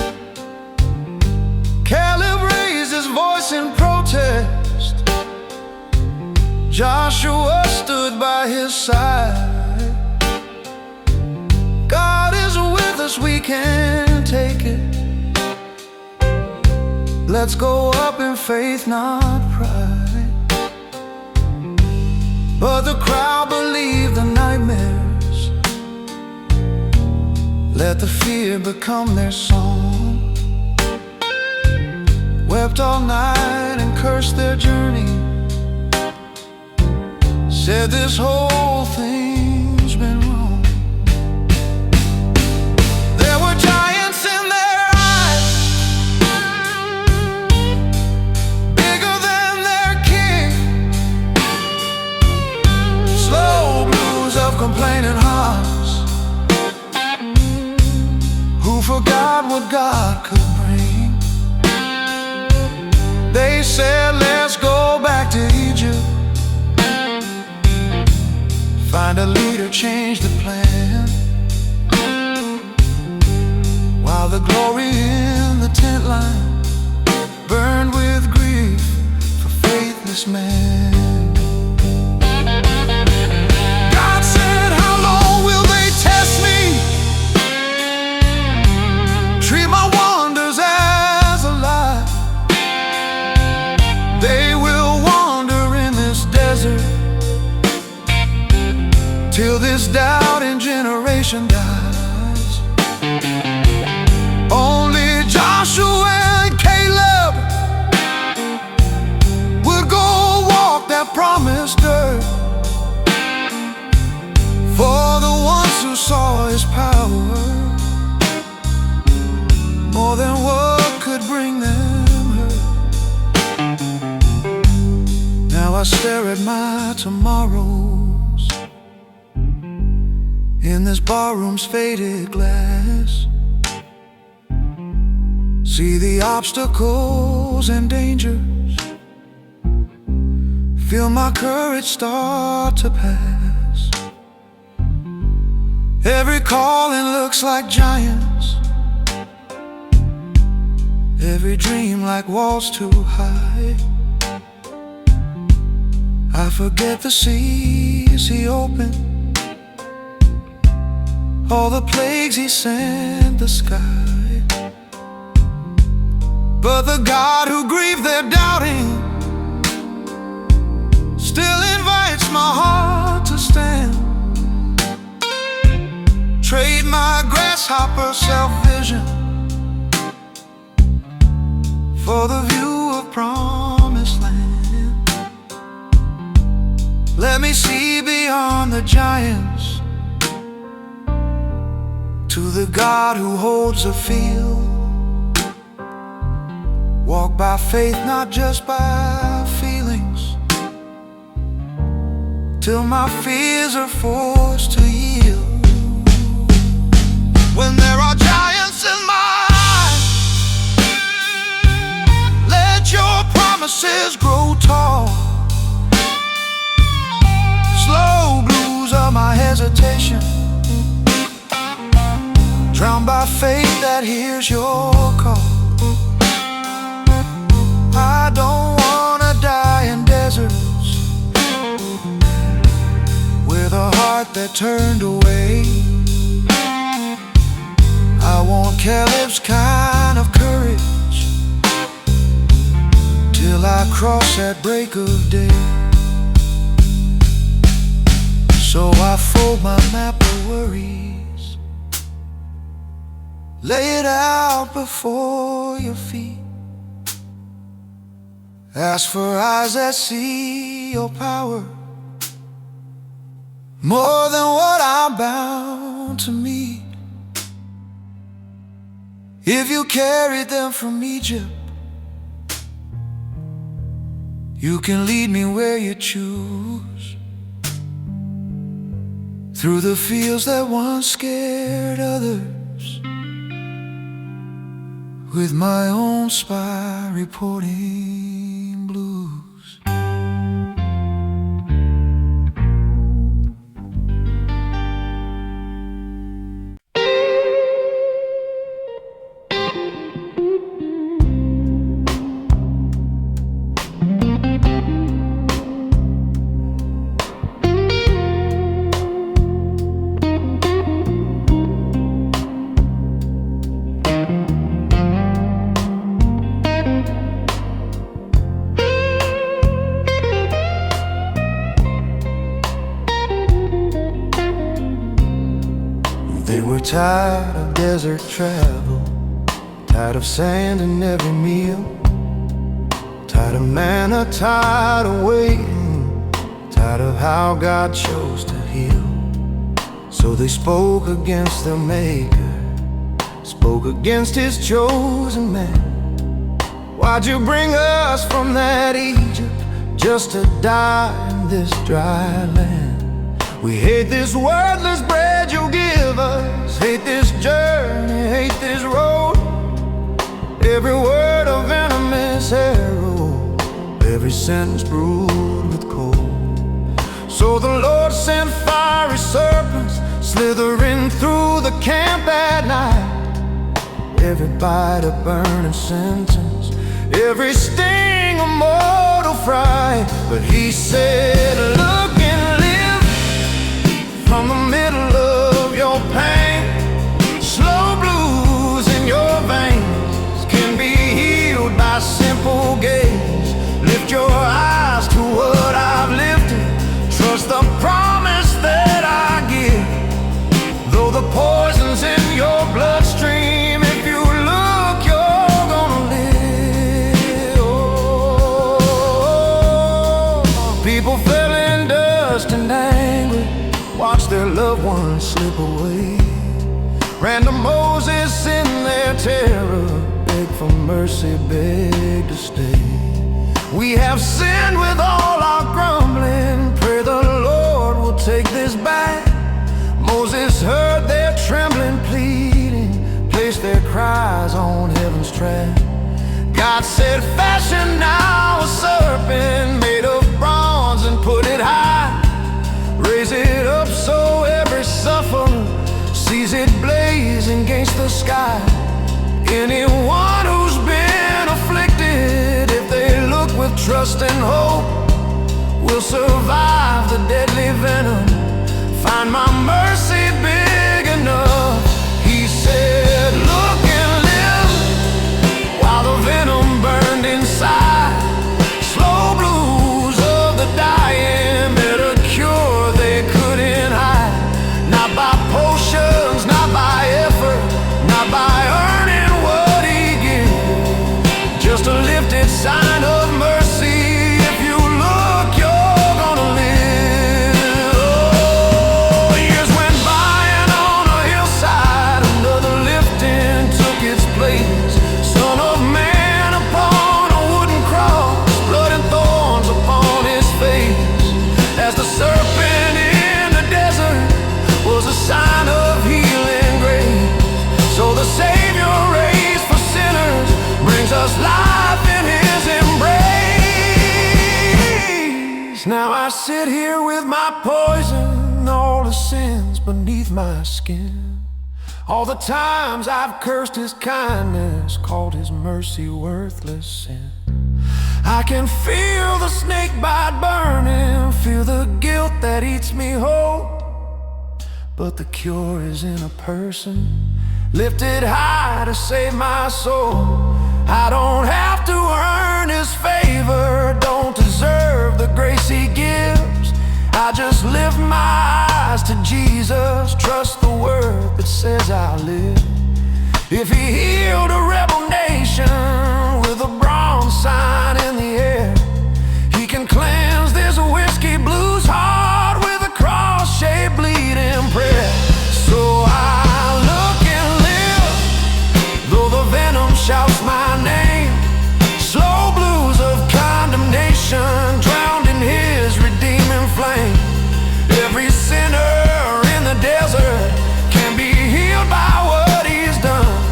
Caleb raised his voice in protest. Joshua stood by his side. God is with us, we can take it. Let's go up in faith, not pride. But the crowd believed the nightmares. Let the fear become their song. Wept all night and cursed their journey. Said this whole thing's been wrong. There were giants in their eyes, bigger than their king. Slow blues of complaining hearts who forgot what God could bring. They said, let's go back to Egypt, find a leader, change the plan. While the glory in the tent line burned with grief for faithless man. God said, how long will they test me? Treat my wonders as a lie. They will wander in this desert till this doubting generation dies. Only Joshua and Caleb would go walk that promised earth. For the ones who saw his power, more than what could bring them hurt. Now I stare at my tomorrows in this barroom's faded glass. See the obstacles and dangers, feel my courage start to pass. Every calling looks like giants, every dream like walls too high. I forget the seas he opened, all the plagues he sent the sky. But the God who grieved their doubting still invites my heart to stand. Trade my grasshopper self-vision for the view of promised land. Let me see beyond the giants to the God who holds a field. Walk by faith, not just by feelings, till my fears are forced to yield. When there are giants in my eyes, let your promises grow tall. Slow blues of my hesitation, drowned by faith that hears your call. I don't wanna die in deserts with a heart that that turned away. I want Caleb's kind of courage till I cross that break of day. So I fold my map of worries, lay it out before your feet. Ask for eyes that see your power more than what I'm bound to meet. If you carried them from Egypt, you can lead me where you choose, through the fields that once scared others, with my own spy reporting blues. They were tired of desert travel, tired of sand in every meal, tired of manna, tired of waiting, tired of how God chose to heal. So they spoke against their Maker, spoke against His chosen man. Why'd you bring us from that Egypt just to die in this dry land? We hate this worthless bread you give us, hate this journey, hate this road. Every word a venomous arrow, every sentence brewed with cold. So the Lord sent fiery serpents slithering through the camp at night. Every bite a burning sentence, every sting a mortal fright. But He said, look and live from the middle of your pain. Slow blues in your veins can be healed by simple gaze. Lift your eyes to what I've lifted, trust the promise that I give. Though the poison's in your bloodstream, if you look, you're gonna live. Oh, people fell in dust and anger, watch their loved ones slip away. Ran to Moses in their terror, beg for mercy, beg to stay. We have sinned with all our grumbling, pray the Lord will take this back. Moses heard their trembling pleading, placed their cries on heaven's track. God said, fashion now a serpent made of bronze and put it high. Raise it up so every sufferer sees it blazing against the sky. Anyone who's been afflicted, if they look with trust and hope, will survive the deadly venom, find my mercy big enough. He said, look and live, while the venom burned inside. Slow blues of the dying met a cure they couldn't hide. Not by potions, not by effort, not by earning what He gives, just a lifted sign of mercy. If you look, you're gonna live. Oh, years went by and on a hillside another lifting took its place. Son of man upon a wooden cross, blood and thorns upon His face. As the serpent in the desert was a sign of healing grace, so the Savior raised for sinners brings us life in His embrace. Now I sit here with my poison, all the sins beneath my skin, all the times I've cursed His kindness, called His mercy worthless sin. I can feel the snake bite burning, feel the guilt that eats me whole. but the cure is in a person lifted high to save my soul. I don't have to earn his favor, don't deserve the grace he gives. I just lift my eyes to Jesus, trust the word that says I'll live. If he healed a rebel nation with a bronze sign in the air, he can cleanse this whiskey blues heart with a cross-shaped bleeding prayer. So I look and live, though the venom shouts my name. Slow blues of condemnation drowned in his redeeming flame. Every sinner in the desert can be healed by what he's done.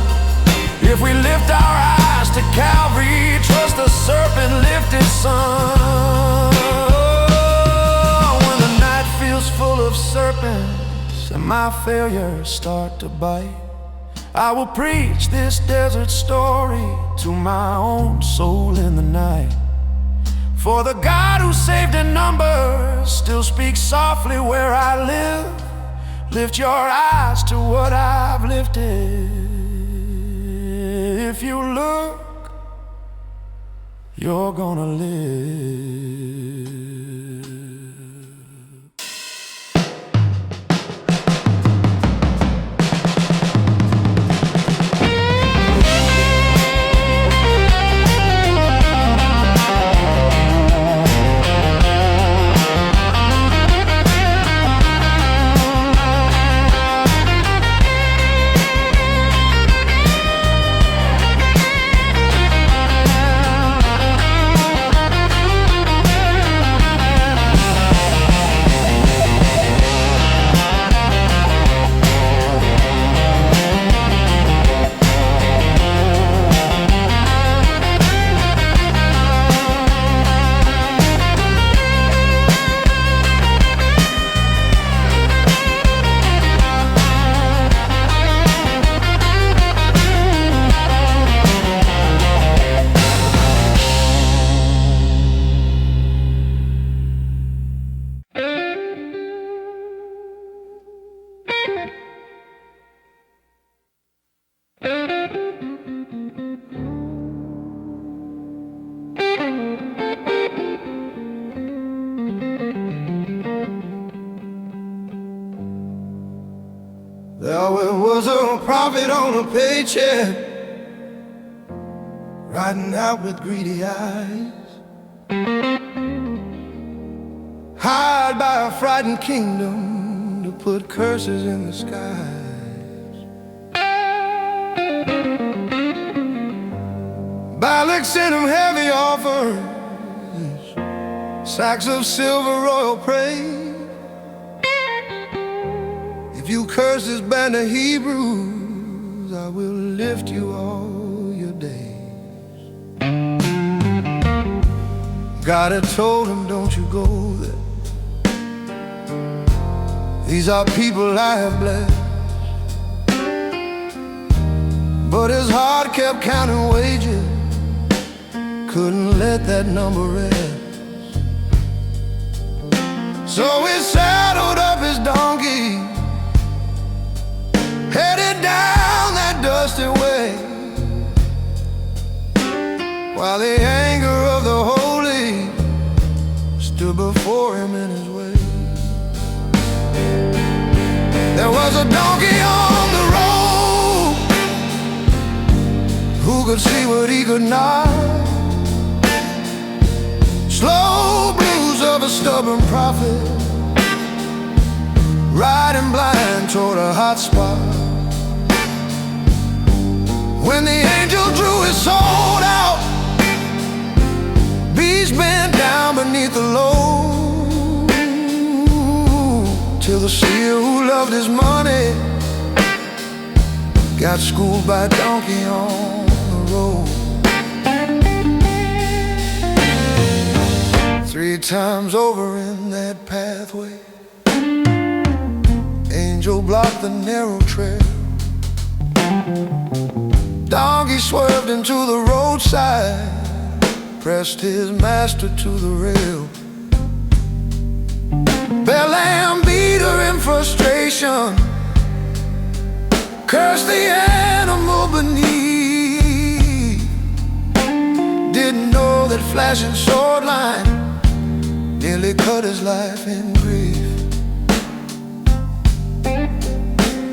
If we lift our eyes to Calvary, trust the serpent-lifted sun. When the night feels full of serpents and my failures start to bite, I will preach this desert story to my own soul in the night. For the God who saved in numbers still speaks softly where I live. Lift your eyes to what I've lifted. If you look, you're gonna live. There was a prophet on a paycheck, riding out with greedy eyes, hired by a frightened kingdom to put curses in the skies. Balak sent him heavy offers, sacks of silver royal praise. If you curse this band of Hebrews, I will lift you all your days. God had told him, don't you go there. These are people I have blessed. But his heart kept counting wages, couldn't let that number rest. So he saddled up his donkey, headed down that dusty way, while the anger of the holy stood before him in his way. There was a donkey on the road who could see what he could not. Slow blues of a stubborn prophet, riding blind toward a hot spot. When the angel drew his sword out, beast bent down beneath the load, till the seer who loved his money got schooled by a donkey on the road. 3 times over in that pathway, angel blocked the narrow trail. Donkey swerved into the roadside, pressed his master to the rail. Balaam beat her in frustration, cursed the animal beneath. Didn't know that flashing sword line nearly cut his life in grief.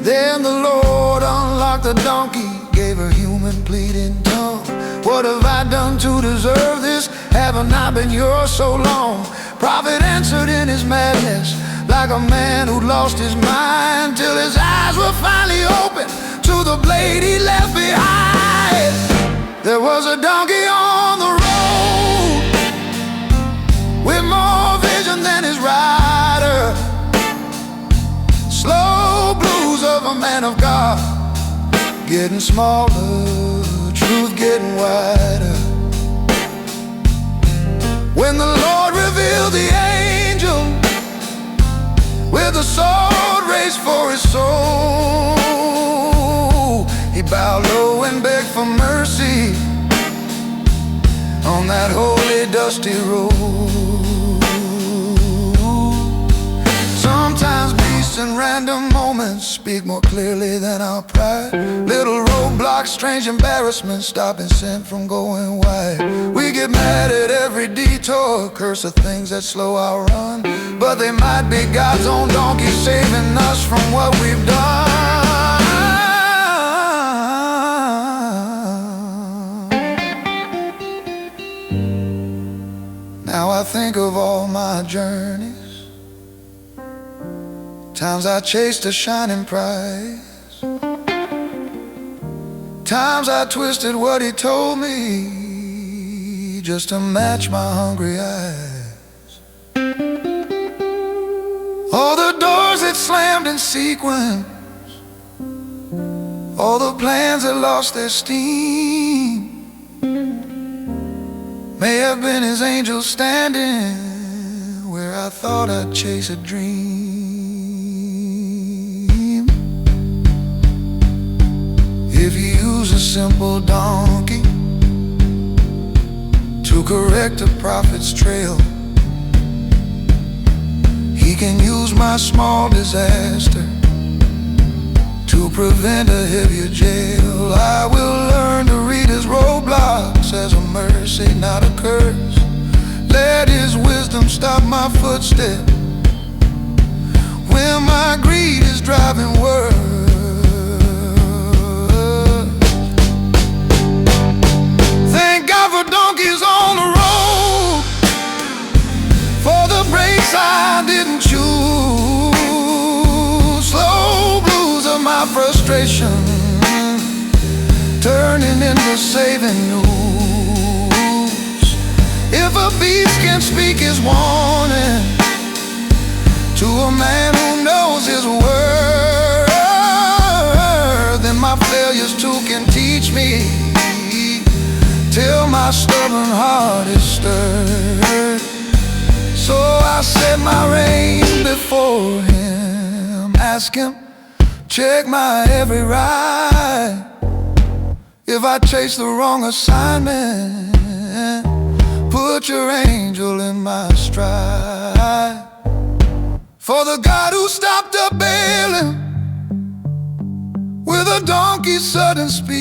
Then the Lord unlocked the donkey, gave her human pleading tongue. What have I done to deserve this? Haven't I been yours so long? Prophet answered in his madness, like a man who'd lost his mind, till his eyes were finally open to the blade he left behind. There was a donkey on the road with more vision than his rider. Slow blues of a man of God, getting smaller, truth getting wider. When the Lord revealed the angel with a sword raised for his soul, he bowed low and begged for mercy on that holy dusty road. Sometimes beasts and random moments speak more clearly than our pride. Little roadblocks, strange embarrassments, stopping sin from going wide. We get mad at every detour, curse the things that slow our run, but they might be God's own donkey saving us from what we've done. Now I think of all my journeys, times I chased a shining prize, times I twisted what he told me just to match my hungry eyes. All the doors that slammed in sequence, all the plans that lost their steam, may have been his angel standing where I thought I'd chase a dream. If you use a simple donkey to correct a prophet's trail, he can use my small disaster to prevent a heavier jail. I will learn to read his roadblocks as a mercy, not a curse. Let his wisdom stop my footsteps when my greed is driving words. Thank God for donkeys on the road, for the breaks I didn't choose. Slow blues of my frustration turning into saving news. If a beast can speak his warning to a man who knows his word, then my failures too can teach me, till my stubborn heart is stirred. So I set my rein before him, ask him, check my every ride. If I chase the wrong assignment, put your angel in my stride. For the God who stopped up Balaam with a donkey's sudden speech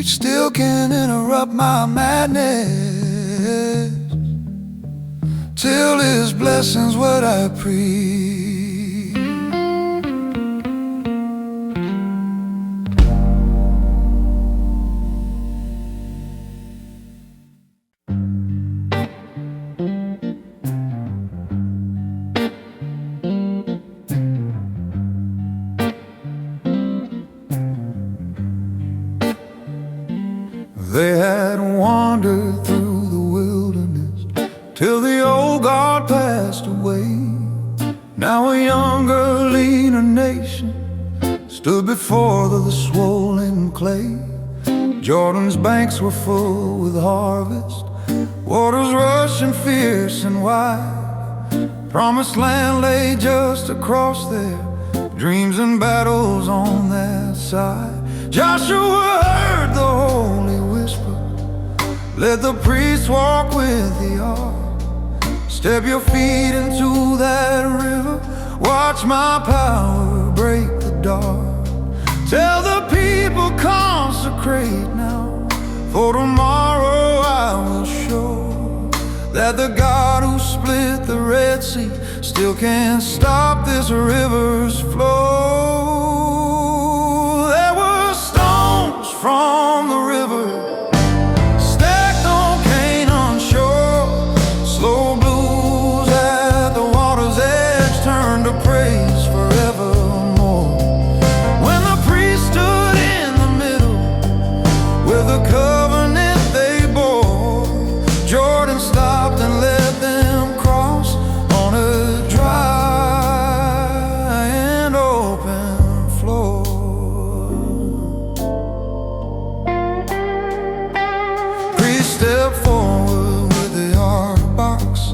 still can interrupt my madness till his blessings what I preach. They had wandered through the wilderness till the old God passed away. Now a younger, leaner nation stood before the swollen clay. Jordan's banks were full with harvest, waters rushing fierce and wide. Promised land lay just across there, dreams and battles on that side. Joshua heard the holy whisper, let the priest walk with the ark. Step your feet into that river, Watch my power break the dark. Tell the people consecrate now, for tomorrow I will show that the God who split the Red Sea still can't stop this river's flow. There were stones from the river stacked on Canaan's shore. Slow blues at the water's edge turned to praise forevermore. When the priest stood in the middle with the covenant they bore, Jordan stopped and let them cross on a dry and open floor. Priests stepped forward with the ark box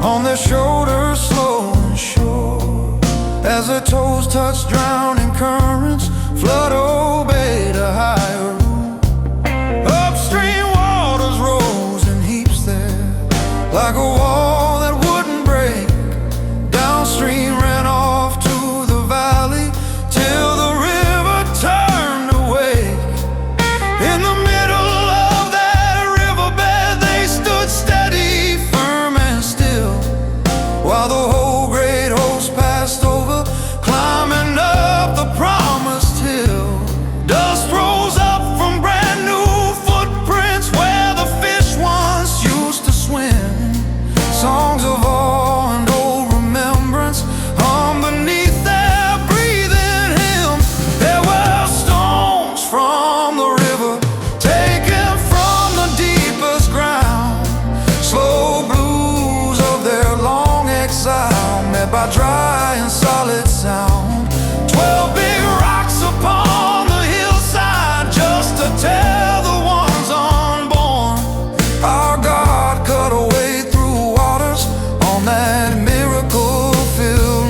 on their shoulders, slow and sure. As their toes touched drowning currents, flood obeyed a higher rule. Upstream waters rose in heaps there, like a wall that wouldn't break. Downstream ran off to the valley till the river turned away. In the middle of that riverbed they stood steady, firm and still, while the whole great host passed over, climbing up the promised hill. Dust rose up from brand new footprints where the fish once used to swim. Songs of awe and old remembrance hum beneath their breathing hymn. There were stones from the river taken from the deepest ground, slow blues of their long exile met by dry and solid sound. 12 big rocks upon the hillside just to tell the ones unborn, our God cut a way through waters on that miracle-filled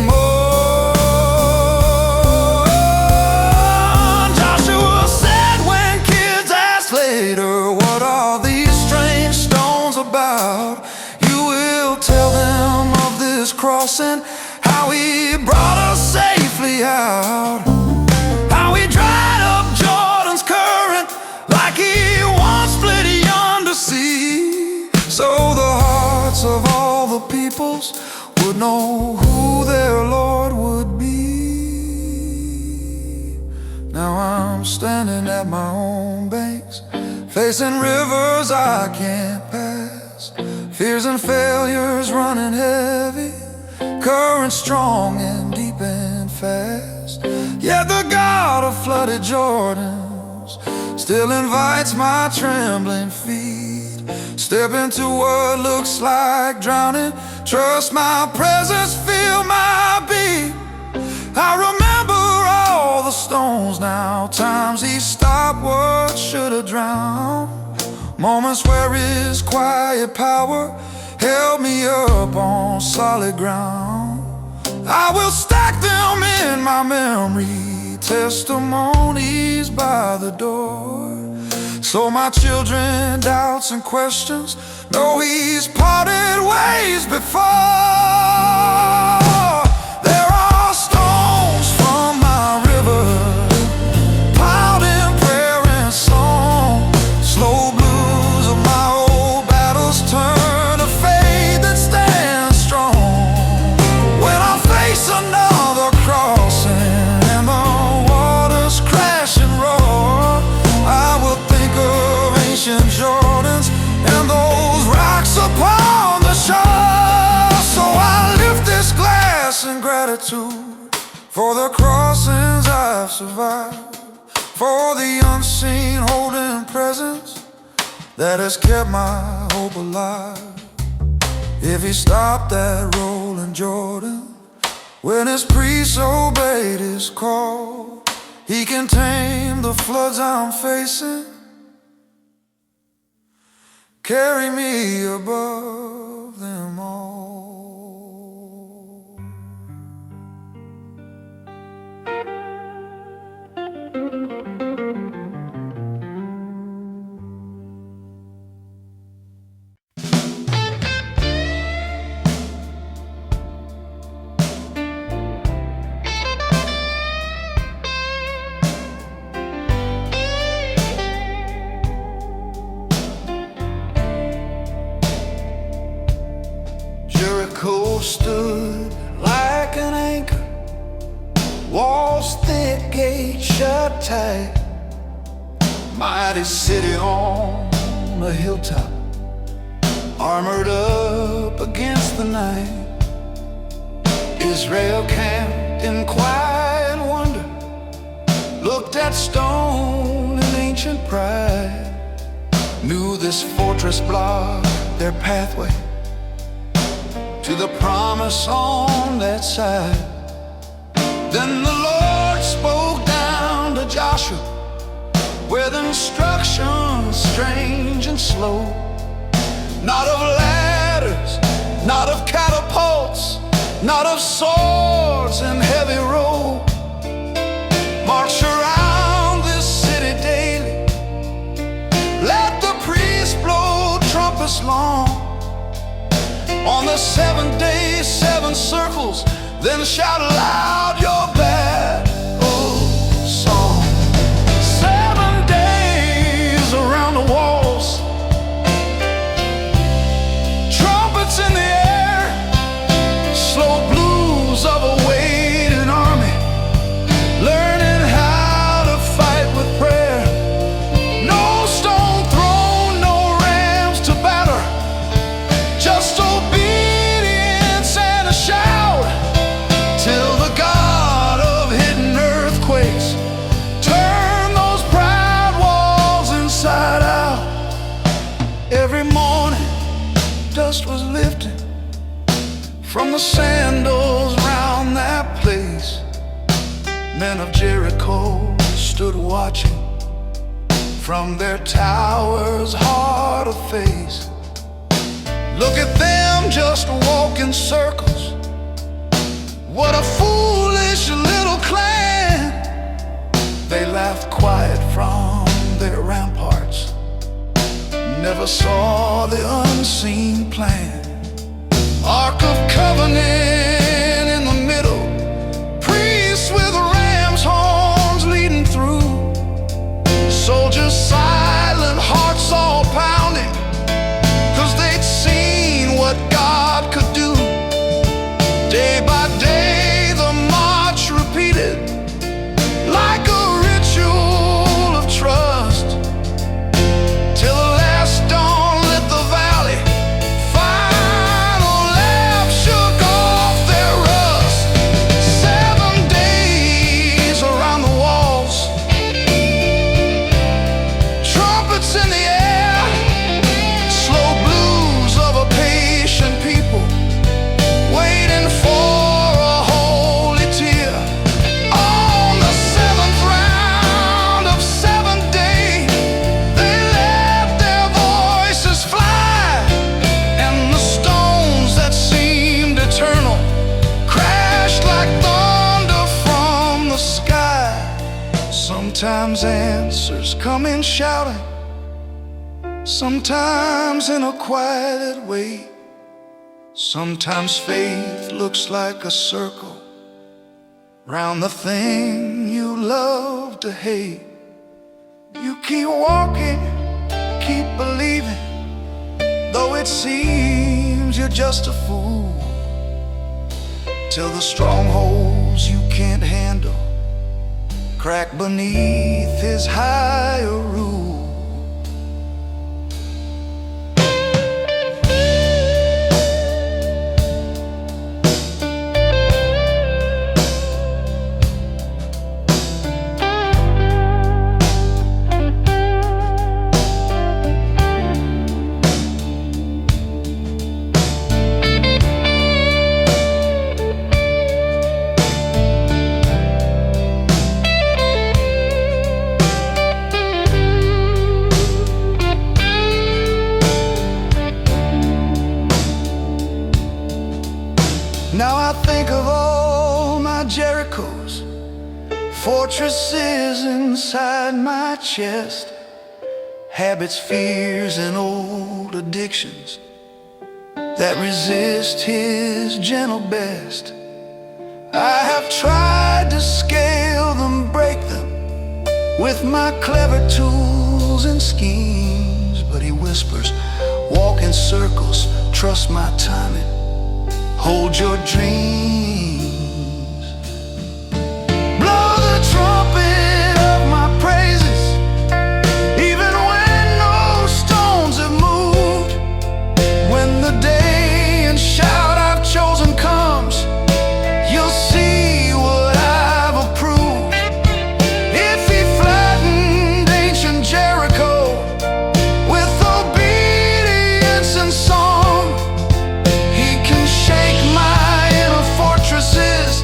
morn. Joshua said when kids asked later, what are these strange stones about? You will tell them of this crossing, how he brought us safely out, how he dried up Jordan's current like he once split yonder sea, so the hearts of all the peoples would know who their Lord would be. Now I'm standing at my own banks, facing rivers I can't pass, fears and failures running heavy, currents strong and deep and fast. Yet the God of flooded Jordans still invites my trembling feet. Step into what looks like drowning, trust my presence, feel my beat. I remember all the stones now, times he stopped what should have drowned, moments where his quiet power held me up on solid ground. I will stack them in my memory, testimonies by the door, so my children, doubts and questions know he's parted ways before. There are stones from my river piled in prayer and song, slow blues of my old battles turn to faith that stands strong. When I face another crossing and the waters crash and roar, I will think of ancient Jordans and those rocks upon the shore. So I lift this glass in gratitude for the crossings I've survived, for the unseen holding presence that has kept my hope alive. If he stopped that rolling Jordan when his priests obeyed his call, he can tame the floods I'm facing, carry me above them all. stood like an anchor, walls thick, gates shut tight. Mighty city on a hilltop, armored up against the night. Israel camped in quiet wonder, looked at stone in ancient pride, knew this fortress blocked their pathway to the promise on that side. Then the Lord spoke down to Joshua with instructions strange and slow, not of ladders, not of catapults, not of swords and heavy robe. March around this city daily, let the priests blow trumpets long. On the 7th day, 7 circles, then shout aloud your battle song. 7 days around the walls, trumpets in the air, slow blues of a waiting army, learning how to fight with prayer. No stone thrown, no rams to batter, just obedience and a shout, till the God of hidden earthquakes turn those proud walls inside out. Every morning dust was lifting from the sandals round that place. Men of Jericho stood watching from their towers hard of face. Look at them just walk in circles, what a foolish little clan. They laughed quiet from their ramparts, never saw the unseen plan. Ark of Covenant in the middle, priests with ram's horns leading through, soldiers silent, hearts all pounding, 'cause they'd seen what God could do. Day by day the march repeated like a ritual of trust, till the last dawn lit the valley. Final laugh shook off their rust. 7 days around the walls, trumpets in the air, slow blues of a patient people, waiting for a holy tear. On the 7th round of 7th day, they let their voices fly, and the stones that seemed eternal crashed like thunder from the sky. Sometimes answers come in shouting, sometimes in a quiet way. Sometimes faith looks like a circle round the thing you love to hate. You keep walking, keep believing, though it seems you're just a fool, till the strongholds you can't handle crack beneath his higher rule. Now I think of all my Jerichos, fortresses inside my chest, habits, fears, and old addictions that resist his gentle best. I have tried to scale them, break them with my clever tools and schemes, but he whispers, walk in circles, trust my timing. hold your dreams. Blow the trumpet of my praises, even when no stones have moved. When the day and shout I've chosen comes, you'll see what I've approved. If he flattened ancient Jericho with obedience and song, he can shake my inner fortresses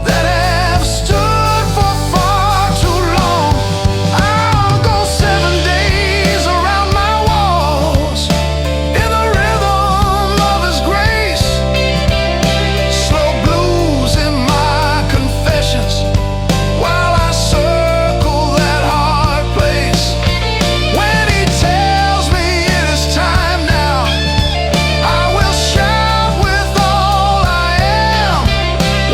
that have stood for far too long. I'll go 7 days around my walls in the rhythm of his grace. Slow blues in my confessions while I circle that hard place. When he tells me it is time now, I will shout with all I am.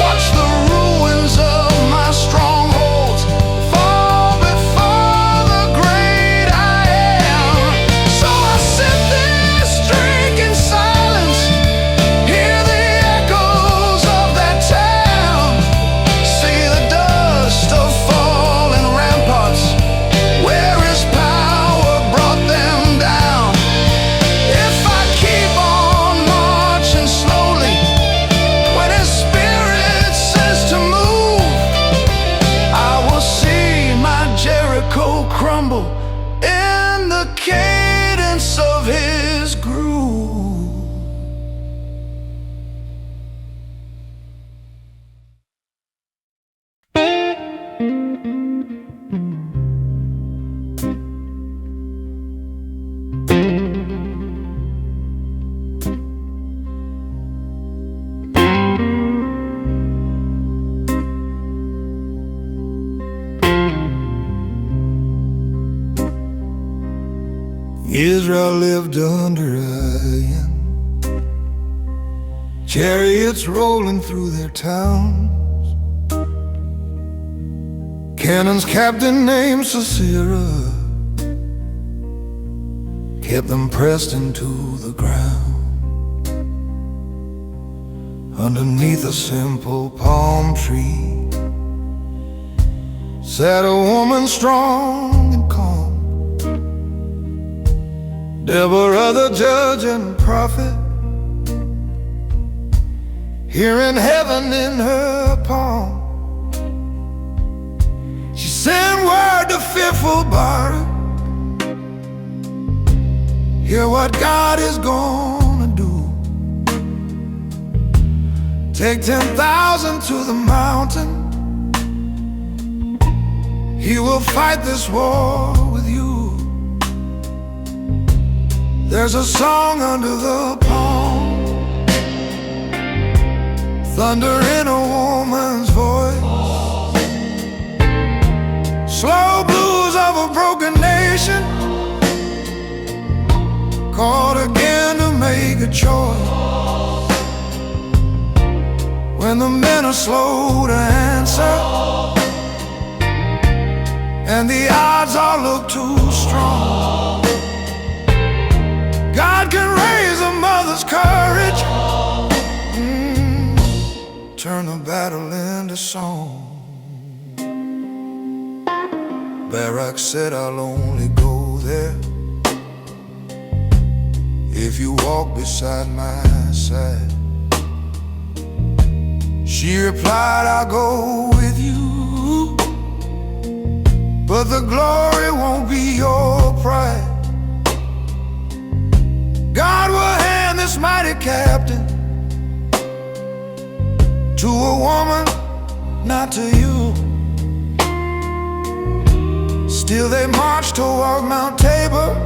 Watch the ruins of my strongholds fall before the great I am. So I sit there, drink in silence, hear the echoes of that town, see the dust of fallen ramparts where his power brought them down. If I keep on marching slowly, when his spirit says to move, I will see my Jericho crumble in the cadence of his groove. Israel lived under iron, chariots rolling through their towns, cannon's captain named Sisera kept them pressed into the ground. Underneath a simple palm tree sat a woman strong and calm, Deborah the judge and prophet, hearing heaven in her palm. She sent word to fearful Barak, hear what God is gonna do. Take 10,000 to the mountain, he will fight this war with you. There's a song under the palm, thunder in a woman's voice, slow blues of a broken nation, called again to make a choice. When the men are slow to answer and the odds all look too strong, God can raise a mother's courage, turn the battle into song. Barak said, I'll only go there if you walk beside my side. She replied, I'll go with you, but the glory won't be your pride. God will hand this mighty captain to a woman, not to you. Still they march toward Mount Tabor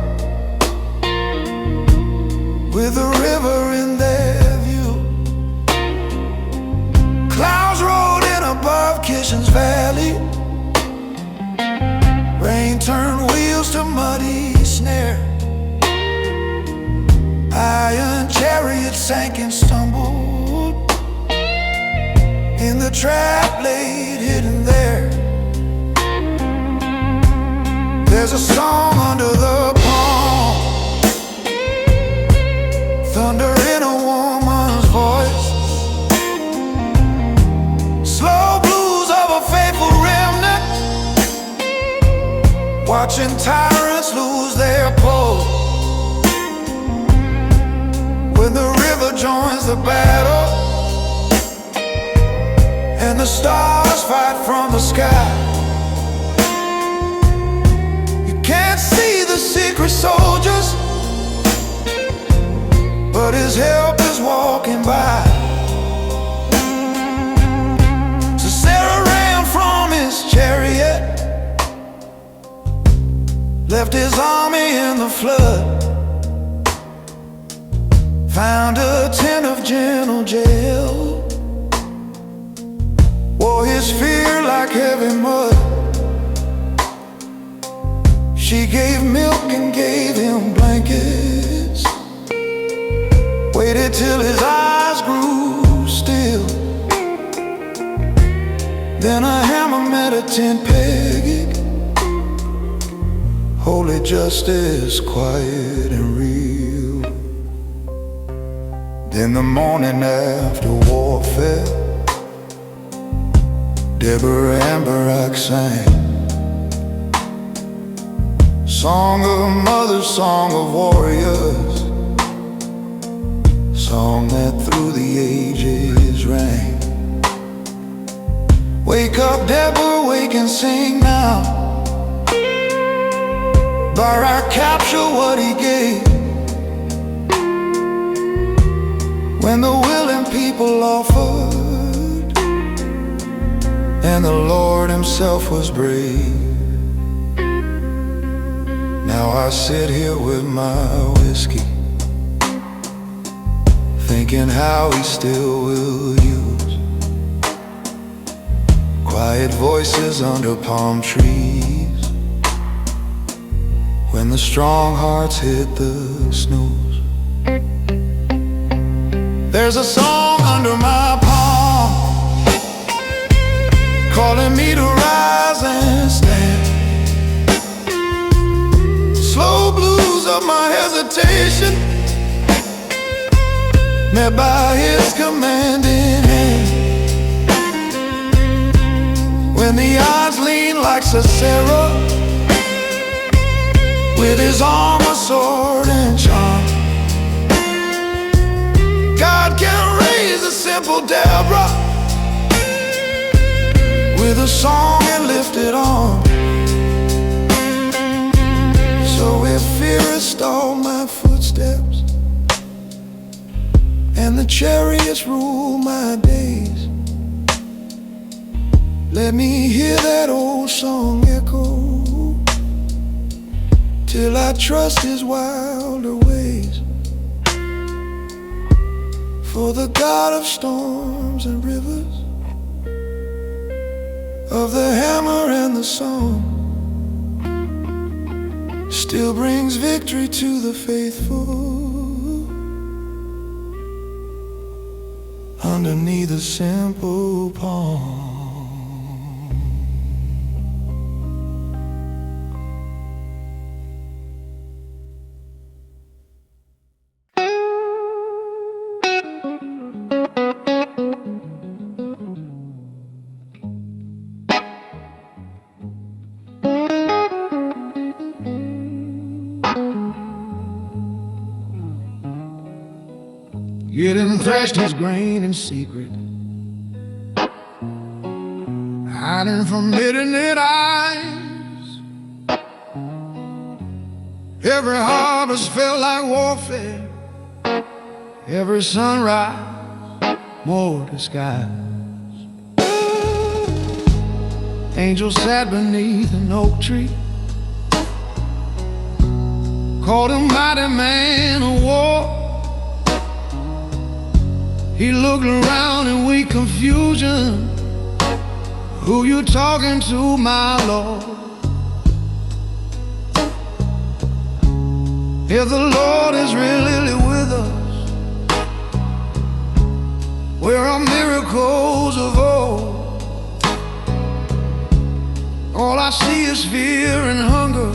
with a river in their view. Clouds rolled in above Kishon's valley, rain turned wheels to muddy snare. Iron chariots sank and stumbled in the trap laid hidden there. There's a song under the palm, thunder in a woman's voice, watching tyrants lose their pull. When the river joins the battle and the stars fight from the sky, you can't see the secret soldiers, but his help is walking by. So Sarah ran from his chariot, left his army in the flood, found a tent of gentle jail, wore his fear like heavy mud. She gave milk and gave him blankets, waited till his eyes grew still. Then a hammer met a tent peg, holy justice, quiet and real. Then the morning after warfare, Deborah and Barak sang, song of mothers, song of warriors, song that through the ages rang. Wake up, Deborah, wake and sing now. Barak capture what he gave. When the willing people offered, and the Lord himself was brave. Now I sit here with my whiskey, thinking how he still will use quiet voices under palm trees when the strong hearts hit the snooze. There's a song under my palm calling me to rise and stand. Slow blues of my hesitation, met by his commanding hand. When the odds lean like Sisera, with his armor, sword, and charm, God can raise a simple Deborah with a song and lifted arm. So if fear has stalled my footsteps and the chariots rule my days, let me hear that old song echo till I trust his wilder ways. For the God of storms and rivers, of the hammer and the song, still brings victory to the faithful underneath a simple palm. Getting threshed his grain in secret, hiding from midnight eyes. Every harvest felt like warfare, every sunrise more disguise. Angel sat beneath an oak tree, called a mighty man of war. He looked around in weak confusion. Who you talking to, my Lord? If the Lord is really with us, where are miracles of old? All I see is fear and hunger.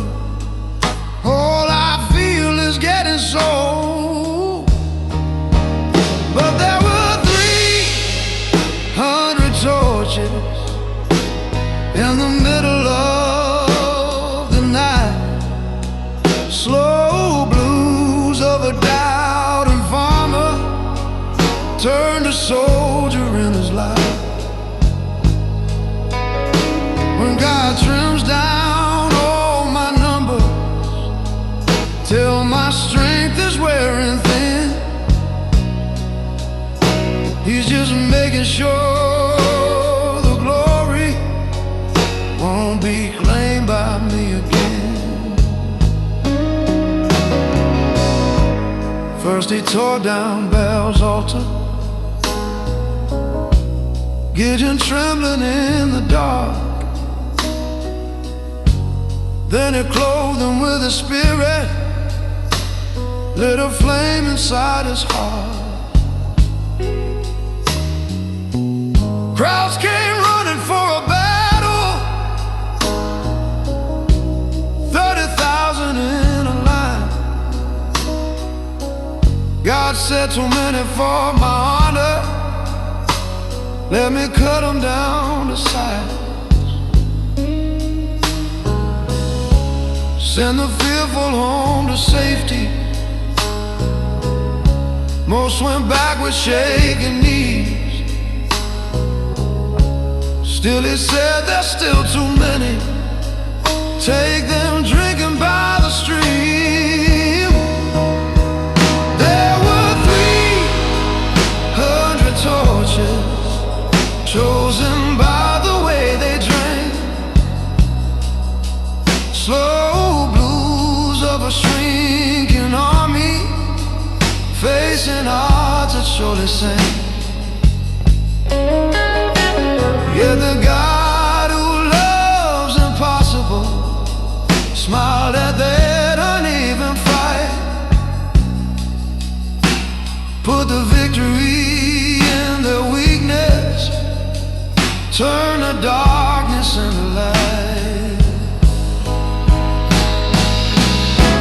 All I feel is getting sold. But there were 300 torches in the middle of the night. Slow blues of a doubting farmer turned a soldier in his life. When God trims down all my numbers till my strength is wearing thin, He's just making sure the glory won't be claimed by me again. First He tore down Baal's altar, Gideon trembling in the dark. Then He clothed him with His Spirit, lit a flame inside his heart. Crowds came running for a battle, 30,000 in a line. God said, too many for my honor, let me cut them down to size. Send the fearful home to safety. Most went back with shaking knees. Still He said, there's still too many. Take them drinking by the stream. There were 300 torches, chosen by the way they drank. Slow blues of a shrinking army, facing odds that surely sank. Yet the God who loves impossible smiled at that uneven fight, put the victory in their weakness, turn the darkness into light.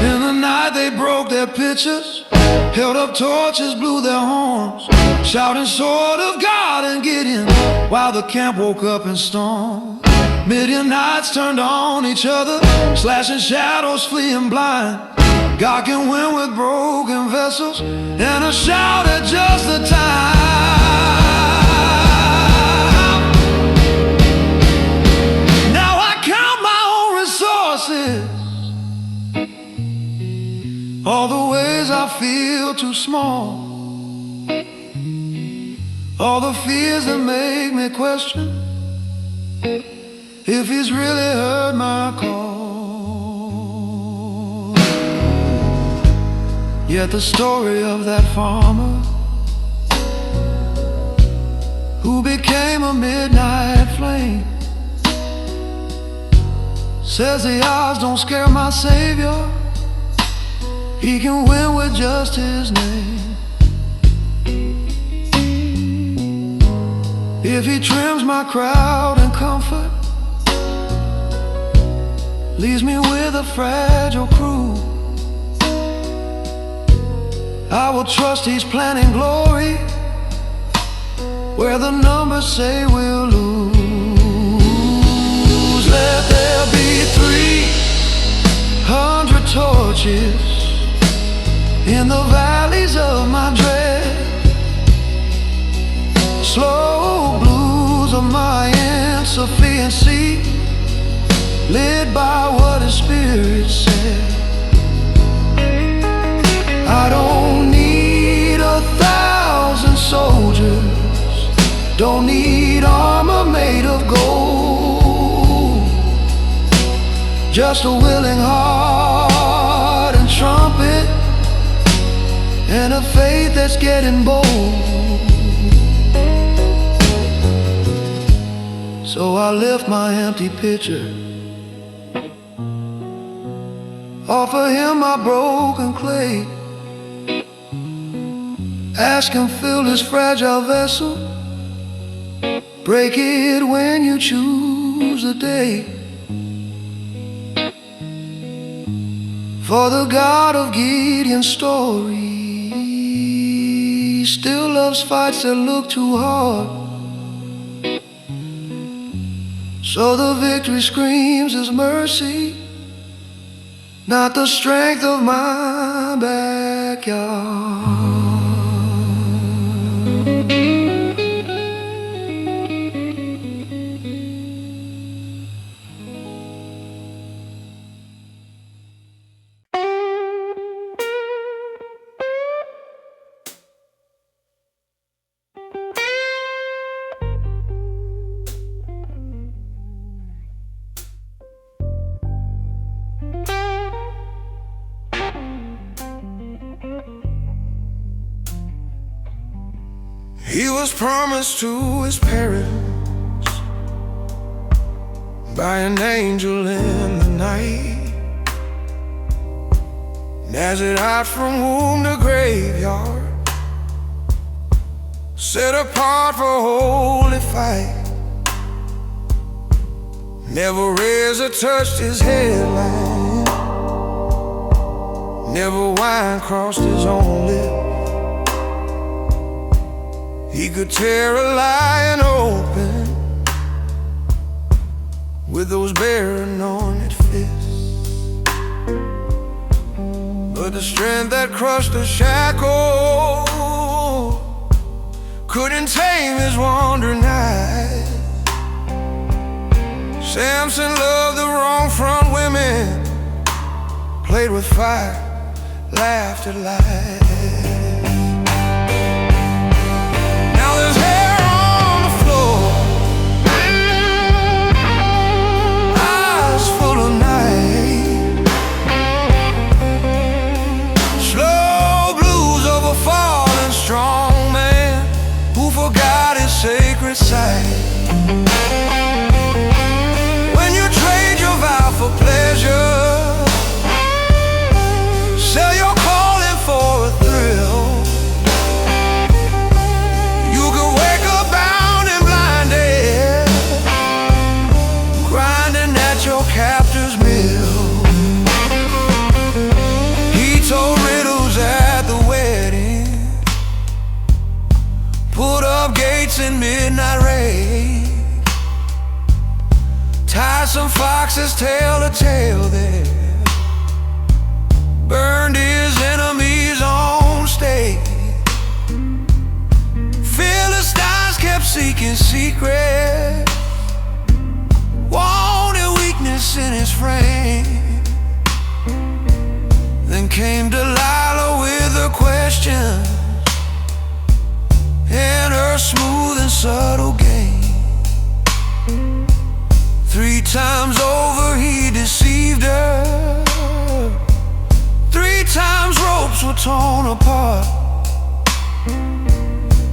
In the night they broke their pitchers, held up torches, blew their horns, shouting sword of God and Gideon, while the camp woke up and stormed. Midianites turned on each other, slashing shadows, fleeing blind. God can win with broken vessels and a shout at just the time. Now I count my own resources, all the ways I feel too small, all the fears that make me question if He's really heard my call. Yet the story of that farmer who became a midnight flame says the odds don't scare my Savior. He can win with just His name. If He trims my crowd in comfort, leaves me with a fragile crew, I will trust He's planning glory where the numbers say we'll lose. Let there be 300 torches in the valleys of my dread, slow blues of my insufficiency, led by what His Spirit said. I don't need 1,000 soldiers, don't need armor made of gold, just a willing heart and trumpet, and a faith that's getting bold. So I lift my empty pitcher, offer Him my broken clay, ask Him fill this fragile vessel, break it when you choose a day. For the God of Gideon's story still loves fights that look too hard, so the victory screams His mercy, not the strength of my backyard. He was promised to his parents by an angel in the night, and as it hopped from womb to graveyard, set apart for holy fight, never razor touched his headline, never wine crossed his own lip. He could tear a lion open with those bare anointed fists, but the strength that crushed the shackle couldn't tame his wandering eyes. Samson loved the wrong front women, played with fire, laughed at life. There's hair on the floor, eyes full of night, slow blues of a fallen strong man who forgot his sacred sight. When you trade your vow for pleasure, sell your calling for a thrill, captor's mill. He told riddles at the wedding, put up gates in midnight rain, tied some foxes tail to tail there, burned his enemies on stake. Philistines kept seeking secrets, in his frame. Then came Delilah with her questions and her smooth and subtle game. 3 times over he deceived her, 3 times ropes were torn apart,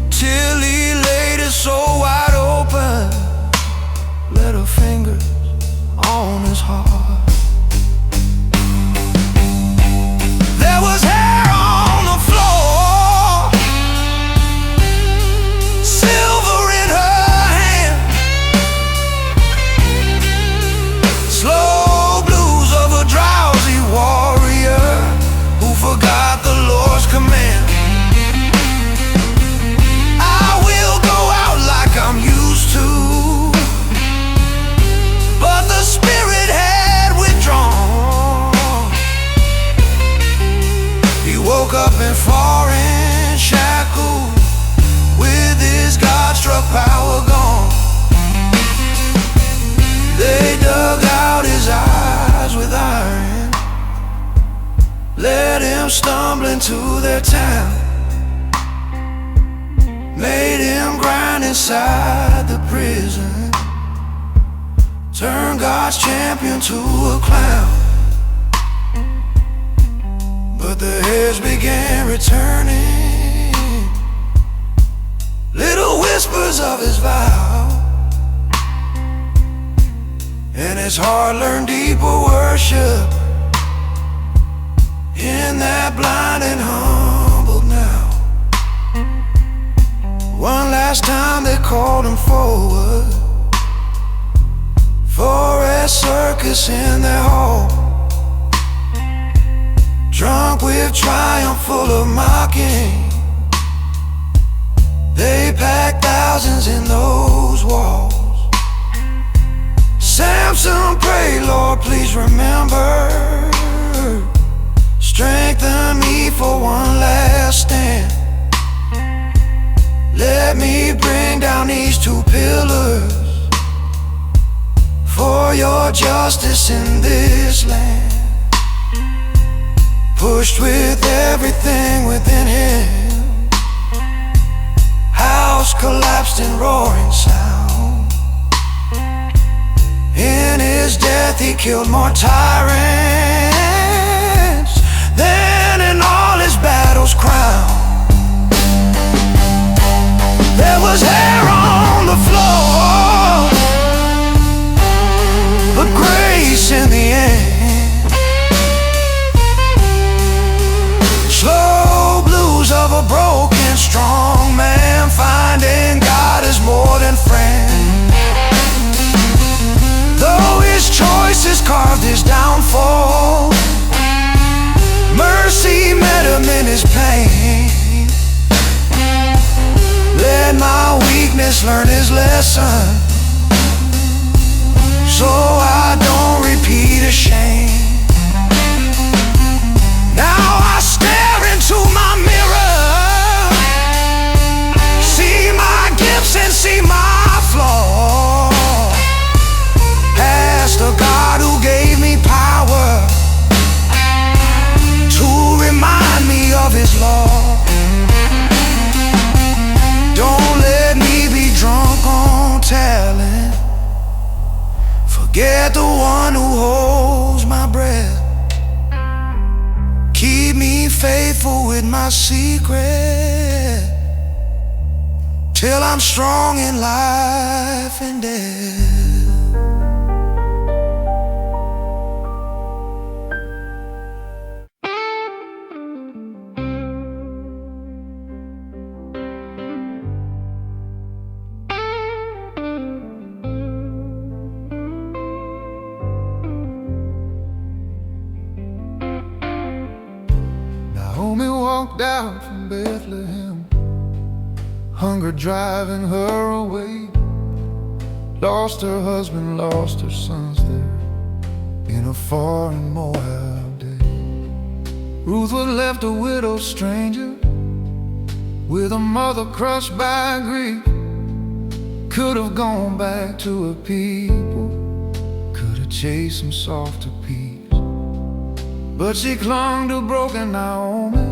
till he laid his soul wide open, let her fingers on his heart. There was hair on the floor, silver in her hand, slow blues of a drowsy warrior who forgot the Lord's command. I will go out like I'm used to, but the spirit had withdrawn. He woke up in foreign shackles with his God-struck power gone. They dug out his eyes with iron, let him stumble into their town, made him grind inside the prison, turn God's champion to a clown. But the heads began returning, little whispers of his vow, and his heart learned deeper worship in that blind and humbled now. One last time they called him forward for a circus in their hall, drunk with triumph, full of mocking. They packed thousands in those walls. Samson prayed, Lord, please remember for one last stand. Let me bring down these two pillars for your justice in this land. Pushed with everything within him, house collapsed in roaring sound. In his death he killed more tyrants than in all his battles crowned. There was hair on the floor, but grace in the end. Slow blues of a broken, strong man, finding God is more than friend. Though his choices carved his downfall, mercy met him in his pain. Let my weakness learn his lesson, so I don't repeat a shame. Now I stare into my mirror, see my gifts and see my flaws. Ask the God who gave me power to remind me of his law. Don't let me be drunk on talent, forget the one who holds my breath. Keep me faithful with my secret, till I'm strong in life and death. Naomi walked out from Bethlehem, hunger driving her away. Lost her husband, lost her sons there, in a foreign Moab day. Ruth was left a widow stranger, with a mother crushed by grief. Could have gone back to her people, could have chased some softer peace. But she clung to broken Naomi,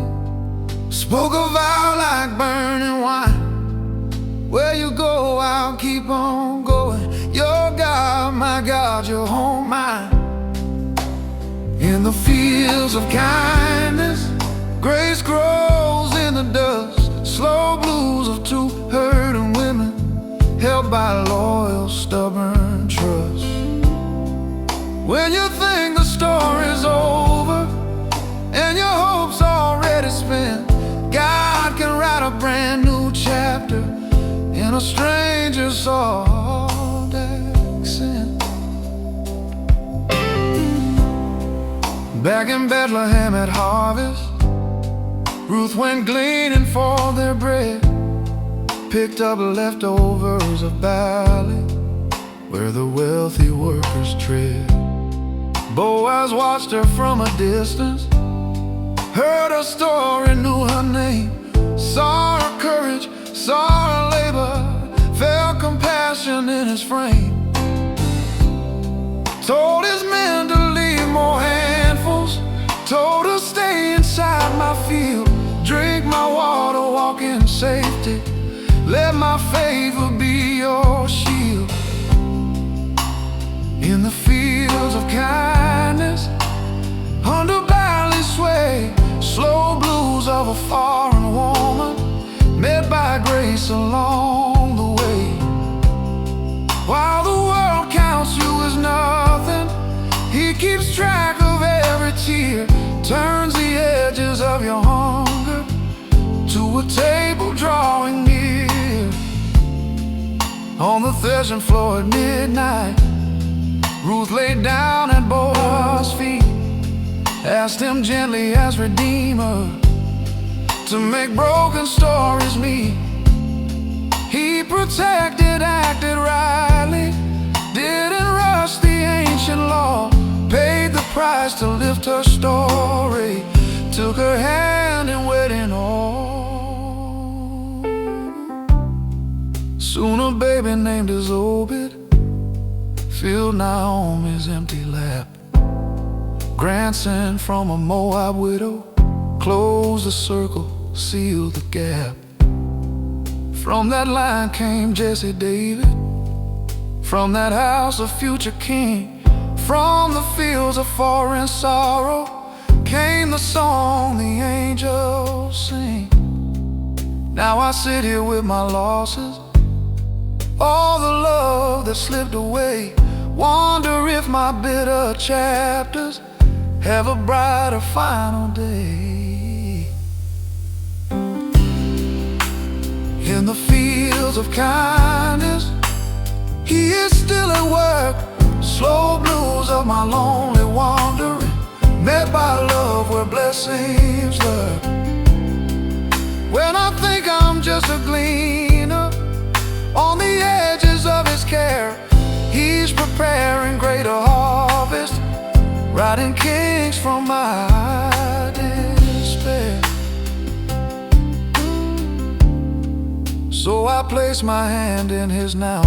spoke a vow like burning wine. Where you go, I'll keep on going. You're God, my God, you're home mine. In the fields of kindness, grace grows in the dust. Slow blues of two hurting women, held by loyal, stubborn trust. When you think the story's over and your hope's already spent, God can write a brand new chapter in a stranger's soft accent. Back in Bethlehem at harvest, Ruth went gleaning for their bread, picked up leftovers of barley where the wealthy workers tread. Boaz watched her from a distance, heard her story, knew her name, saw her courage, saw her labor, felt compassion in his frame. Told his men to leave more handfuls, told her stay inside my field, drink my water, walk in safety, let my favor be your shield. In the fields of kindness, under barley sway, slow blues of a foreign woman, met by grace along the way. While the world counts you as nothing, he keeps track of every tear, turns the edges of your hunger to a table drawing near. On the threshing floor at midnight, Ruth laid down at Boaz's feet, asked him gently as Redeemer to make broken stories meet. He protected, acted rightly, didn't rush the ancient law, paid the price to lift her story, took her hand baby named as Obed filled Naomi's empty lap. Grandson from a Moab widow closed the circle, sealed the gap. From that line came Jesse David, from that house a future king. From the fields of foreign sorrow came the song the angels sing. Now I sit here with my losses, all the love that slipped away. Wonder if my bitter chapters have a brighter final day. In the fields of kindness, he is still at work. Slow blues of my lonely wandering, met by love where blessings lurk. When I think I'm just a gleaner on the edges of his care, he's preparing greater harvest, riding kings from my despair. So I place my hand in his now,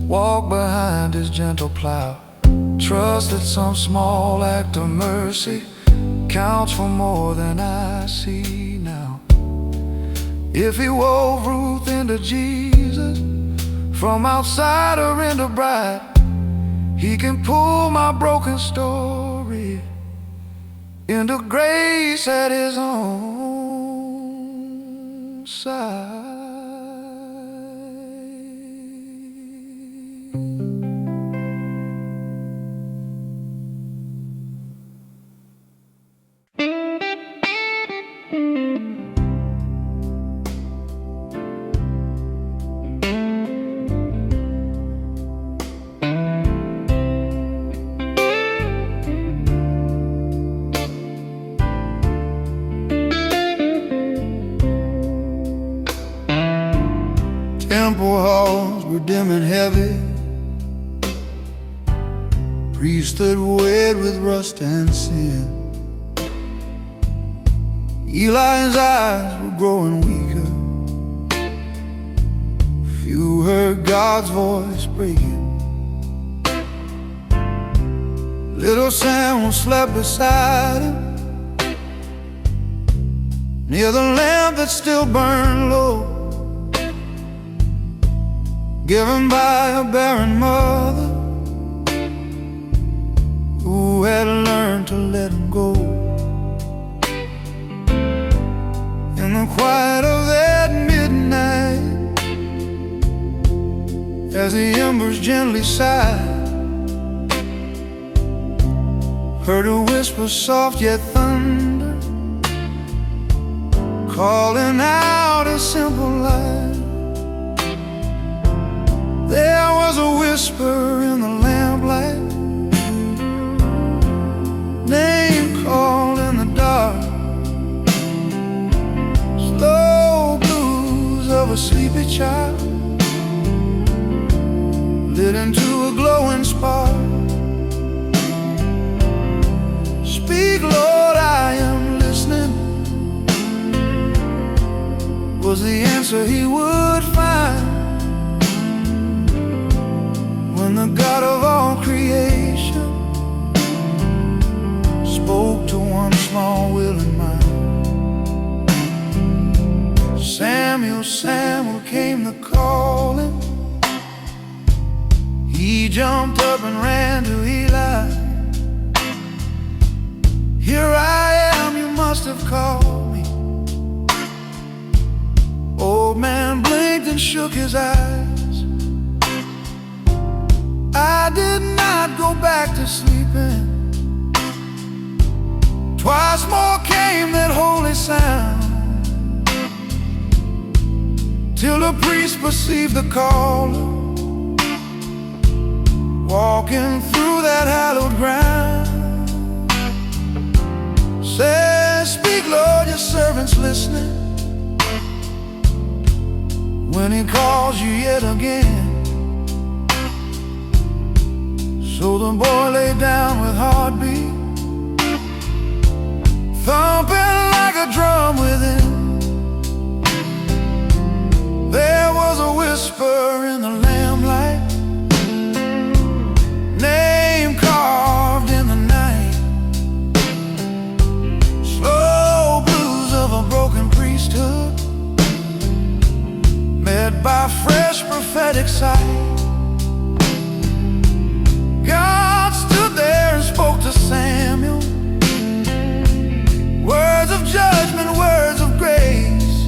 walk behind his gentle plow, trust that some small act of mercy counts for more than I see now. If he wove Ruth into Jesus, from outsider into bride, he can pull my broken story into grace at his own side. Temple halls were dim and heavy, priesthood wed with rust and sin. Eli's eyes were growing weaker, few heard God's voice breaking. Little Samuel slept beside him, near the lamp that still burned low, given by a barren mother who had learned to let him go. In the quiet of that midnight, as the embers gently sighed, heard a whisper soft yet thunder, calling out a simple line. There was a whisper in the lamplight, name called in the dark, slow blues of a sleepy child, lit into a glowing spark. Speak, Lord, I am listening, was the answer he would find. When the God of all creation spoke to one small willing mind. Samuel, Samuel came the calling. He jumped up and ran to Eli. Here I am, you must have called me. Old man blinked and shook his eyes. I did not go back to sleeping. Twice more came that holy sound, till the priest perceived the caller walking through that hallowed ground. Says, speak, Lord, your servant's listening. When he calls you yet again. So the boy lay down with heartbeat thumping like a drum within. There was a whisper in the by fresh prophetic sight. God stood there and spoke to Samuel, words of judgment, words of grace.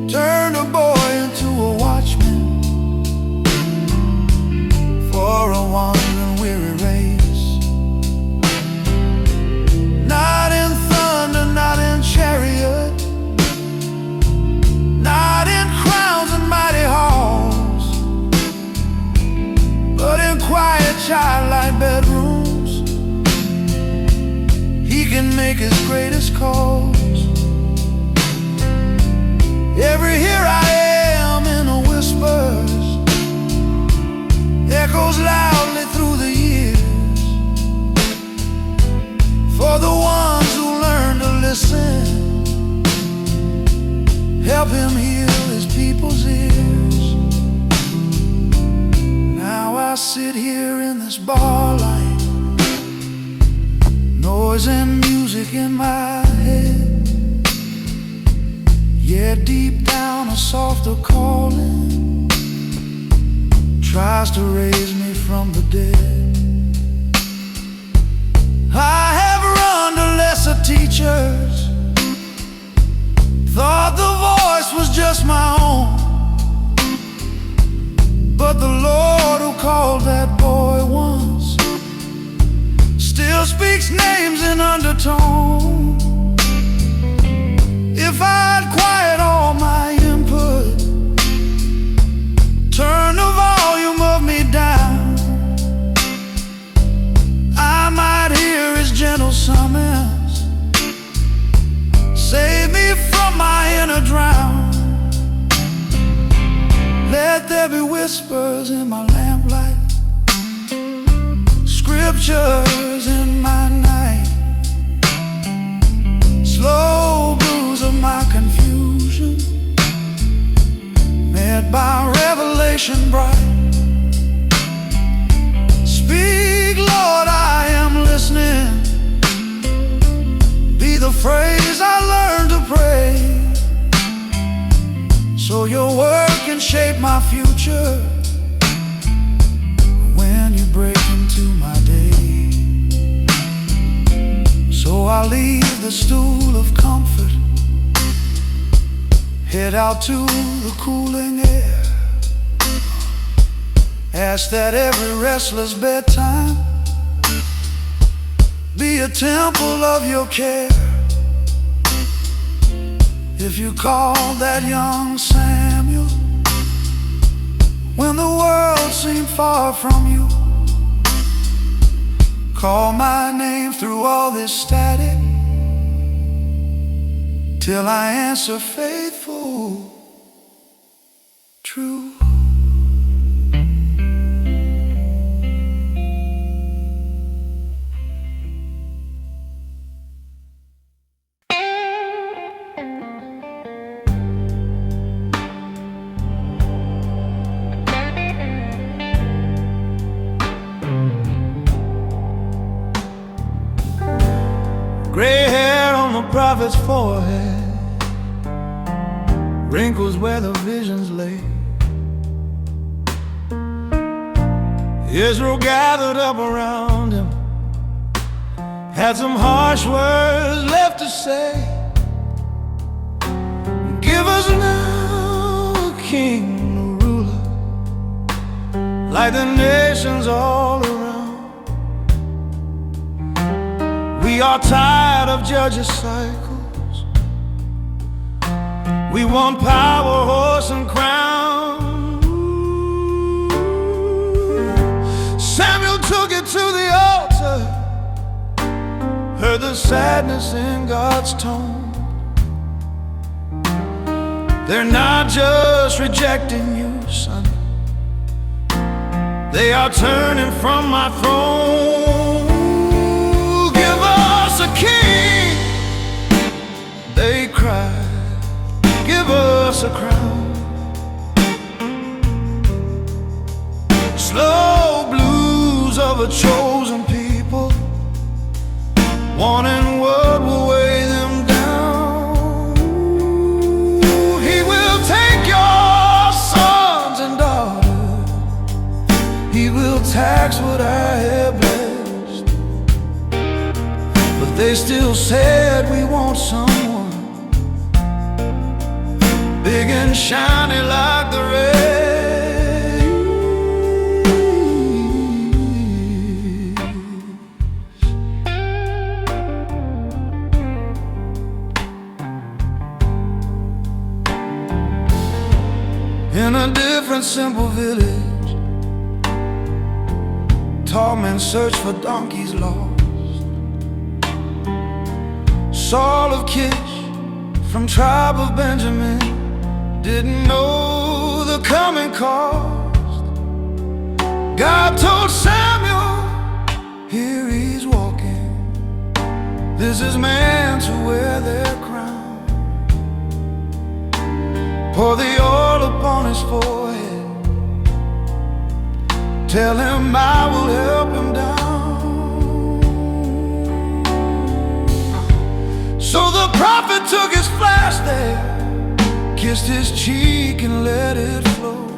Turned a boy into a watchman for a wandering, weary race. Not in thunder, not in chariot, not in crowns and mighty halls, but in quiet, childlike bedrooms, he can make his greatest calls. Every here I am in a whispers, echoes loudly through the years, for the ones who learn to listen, help him heal his people's ears. Now I sit here in this bar light, noise and music in my head, yet deep down a softer calling tries to raise me from the dead. I have run to lesser teachers, thought the voice was just my own, but the Lord who called that boy once still speaks names in undertone. If I'd quiet all my input, turn the volume of me down, I might hear his gentle summons, save me from my inner drown. Let there be whispers in my lamplight, scriptures in my night, slow blues of my confusion, met by revelation bright. Speak, Lord, I am listening, be the phrase I learn to pray, so your word can shape my future when you break into my day. So I leave the stool of comfort, head out to the cooling air, ask that every restless bedtime be a temple of your care. If you call that young Samuel when the world seemed far from you, call my name through all this static, till I answer faithful, true. Gray hair on the prophet's forehead, wrinkles where the visions lay. Israel gathered up around him, had some harsh words left to say. Give us now a king, a ruler, like the nations all around. We are tired of judges' cycles. We want power, horse, and crown. Samuel took it to the altar, heard the sadness in God's tone. They're not just rejecting you, son, they are turning from my throne. Give us a king, they cried, give us a crown. Slow blues of a chosen people, wanting what will weigh them down. He will take your they still said we want someone big and shiny like the rain. In a different simple village, tall men search for donkeys lost. Saul of Kish from tribe of Benjamin didn't know the coming cost. God told Samuel, here he's walking, this is man to wear their crown. Pour the oil upon his forehead, tell him I will help him down. So the prophet took his flash there, kissed his cheek and let it flow.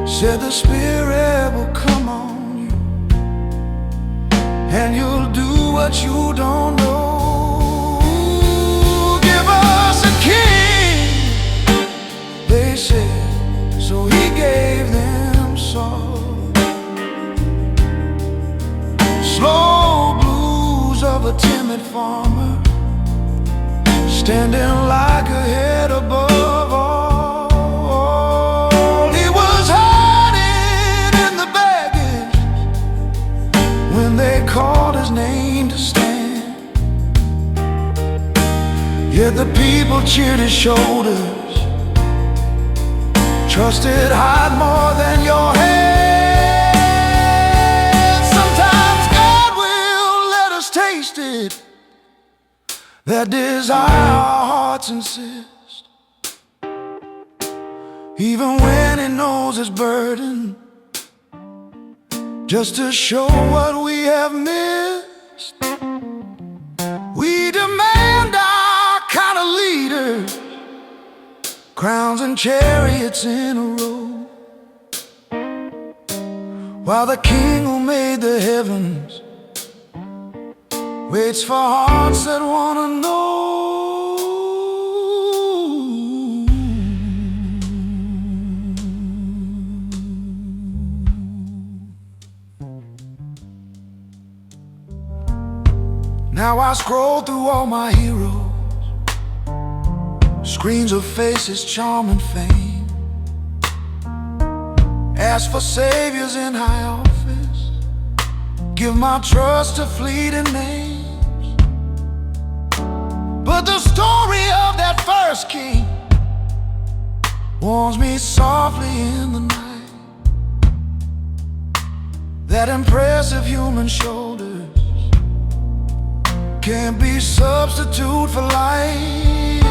Said the Spirit will come on you, and you'll do what you don't know. Give us a king, they said, so he gave them Saul. Slow blues of a timid farmer, standing like a head above all. He was hiding in the baggage when they called his name to stand. Yet the people cheered his shoulders, trusted hide more than your head. Sometimes God will let us taste it, that desire our hearts insist, even when it knows it's burden, just to show what we have missed. We demand our kind of leaders, crowns and chariots in a row, while the King who made the heavens waits for hearts that wanna know. Now I scroll through all my heroes, screens of faces, charm and fame, ask for saviors in high office, give my trust to fleeting names. But the story of that first king warms me softly in the night. That impressive human shoulders can't be substitute for light.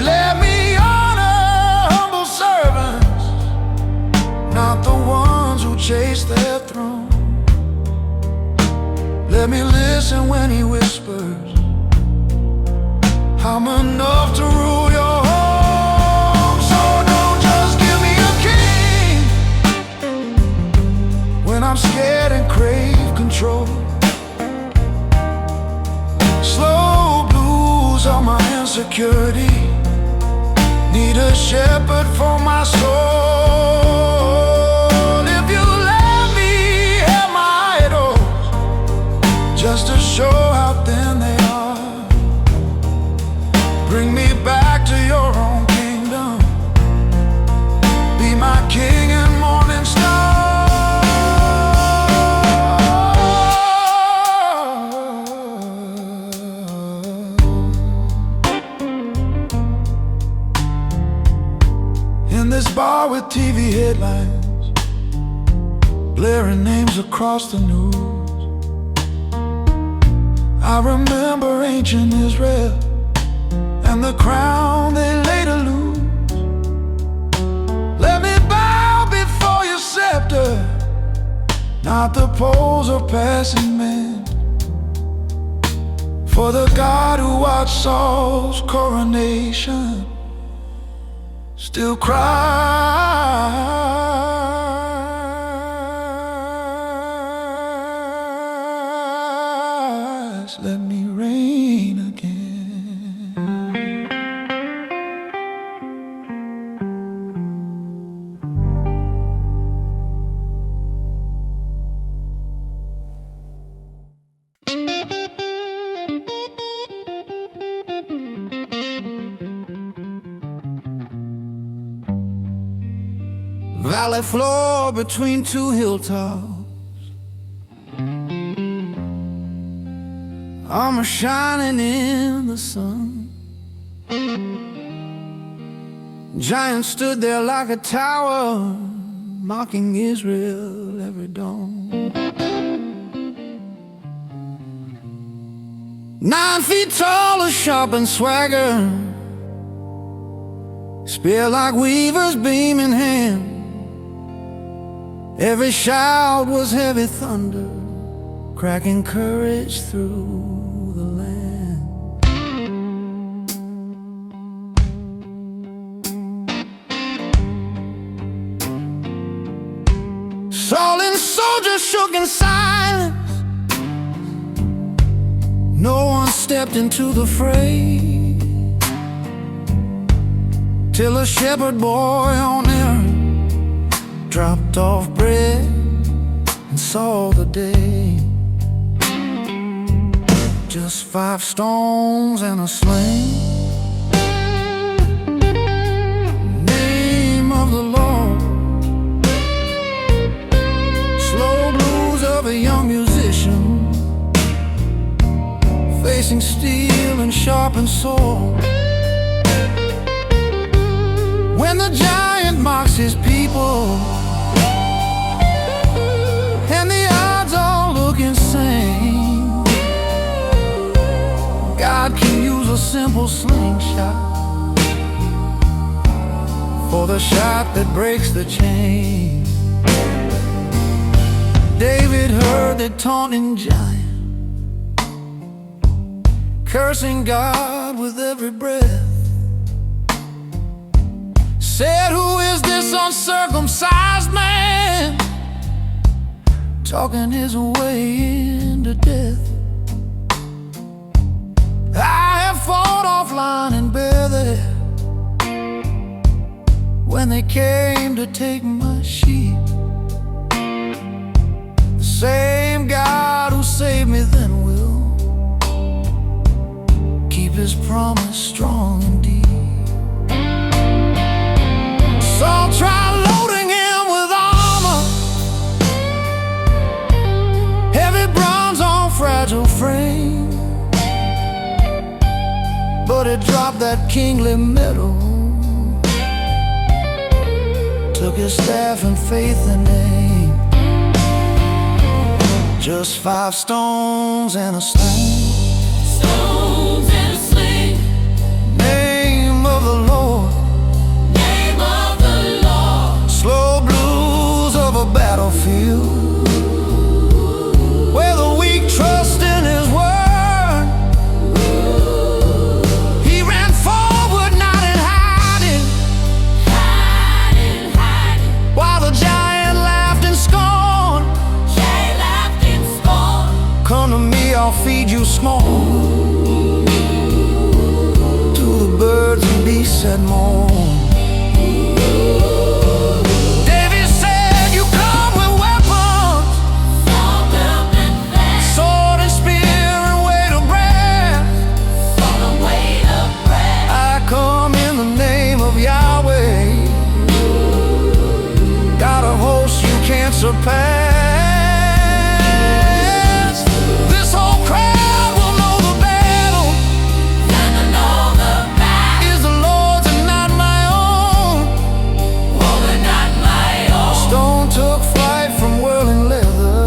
Let me honor humble servants, not the ones who chase their throne. Let me listen when he whispers, I'm enough to rule your home. So don't just give me a king when I'm scared and crave control. Slow blues are my insecurity, need a shepherd for my soul. If you let me have my idols, just to show how thin they are, bring me back to your own kingdom, be my king and morning star. In this bar with TV headlines, blaring names across the news, I remember ancient Israel and the crown they later lose. Let me bow before your scepter, not the poles or passing men. For the God who watched Saul's coronation still cries. just let me reign again. Valley floor between two hilltops, armor shining in the sun. Giant stood there like a tower, mocking Israel every dawn. 9 feet tall, a sharp and swagger, spear like weaver's beam in hand. Every shout was heavy thunder, cracking courage through the land. Saul and soldiers shook in silence. No one stepped into the fray, till a shepherd boy on errand dropped off bread and saw the day. Just 5 stones and a sling, name of the Lord. Slow blues of a young musician, facing steel and sharpened sword. When the giant mocks his people and the odds all look insane, God can use a simple slingshot for the shot that breaks the chain. David heard the taunting giant, cursing God with every breath. Said, who is this uncircumcised man, talking his way into death? I have fought offline and bare there, when they came to take my sheep. The same God who saved me then will keep his promise strong indeed. Saul tried loading him with armor, heavy bronze on fragile frame, but it dropped that kingly metal, took his staff and faith and aim. Just 5 stones and a sling, Stones and a sling, name of the Lord. name of the Lord. Slow blues of a battlefield, where the weak trust in his word. He ran forward, not in hiding, Hiding, hiding, while the giant laughed in scorn. they laughed in scorn. Come to me, I'll feed you small, to the birds and beasts at morn. David said, you come with weapons, All built and fast, sword and spear and weight of breath. for the weight of bread. I come in the name of Yahweh, God of hosts you can't surpass. This whole crowd will know the battle And I know the battle, is the Lord's and not my own. oh, but not my own. Stone took flight from whirling leather,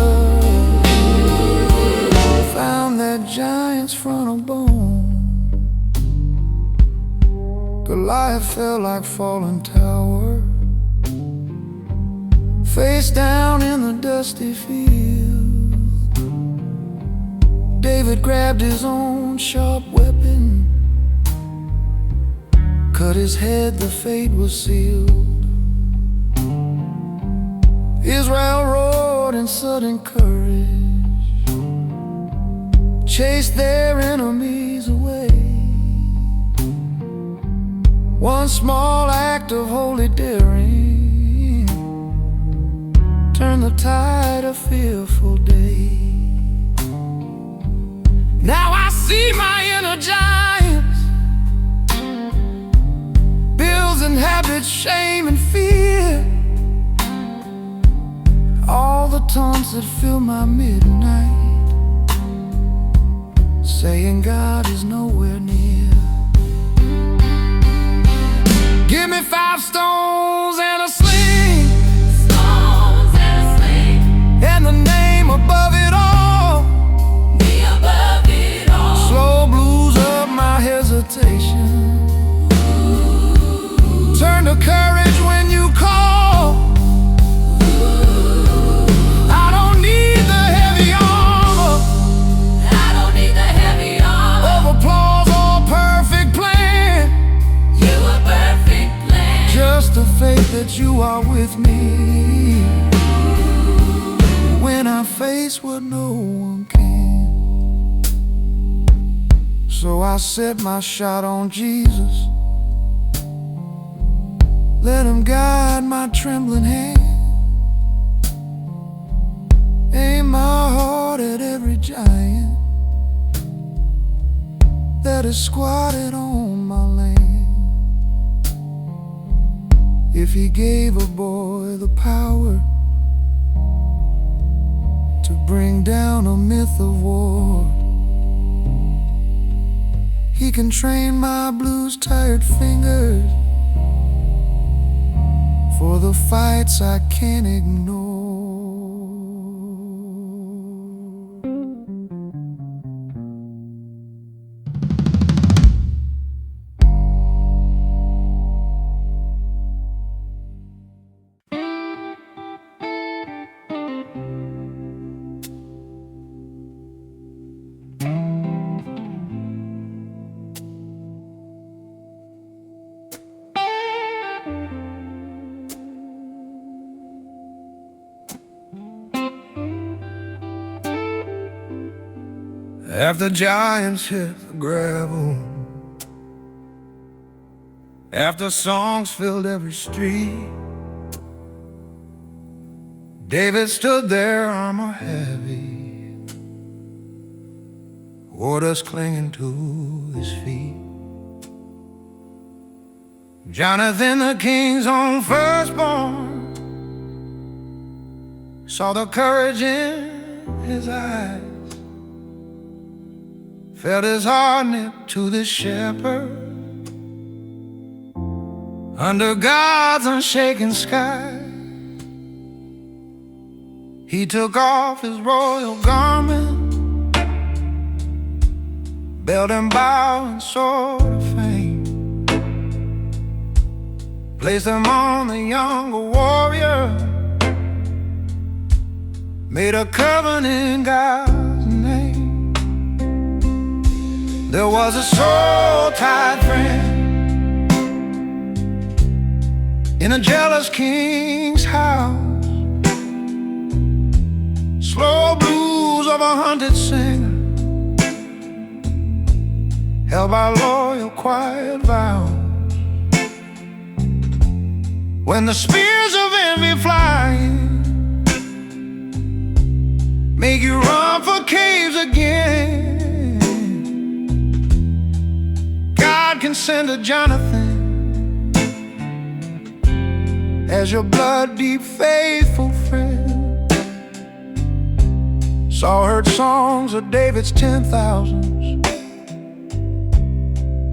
found that giant's front of bone. Goliath fell like fallen tower, face down in the dusty field. David grabbed his own sharp weapon, cut his head, the fate was sealed. Israel roared in sudden courage, chased their enemies away. One small act of holy daring turned the tide of fearful day. Now I see my inner giants, bills and habits, shame and fear, all the taunts that fill my midnight, saying God is nowhere near. Give me 5 stones and a sling, Stones and a sling, and the name above it all. be above it all. Slow blues up my hesitation, turn to courage when you call. I don't need the heavy armor I don't need the heavy armor. of applause or perfect plan, You a perfect plan. just the faith that you are with me when I face what no one can. So I set my shot on Jesus, let him guide my trembling hand, aim my heart at every giant that is squatted on my land. If he gave a boy the power to bring down a myth of war, he can train my blues-tired fingers for the fights I can't ignore. After giants hit the gravel, after songs filled every street, David stood there, armor heavy, waters clinging to his feet. Jonathan, the king's own firstborn, saw the courage in his eyes, felt his heart knit to the shepherd under God's unshaken sky. He took off his royal garment, belt and bow and sword of fame, placed them on the younger warrior, made a covenant in God's name. There was a soul-tied friend in a jealous king's house, slow blues of a hunted singer, held by loyal, quiet vows. When the spears of envy flying make you run for caves again, God can send a Jonathan as your blood-deep, faithful friend. Saw heard songs of David's 10,000s,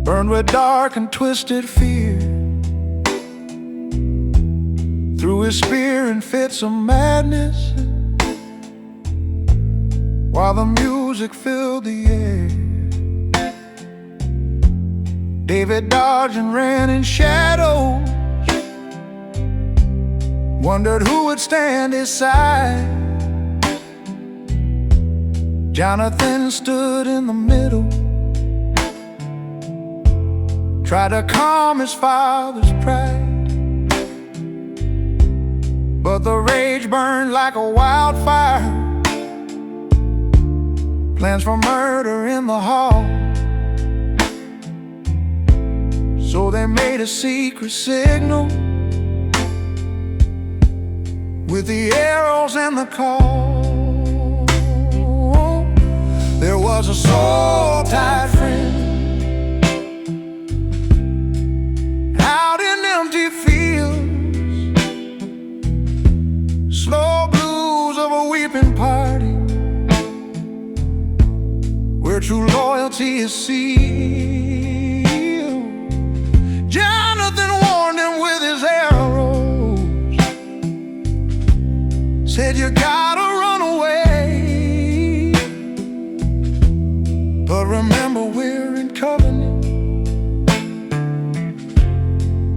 burned with dark and twisted fear, threw his spear in fits of madness while the music filled the air. David dodged and ran in shadows, wondered who would stand his side. Jonathan stood in the middle, tried to calm his father's pride, but the rage burned like a wildfire, plans for murder in the hall. So they made a secret signal with the arrows and the call. There was a soul-tied friend out in empty fields, slow blues of a weeping party, where true loyalty is sealed. Jonathan warned him with his arrows, said you gotta run away, but remember we're in covenant.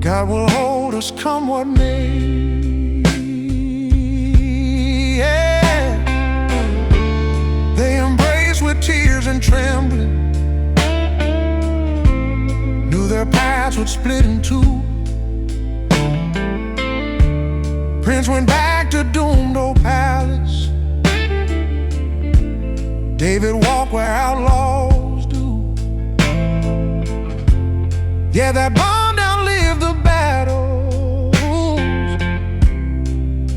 God will hold us come what may. Yeah. They embraced with tears and trembling, knew their paths would split in two. Prince went back to doomed old palace, David walked where outlaws do. Yeah, that bond outlived the battles,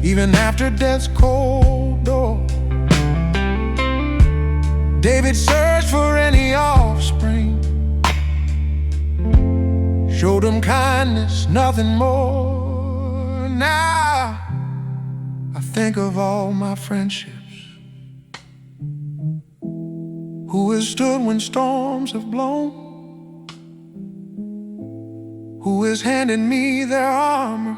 even after death's cold door. David searched for any offspring, showed them kindness, nothing more. Now I think of all my friendships who has stood when storms have blown, who has handed me their armor,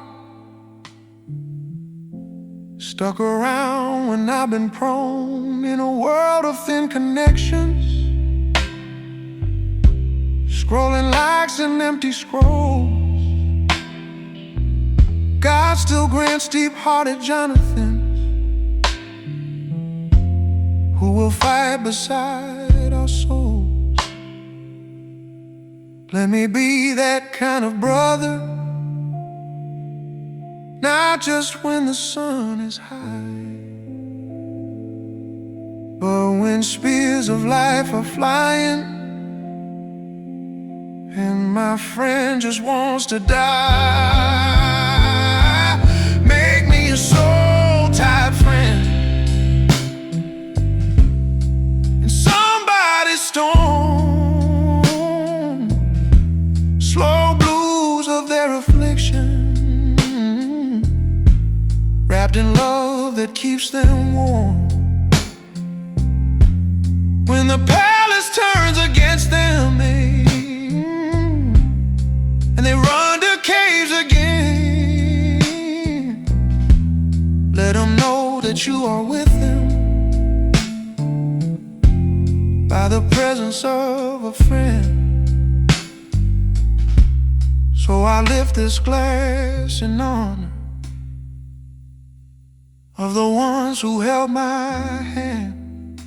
stuck around when I've been prone. In a world of thin connections, scrolling likes and empty scrolls, God still grants deep-hearted Jonathans who will fight beside our souls. Let me be that kind of brother, not just when the sun is high, but when spears of life are flying and my friend just wants to die. Make me a soul-tied friend in somebody's storm, slow blues of their affliction, wrapped in love that keeps them warm. When the palace turns against them, and they run to caves again, let them know that you are with them by the presence of a friend. So I lift this glass in honor of the ones who held my hand,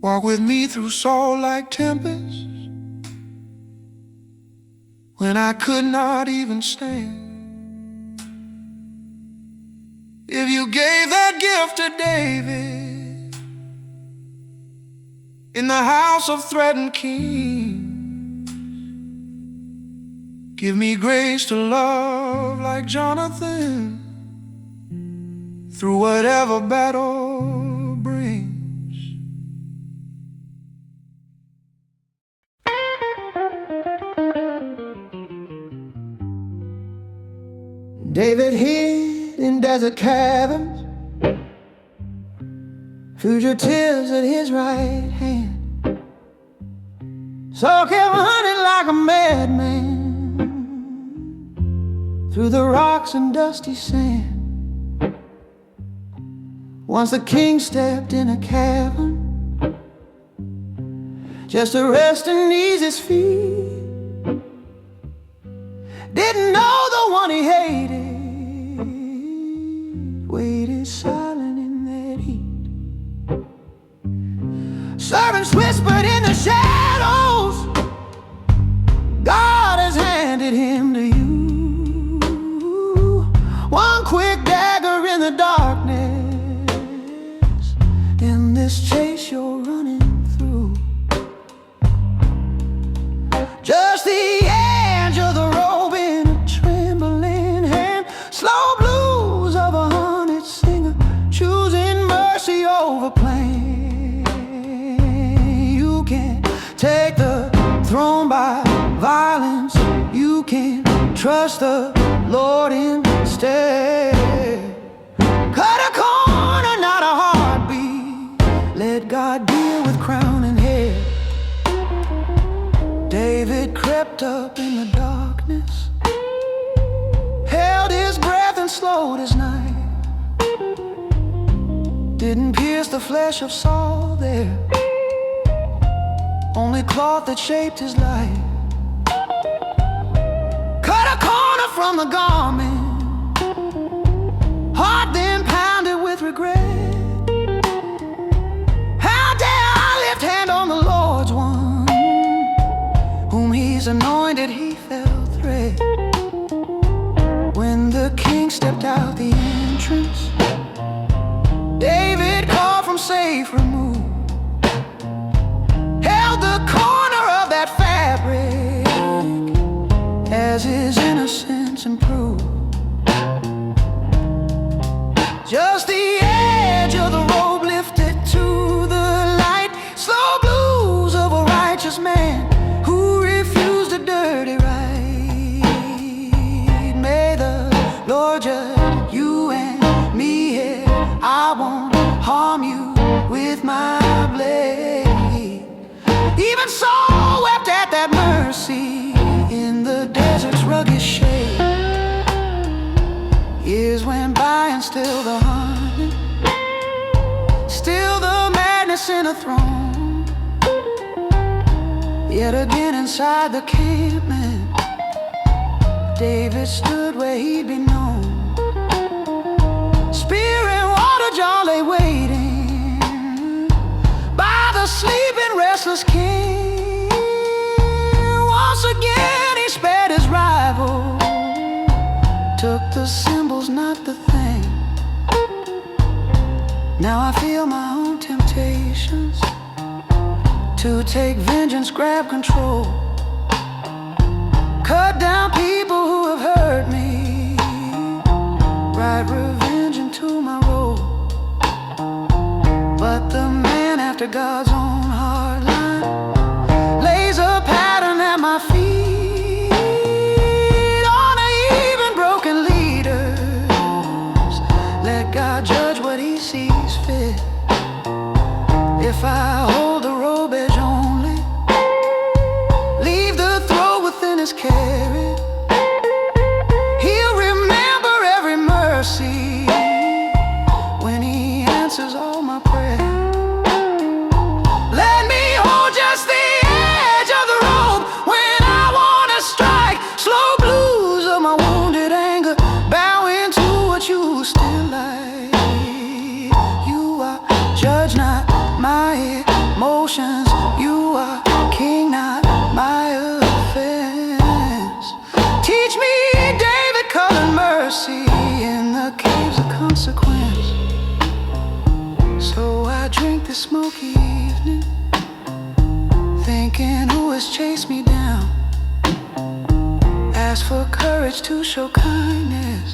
walk with me through soul-like tempests when I could not even stand. If you gave that gift to David in the house of threatened kings, give me grace to love like Jonathan through whatever battle brings. David hid in desert caverns, fugitives at his right hand, so kept hunting like a madman through the rocks and dusty sand. Once the king stepped in a cavern just to rest and ease his feet. Didn't know the one he hated waited silent in that heat. Servants whispered in the shadows, God has handed him to you. One quick dagger in the darkness, in this chase take the throne by violence. You can trust the Lord instead. Cut a corner, not a heartbeat. Let God deal with crown and head. David crept up in the darkness, held his breath and slowed his knife. Didn't pierce the flesh of Saul there, only cloth that shaped his life. Cut a corner from the garment, heart then pounded with regret. How dare I lift hand on the Lord's one, whom he's anointed, he fell threat. When the king stepped out the entrance, David called from safe remove, held the corner of that fabric as his innocence improved. Just the edge of the robe lifted to the light, slow blues of a righteous man who refused a dirty rite. May the Lord judge you and me here. I won't harm you with my blade. Even Saul wept at that mercy in the desert's rugged shade. Years went by and still the hunting, still the madness in a throne. Yet again inside the encampment, David stood where he'd be known. Spear and water jar lay waiting by the sleeping restless king. Once again he spared his rival, took the symbols, not the thing. Now I feel my own temptations to take vengeance, grab control, cut down people who have hurt me, write revenge into my role. But the man after God's own heart line lays a pattern at my feet, uneven, broken leaders. Let God judge what he sees fit. If I hold the robe edge only, leave the throat within his carrot, he'll remember every mercy when he answers all my prayer. Let me hold just the edge of the rope when I wanna strike. Slow blues of my wounded anger, bow into what you still like. You are judge, not my emotions. You are king, not my offense. Teach me, David, colored mercy in the caves of consequence. So I drink this smoky evening, thinking who has chased me down. Ask for courage to show kindness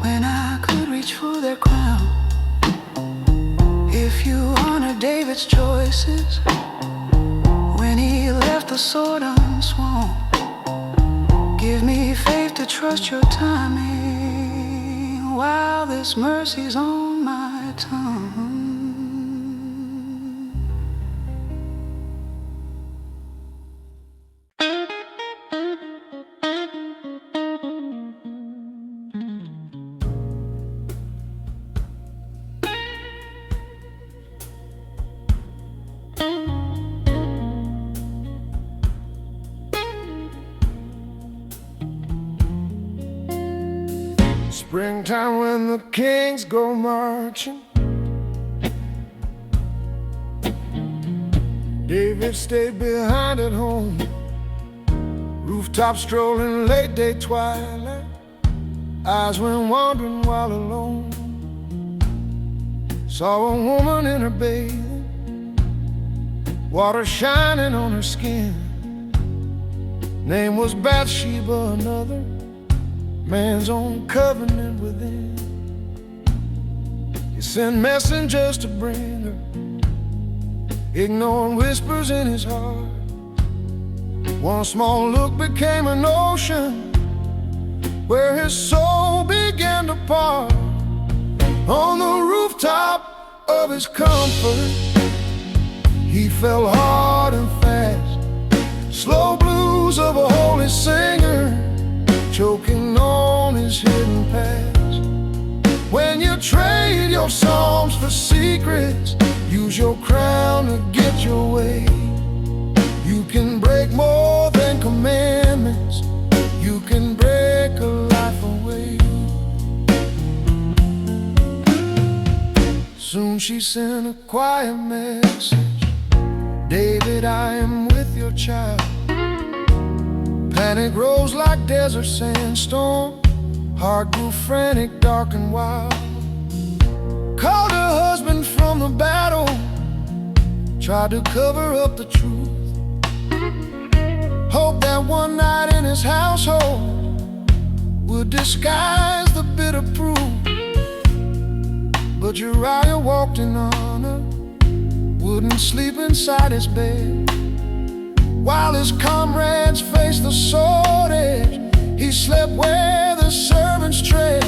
when I could reach for their crown. If you honor David's choices when he left the sword unsworn, give me faith to trust your timing while this mercy's on my tongue. Springtime when the kings go marching, David stayed behind at home. Rooftop strolling, late day twilight, eyes went wandering while alone. Saw a woman in her bathing, water shining on her skin. Name was Bathsheba, another man's own covenant within. He sent messengers to bring her ignoring whispers in his heart. One small look became an ocean where his soul began to part. On the rooftop of his comfort, he fell hard and fast. Slow blues of a holy singer, choking on his hidden past. When you trade your psalms for secrets, use your crown to get your way. You can break more than commandments, you can break a life away. Soon she sent a quiet message: David, I am with your child. Panic rose like desert sandstorm, heart grew frantic, dark and wild. Called her husband from the battle, tried to cover up the truth. Hoped that one night in his household would disguise the bitter proof. But Uriah walked in honor, wouldn't sleep inside his bed. While his comrades faced the sword edge, he slept where the servants tread.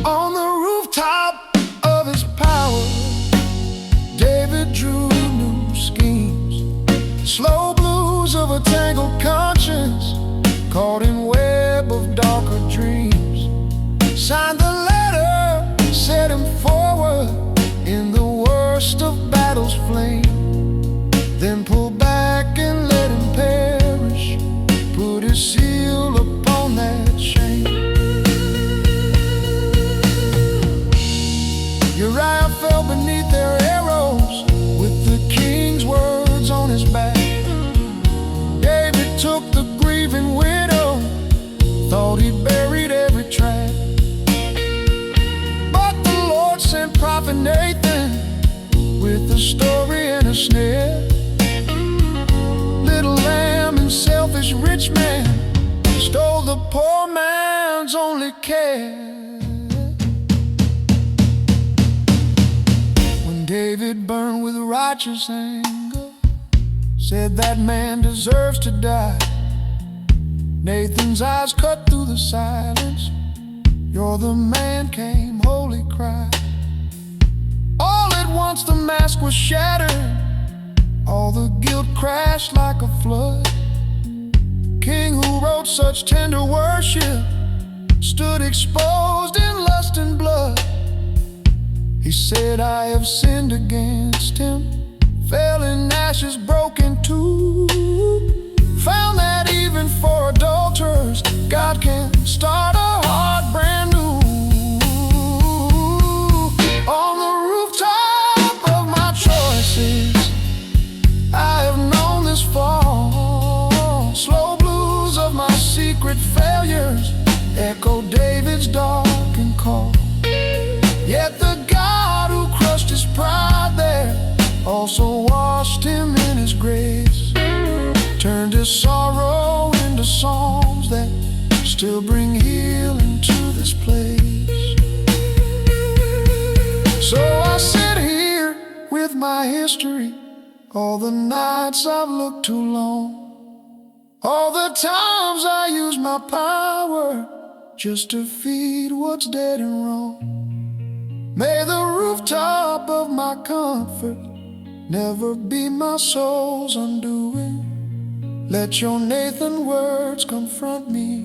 On the rooftop of his power, David drew new schemes. Slow blues of a tangled conscience, caught in web of darker dreams. Signed the letter, set him forward in the worst of battle's flame. Then pulled back and let him perish, put his seal upon that shame. Uriah fell beneath their arrows with the king's words on his back. David took the grieving widow, thought he'd buried every track. But the Lord sent prophet Nathan with a story and a snare. Little lamb and selfish rich man stole the poor man's only care. When David burned with righteous anger, said that man deserves to die, Nathan's eyes cut through the silence. You're the man, came holy cry. All at once the mask was shattered, all the guilt crashed like a flood. King who wrote such tender worship stood exposed in lust and blood. He said, I have sinned against him, fell in ashes, broken too. Found that even for adulterers, God can start a heart brand new. On the rooftop of my choices, I have known this fall. Slow blues of my secret failures echo David's darkened call. Yet the God who crushed his pride there also washed him in his grace, turned his sorrow into songs that still bring healing to this place. So I sit here with my history, all the nights I've looked too long, all the times I used my power just to feed what's dead and wrong. May the rooftop of my comfort never be my soul's undoing. Let your Nathan words confront me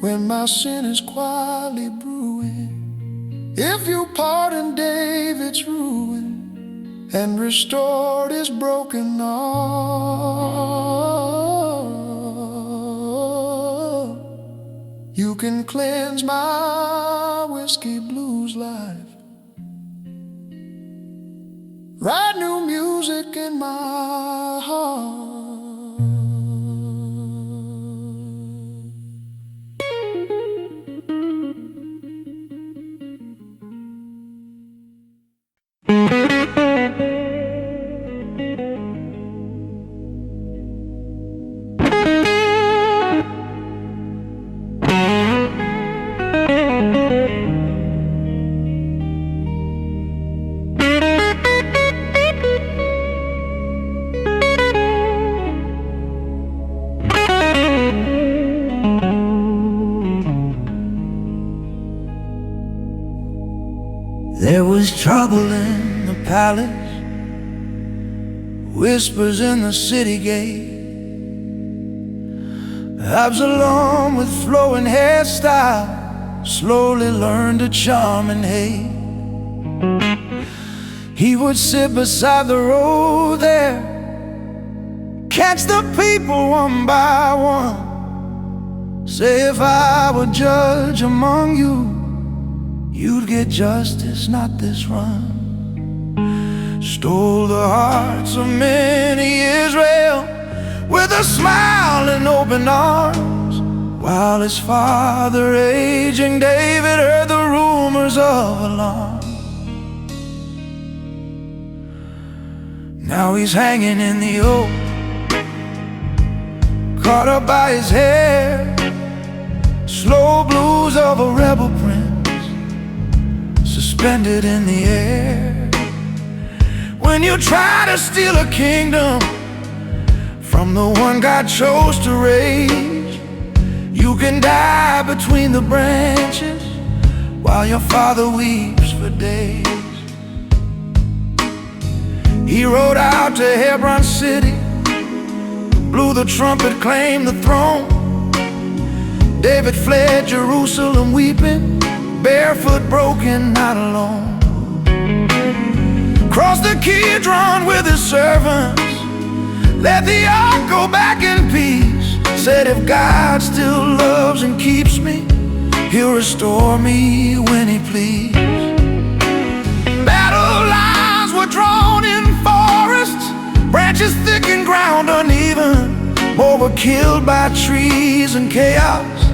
when my sin is quietly brewing. If you pardon David's ruin and restored his broken heart, you can cleanse my whiskey blues life. Write new music in my heart. palace, whispers in the city gate. Absalom with flowing hairstyle slowly learned to charm and hate. He would sit beside the road there, catch the people one by one, say, if I were judge among you, you'd get justice, not this run. Stole the hearts of many Israel with a smile and open arms, while his father, aging David, heard the rumors of alarm. Now he's hanging in the oak, caught up by his hair, slow blues of a rebel prince, suspended in the air. When you try to steal a kingdom from the one God chose to raise, you can die between the branches while your father weeps for days. He rode out to Hebron city, blew the trumpet, claimed the throne. David fled Jerusalem weeping, barefoot, broken, not alone. Crossed the Kidron with his servants, let the ark go back in peace. Said, if God still loves and keeps me, he'll restore me when he please. Battle lines were drawn in forests, branches thick and ground uneven. More were killed by trees and chaos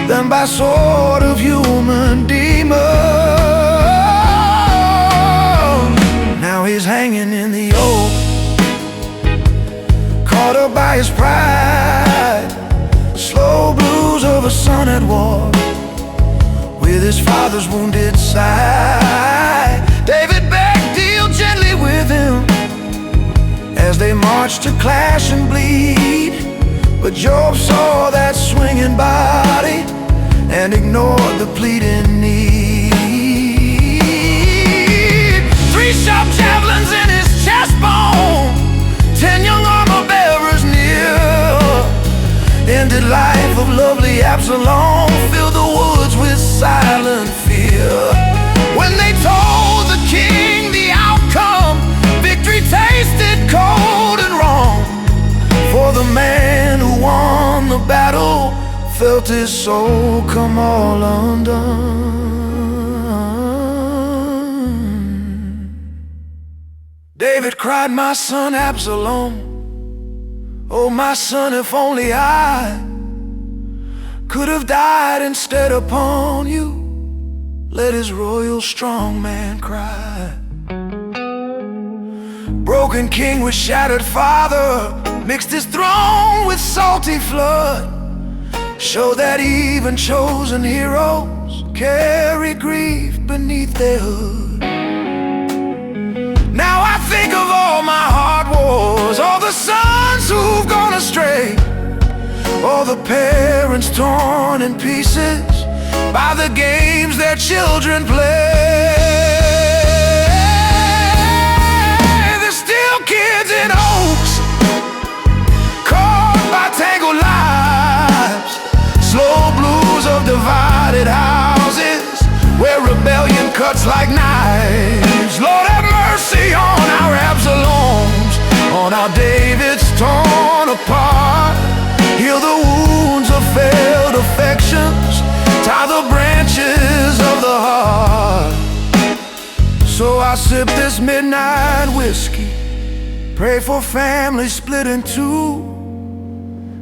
than by sword of human demons. Now he's hanging in the oak, caught up by his pride, slow blues of a son at war with his father's wounded side. David begged, deal gently with him as they marched to clash and bleed. But Job saw that swinging body and ignored the pleading need. 3 sharp javelins in his chest bone, 10 young armor bearers near. Ended life of lovely Absalom, filled the woods with silent fear. When they told the king the outcome, victory tasted cold and wrong. For the man who won the battle felt his soul come all undone. David cried, my son Absalom, oh my son, if only I could have died instead upon you. Let his royal strong man cry. Broken king with shattered father, mixed his throne with salty flood. Show that even chosen heroes carry grief beneath their hood. Now I think of all my hard wars, all the sons who've gone astray, all the parents torn in pieces by the games their children play. There's still kids in oaks, caught by tangled lives, slow blues of divided houses where rebellion cuts like knives. Lord, have mercy on our Absaloms, on our Davids torn apart. Heal the wounds of failed affections, tie the branches of the heart. So I sip this midnight whiskey, pray for families split in two,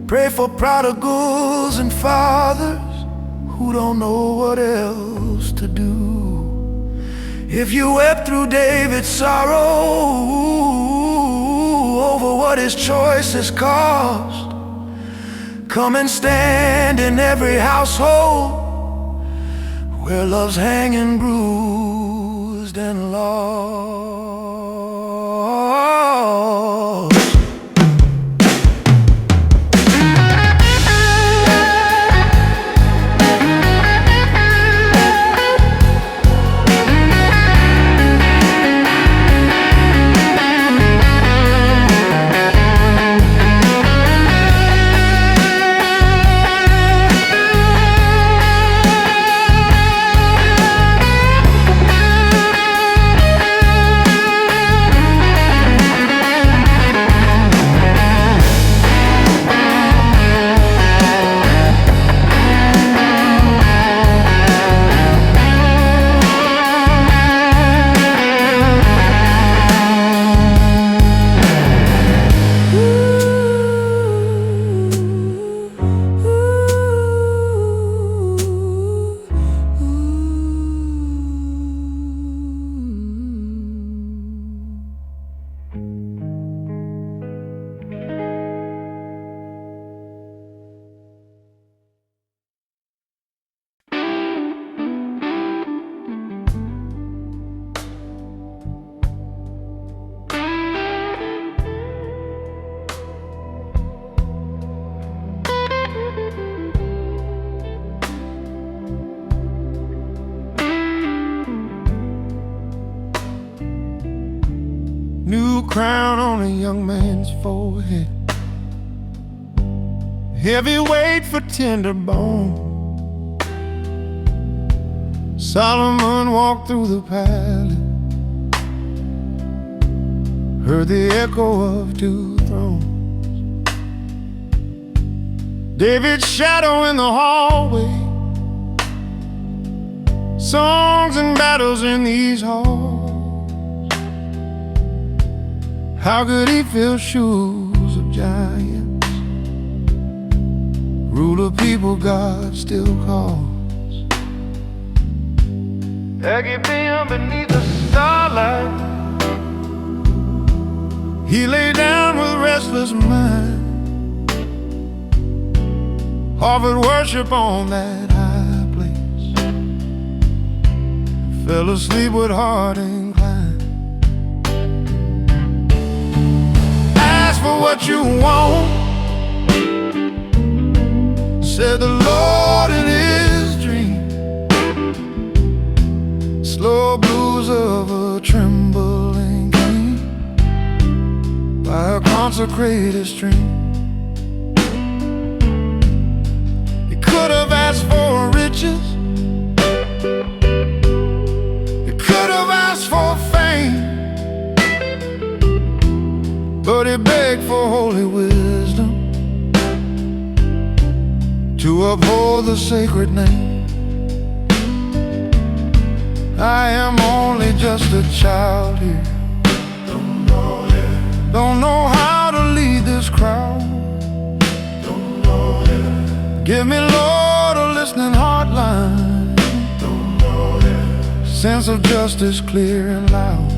pray for prodigals and fathers who don't know what else to do. If you wept through David's sorrow over what his choices cost, come and stand in every household where love's hanging bruised and lost. New crown on a young man's forehead, heavy weight for tender bone. Solomon walked through the palace, heard the echo of two thrones. David's shadow in the hallway, songs and battles in these halls. How could he fill shoes of giants, rule a people God still calls? Gibeon beneath the starlight, he lay down with restless mind, offered worship on that high place, fell asleep with heart inclined. Ask for what you want, said the Lord in his dream. Slow blues of a trembling king by a consecrated stream. He could have asked for riches, he could have asked for fame, but he begged for holy wisdom to uphold the sacred name. I am only just a child here, don't know how to lead this crowd. Give me, Lord, a listening heartline, sense of justice clear and loud.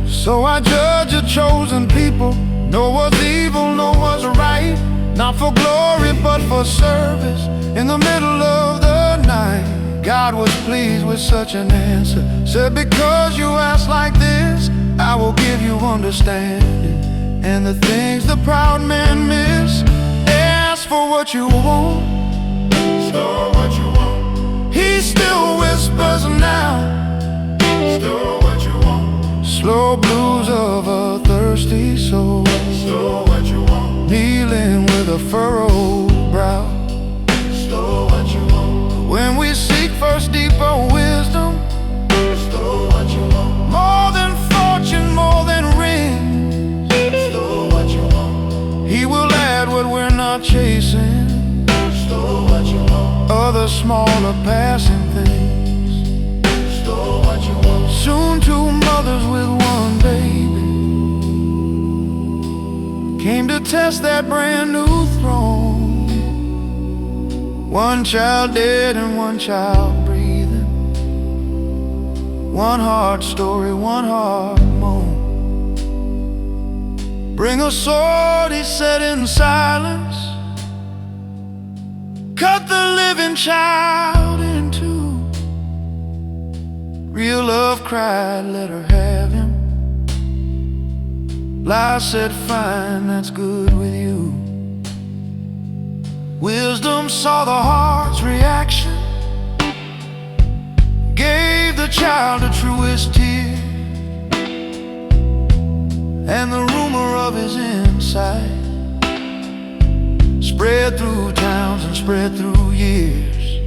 So I judge a chosen people, know what's evil, know what's right, not for glory but for service in the middle of the night. God was pleased with such an answer, said, because you ask like this, I will give you understanding, and the things the proud man miss. Ask for what you want, store what you want. He still whispers now, store what you want. Slow blues of a thirsty soul, store what you want. Kneeling with a furrowed brow, store what you want. When we seek first deeper wisdom, store what you want. More than fortune, more than rings, store what you want. He will add what we're not chasing, store what you want. Other smaller passing things, store what you want. Soon two mothers with one baby came to test that brand new throne. One child dead and one child breathing, one heart story, one heart moan. Bring a sword, he said in silence, cut the living child in two. Real love cried, let her have him. Lie said, fine, that's good with you. Wisdom saw the heart's reaction, gave the child the truest tear, and the rumor of his insight spread through towns and spread through years.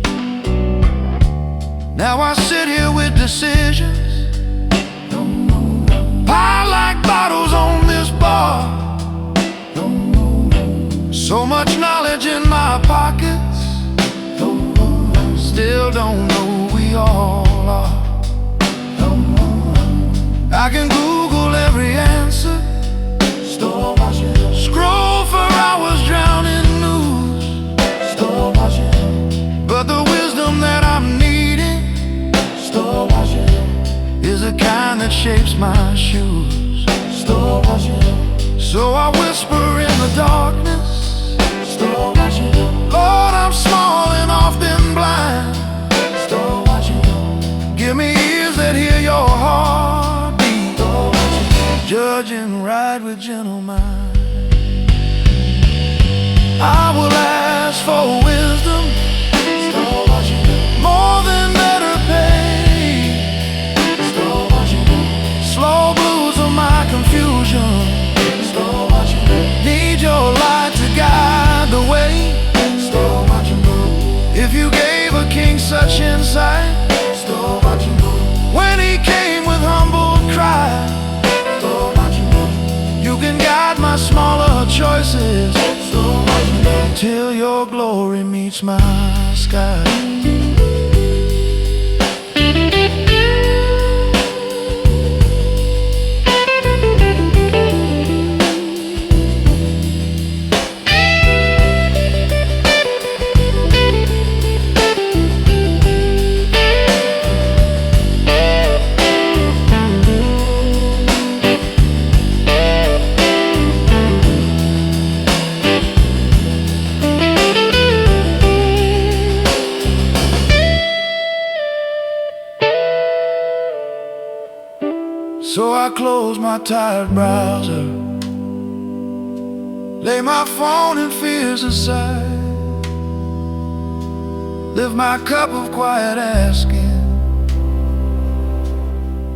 Now I sit here with decisions piled like bottles on this bar. So much knowledge in my pockets, still don't know who we all are. I can Google every answer, scroll for hours, drown in news, but the wisdom that I'm needing is the kind that shapes my shoes. So I whisper in the darkness, Lord, I'm small and often blind. Give me ears that hear your heartbeat, judge and ride with gentle mind. I will ask for wisdom, more than better pay. meets my sky. So I close my tired browser, lay my phone and fears aside, lift my cup of quiet asking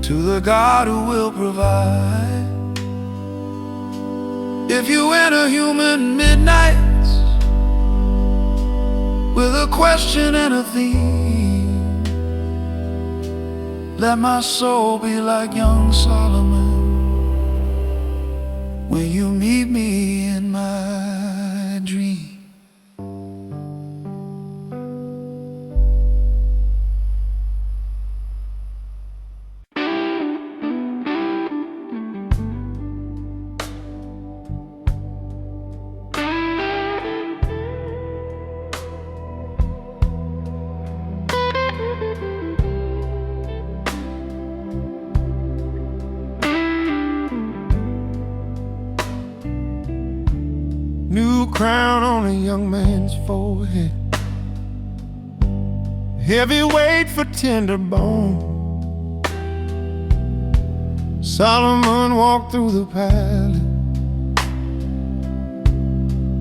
to the God who will provide. If you enter human midnights with a question and a theme, let my soul be like young Solomon when you meet me in my dream. New crown on a young man's forehead, heavy weight for tender bone. Solomon walked through the palace,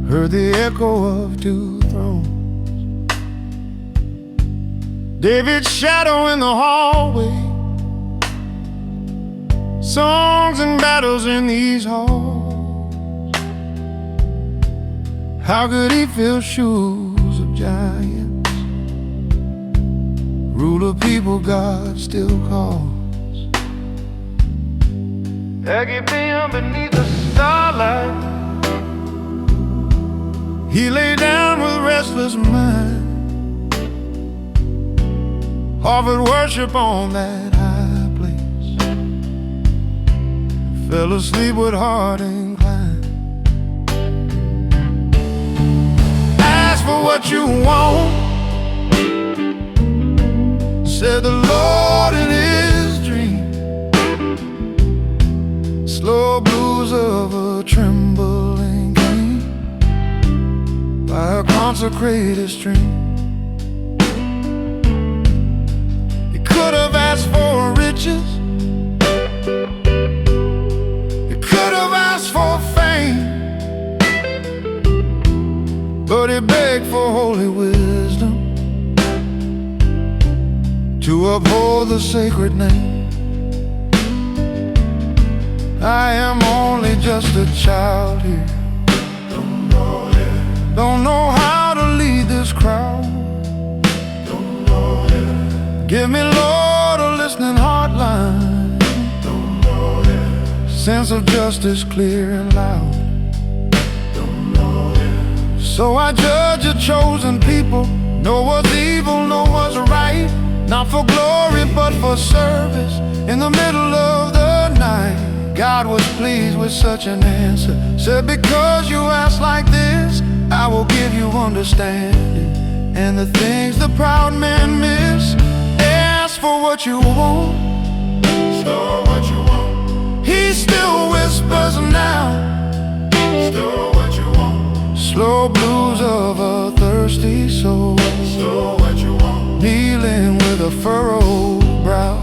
heard the echo of two thrones. David's shadow in the hallway, songs and battles in these halls. How could he fill shoes of giants, rule a people God still calls? Again beneath the starlight, he lay down with restless mind, offered worship on that high place, fell asleep with heart inclined. For what you want, said the Lord in his dream. Slow blues of a trembling king by a consecrated stream. He could have asked for riches, he could have asked for fame, but he begged for holy wisdom to uphold the sacred name. I am only just a child here, don't know how to lead this crowd. Give me, Lord, a listening heartline, sense of justice clear and loud. So I judge a chosen people, know what's evil, know what's right, not for glory but for service. In the middle of the night, God was pleased with such an answer, said, because you ask like this, I will give you understanding. And the things the proud man miss, ask for what you want, store what you want. He still whispers now, store what you want. Slow blues of a thirsty soul, store what you want. Kneeling with a furrowed brow,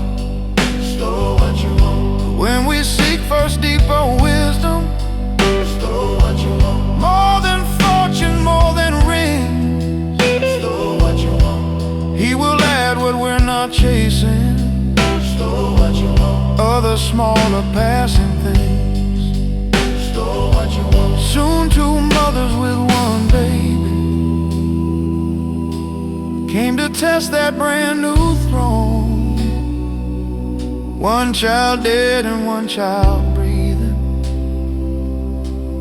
store what you want. When we seek first deeper wisdom, store what you want. More than fortune, more than rings, store what you want. He will add what we're not chasing, store what you want. Other smaller passing things, store what you want. Soon two mothers with one baby came to test that brand new throne. One child dead and one child breathing,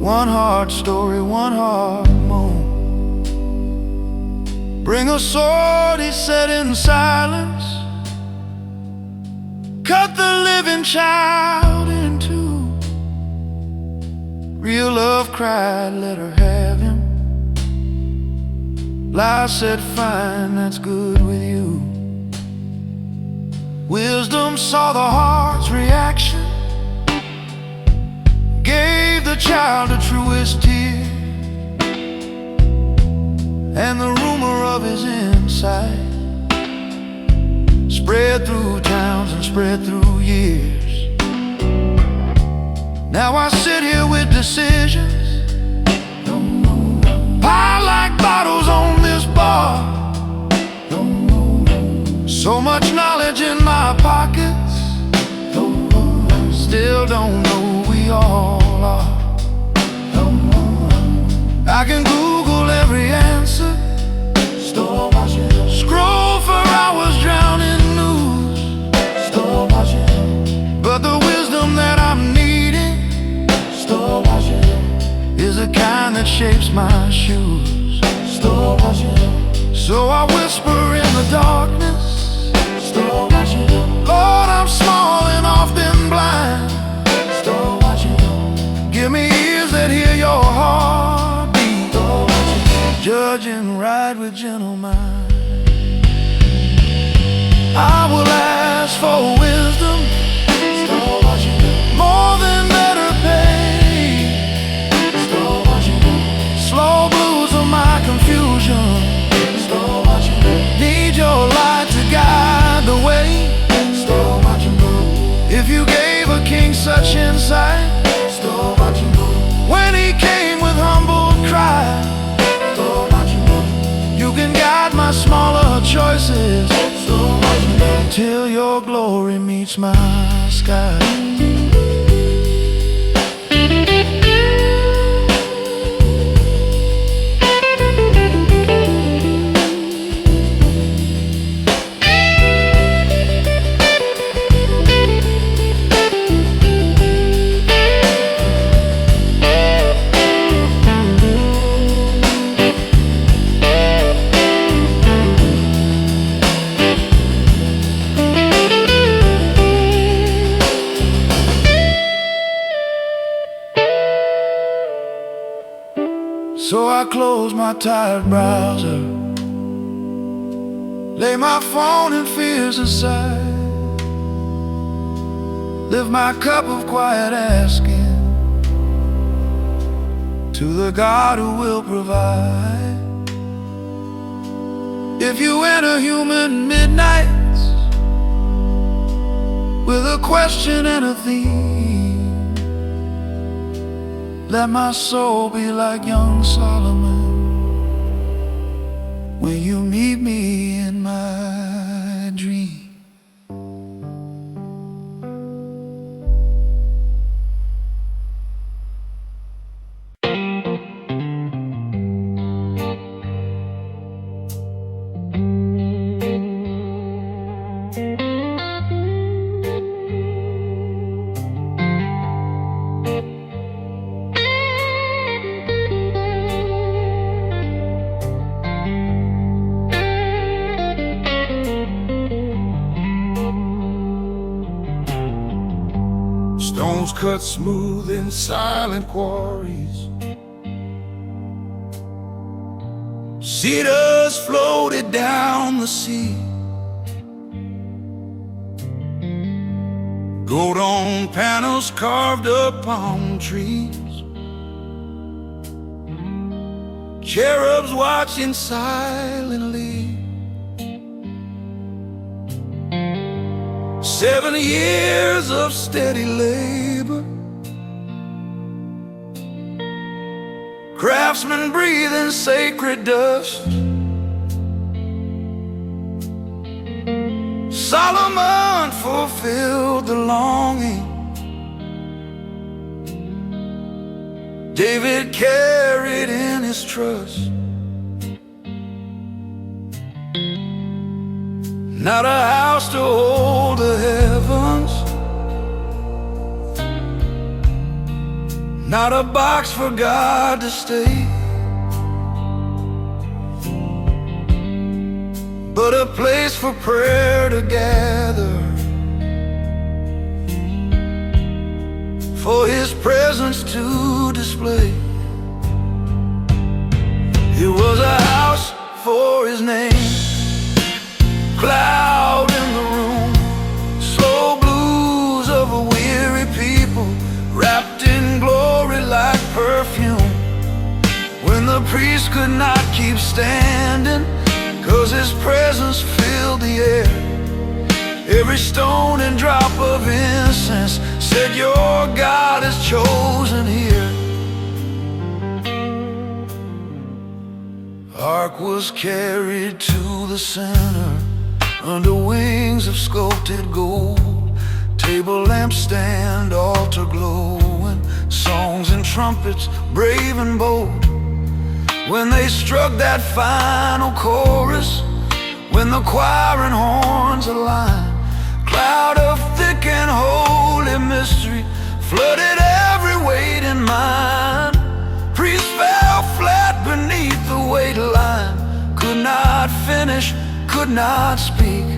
one hard story, one hard moan. Bring a sword, he said in silence. Cut the living child in two. Real love cried, let her have him. Lies said, fine, that's good with you. Wisdom saw the heart's reaction, gave the child the truest tear, and the rumor of his insight spread through towns and spread through years. Now I sit here with decisions piled like bottles on this bar. So much knowledge in my pockets, still don't know who we all are. I can Google every answer, scroll for hours, drown in news, but the wisdom that I'm needing is the kind that shapes my shoes. So I whisper in the darkness, Lord, I'm small and often blind. Give me ears that hear your heartbeat, judge and ride with gentle mind. I will ask for wisdom, more than better pay. Slow blues of my confusion, need your light to guide the way. If you gave a king such insight, when he came with humble cry, you can guide my smaller choices till your glory meets my sky. So I close my tired browser, lay my phone and fears aside, lift my cup of quiet asking to the God who will provide. If you enter human midnights with a question and a theme, let my soul be like young Solomon when you meet me in my dream. Stones cut smooth in silent quarries, cedars floated down the sea, gold on panels carved up palm trees, cherubs watching silently. 7 years of steady labor, craftsmen breathing sacred dust. Solomon fulfilled the longing, David carried in his trust. Not a house to hold the heavens, not a box for God to stay. but a place for prayer to gather, for His presence to display. It was a house for His name. Cloud in the room, slow blues of a weary people, wrapped in glory like perfume. When the priest could not keep standing, 'cause His presence filled the air. Every stone and drop of incense said, your God is chosen here. Ark was carried to the center under wings of sculpted gold. Table, lampstand, altar glowing, songs and trumpets brave and bold. When they struck that final chorus, when the choir and horns aligned, cloud of thick and holy mystery flooded every weight in mind. Priests fell flat beneath the weight line, could not finish, could not speak,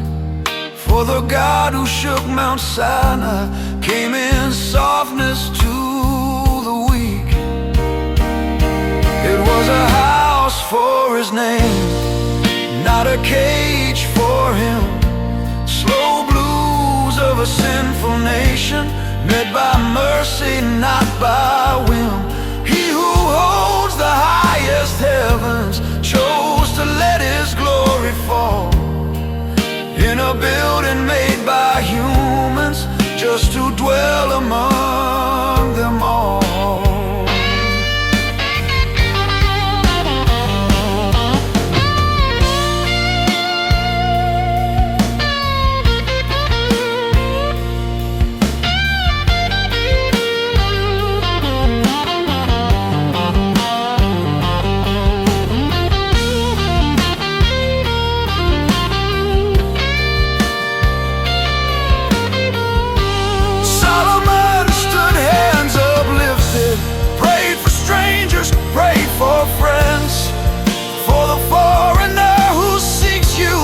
for the God who shook Mount Sinai came in softness to the weak. It was a house for His name, not a cage for Him. Slow blues of a sinful nation, met by mercy, not by whim. He who holds the highest heavens chose to let His glory fall in a building made by humans, just to dwell among them all. For friends, for the foreigner who seeks you,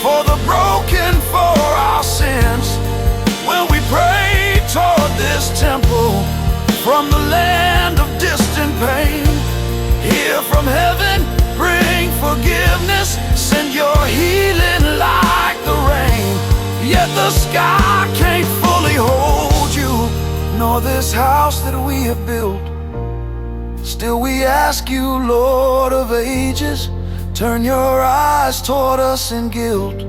for the broken, for our sins. When we pray toward this temple from the land of distant pain, hear from heaven, bring forgiveness, send your healing like the rain. Yet the sky can't fully hold you, nor this house that we have built. Still we ask you, Lord of ages, turn your eyes toward us in guilt.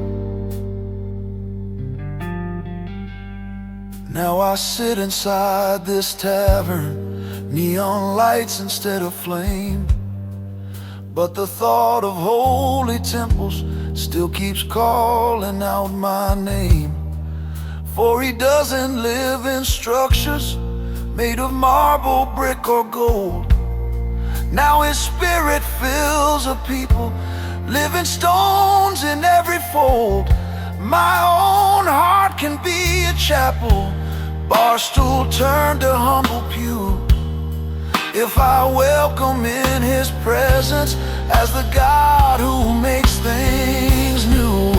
Now I sit inside this tavern, neon lights instead of flame, but the thought of holy temples still keeps calling out my name. For He doesn't live in structures made of marble, brick, or gold. Now His Spirit fills a people, living stones in every fold. My own heart can be a chapel, bar stool turned to humble pew, if I welcome in His presence as the God who makes things new.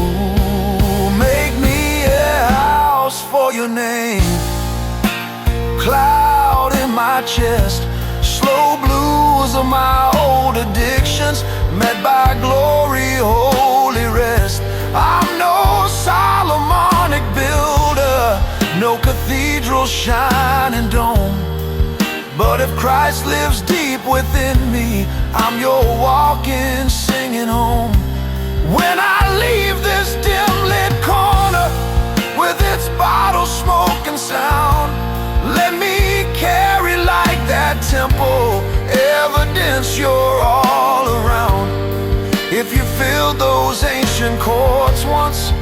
Make me a house for your name, cloud in my chest, slow blues of my old addictions, met by glory, holy rest. I'm no Solomonic builder, no cathedral shining dome, but if Christ lives deep within me, I'm your walking, singing home. When I leave this dim-lit corner with its bottle smoke and sound, let me carry like that temple evidence you're all around. If you filled those ancient courts once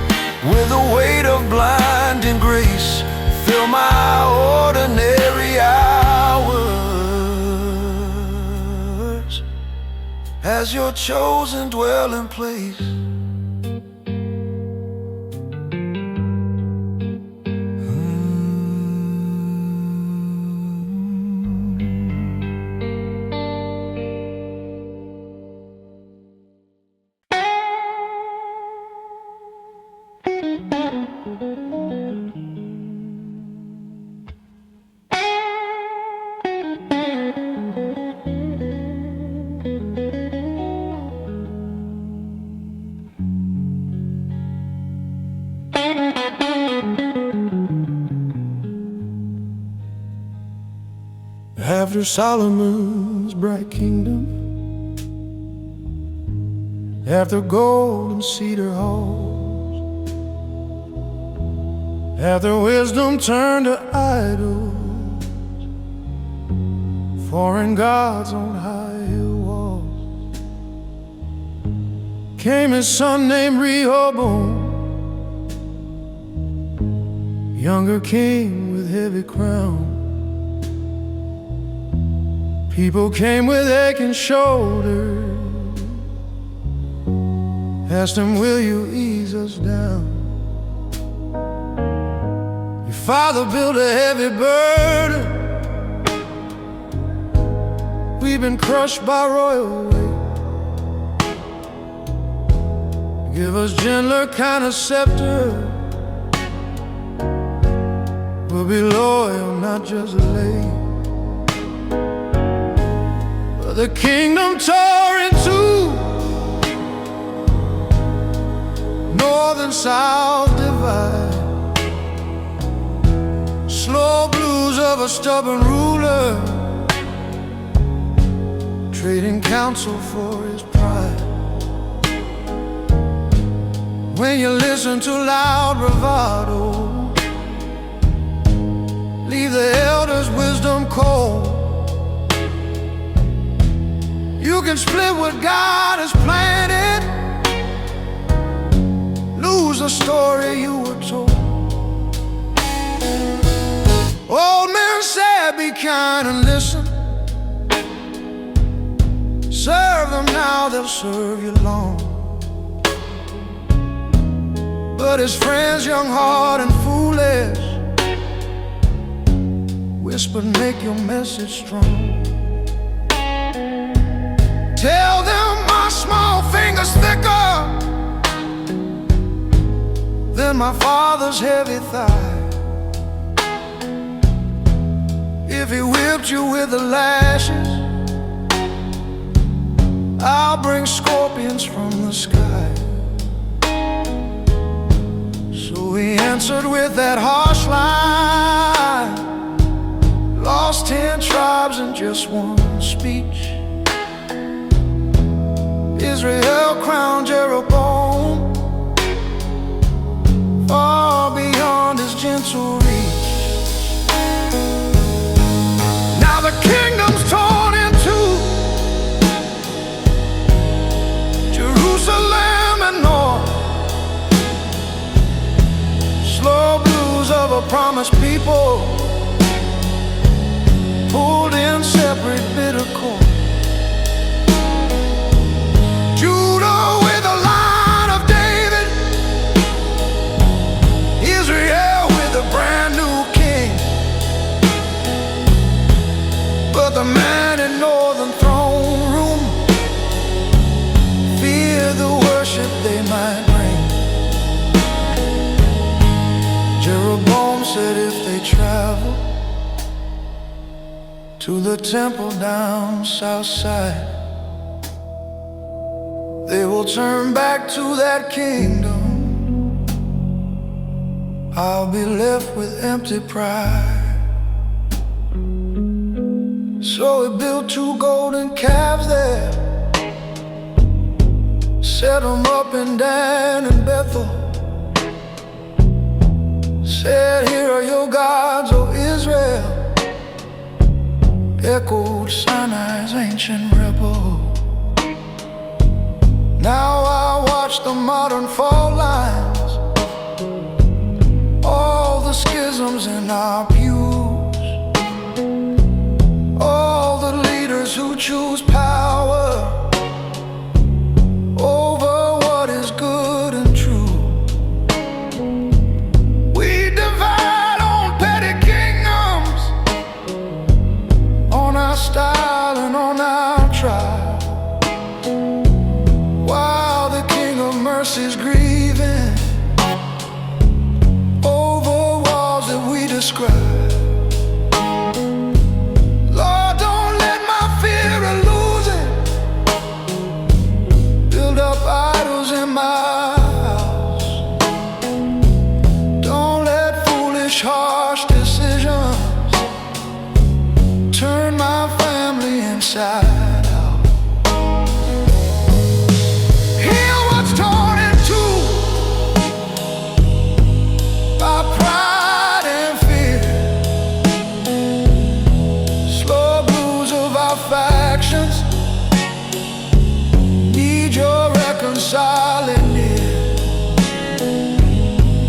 with a weight of blinding grace, fill my ordinary hours as your chosen dwelling place. After Solomon's bright kingdom, after gold and cedar halls, after wisdom turned to idols, foreign gods on high hill walls, came his son named Rehoboam, younger king with heavy crown. People came with aching shoulders, asked him, will you ease us down? Your father built a heavy burden, we've been crushed by royal weight. Give us gentler kind of scepter, we'll be loyal, not just late. The kingdom tore in two, north and south divide. Slow blues of a stubborn ruler, trading counsel for his pride. When you listen to loud bravado, leave the elders' wisdom cold. You can split what God has planted, lose the story you were told. Old men said, be kind and listen. Serve them now, they'll serve you long. But his friends, young, hard, and foolish, whispered, make your message strong. Tell them my small finger's thicker than my father's heavy thigh. If he whipped you with the lashes, I'll bring scorpions from the sky. So he answered with that harsh line, lost 10 tribes in just one speech. Israel crowned Jeroboam far beyond his gentle reach. Now the kingdom's torn in two, Jerusalem and north. Slow blues of a promised people, pulled in separate bitter cords. Judah with a line of David, Israel with a brand new king. But the man in northern throne room feared the worship they might bring. Jeroboam said if they travel to the temple down south side, they will turn back to that kingdom. I'll be left with empty pride. So he built 2 golden calves there, set them up in Dan and Bethel. Said, here are your gods, O Israel. Echoed Sinai's ancient rebel. Now I watch the modern fault lines, all the schisms in our pews, all the leaders who choose power over what is good and true. We divide on petty kingdoms, on our style and on our tribe. Why inside out. Heal what's torn in two by pride and fear. Slow blues of our factions need your reconciling near.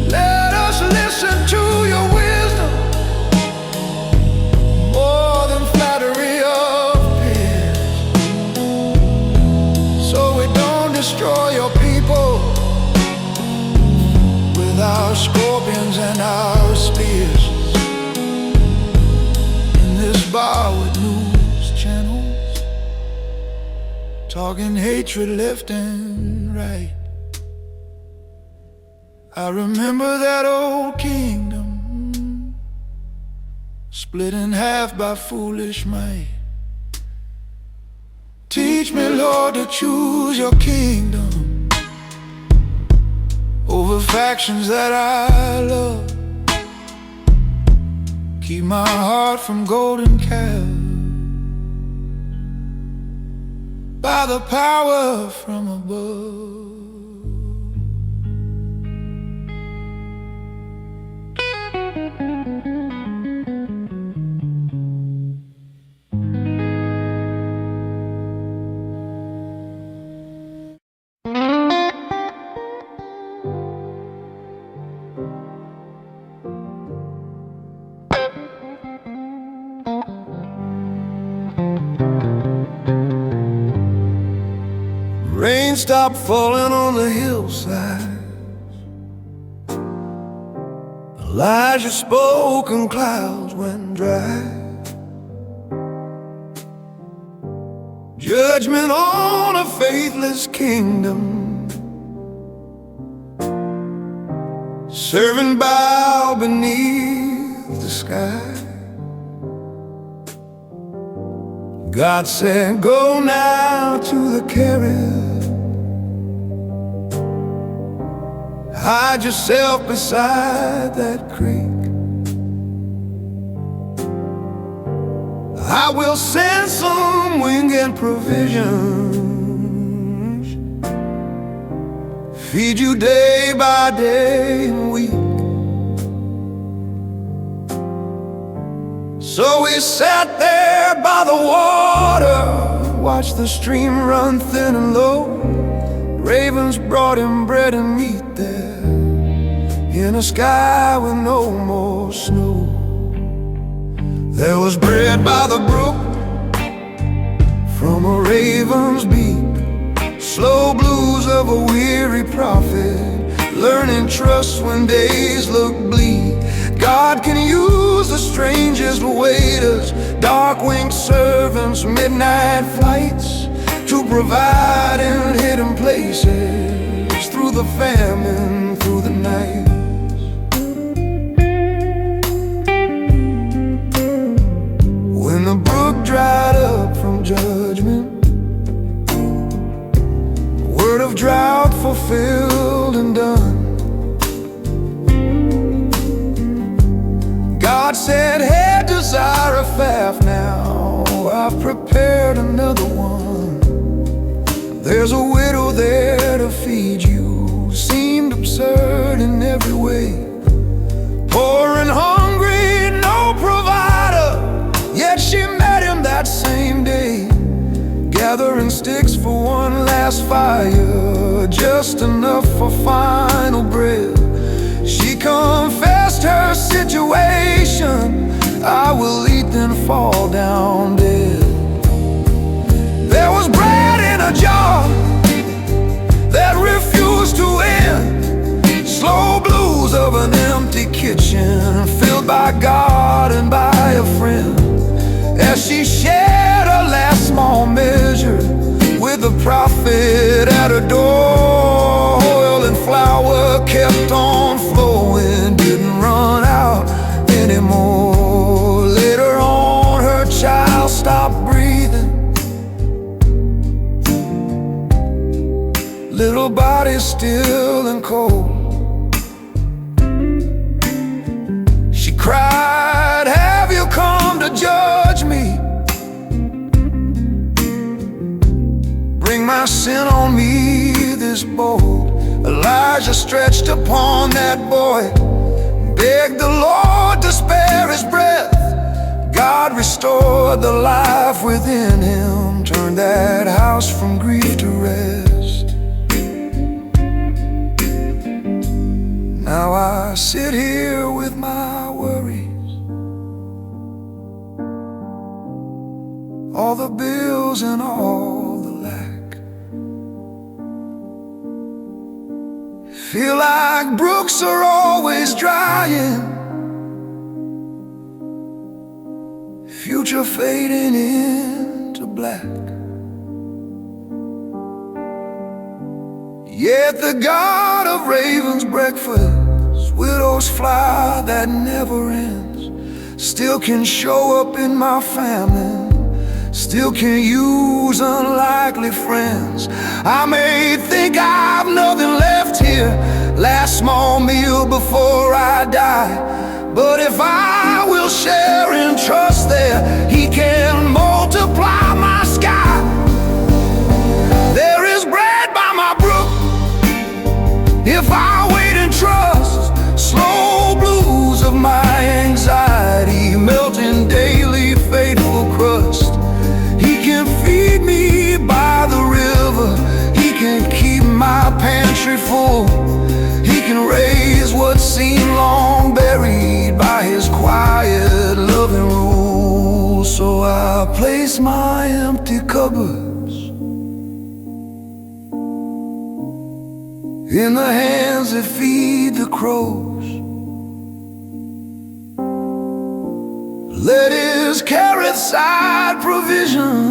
Let us listen to your wisdom more than flattery of peers, so we don't destroy your people with our scorpions and our spears. In this bar with news channels talking hatred left and right, I remember that old kingdom split in half by foolish might. Teach me, Lord, to choose your kingdom over factions that I love. Keep my heart from golden calves by the power from above. Rain stopped falling on the hillside. Elijah spoke and clouds went dry. Judgment on a faithless kingdom, serving Baal beneath the sky. God said, go now to the Kerith, hide yourself beside that creek. I will send some winged provisions, feed you day by day and week. So we sat there by the water, watched the stream run thin and low. Ravens brought him bread and meat there, in a sky with no more snow. There was bread by the brook, from a raven's beak. Slow blues of a weary prophet, learning trust when days look bleak. God can use the strangest waiters, dark-winged servants, midnight flights, to provide in hidden places, through the famine, through the night. When the brook dried up from judgment, word of drought fulfilled and done, God said, head to Zarephath now, I've prepared another one. There's a widow there to feed you, seemed absurd in every way. Poor and hungry, no provider, yet she met him that same day. Gathering sticks for one last fire, just enough for final bread. She confessed her situation, I will eat then fall down dead. There was bread in a jar that refused to end, slow blues of an empty kitchen, filled by God and by a friend. As she shared her last small measure with the prophet at her door, oil and flour kept on flowing, didn't run out anymore. Later on, her child stopped breathing, little body still and cold. She cried, have you come to judge me? sent on me this bold. Elijah stretched upon that boy, begged the Lord to spare his breath. God restored the life within him, turned that house from grief to rest. Now I sit here with my worries, all the bills and all the lack. Feel like brooks are always drying, future fading into black. Yet the God of ravens' breakfast, widow's fly that never ends, still can show up in my famine, still can use unlikely friends. I may think I've nothing left here, last small meal before I die, but if I will share in trust there, He can multiply my sky. There is bread by my brook if I wait and trust. Slow blues of my anxiety melting daily faithful crust. He can feed me by the river, He can keep my pantry full, He can raise what seemed long buried by His quiet loving rule. So I place my empty cupboards in the hands that feed the crows. Let His carrot side provision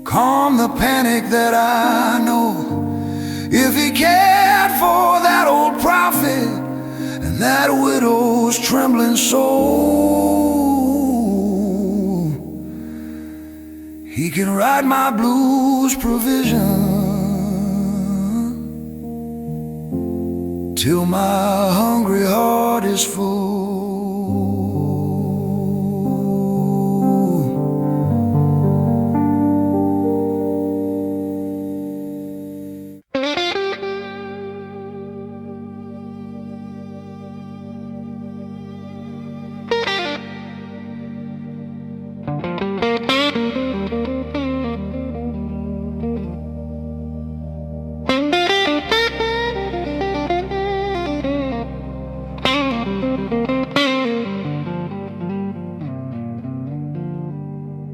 calm the panic that I know. If He cared for that old prophet and that widow's trembling soul, He can ride my blues provision till my hungry heart is full.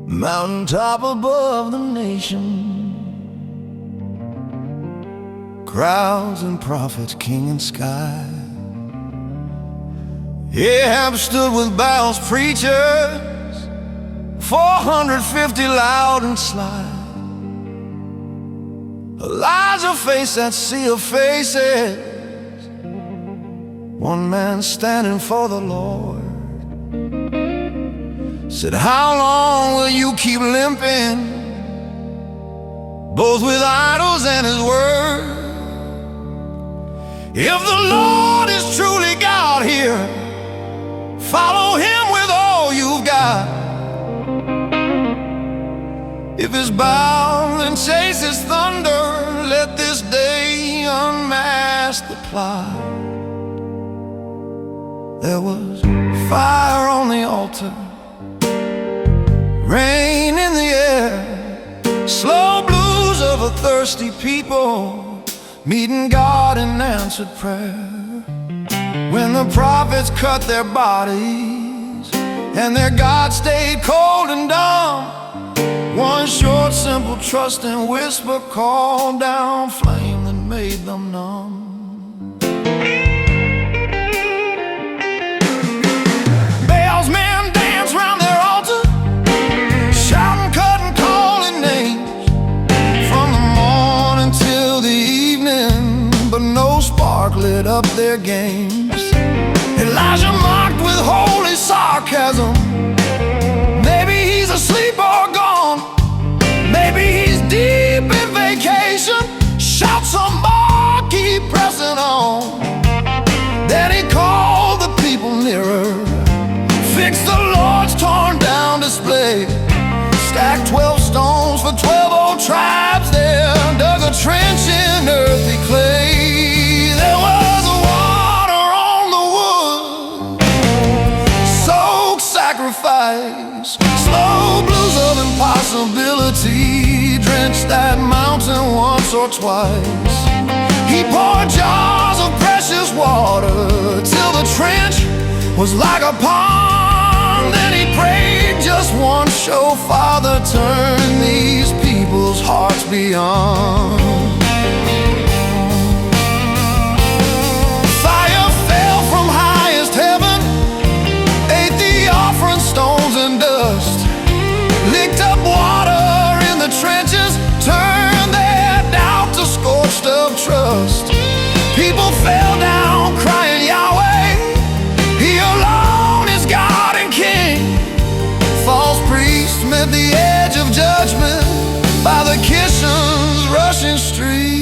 Mountaintop above the nation, crowds and prophets, king and sky. Ahab stood with Baal's preachers, 450 loud and sly. Elijah faced that sea of faces, one man standing for the Lord. Said, how long will you keep limping, both with idols and His word? If the Lord is truly God here, follow Him with all you've got. If it's Baal, then chase His thunder. Let this day unmask the plot. There was fire on the altar, rain in the air, slow blues of a thirsty people meeting God in answered prayer. When the prophets cut their bodies and their God stayed cold and dumb, one short, simple, trusting whisper called down flame that made them numb. Baal's men danced round their altar, shouting, cutting, calling names, from the morning till the evening, but no spark lit up their games. Elijah mocked with holy sarcasm. Maybe he's asleep or gone, maybe he's deep in vacation. Shout some more, keep pressing on. Then he called the people nearer, fixed the Lord's torn down display, stacked 12 stones skies. Slow blues of impossibility drenched that mountain once or twice. He poured jars of precious water till the trench was like a pond. Then he prayed just one show, Father, turn these people's hearts beyond. Fire fell from highest heaven, ate the offering stones and dust, licked up water in the trenches, turned their doubt to scorched of trust. People fell down crying, Yahweh, He alone is God and King. False priests met the edge of judgment by the Kishon's rushing stream.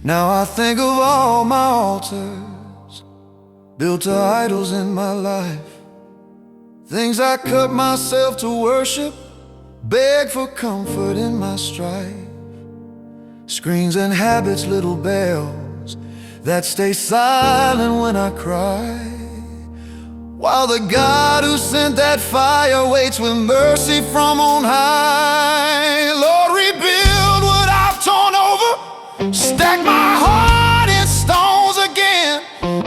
Now I think of all my altars built to idols in my life, things I cut myself to worship, beg for comfort in my strife. Screens and habits, little bells that stay silent when I cry, while the God who sent that fire waits with mercy from on high. Lord, rebuild what I've torn over, stack my heart in stones again,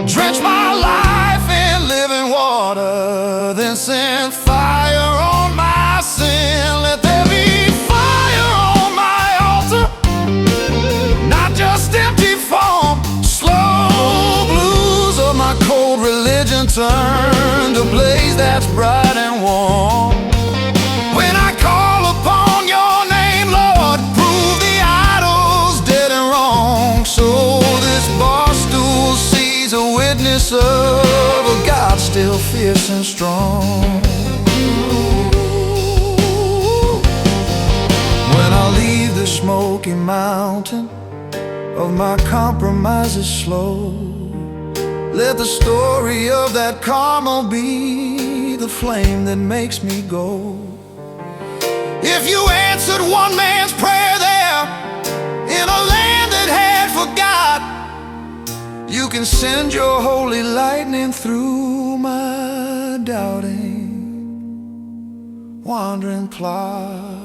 drench my life in living water, then send fire on my sin. Let there be fire on my altar, not just empty form. Slow blues of my cold religion turn to blaze that's bright and warm. When I call upon your name, Lord, prove the idols dead and wrong, so this bar stool sees a witness of a God still fierce and strong. When I leave the smoky mountain of my compromises slow, let the story of that Carmel be the flame that makes me go. If you answered one man's prayer there in a land that had forgot, you can send your holy lightning through my doubting, wandering plot.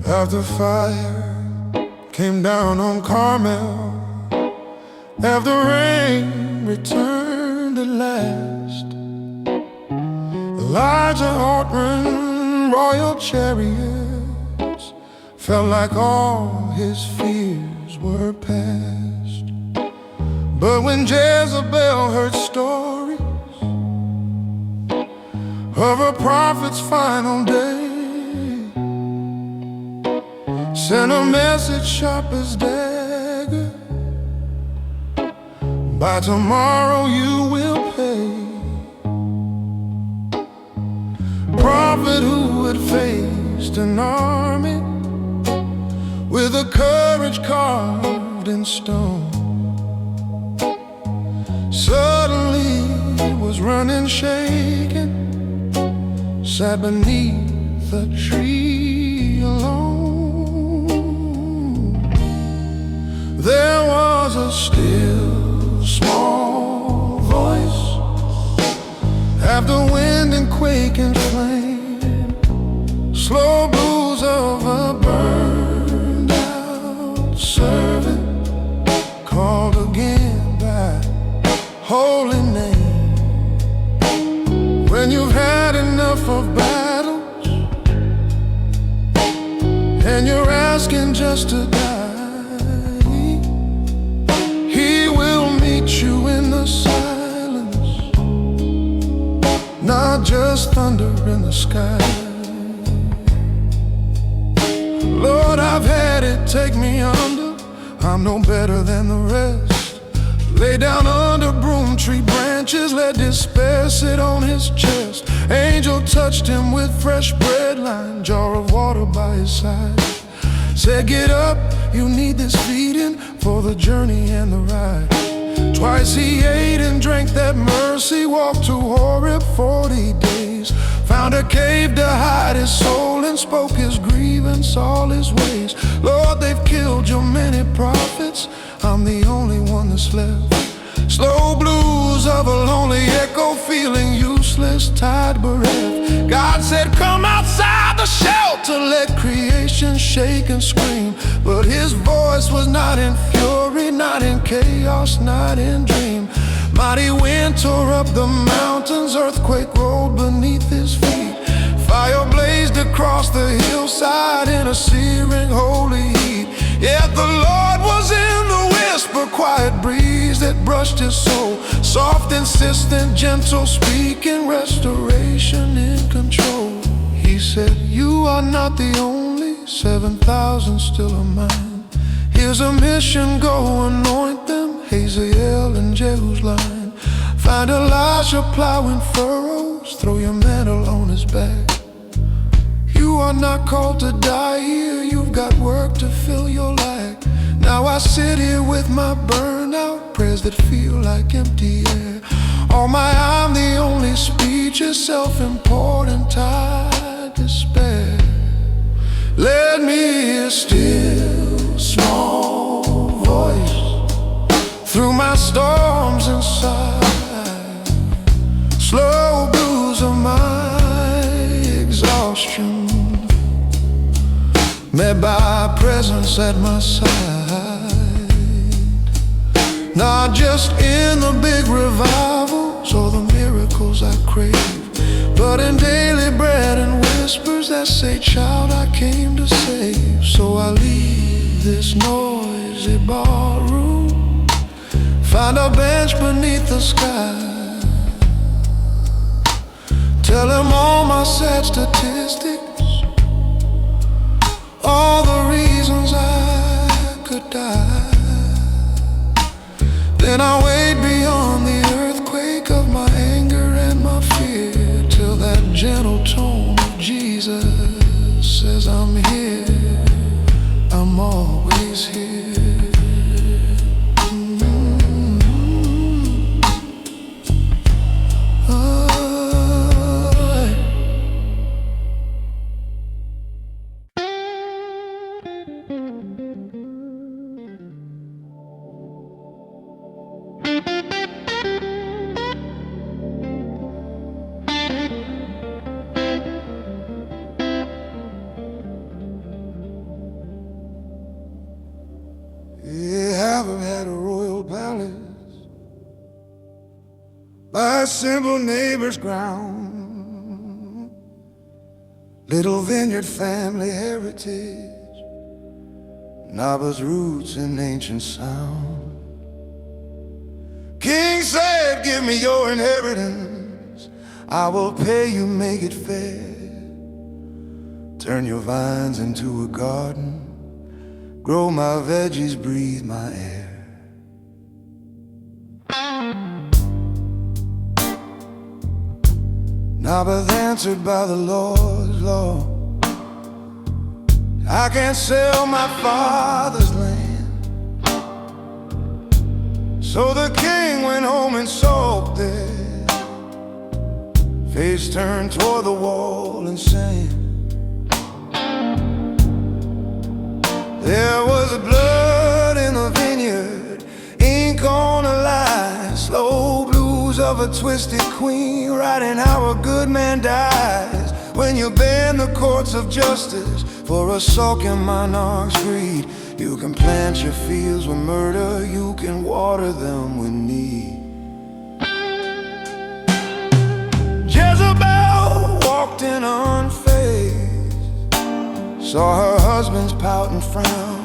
After fire came down on Carmel, after rain returned at last, Elijah ordering royal chariots, felt like all his fears were past. But when Jezebel heard stories of her prophet's final day, sent a message sharp as dagger, by tomorrow you will pay. Prophet who had faced an army with a courage carved in stone, suddenly was running shaken, sat beneath a tree alone. There was a still small voice after wind and quake and flame, slow blues of a burned out servant called again by holy name. When you've had enough of battles and you're asking just to die, you in the silence, not just thunder in the sky. Lord, I've had it take me under, I'm no better than the rest. Lay down under the broom tree branches, let despair sit on his chest. Angel touched him with fresh bread, line jar of water by his side. Said, get up, you need this feeding for the journey and the ride. Twice he ate and drank that mercy, walked to Horeb 40 days. Found a cave to hide his soul and spoke his grievance, all his ways. Lord, they've killed your many prophets, I'm the only one that's left. Slow blues of a lonely echo, feeling useless, tied, bereft. God said, come outside the shelter, let creation shake and scream. But his voice was not in fury, not in chaos, not in dream. Mighty wind tore up the mountains, earthquake rolled beneath his feet. Fire blazed across the hillside in a searing holy heat. Yet the Lord was in the whisper, quiet breeze that brushed his soul. Soft, insistent, gentle, speaking, restoration in control. He said, you are not the only, 7,000 still are mine. Here's a mission, go anoint them, Hazael and Jehu's line. Find Elisha plowing furrows, throw your mantle on his back. You are not called to die here, you've got work to fill your lack. Now I sit here with my burnout, prayers that feel like empty air. All my I'm the only speech is self-important, tired despair. Let me hear still small voice through my storms inside. Slow blues of my exhaustion, met by presence at my side. Not just in the big revivals or the miracles I crave, but in daily bread and whispers that say, child, I came to save. So I leave this noisy ballroom, find a bench beneath the sky. Tell him all my sad statistics, all the reasons I could die. Then I wait beyond the earthquake of my anger and my fear, till that gentle tone of Jesus says, I'm here, I'm always here. Had a royal palace by a simple neighbor's ground, little vineyard family heritage, Naba's roots in ancient sound. King said, give me your inheritance, I will pay you, make it fair. Turn your vines into a garden, grow my veggies, breathe my air. Naboth answered by the Lord's law, I can't sell my father's land. So the king went home and sulked there, face turned toward the wall and sang. There was blood in the vineyard, ink on a lie, slow blues of a twisted queen, writing how a good man dies. When you bend the courts of justice for a sulking monarch's greed, you can plant your fields with murder, you can water them with need. Jezebel walked in unfazed, saw her husband's pout and frown.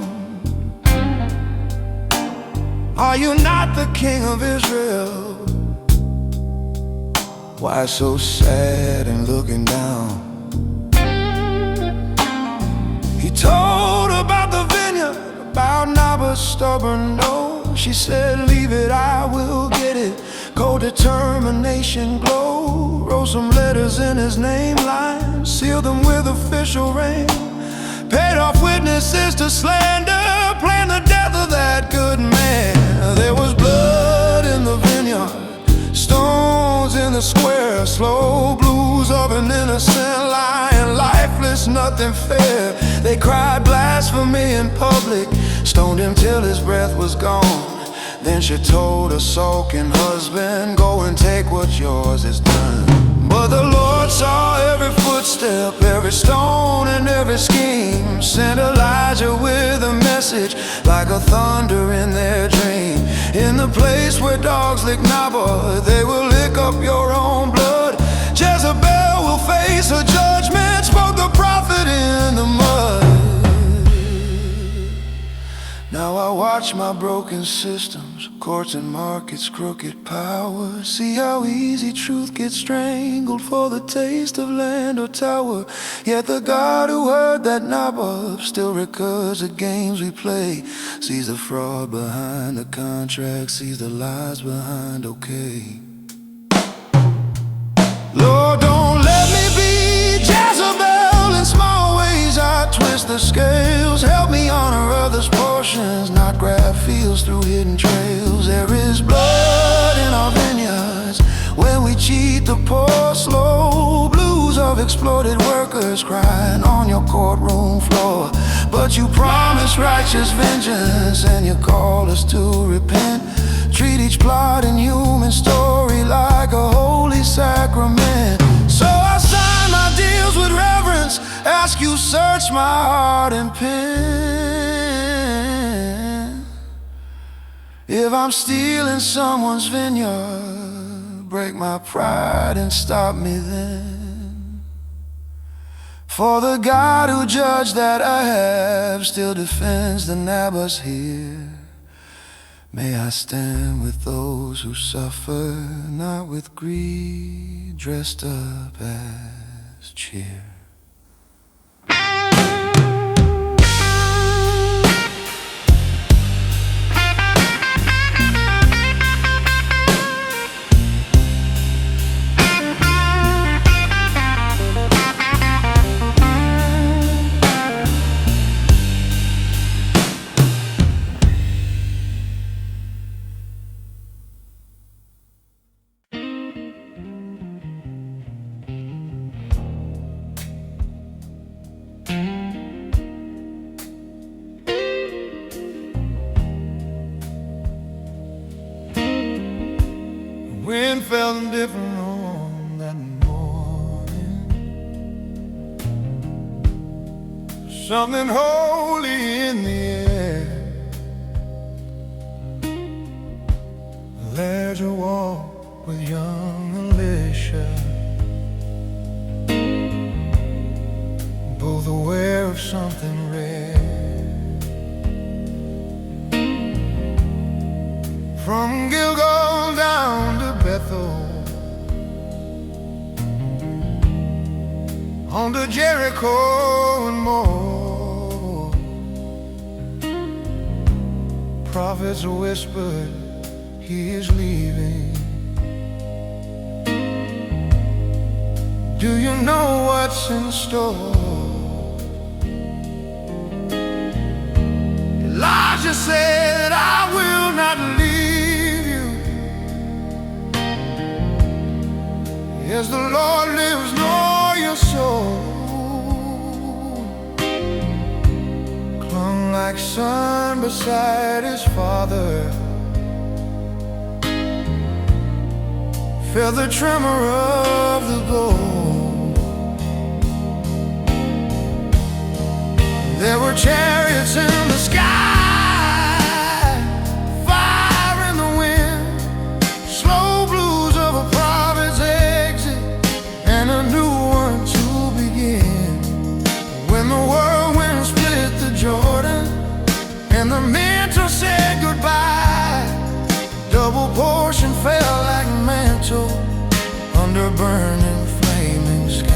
Are you not the king of Israel? Why so sad and looking down? He told about the vineyard, about Naboth's stubborn no. She said, leave it, I will get hard-headed, cold determination glow. Wrote some letters in his name lines, sealed them with official rain. Paid off witnesses to slander, planned the death of that good man. There was blood in the vineyard, stones in the square, slow blues of an innocent lion, lifeless, nothing fair. They cried blasphemy in public, stoned him till his breath was gone. Then she told her sulking husband, go and take what's yours is done. But the Lord saw every footstep, every stone and every scheme. Sent Elijah with a message like a thunder in their dream. In the place where dogs lick Naboth, they will lick up your own blood. Jezebel will face her judgment, spoke the prophet in the mud. Now I watch my broken systems, courts and markets, crooked power. See how easy truth gets strangled for the taste of land or tower. Yet the God who heard that Naboth still records the games we play. Sees the fraud behind the contract, sees the lies behind okay. Lord, don't let me be Jezebel. In small ways I twist the scales. Help me honor others' portions, not grab fields through hidden trails. There is blood in our vineyards when we cheat the poor. Slow blues of exploited workers crying on your courtroom floor. But you promise righteous vengeance and you call us to repent. Treat each plot and human story like a holy sacrament. So I sign my deals with reverence, ask you search my heart and pen. If I'm stealing someone's vineyard, break my pride and stop me then. For the God who judged that I have still defends the Naboths here. May I stand with those who suffer, not with greed dressed up as cheer. Wind felt different on that morning. Something holy in the air. There's a walk with young Alicia, both aware of something rare. From Gilgal down to Bethel, on to Jericho and more. Prophets whispered he is leaving. Do you know what's in store? Elijah said, I will not leave you. As the Lord lives, nor your soul. Clung like son beside his father, felt the tremor of the gold. There were chariots in the sky, fire in the wind, slow blues of a prophet's exit, and a new one to begin. When the whirlwind split the Jordan and the mentor said goodbye, double portion fell like mantle under burning flaming sky.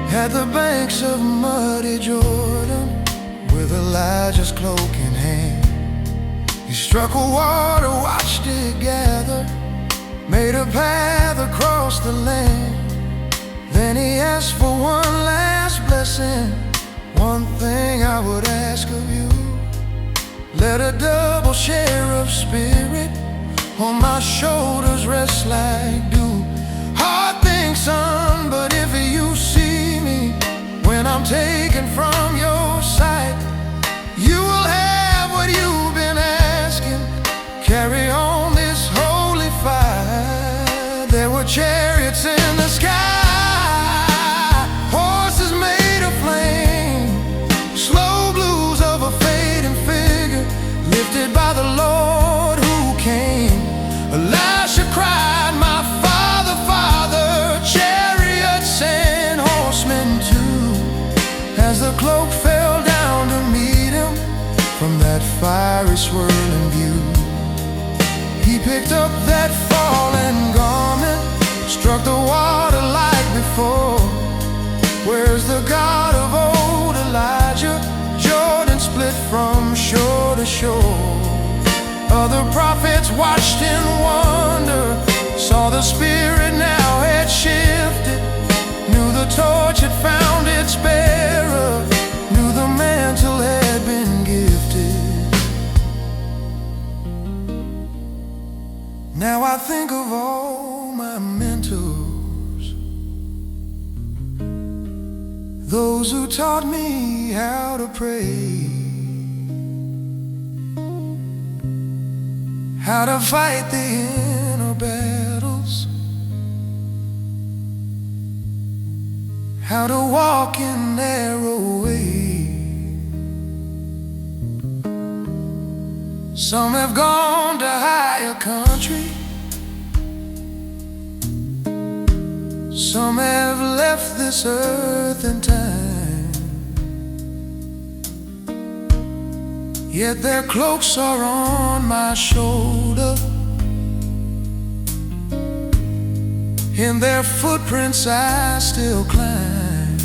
At the banks of muddy Jordan, with Elijah's cloak in hand, struck a water, watched it gather, made a path across the land. Then he asked for one last blessing. One thing I would ask of you, let a double share of spirit on my shoulders rest like dew. Hard thing, son, but if you see me when I'm taken from your sight, you will have what you've been asking. Carry on this holy fight. There were chariots in the sky, horses made of flame, slow blues of a fading figure, lifted by the Lord who came. Elisha cried, my Father, Father, chariots and horsemen too. As the cloak fell down to meet him from that fiery swirling view, he picked up that fallen garment, struck the water like before. Where's the God of old Elijah? Jordan split from shore to shore. Other prophets watched in wonder, saw the Spirit now had shifted, knew the torch had found its bearer, knew the mantle had been gifted. Now I think of all my mentors, those who taught me how to pray, how to fight the inner battles, how to walk in narrow ways. Some have gone to higher country, some have left this earth in time, yet their cloaks are on my shoulder. In their footprints I still climb.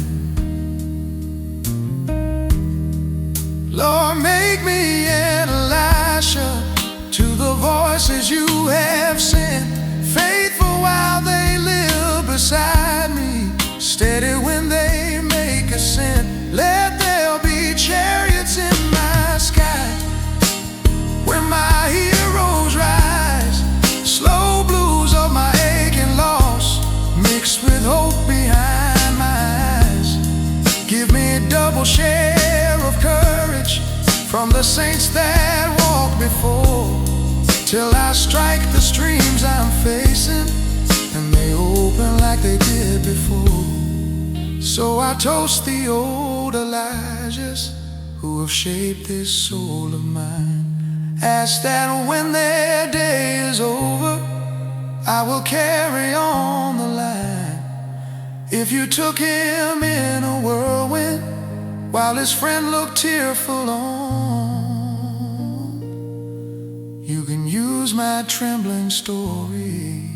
Lord, make me an Elisha to the voices you have sent, faithful while they live beside me, steady when they make ascent. Let there be chariots in my sky when my heroes rise, slow blues of my aching loss mixed with hope behind my eyes. Give me a double share of courage from the saints that walk before, till I strike the streams I'm facing and they open like they did before. So I toast the old Elijahs who have shaped this soul of mine. Ask that when their day is over, I will carry on the line. If you took him in a whirlwind while his friend looked tearful on, you can use my trembling story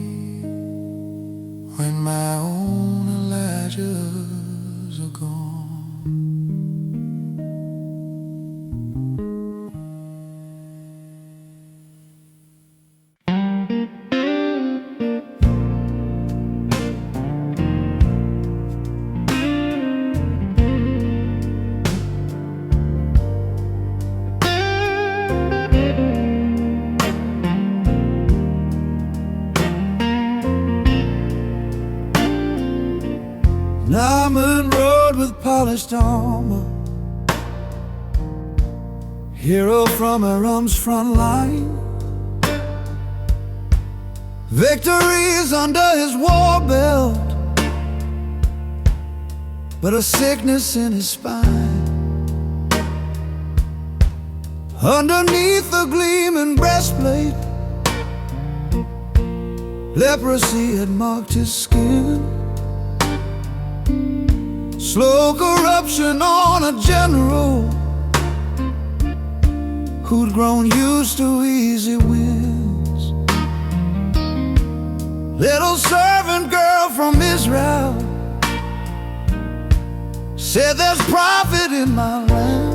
when my own Elijahs are gone. Diamond road with polished armor, hero from Aram's front line. Victories under his war belt, but a sickness in his spine. Underneath the gleaming breastplate, leprosy had marked his skin. Slow corruption on a general who'd grown used to easy wins. Little servant girl from Israel said there's profit in my land.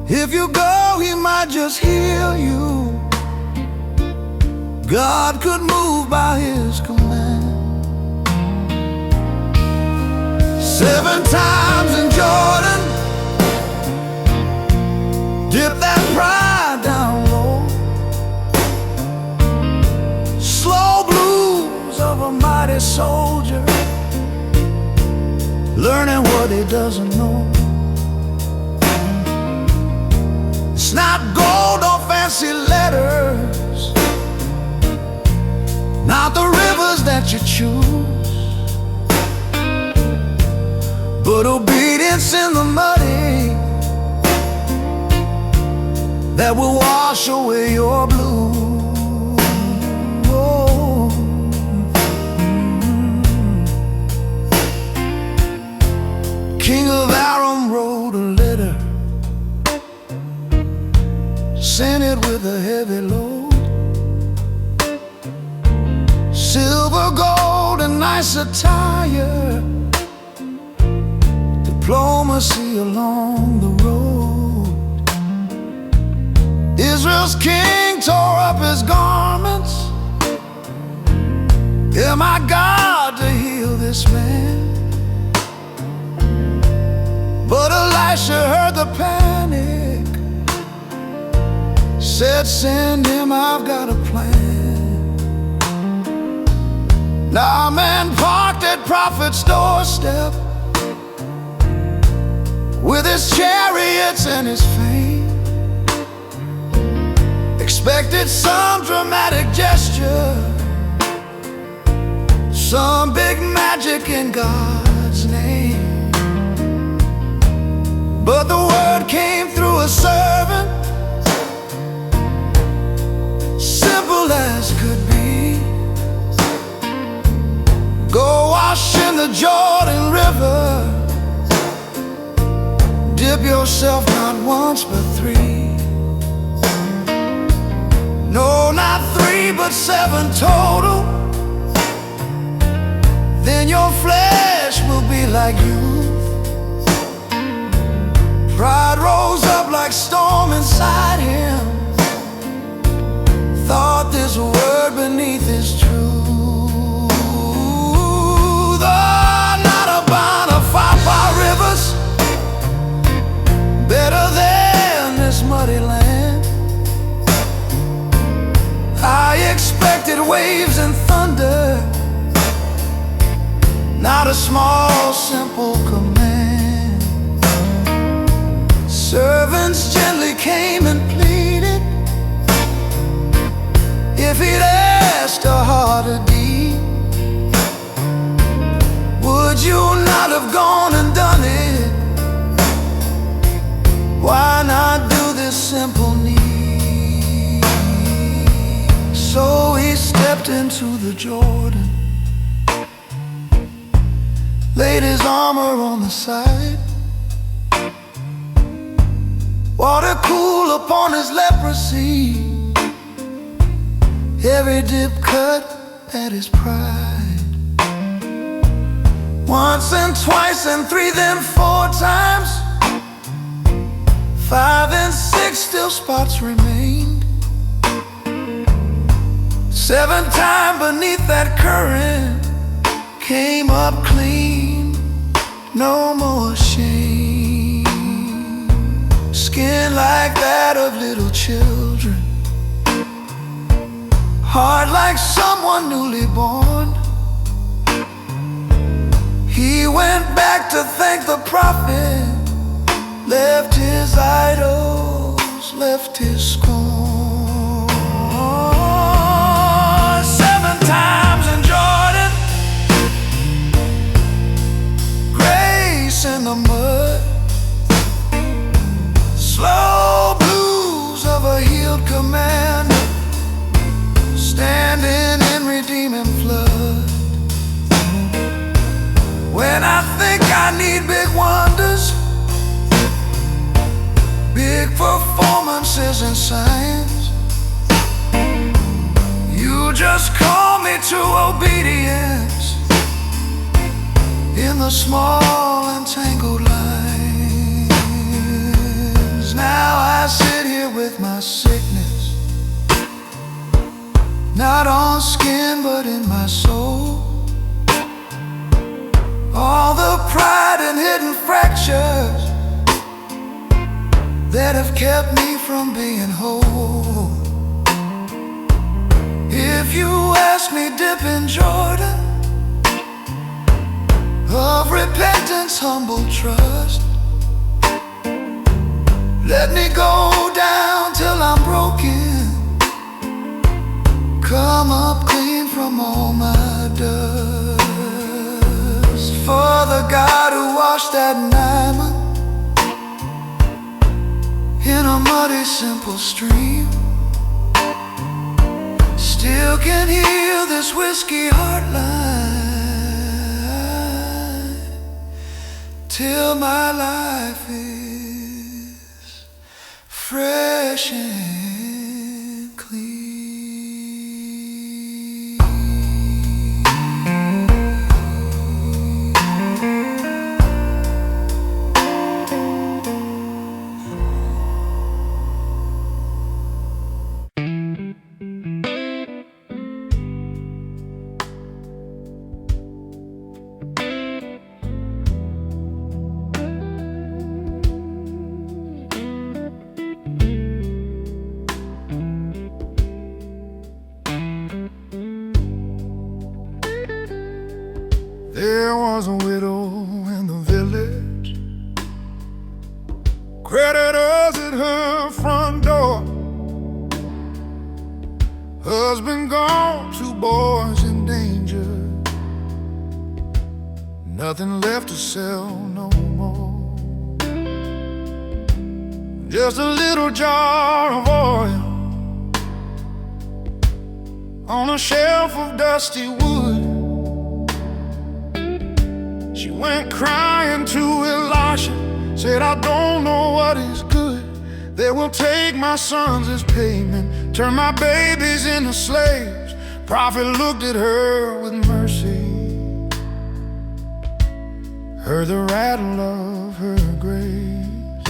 If you go, he might just heal you. God could move by his command. 7 times in Jordan, dip that pride down low. Slow blues of a mighty soldier, learning what he doesn't know. It's not gold or fancy letters, not the rivers that you choose, but obedience in the muddy that will wash away your blues. Oh. King of Aram wrote a letter, sent it with a heavy load. Silver, gold, and nice attire, diplomacy along the road. Israel's king tore up his garments. Am I God to heal this man? But Elisha heard the panic, said, send him, I've got a plan. Now a man parked at prophet's doorstep with his chariots and his fame, expected some dramatic gesture, some big magic in God's name. But the word came through a servant, simple as could be. Go wash in the Jordan River, dip yourself not once but 3. No, not 3 but 7 total. Then your flesh will be like youth. Pride rose up like storm inside him, thought this word beneath his truth. Oh, not a Bonafide rivers, better than this muddy land. I expected waves and thunder, not a small, simple command. Servants gently came and pleaded, if he'd asked a harder deed, would you not have gone and done it? Why not do this simple need? So he stepped into the Jordan, laid his armor on the side, water cool upon his leprosy, every dip cut at his pride. Once and twice and 3, then 4 times, 5 and 6 still spots remained. 7th time beneath that current, came up clean, no more shame. Skin like that of little children, heart like someone newly born. He went back to thank the prophet, left his idols, left his scorn. 7 times in Jordan, grace in the mud, slow blues of a healed commander, standing in redeeming flood. When I think I need big wonders, big performances and signs, you just call me to obedience in the small and tangled lines. Now my skin but in my soul. All the pride and hidden fractures that have kept me from being whole. If you ask me, dip in Jordan of repentance, humble trust. Let me go down till I'm broken, come up clean from all my dust. For the God who washed that Naaman in a muddy, simple stream still can heal this whiskey heartline till my life is fresh and clean. There was a widow in the village, creditors at her front door. Husband gone, 2 boys in danger, nothing left to sell no more. Just a little jar of oil on a shelf of dusty wood. She went crying to Elisha, said, I don't know what is good. They will take my sons as payment, turn my babies into slaves. Prophet looked at her with mercy, heard the rattle of her grace.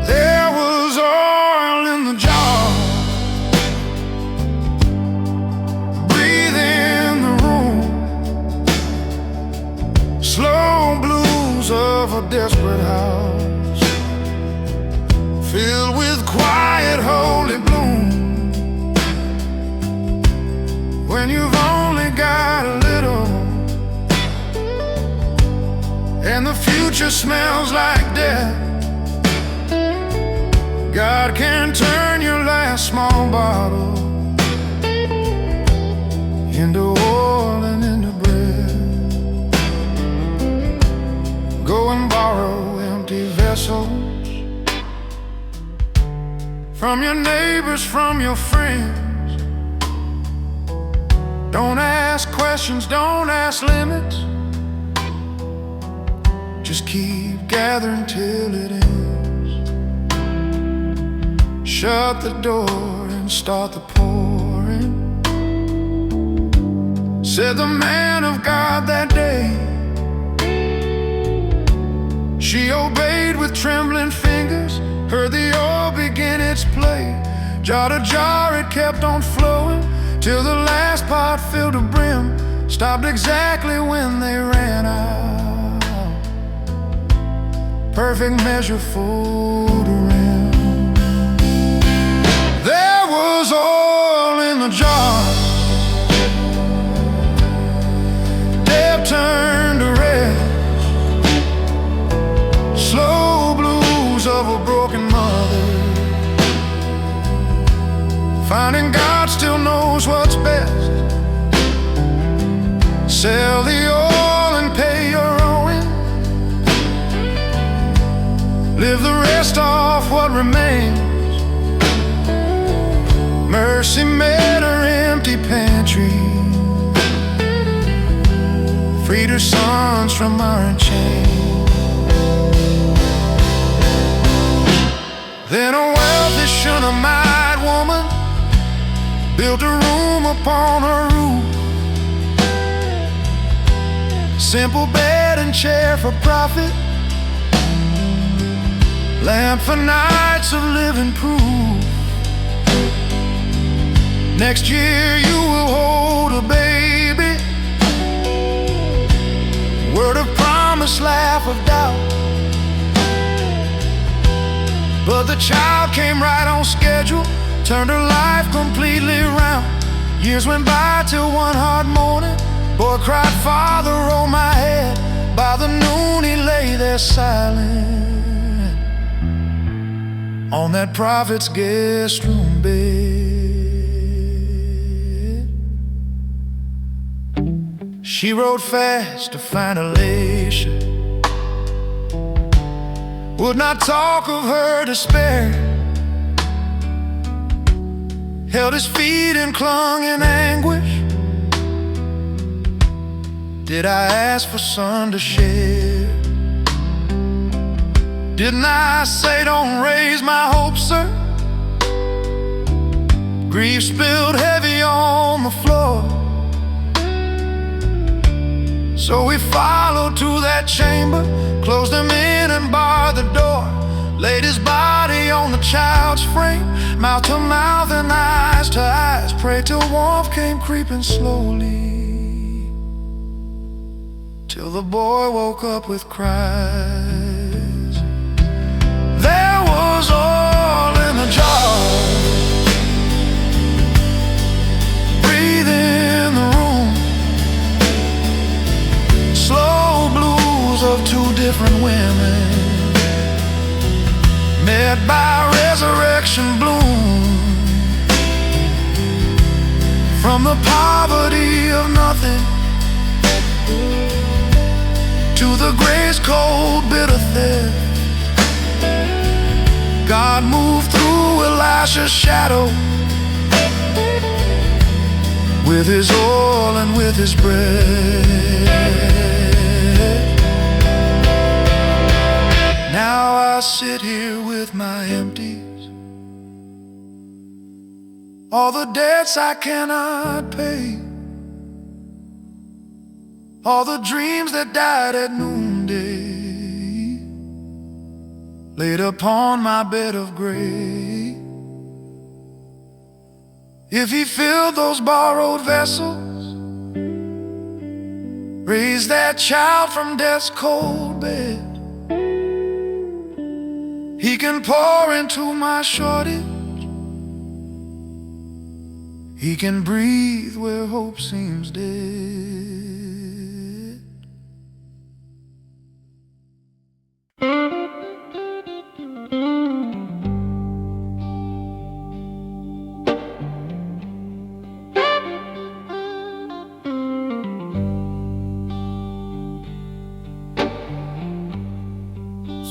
There was oil in the jar, breathe in the room, slow blues of a desperate house, filled with quiet holy bloom. When you've only got a little and the future smells like death, God can turn your last small bottle into oil and into bread. Go and borrow empty vessels from your neighbors, from your friends. Don't ask questions, don't ask limits. Just keep gathering till it ends. Shut the door and start the pouring, said the man of God that day. She obeyed with trembling fingers, heard the oil begin its play. Jar to jar it kept on flowing, till the last pot filled to brim, stopped exactly when they ran out. Perfect measure full to rim. There was oil in the jar, debt turned to red, slow blues of a broken mother, finding God still knows what's best. Sell the oil and pay your owing, live the rest off what remains. Mercy met her empty pantry, freed her sons from iron chains. Then a wealthy Shunammite woman built a room upon her roof, simple bed and chair for profit, lamp for nights of living proof. Next year you will hold a baby. Word of promise, laugh of doubt. But the child came right on schedule, turned her life completely around. Years went by till one hard morning, boy cried, "Father, roll my head." By the noon he lay there silent on that prophet's guest room bed. She rode fast to find Elisha, would not talk of her despair, held his feet and clung in anguish. Did I ask for son to share? Didn't I say don't raise my hopes, sir? Grief spilled heavy on the floor. So we followed to that chamber, closed him in and barred the door, laid his body on the child's frame, mouth to mouth and eyes to eyes, prayed till warmth came creeping slowly, till the boy woke up with cries. There was oil in the jar, breathe in the room, slow blues of two different women, met by resurrection bloom. From the poverty of nothing to the grace cold bitter theft, God moved through Elisha's shadow, with his oil and with his breath. Now I sit here with my empties, all the debts I cannot pay, all the dreams that died at noonday, laid upon my bed of gray. If he filled those borrowed vessels, raised that child from death's cold bed, he can pour into my shortage, he can breathe where hope seems dead.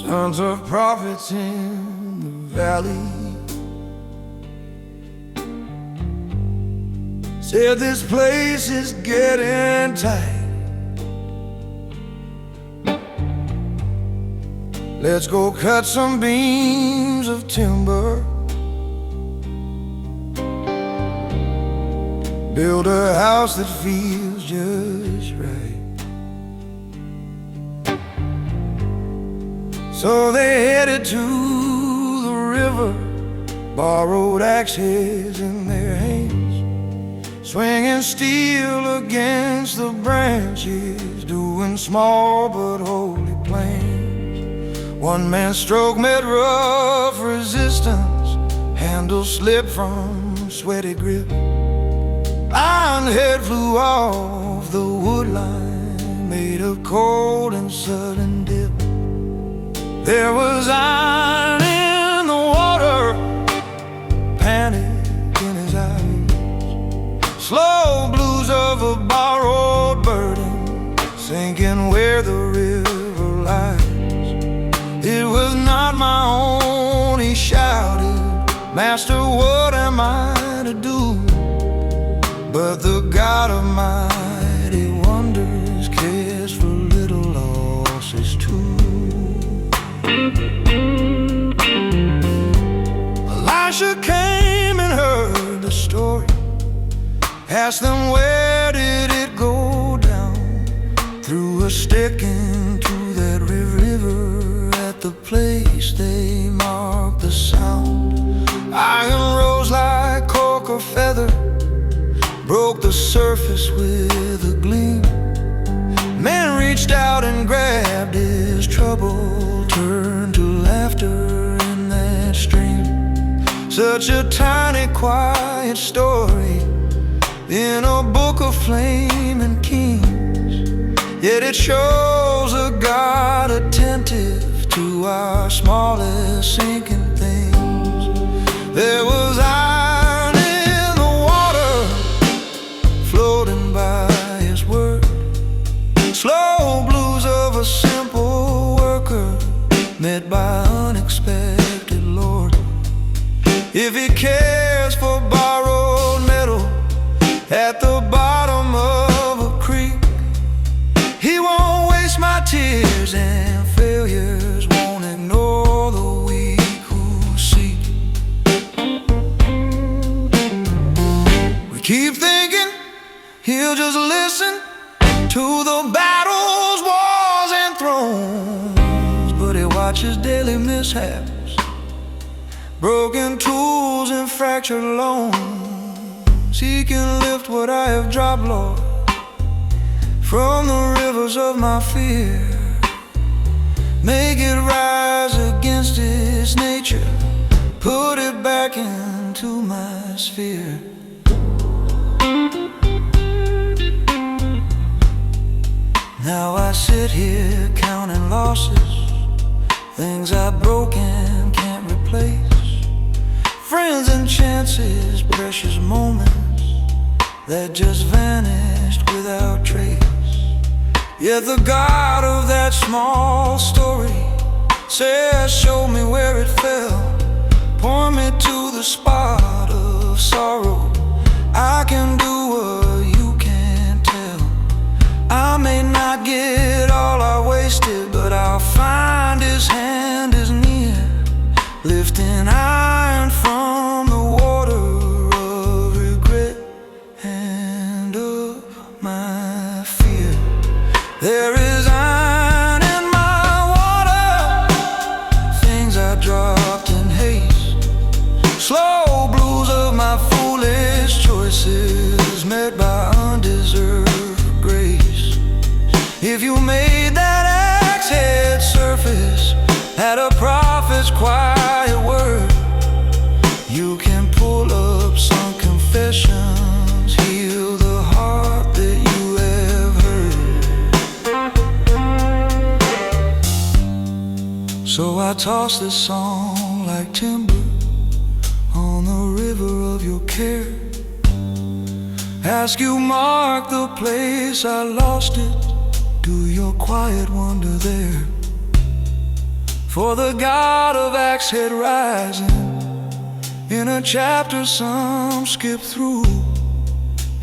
Sons of prophets in the valley said this place is getting tight. Let's go cut some beams of timber, build a house that feels just right. So they headed to the river, borrowed axes in their hands, swinging steel against the branches, doing small but holy plans. One man's stroke met rough resistance, handle slipped from sweaty grip, iron head flew off the wood line, made a cold and sudden dip. There was iron in the water, panic in his eyes, slow blues of a borrowed burden, sinking where the river lies. It was not my own, he shouted, Master, what am I to do? But the God of mighty wonders cares for little losses too. Elisha came and heard the story, asked them where did it go down, threw a stick into that river at the place they marked the sound. Iron rose like cork or feather, Such a tiny, quiet story in a book of flame and kings. Yet it shows a God attentive to our smallest sinking things. There was iron in the water, floating by His word. Slow blues of a simple worker, met by unexpected Lord. If He cares for borrowed metal at the bottom of a creek, He won't waste my tears, and failures won't ignore the weak who seek. We keep thinking He'll just listen to the battles, wars, and thrones, but He watches daily mishaps, broken tools and fractured loans. He can lift what I have dropped, Lord, from the rivers of my fear. Make it rise against its nature, put it back into my sphere. Now I sit here counting losses, things I've broken can't replace, friends and chances, precious moments that just vanished without trace. Yet the God of that small story says, show me where it fell, point me to the spot of sorrow. I can do what you can't tell. I may not get all I wasted, but I'll find His hand is near, lifting iron from the water of regret and of my fear. There is iron in my water, things I dropped in haste, slow blues of my foolish choices, met by undeserved grace. If you made that axe head surface at a prophet's quiet word, you can pull up some confessions, heal the heart that you have hurt. So I toss this song like timber on the river of your care. Ask you mark the place I lost it, do your quiet wonder there. For the God of axe head rising, in a chapter some skip through,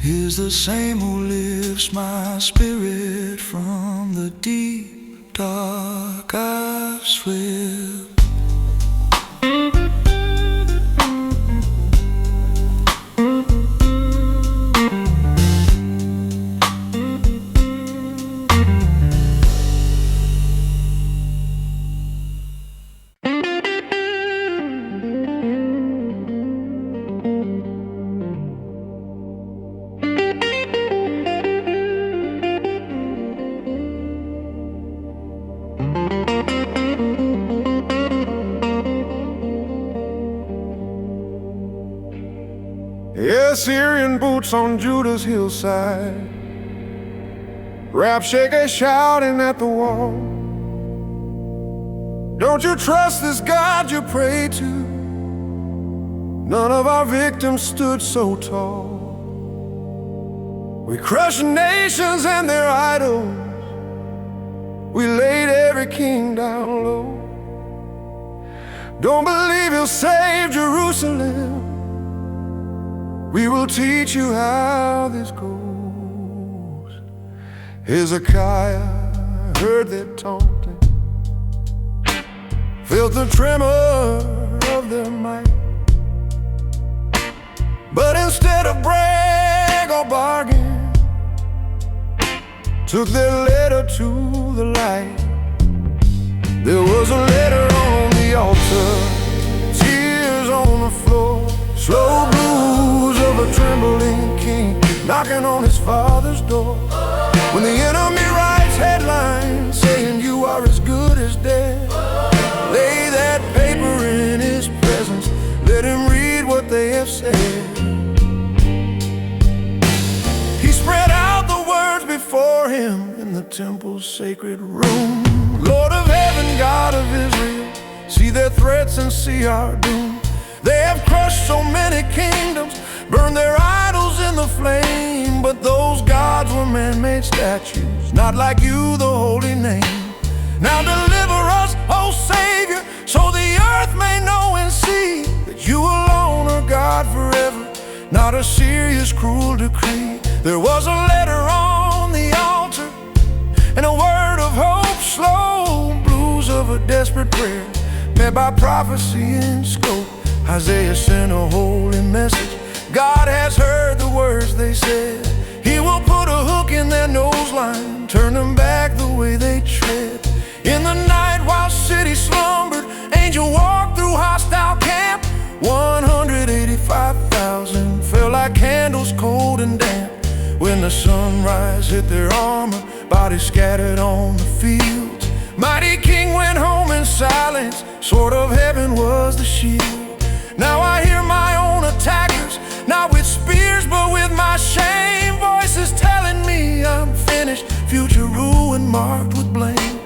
is the same who lifts my spirit from the deep dark I've swept. Assyrian boots on Judah's hillside, Rabshakeh shouting at the wall. Don't you trust this God you pray to? None of our victims stood so tall. We crushed nations and their idols, we laid every king down low. Don't believe He'll save Jerusalem, we will teach you how this goes. Hezekiah heard their taunting, felt the tremor of their might, but instead of brag or bargain, took their letter to the light. There was a letter on the altar, tears on the floor, slow blues of a trembling king knocking on his father's door. When the enemy writes headlines saying you are as good as dead, lay that paper in his presence, let him read sacred room. Lord of heaven, God of Israel, see their threats and see our doom. They have crushed so many kingdoms, burned their idols in the flame. But those gods were man-made statues, not like you, the holy name. Now deliver us, O Savior, so the earth may know and see that you alone are God forever, not a serious, cruel decree. There was a letter on the altar and a word of hope, slow blues of a desperate prayer, met by prophecy in scope. Isaiah sent a holy message. God has heard the words they said. He will put a hook in their nose line, turn them back the way they tread. In the night while cities slumbered, angel walked through hostile camp. 185,000 fell like candles, cold and damp. When the sunrise hit their armor, bodies scattered on the fields. Mighty King went home in silence, sword of heaven was the shield. Now I hear my own attackers, not with spears but with my shame. Voices telling me I'm finished, future ruin marked with blame.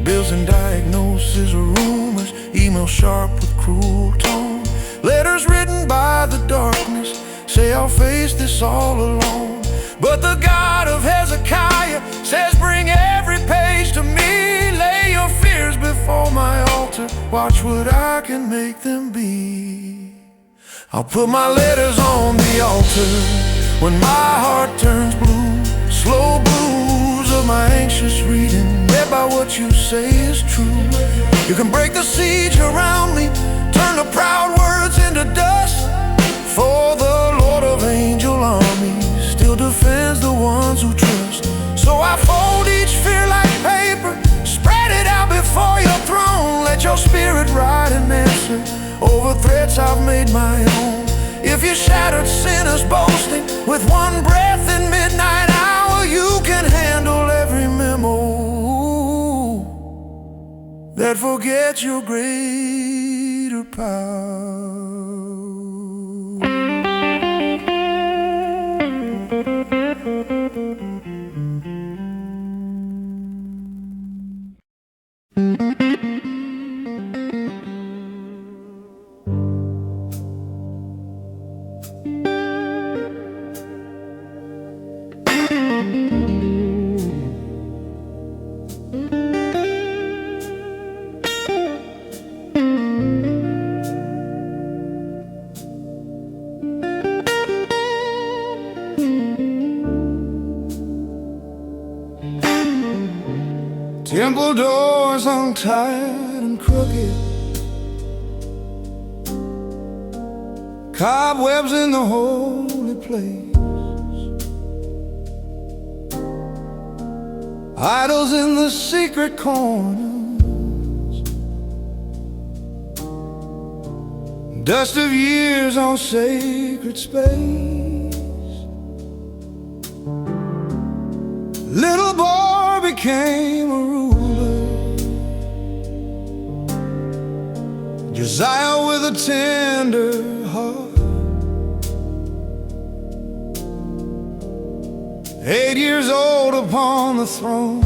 Bills and diagnoses or rumors, emails sharp with cruel tone. Letters written by the darkness say I'll face this all alone. But the God of Hezekiah says bring every page to me. Lay your fears before my altar, watch what I can make them be. I'll put my letters on the altar when my heart turns blue. Slow blues of my anxious reading, read by what you say is true. You can break the siege around me, turn the proud words into dust. For the Lord of angel armies still defends the ones who trust. So I fold each fear like paper, spread it out before your throne. Let your spirit write an answer over threats I've made my own. If you shattered sinners boasting with one breath in midnight hour, you can handle every memo that forgets your greater power. Temple doors untied and crooked, cobwebs in the holy place, idols in the secret corners, dust of years on sacred space. Little boy became a ruler, Josiah with a tender heart. 8 years old upon the throne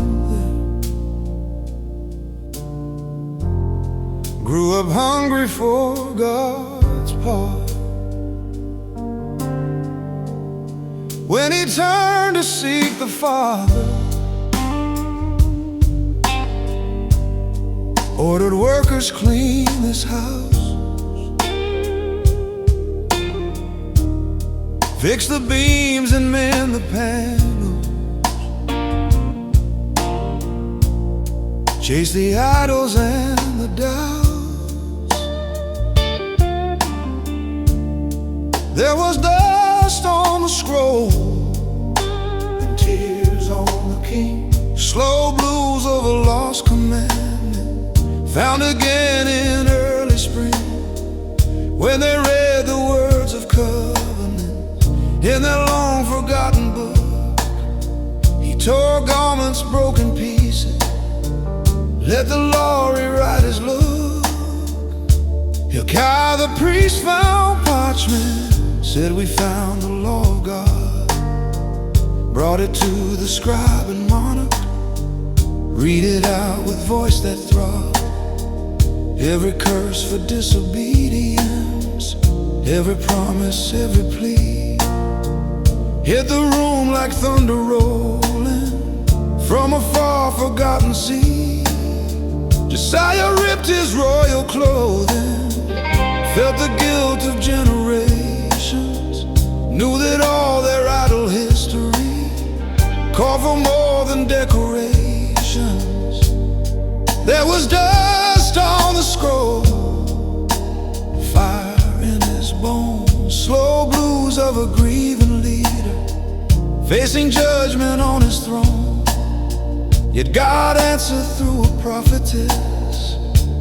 there, grew up hungry for God's part. When he turned to seek the Father, ordered workers clean this house, fix the beams and mend the panels, chase the idols and the doubts. There was dust on the scroll and tears on the king, slow blues of a lost commandment, found again in early spring, when they read the words of covenant in their long forgotten book. He tore garments, broken pieces, let the law rewrite his look. Hilkiah the priest found parchment, said we found the law of God, brought it to the scribe and monarch, Read it out with voice that throbs. Every curse for disobedience, every promise, every plea. Hit the room like thunder rolling from a far forgotten sea. Josiah ripped his royal clothing, felt the guilt of generations, knew that all their idle history called for more than decorations. There was dust on the scroll, fire in his bones, slow blues of a grieving leader facing judgment on his throne. Yet God answered through a prophetess,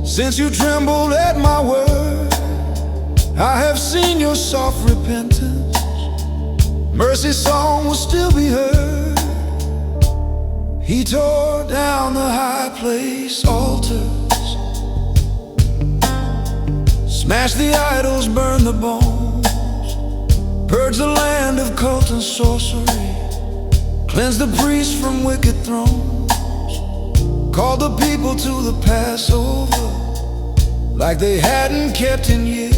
since you trembled at my word, I have seen your soft repentance. Mercy song will still be heard. He tore down the high place altars, smashed the idols, burned the bones, purged the land of cult and sorcery, cleansed the priests from wicked thrones, called the people to the Passover like they hadn't kept in years,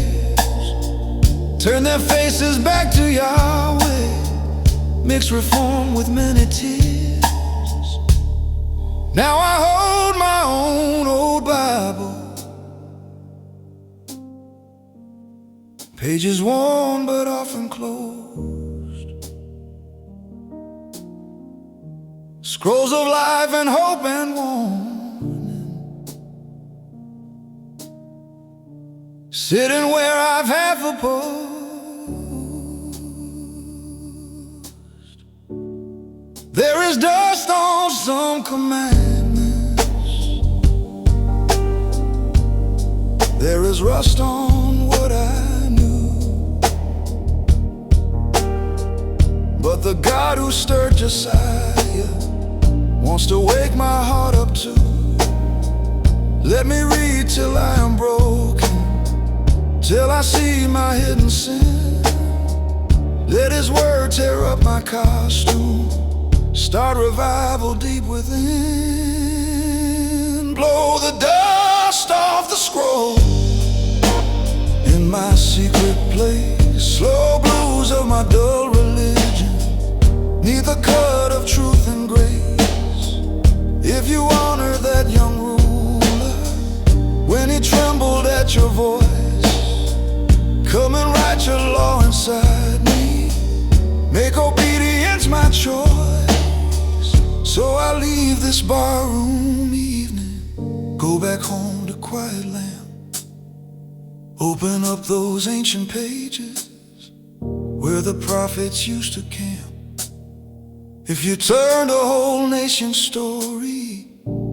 turned their faces back to Yahweh, mixed reform with many tears. Now I hold my own old Bible, pages worn but often closed, scrolls of life and hope and warning, sitting where I've half opposed. There is dust on some commandments, there is rust on what I knew, but the God who stirred Josiah wants to wake my heart up too. Let me read till I am broken, till I see my hidden sin. Let his word tear up my costume, start revival deep within. Blow the dust off the scroll in my secret place, slow blues of my dull religion, neath the cut of truth and grace. If you honor that young ruler when he trembled at your voice, come and write your law inside me, make obedience my choice. So I leave this barroom evening, go back home to quiet land, open up those ancient pages where the prophets used to camp. If you turned a whole nation's story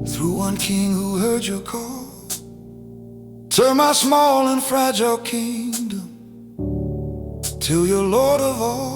through one king who heard your call, turn my small and fragile kingdom till you're Lord of all.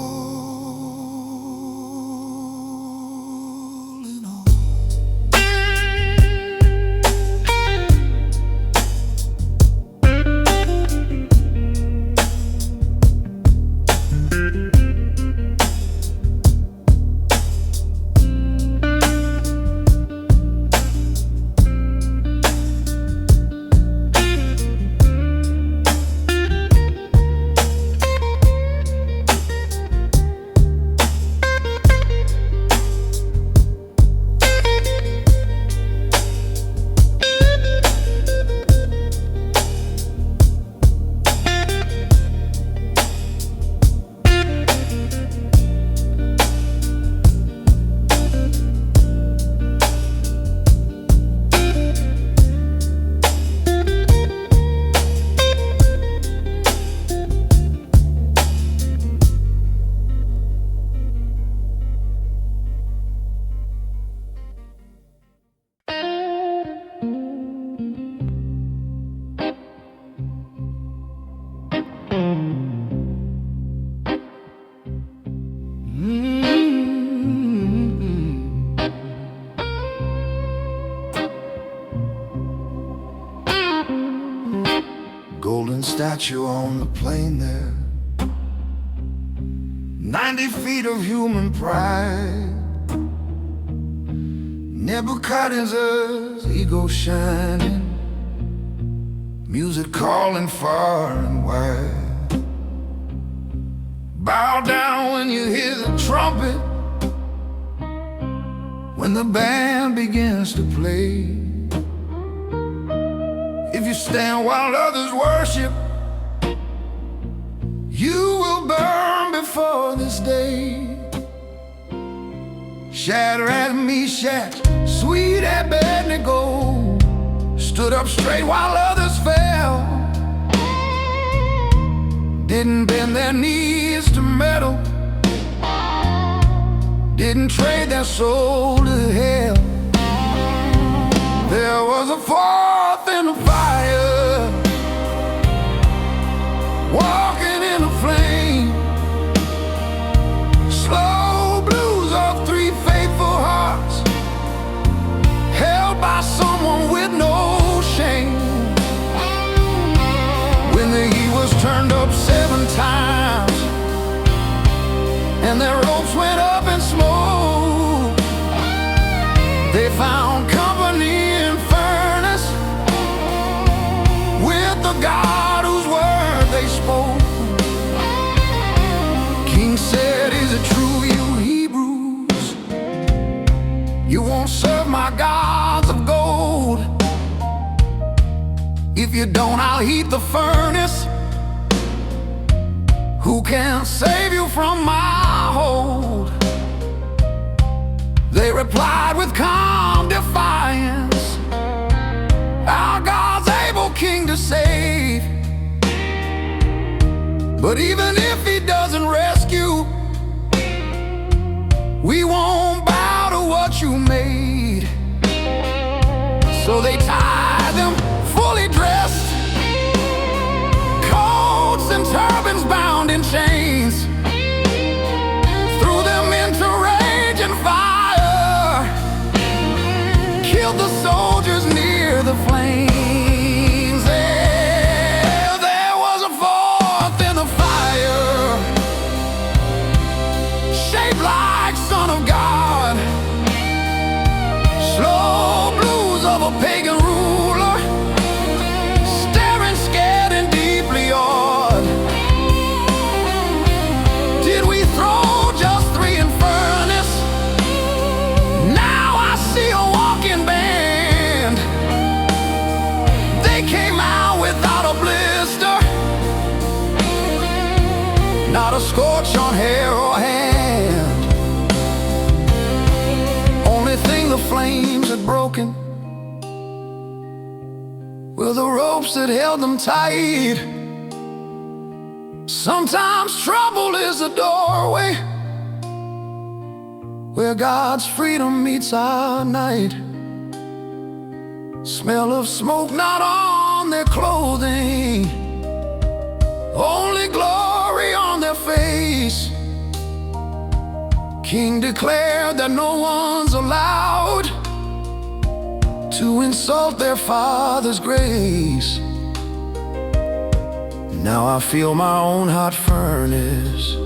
Golden statue on the plain there, 90 feet of human pride, Nebuchadnezzar's ego shining, music calling far and wide. Bow down when you hear the trumpet, when the band begins to play. If you stand while others worship, you will burn before this day. Shadrach, Meshach, sweet Abednego stood up straight while others fell. Didn't bend their knees to metal, didn't trade their soul to hell. There was a fourth in the fire, walking in a flame. Slow blues of three faithful hearts, held by someone with no shame. When the heat was turned up 7 times and their ropes went up in smoke, they found company in furnace with the God whose word they spoke. King said, "Is it true, you Hebrews? You won't serve my gods of gold? If you don't, I'll heat the furnace. Who can save you from my hold?" They replied with calm defiance, "Our God's able, King, to save. But even if he doesn't rescue, we won't bow to what you made." So they tied them fully dressed, coats and turbans bound in chains, threw them into rage and fire, killed the soldiers near the flames. There was a fourth in the fire, shaped like Son of God. Slow blues of a pagan ruler, staring scared and deeply awed. Did we throw just 3 in furnace? Now I see a walking band. They came out without a blister, not a scorch on hair or hand. Only thing the flames had broken were the ropes that held them tight. Sometimes trouble is a doorway where God's freedom meets our night. Smell of smoke not on their clothing, only glory on their face. King declared that no one's allowed to insult their Father's grace. Now I feel my own hot furnace,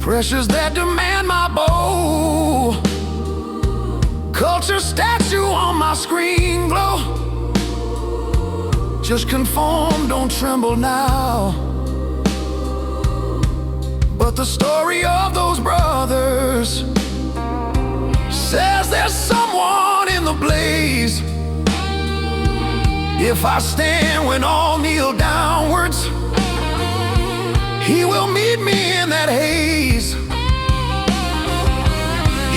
pressures that demand my bow. Culture statue on my screen glow. Just conform, don't tremble now. But the story of those brothers says there's someone in the blaze. If I stand when all kneel downwards, he will meet me in that haze.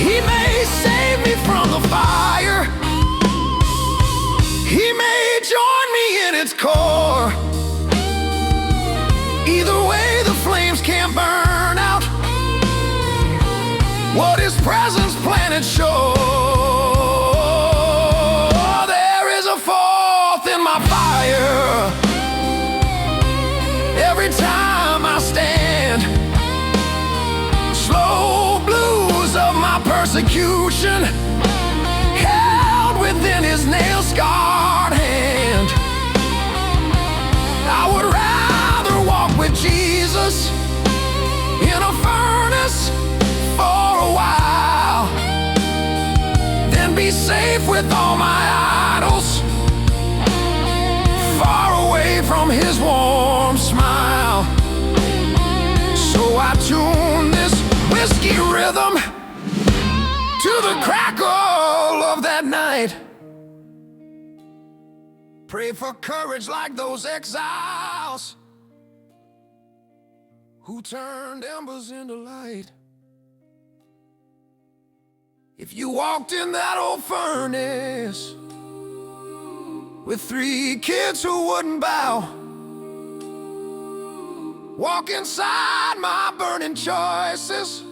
He may save me from the fire, he may join me in its core. Either way, the flames can't burn out what his presence planted sure. There is a fourth in my fire. Every time I stand, slow blues of my persecution, held within his nail-scarred hand. I would rather walk with Jesus in a furnace for a while safe with all my idols, far away from his warm smile. So I tune this whiskey rhythm to the crackle of that night. Pray for courage like those exiles who turned embers into light. If you walked in that old furnace with 3 kids who wouldn't bow, walk inside my burning choices,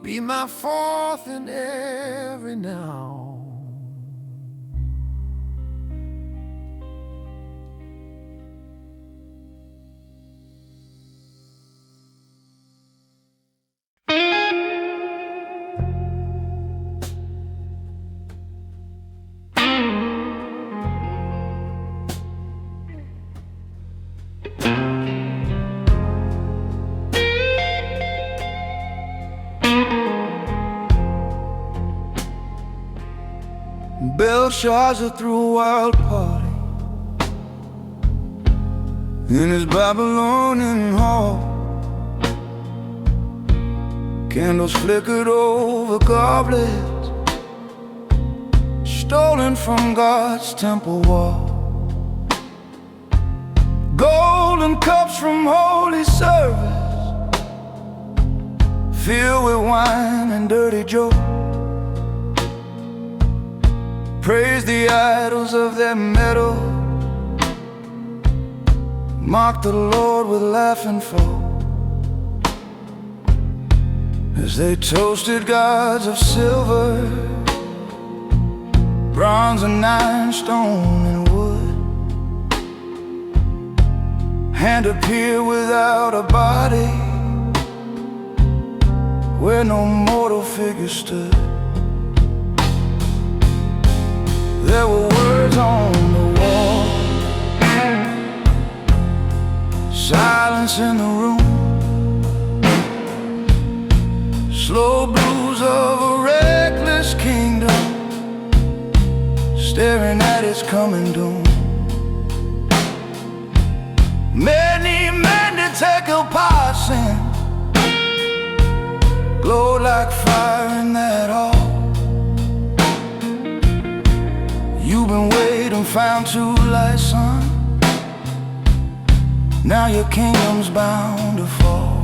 be my 4th in every now. Belshazzar threw a wild party in his Babylonian hall. Candles flickered over goblets stolen from God's temple wall. Golden cups from holy service filled with wine and dirty jokes. Praise the idols of their metal, mock the Lord with laughing folk, as they toasted gods of silver, bronze and iron, stone and wood. Hand appeared without a body, where no mortal figure stood. There were words on the wall, silence in the room, slow blues of a reckless kingdom, staring at its coming doom. Many men to take a passing, glowed like fire in that hall. You've been waiting, found to light, son. Now your kingdom's bound to fall.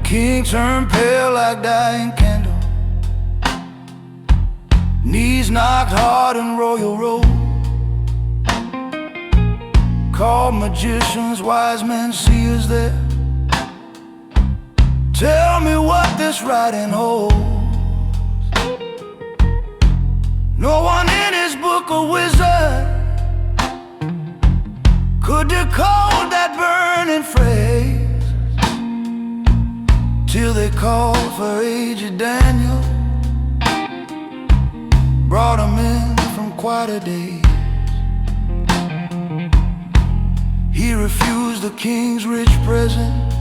King turned pale like dying candle, knees knocked hard in royal robe. Called magicians, wise men, seers there. Tell me what this writing holds. No one in his book of wisdom could decode that burning phrase, till they called for aged Daniel, brought him in from quieter days. He refused the king's rich presents,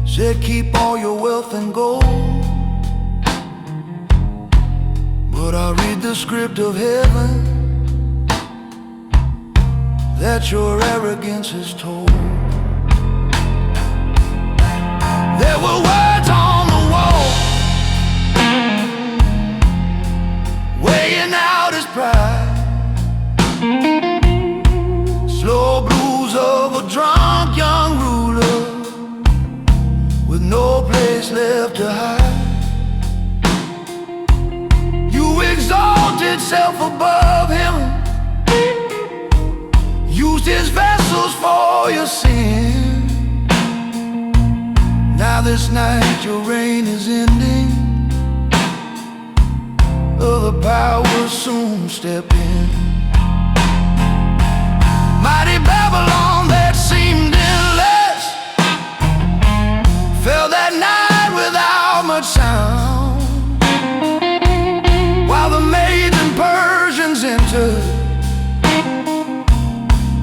said keep all your wealth and gold. But I read the script of heaven that your arrogance is told. There were words on the wall, weighing out his pride. Slow blues of a drunk young ruler with no place left to hide. Exalted self above him, used his vessels for your sin. Now this night your reign is ending, other powers soon step in. Mighty Babylon that seemed endless fell that night without much sound. The Medes and Persians entered,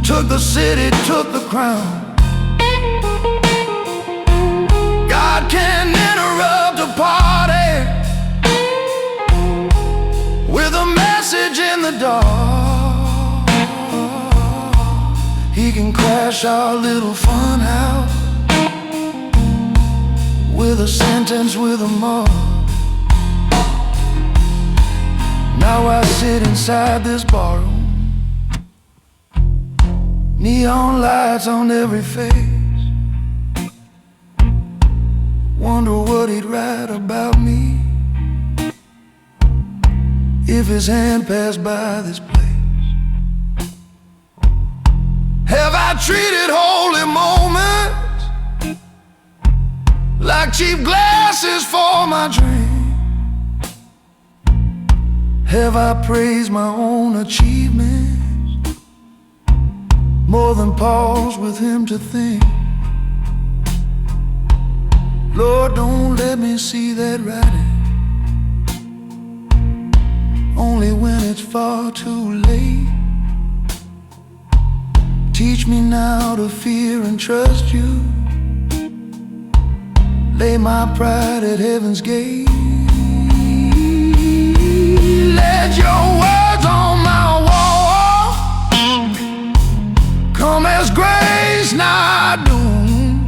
took the city, took the crown. God can interrupt a party message in the dark. He can crash our little fun house with a sentence with a mark. Now I sit inside this barroom, neon lights on every face. Wonder what he'd write about me if his hand passed by this place. Have I treated holy moments like cheap glasses for my drink? Have I praised my own achievements more than pause with him to think? Lord, don't let me see that writing only when it's far too late. Teach me now to fear and trust you. Lay my pride at heaven's gate. Let your words on my wall come as grace, not doom.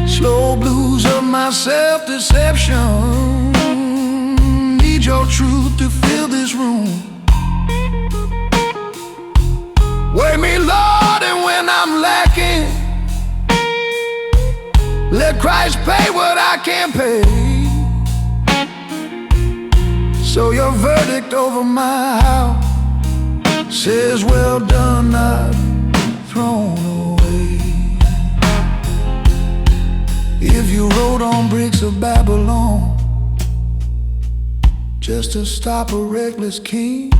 Slow blues of my self-deception. Need your truth to fill this room. Weigh me, Lord, and when I'm lacking, let Christ pay what I can't pay. So your verdict over my house says, well done, not thrown away. If you wrote on bricks of Babylon just to stop a reckless king,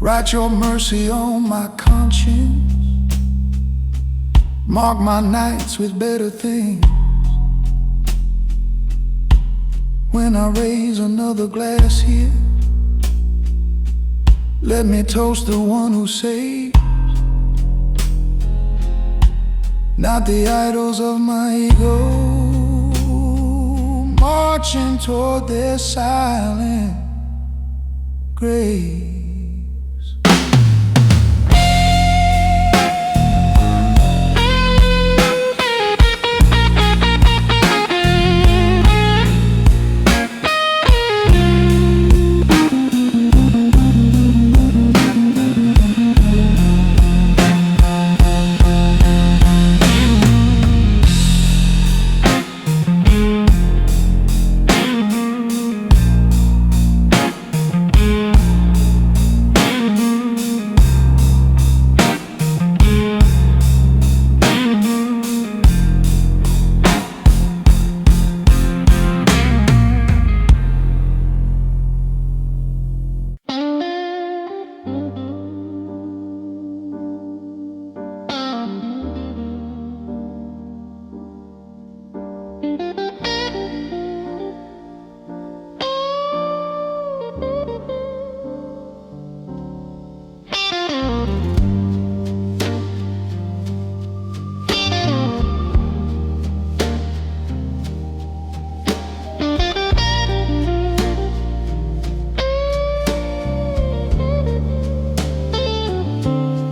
write your mercy on my conscience. Mark my nights with better things. When I raise another glass here, let me toast the one who saves, not the idols of my ego, marching toward their silent graves.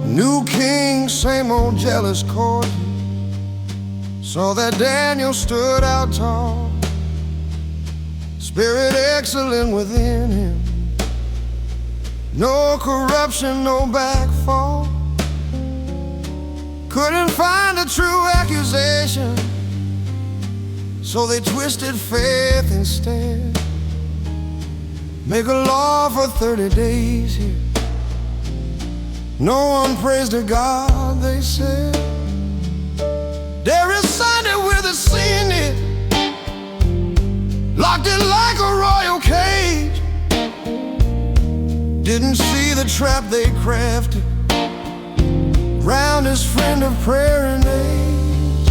New king, same old jealous court. Saw that Daniel stood out tall, spirit excellent within him, no corruption, no backfall. Couldn't find a true accusation, so they twisted faith instead. Make a law for 30 days here. No one prays to God, they said. There is Sunday with a sin it, locked it like a royal cage. Didn't see the trap they crafted round his friend of prayer and age.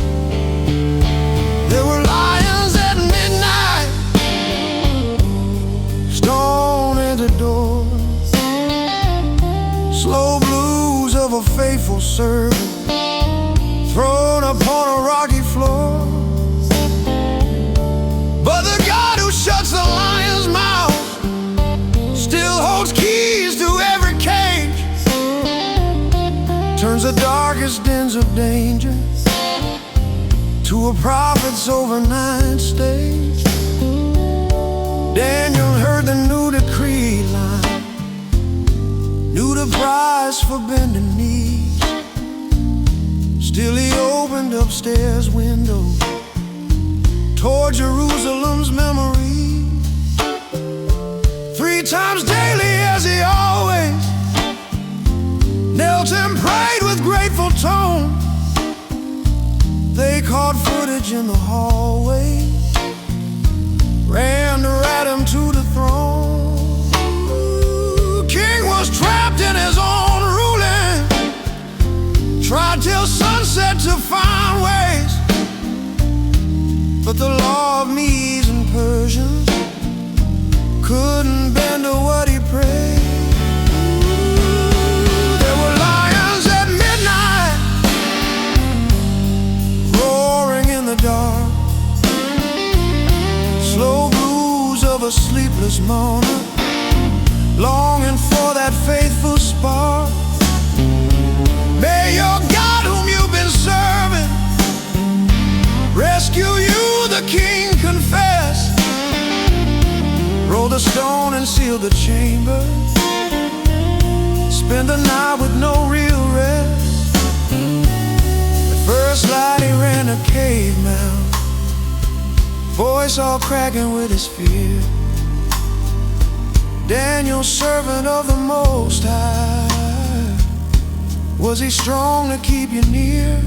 There were lions at midnight, stone at the door, slow blues of a faithful servant thrown upon a rocky floor. But the God who shuts the lions darkest dens of danger, to a prophet's overnight stage. Daniel heard the new decree line, knew the price for bending knees. Still he opened upstairs window toward Jerusalem's memory. 3 times daily, as he always knelt and prayed with grateful tone. They caught footage in the hallway, ran to rat him to the throne. King was trapped in his own ruling, tried till sunset to find ways, but the law of Medes and Persians couldn't bend to what he prayed. There were lions at midnight, roaring in the dark, slow blues of a sleepless mourner, longing for that faithful spark. May your God whom you've been serving rescue you, the king confessed. Roll the stone and seal the chamber, spend the night with no real rest. At first light he ran a cave mouth, voice all cracking with his fear. Daniel, servant of the Most High, was he strong to keep you near?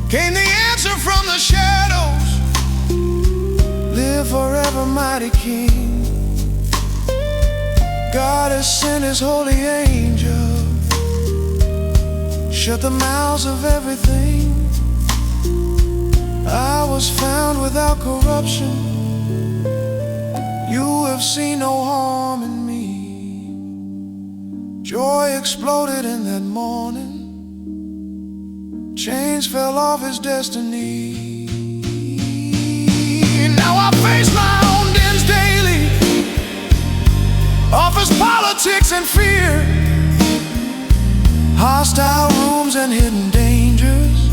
Came the answer from the shadows, live forever, mighty King. God has sent his holy angel, shut the mouths of everything. I was found without corruption, you have seen no harm in me. Joy exploded in that morning, chains fell off his destiny. Now I face my own dens daily, office politics and fear, hostile rooms and hidden dangers,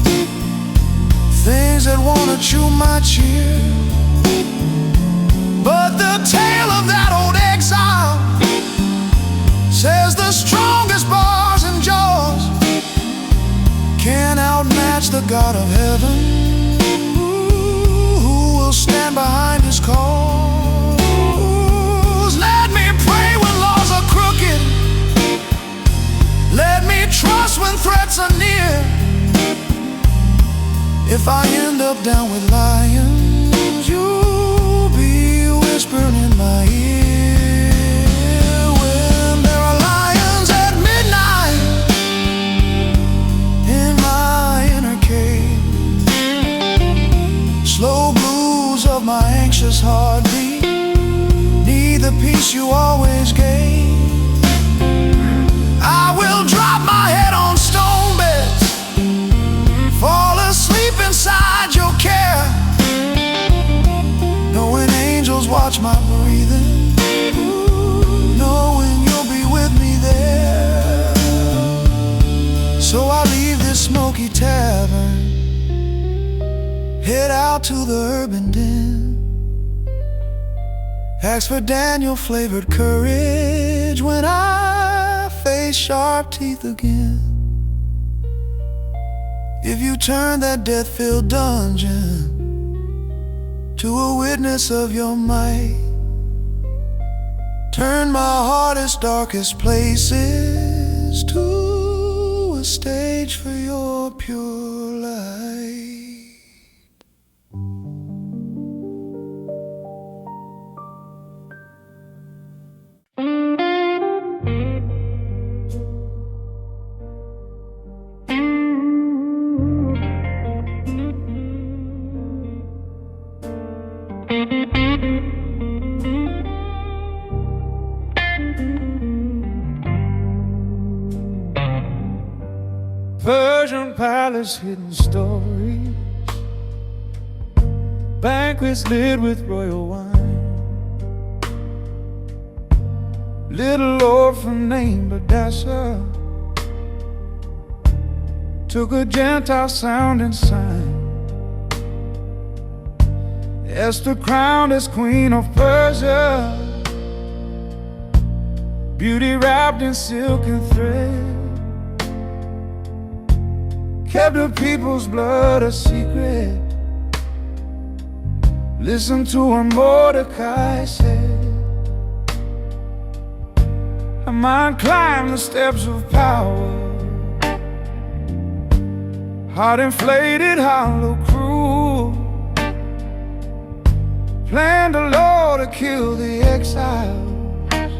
things that wanna chew my cheer. But the tale of that old exile says the strongest bars and jaws can't outmatch the God of heaven, who will stand behind his cause. Let me pray when laws are crooked, let me trust when threats are near. If I end up down with lions, you'll be whispering in my ear. When there are lions at midnight in my inner cave, slow blues of my anxious heartbeat need the peace you always gave. I will drop my head on stone beds, fall asleep inside your care, knowing angels watch my breathing, knowing you'll be with me there. So I leave this smoky tavern, head out to the urban den, ask for Daniel flavored courage when I face sharp teeth again. If you turn that death-filled dungeon to a witness of your might, turn my hardest, darkest places to a stage for your pure light. Persian palace, hidden stories, banquets lit with royal wine, little orphan named Hadassah, took a Gentile sounding sign. Esther crowned as queen of Persia, beauty wrapped in silk and thread, kept her people's blood a secret. Listen to what Mordecai said. Her mind climbed the steps of power, heart inflated, hollow, cruel. Planned a law to kill the exiles,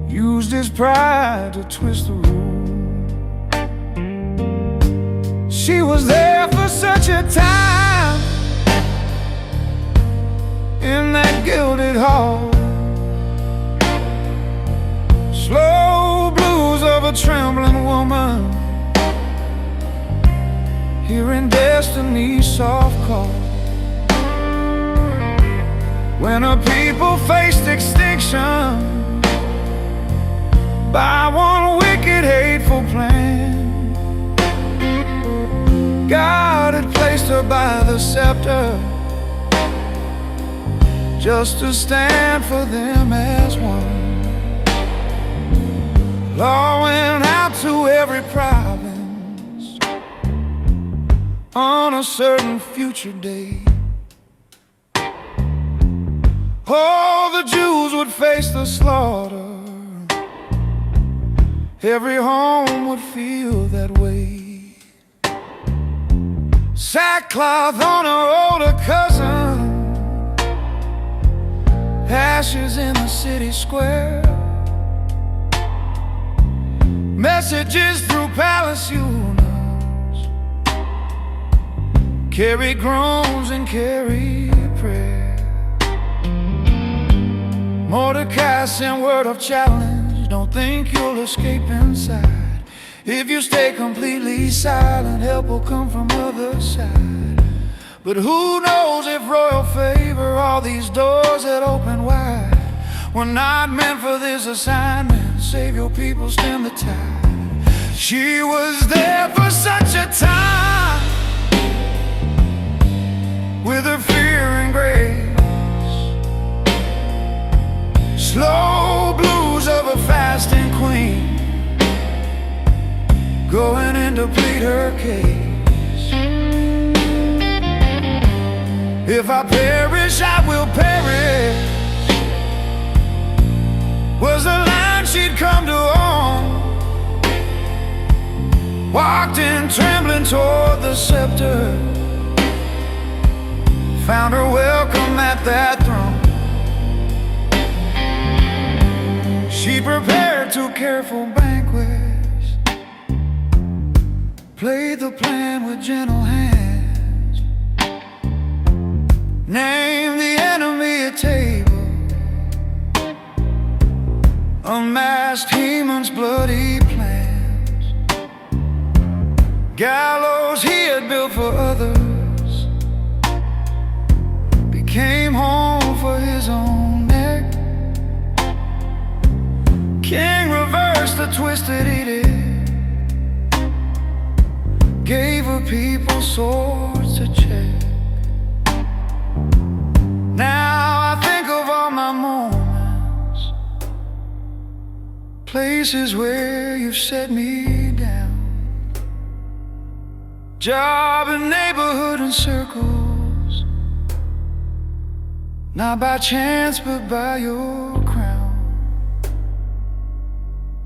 used his pride to twist the rules. She was there for such a time, in that gilded hall. Slow blues of a trembling woman, hearing destiny's soft call. When her people faced extinction by one wicked, hateful plan, God had placed her by the scepter, just to stand for them as one. Law went out to every province on a certain future day. All the Jews would face the slaughter, every home would feel that way. Sackcloth on her older cousin, ashes in the city square, messages through palace eunuchs, carry groans and carry prayer. Mordecai sent word of challenge, don't think you'll escape inside. If you stay completely silent, help will come from other side. But who knows if royal favor, all these doors that open wide, were not meant for this assignment. Save your people, stem the tide. She was there for such a time, with her fear and grace. Slow blues of a fasting queen, going in to plead her case. If I perish, I will perish, was the line she'd come to own. Walked in trembling toward the scepter, found her welcome at that throne. She prepared two careful banquets, played the plan with gentle hands, named the enemy a table, unmasked Haman's bloody plans. Gallows he had built for others became home for his own neck. King reversed the twisted edict, gave her people swords to check. Now I think of all my moments, places where you've set me down, job and neighborhood and circles, not by chance but by your crown.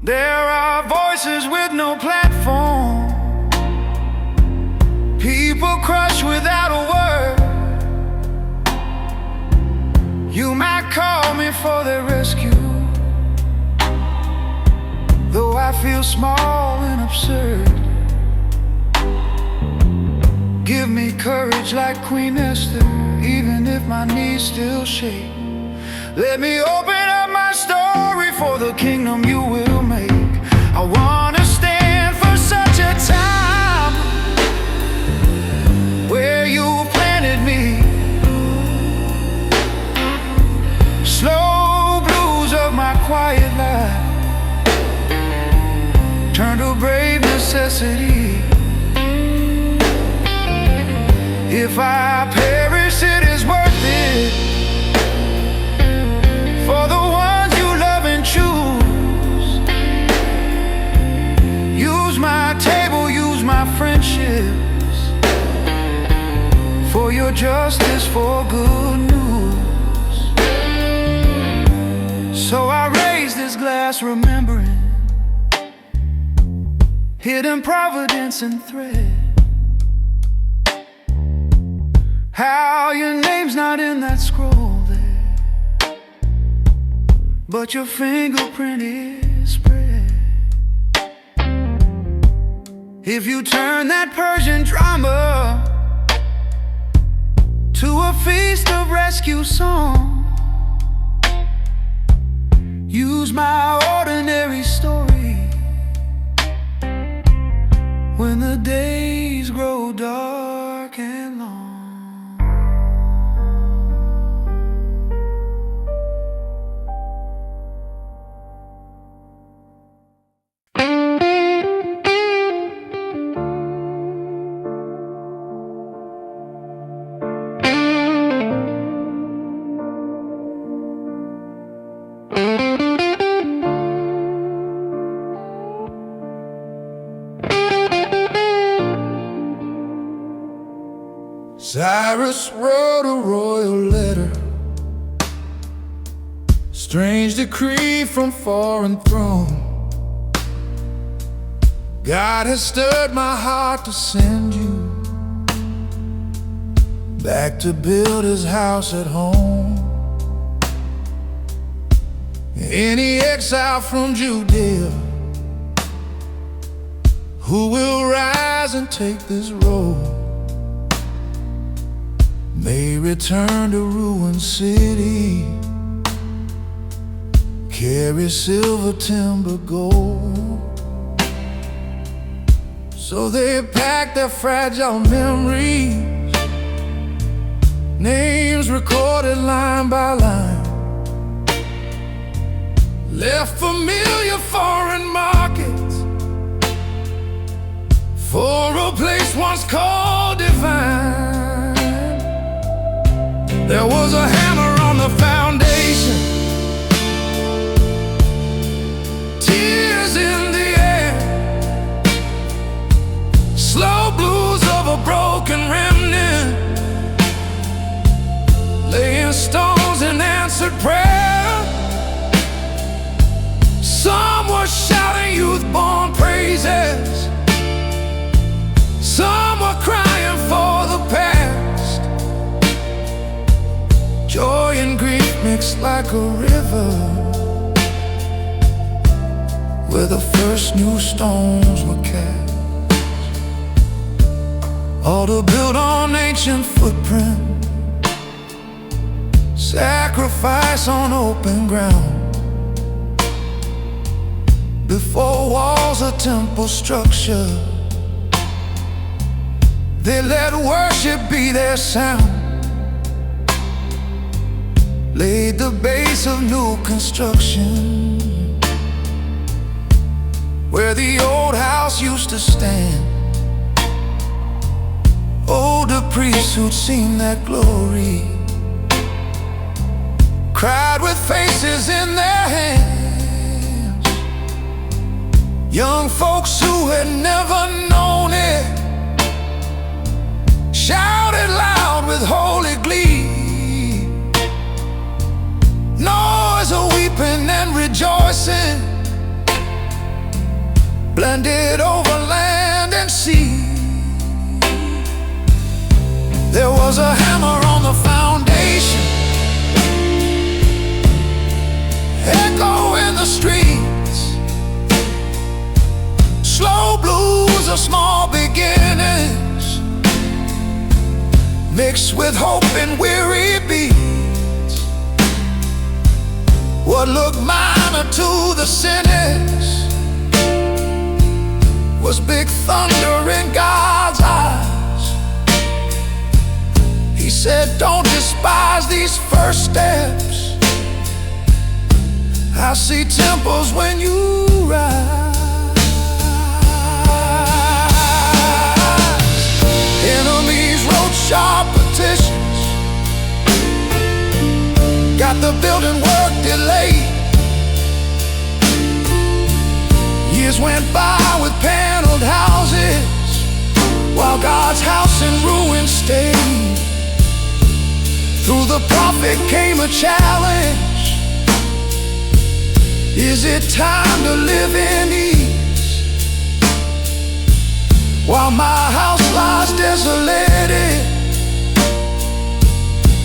There are voices with no platform, people crushed without a word. You might call me for their rescue, though I feel small and absurd. Give me courage like Queen Esther, even if my knees still shake. Let me open up my story for the kingdom you will make. I wanna stand for such a time where you planted me. Slow blues of my quiet life turned to brave necessity. If I perish, it is worth it for the ones you love and choose. Use my table, use my friendships for your justice, for good news. So I raise this glass, remembering hidden providence and thread. How your name's not in that scroll there, but your fingerprint is spread. If you turn that Persian drama to a feast of rescue song, use my ordinary story when the days grow dark and long. Cyrus wrote a royal letter, strange decree from foreign throne. God has stirred my heart to send you back to build his house at home. Any exile from Judea who will rise and take this road may return to ruined city, carry silver, timber, gold. So they pack their fragile memories, names recorded line by line, left familiar foreign markets for a place once called divine. There was a hammer on the foundation, tears in the air, slow blues of a broken remnant, laying stones in answered prayer. Some were shouting youth-born praises, some were crying for the past. Joy and grief mixed like a river, where the first new stones were cast. All to build on ancient footprint, sacrifice on open ground. Before walls of temple structure, they let worship be their sound. Laid the base of new construction, where the old house used to stand. Older priests who'd seen that glory cried with faces in their hands. Young folks who had never known it shouted loud with holy glee. Noise of weeping and rejoicing blended over land and sea. There was a hammer on the foundation, echo in the streets, slow blues of small beginnings, mixed with hope and weary beats. What looked minor to the cynics was big thunder in God's eyes. He said, don't despise these first steps. I see temples when you rise. Enemies wrote sharp the building work delayed. Years went by with paneled houses, while God's house in ruins stayed. Through the prophet came a challenge: is it time to live in ease? While my house lies desolated,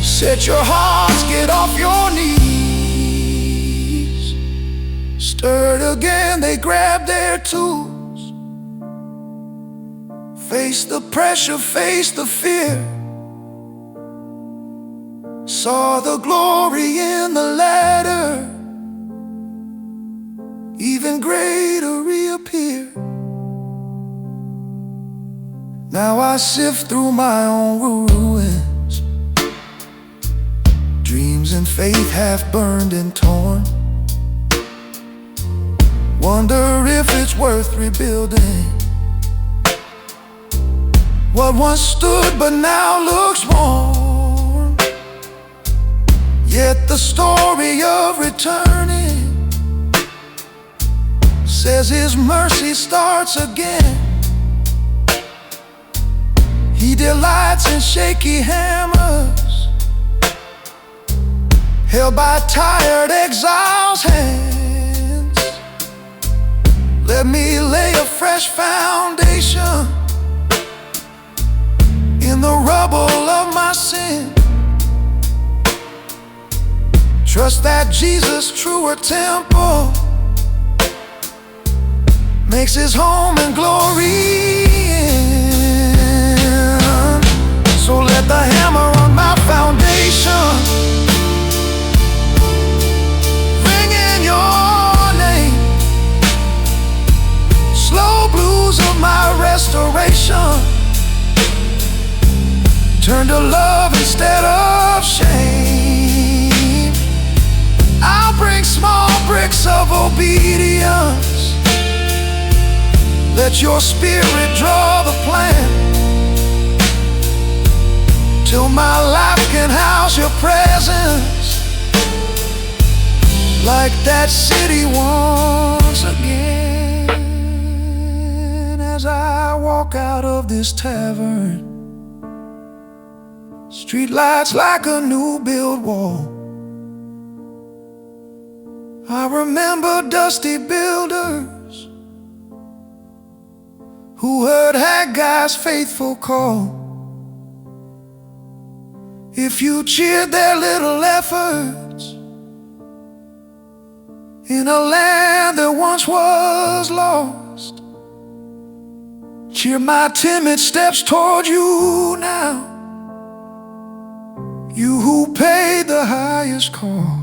set your hearts, get off your knees. Stirred again, they grabbed their tools, face the pressure, face the fear. Saw the glory in the ladder, even greater reappear. Now I sift through my own ruins, dreams and faith half burned and torn. Wonder if it's worth rebuilding what once stood but now looks worn. Yet the story of returning says His mercy starts again. He delights in shaky hammers, held by tired exiles' hands. Let me lay a fresh foundation in the rubble of my sin. Trust that Jesus' truer temple makes His home and glory in. So let the hammer on my foundation ring in your name. Slow blues of my restoration turn to love instead of shame. I'll bring small bricks of obedience. Let your spirit draw the plan, till my life can house your presence, like that city once again. As I walk out of this tavern, street lights like a new build wall. I remember dusty builders who heard Haggai's faithful call. If you cheered their little efforts in a land that once was lost, cheer my timid steps toward you now, you who paid the highest cost.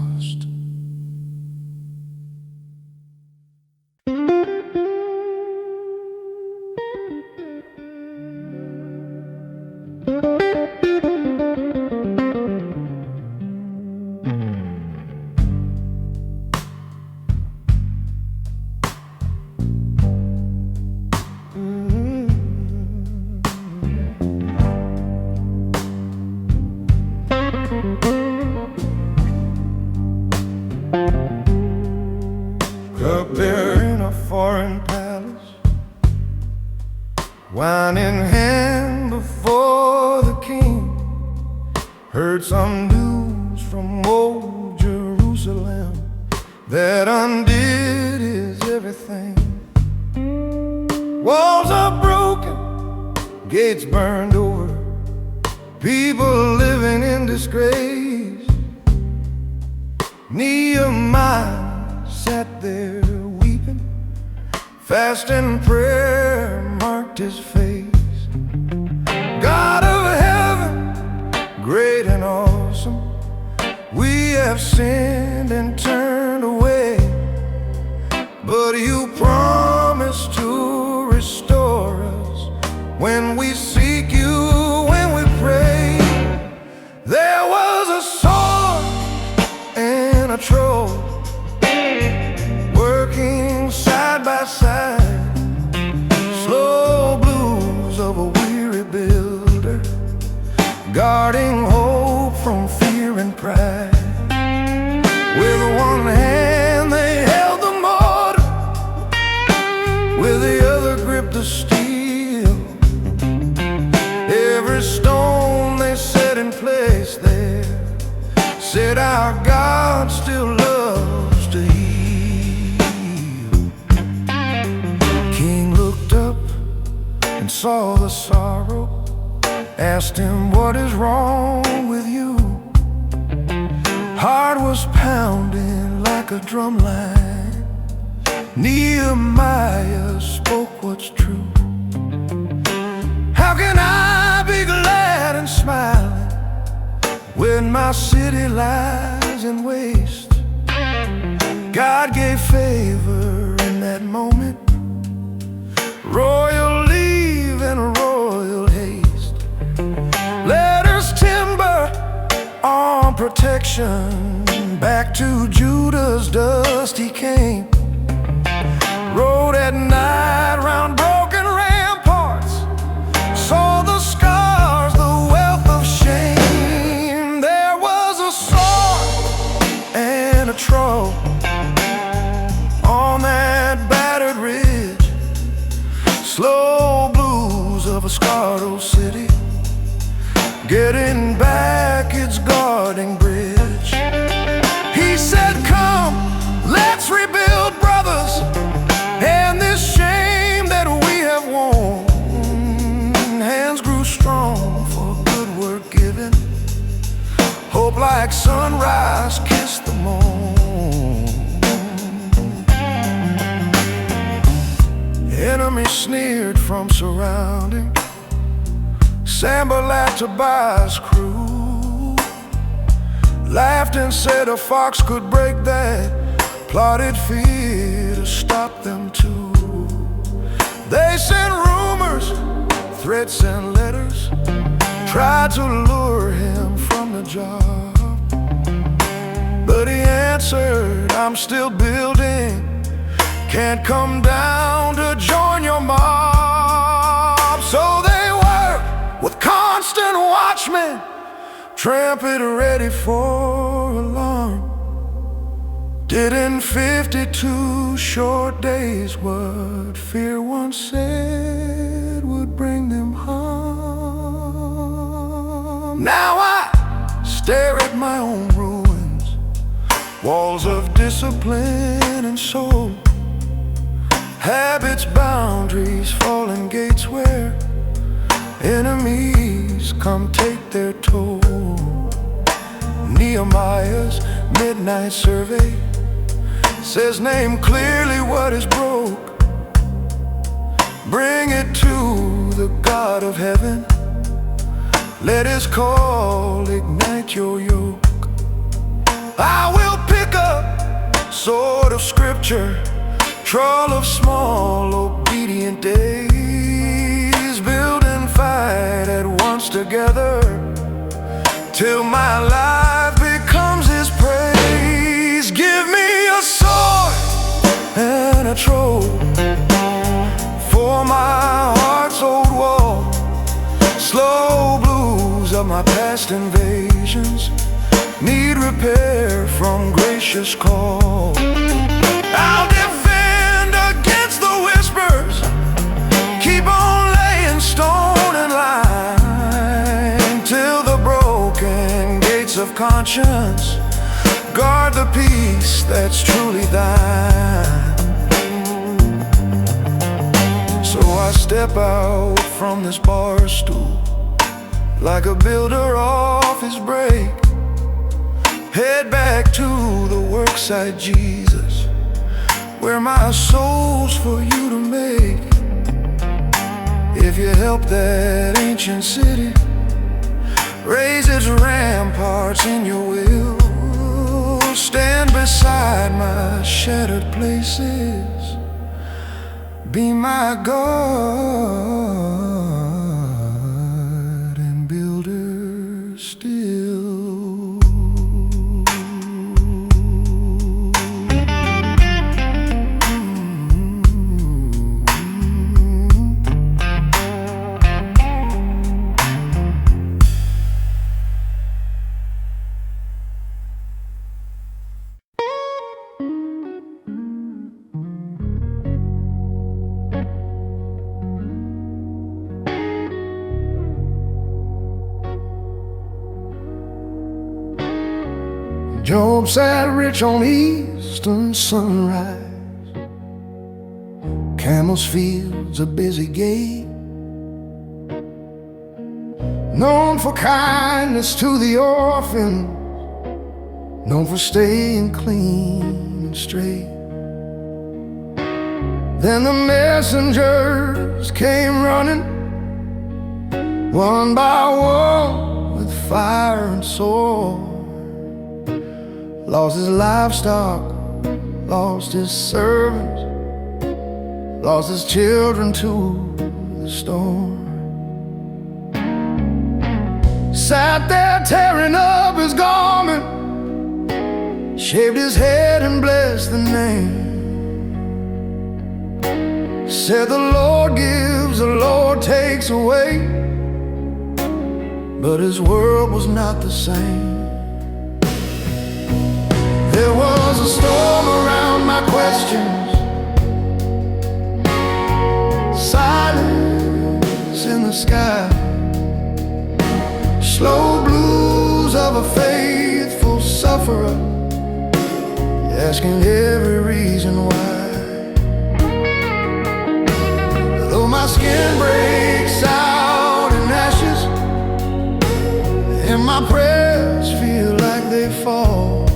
Cupbearer in a foreign palace, wine in hand before the king, heard some news from old Jerusalem that undid his everything. Walls are broken, gates burned over, people living in disgrace. Nehemiah sat there weeping, fast and prayer marked his face. God of heaven, great and awesome, we have sinned and turned away, but you promised to restore us when we seek you, when we pray. There was a sword and a troll working side by side, slow blues of a weary builder, guarding hope from fear and pride. asked him, what is wrong with you? Heart was pounding like a drum line. Nehemiah spoke what's true. How can I be glad and smiling when my city lies in waste? God gave favor in that moment, royal leave and royal haste. Letters timber on protection, back to Judah's dust he came. Rode at night round broken ramparts, saw the scars, the wealth of shame. There was a sword and a troll on that battered ridge, slow blues of a scarred old city, getting back its guarding bridge. He said, come, let's rebuild, brothers, and this shame that we have worn. Hands grew strong for good work given, hope like sunrise kissed the morn. Enemy sneered from surrounding, Sanballat, Tobiah's crew laughed and said a fox could break that, plotted fear to stop them too. They sent rumors, threats and letters, tried to lure him from the job. But he answered, I'm still building, can't come down to join your mob. So they work with constant watchmen, trumpet ready for alarm. Did in 52 short days what fear once said would bring them harm. Now I stare at my own ruins, walls of discipline and soul, habits, boundaries, fallen gates where enemies come take their toll. Nehemiah's midnight survey says, name clearly what is broke, bring it to the God of heaven, let his call ignite your yoke. I will pick up sword of scripture, trawl of small obedient days, build and fight at once together, till my life becomes his praise. Give me a sword and a trove for my heart's old wall, slow blues of my past invasions need repair from gracious call. I'll defend against the whispers, keep on laying stone and line, till the broken gates of conscience guard the peace that's truly thine. So I step out from this bar stool like a builder off his break, head back to the worksite, Jesus, where my soul's for you to make. If you help that ancient city raise its ramparts in your will, stand beside my shattered places, be my God and builder still. Job sat rich on eastern sunrise, Camel's Field's a busy gate. known for kindness to the orphan, known for staying clean and straight. Then the messengers came running, one by one, with fire and sword. Lost his livestock, lost his servants, lost his children to the storm. Sat there tearing up his garment, shaved his head and blessed the name. Said the Lord gives, the Lord takes away. But his world was not the same. There was a storm around my questions, silence in the sky, slow blues of a faithful sufferer, asking every reason why. Though my skin breaks out in ashes, and my prayers feel like they fall,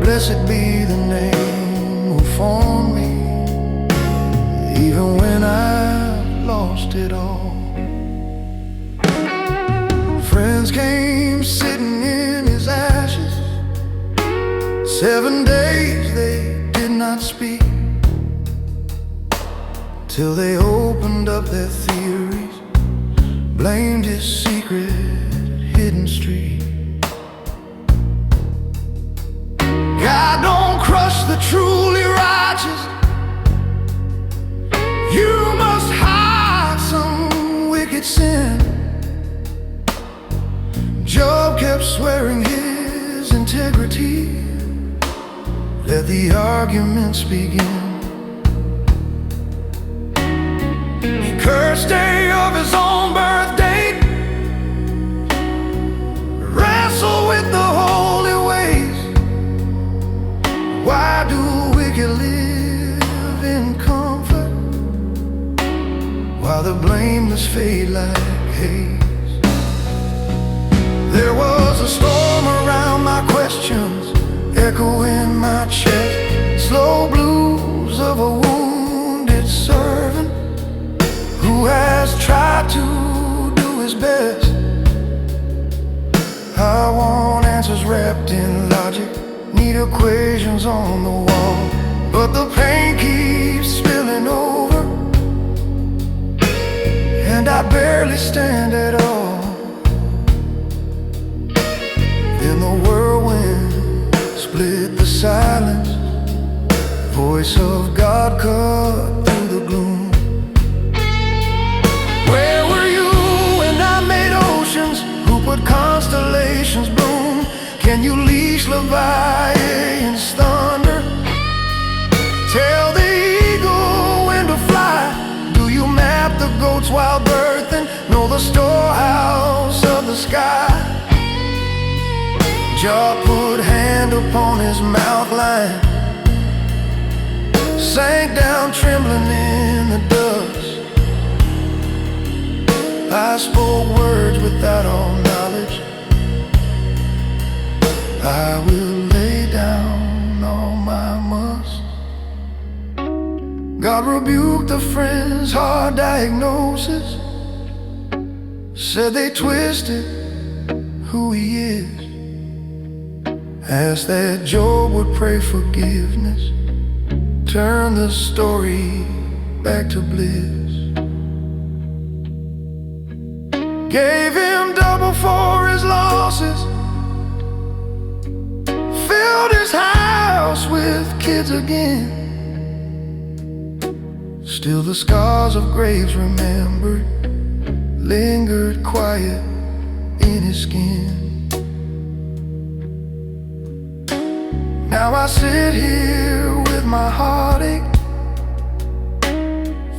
blessed be the name who formed me, even when I've lost it all. Friends came sitting in his ashes, 7 days they did not speak, till they opened up their theories, blamed his secret hidden street. God don't crush the truly righteous, you must hide some wicked sin. Job kept swearing his integrity, let the arguments begin. He cursed day of his own birth date, wrestle with the holy ways. Why do wicked live in comfort, while the blameless fade like haze? There was a storm around my questions, echo in my chest, slow blues of a wounded servant who has tried to do his best. I want answers wrapped in logic, need equations on the wall, but the pain keeps spilling over, and I barely stand at all. Then the whirlwind split the silence, voice of God cut through the gloom. Where were you when I made oceans? Who put constellations bloom? Can you leash Leviathan's thunder? Tell the eagle when to fly. Do you map the goats while birthing? Know the storehouse of the sky? Jah put hand upon his mouth line, sank down trembling in the dust. I spoke words without all knowledge, I will lay down all my must. God rebuked a friend's hard diagnosis, said they twisted who he is. Asked that Job would pray forgiveness, turn the story back to bliss. Gave him double for his losses, filled his house with kids again. Still the scars of graves remembered, lingered quiet in his skin. Now I sit here with my heartache,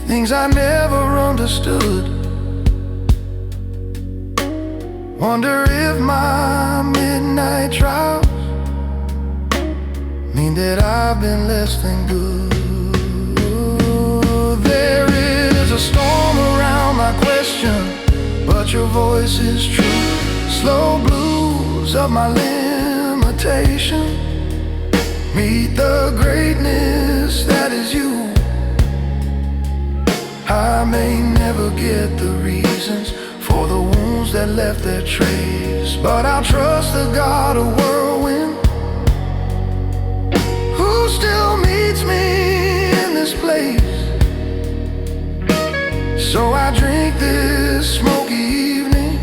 things I never understood. Wonder if my midnight trials mean that I've been less than good. There is a storm around my question, your voice is true. Slow blues of my limitation. Meet the greatness that is you. I may never get the reasons for the wounds that left their trace, but I'll trust the God of whirlwind, who still meets me in this place. So I drink this smoky evening,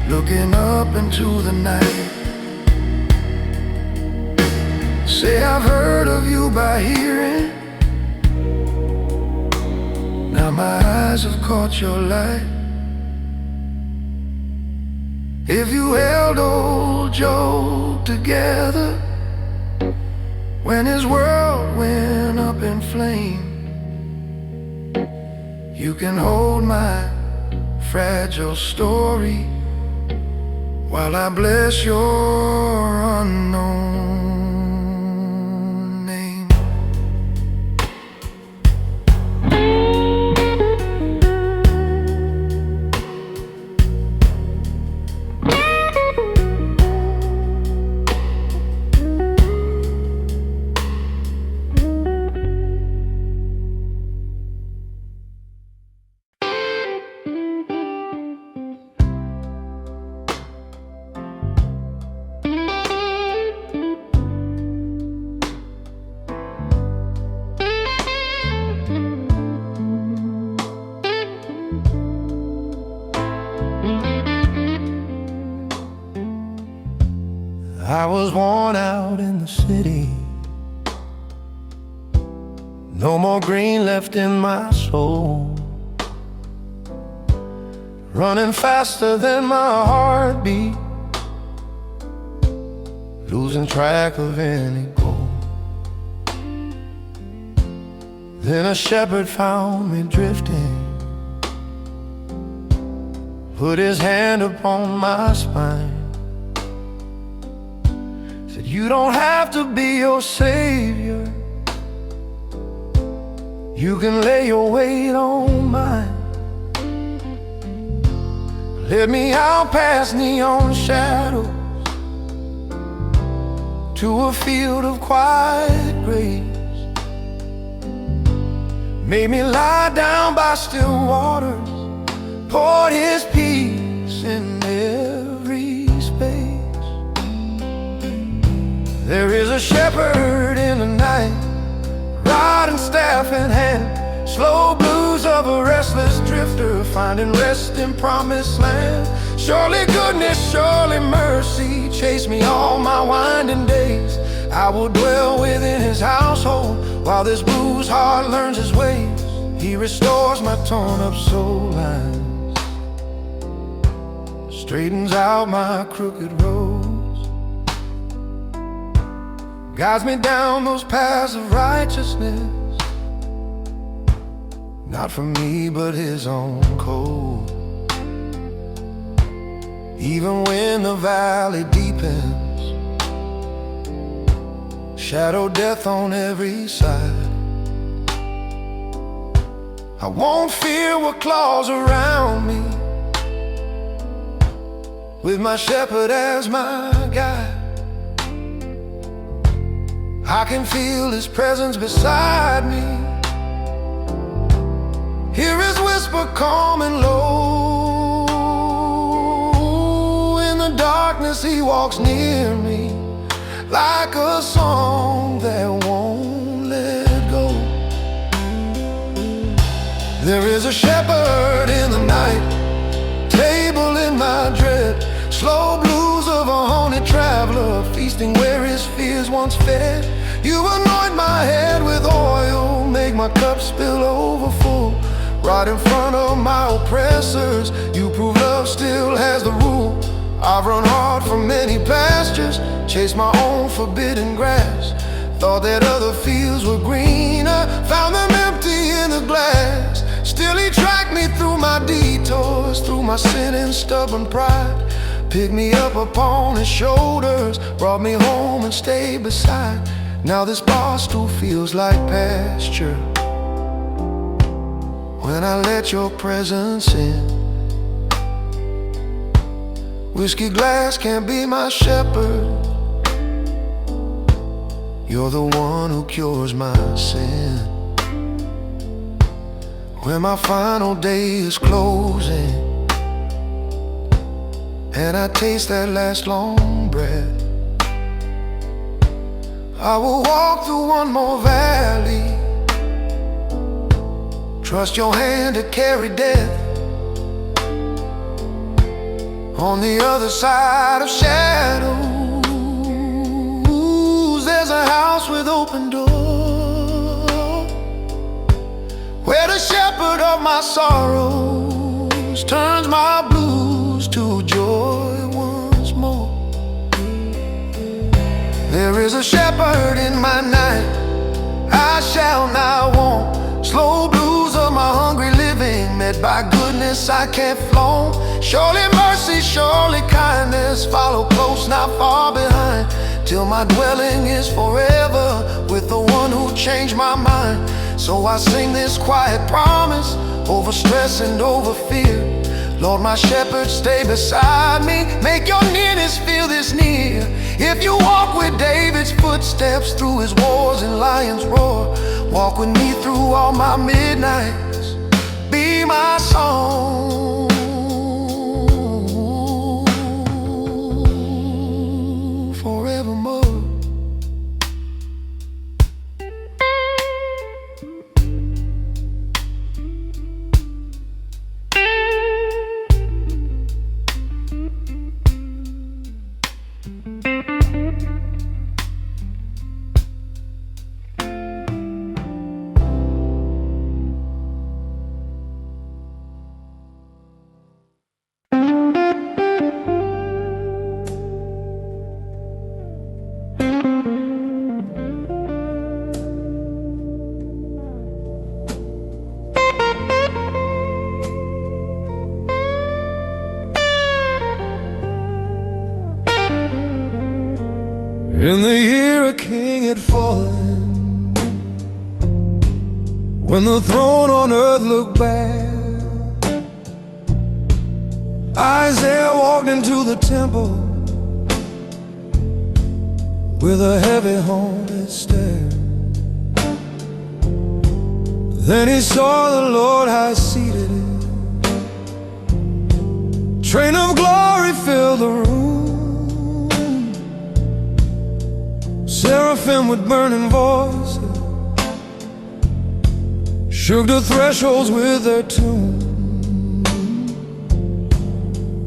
looking up into the night. Say I've heard of you by hearing, now my eyes have caught your light. If you held old Job together when his world went up in flame, you can hold my fragile story while I bless your unknown name. I was worn out in the city, no more green left in my soul, running faster than my heartbeat, losing track of any goal. Then a shepherd found me drifting, put his hand upon my spine, said, you don't have to be your savior, you can lay your weight on mine. Led me out past neon shadows to a field of quiet grace, made me lie down by still waters, poured his peace in every space. There is a shepherd in the night, rod and staff in hand, slow blues of a restless drifter, finding rest in promised land. Surely goodness, surely mercy, chase me all my winding days. I will dwell within his household, while this bruised heart learns his ways. He restores my torn up soul lines, straightens out my crooked roads, guides me down those paths of righteousness, not for me but his own code. Even when the valley deepens, shadow death on every side, I won't fear what claws around me, with my shepherd as my guide. I can feel his presence beside me, hear his whisper calm and low. In the darkness he walks near me, like a song that won't let go. There is a shepherd in the night, table in my dread, slow blues of a haunted traveler, feasting where his fears once fed. You anoint my head with oil, make my cup spill over full, right in front of my oppressors. You prove love still has the rule. I've run hard from many pastures, chased my own forbidden grass, thought that other fields were greener, found them empty in the glass. Still he tracked me through my detours, through my sin and stubborn pride, picked me up upon his shoulders, brought me home and stayed beside. Now this bar stool feels like pasture, when I let your presence in. Whiskey glass can't be my shepherd. You're the one who cures my sin. When my final day is closing and I taste that last long breath, I will walk through one more valley, trust your hand to carry death. On the other side of shadows, there's a house with open doors, where the shepherd of my sorrows turns my blues to joy once more. There is a shepherd in my night, I shall not want. Slow blues of my hungry living, met by goodness I can't flaunt. Surely mercy, surely kindness follow close, not far behind, till my dwelling is forever with the one who changed my mind. So I sing this quiet promise over stress and over fear. Lord, my shepherd, stay beside me, make your nearness feel this near. If you walk with David's footsteps through his wars and lions roar, walk with me through all my midnights, be my song forevermore. In the year a king had fallen, when the throne on earth looked bad, Isaiah walked into the temple with a heavy haunted stare. Then he saw the Lord high seated, train of glory filled the room. Seraphim with burning voices shook the thresholds with their tune.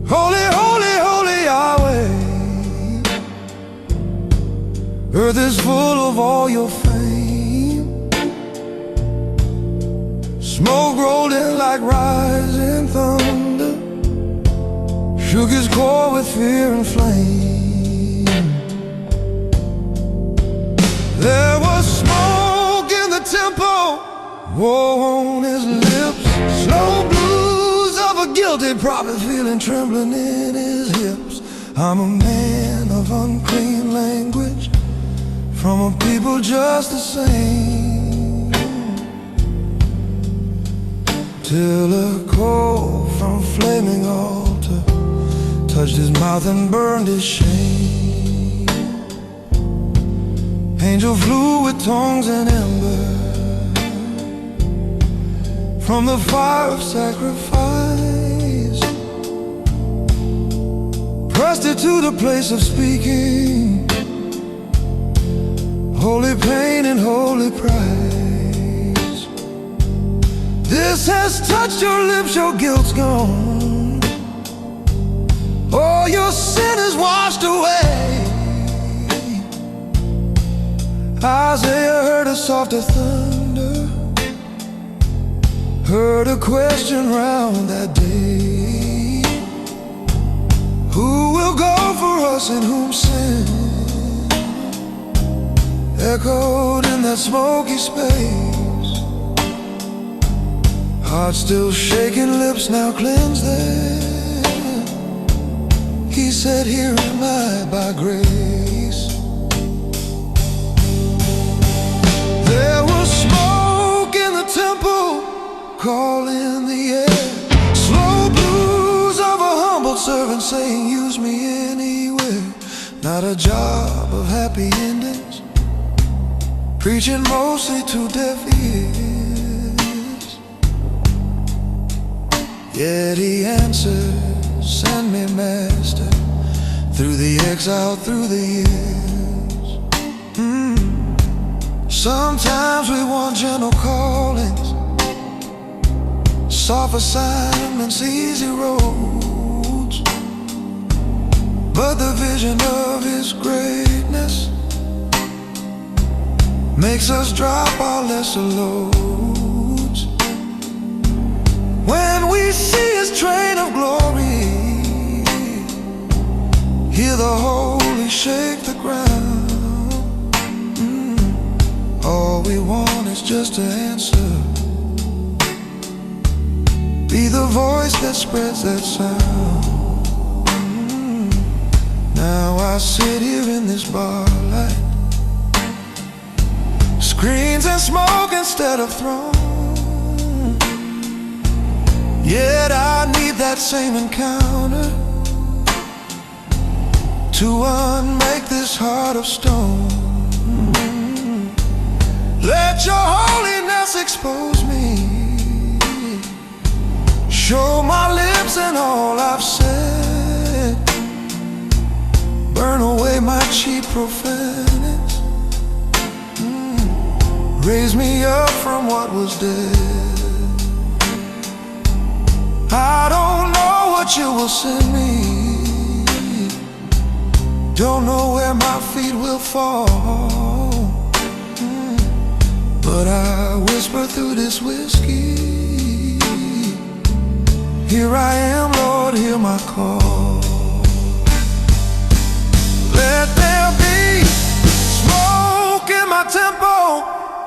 Holy, holy, holy Yahweh, earth is full of all your fame. Smoke rolled in like rising thunder, shook his core with fear and flame. There was smoke in the temple, woe on his lips, slow blues of a guilty prophet feeling trembling in his hips. I'm a man of unclean language, from a people just the same, till a coal from flaming altar touched his mouth and burned his shame. Angel flew with tongues and ember from the fire of sacrifice, pressed it to the place of speaking, holy pain and holy praise. This has touched your lips, your guilt's gone, all your sin is washed away. Isaiah heard a softer thunder, heard a question round that day: who will go for us and whom sin? Echoed in that smoky space, heart still shaking, lips now cleansed there. He said, here am I by grace. There was smoke in the temple, calling happy endings, preaching mostly to deaf ears. Yet he answered, send me, Master, through the exile, through the years. Sometimes we want gentle callings, soft assignments, easy roads, but the vision of His greatness makes us drop our lesser loads. When we see His train of glory, hear the holy shake the ground, all we want is just to answer, be the voice that spreads that sound. Now I sit here in this bar light, screens and smoke instead of throne. Yet I need that same encounter to unmake this heart of stone. Let your holiness expose me, show my lips and all I've said, burn away my cheap profanity, raise me up from what was dead. I don't know what you will send me, don't know where my feet will fall, but I whisper through this whiskey, here I am, Lord, hear my call. Let there be smoke in my temple,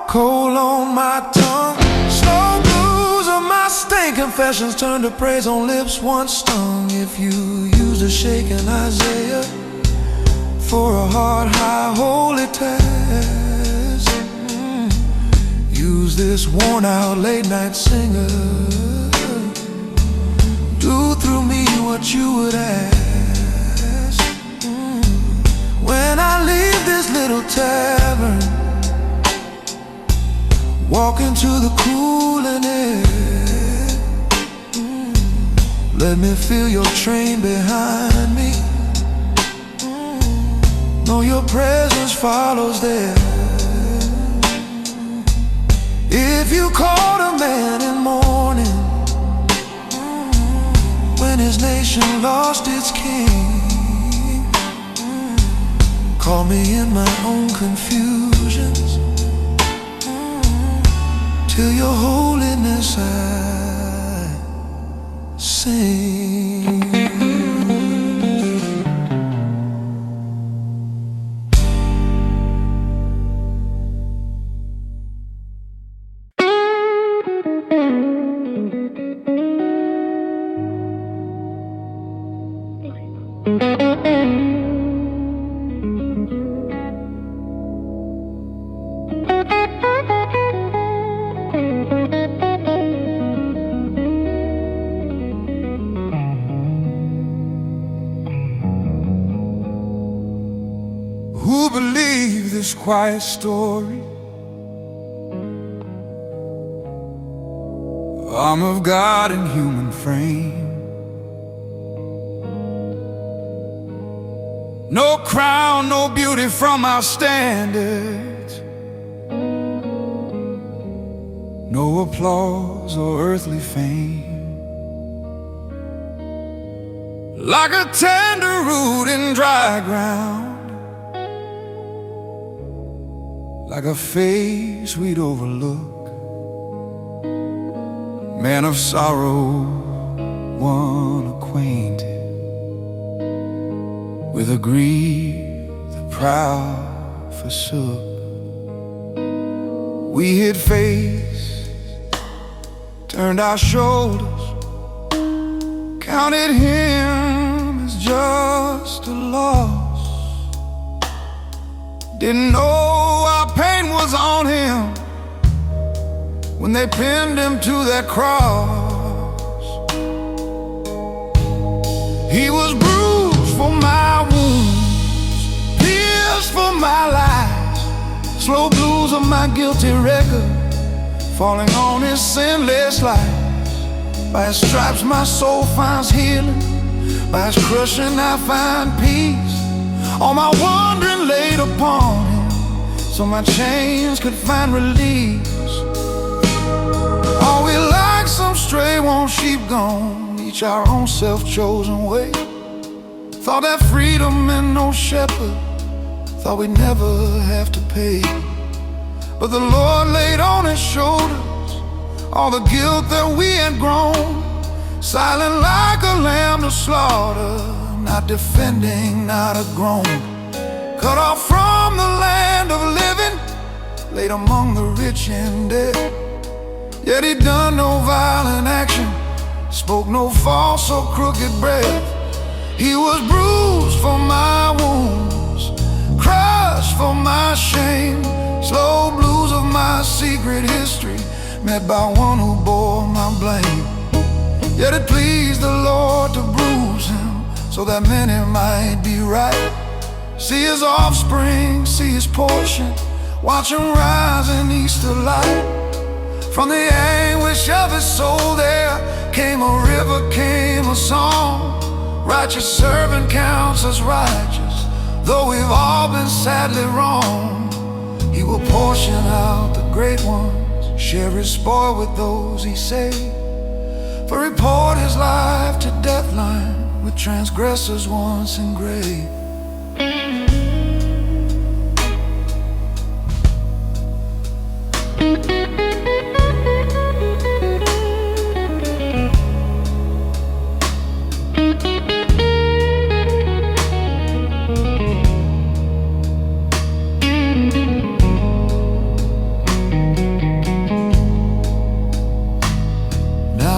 coal on my tongue, slow blues of my stain, confessions turn to praise on lips once stung. If you used a shaken Isaiah for a hard, high, holy task, use this worn-out late-night singer, do through me what you would ask. When I leave this little tavern, walk into the cooling air, let me feel your train behind me, know your presence follows there. If you called a man in mourning when his nation lost its king, call me in my own confusions, till your holiness I sing. Who believe this quiet story? Arm of God in human frame, no crown, no beauty from our standards, no applause or earthly fame. Like a tender root in dry ground, like a face we'd overlook, man of sorrow, one acquainted with a grief the proud forsook. We hid face, turned our shoulders, counted him as just a loss. Didn't know our pain was on him when they pinned him to that cross. He was bruised for my wounds, pierced for my lies, slow blues of my guilty record, falling on his sinless life. By his stripes my soul finds healing, by his crushing I find peace. All my wandering laid upon him, so my chains could find release. Are we like some stray one sheep gone, each our own self-chosen way? Thought that freedom meant no shepherd, thought we'd never have to pay. But the Lord laid on his shoulders all the guilt that we had grown, silent like a lamb to slaughter, not defending, not a groan. Cut off from the land of living, laid among the rich and dead. Yet he done no violent action, spoke no false or crooked breath. He was bruised for my wounds, crushed for my shame, slow blues of my secret history, met by one who bore my blame. Yet it pleased the Lord to bruise him, so that many might be right. See his offspring, see his portion, watch him rise in Easter light. From the anguish of his soul there came a river, came a song. Righteous servant counts as righteous, though we've all been sadly wrong. He will portion out the great ones, share his spoil with those he saved. For he poured his life to death line with transgressors once engraved.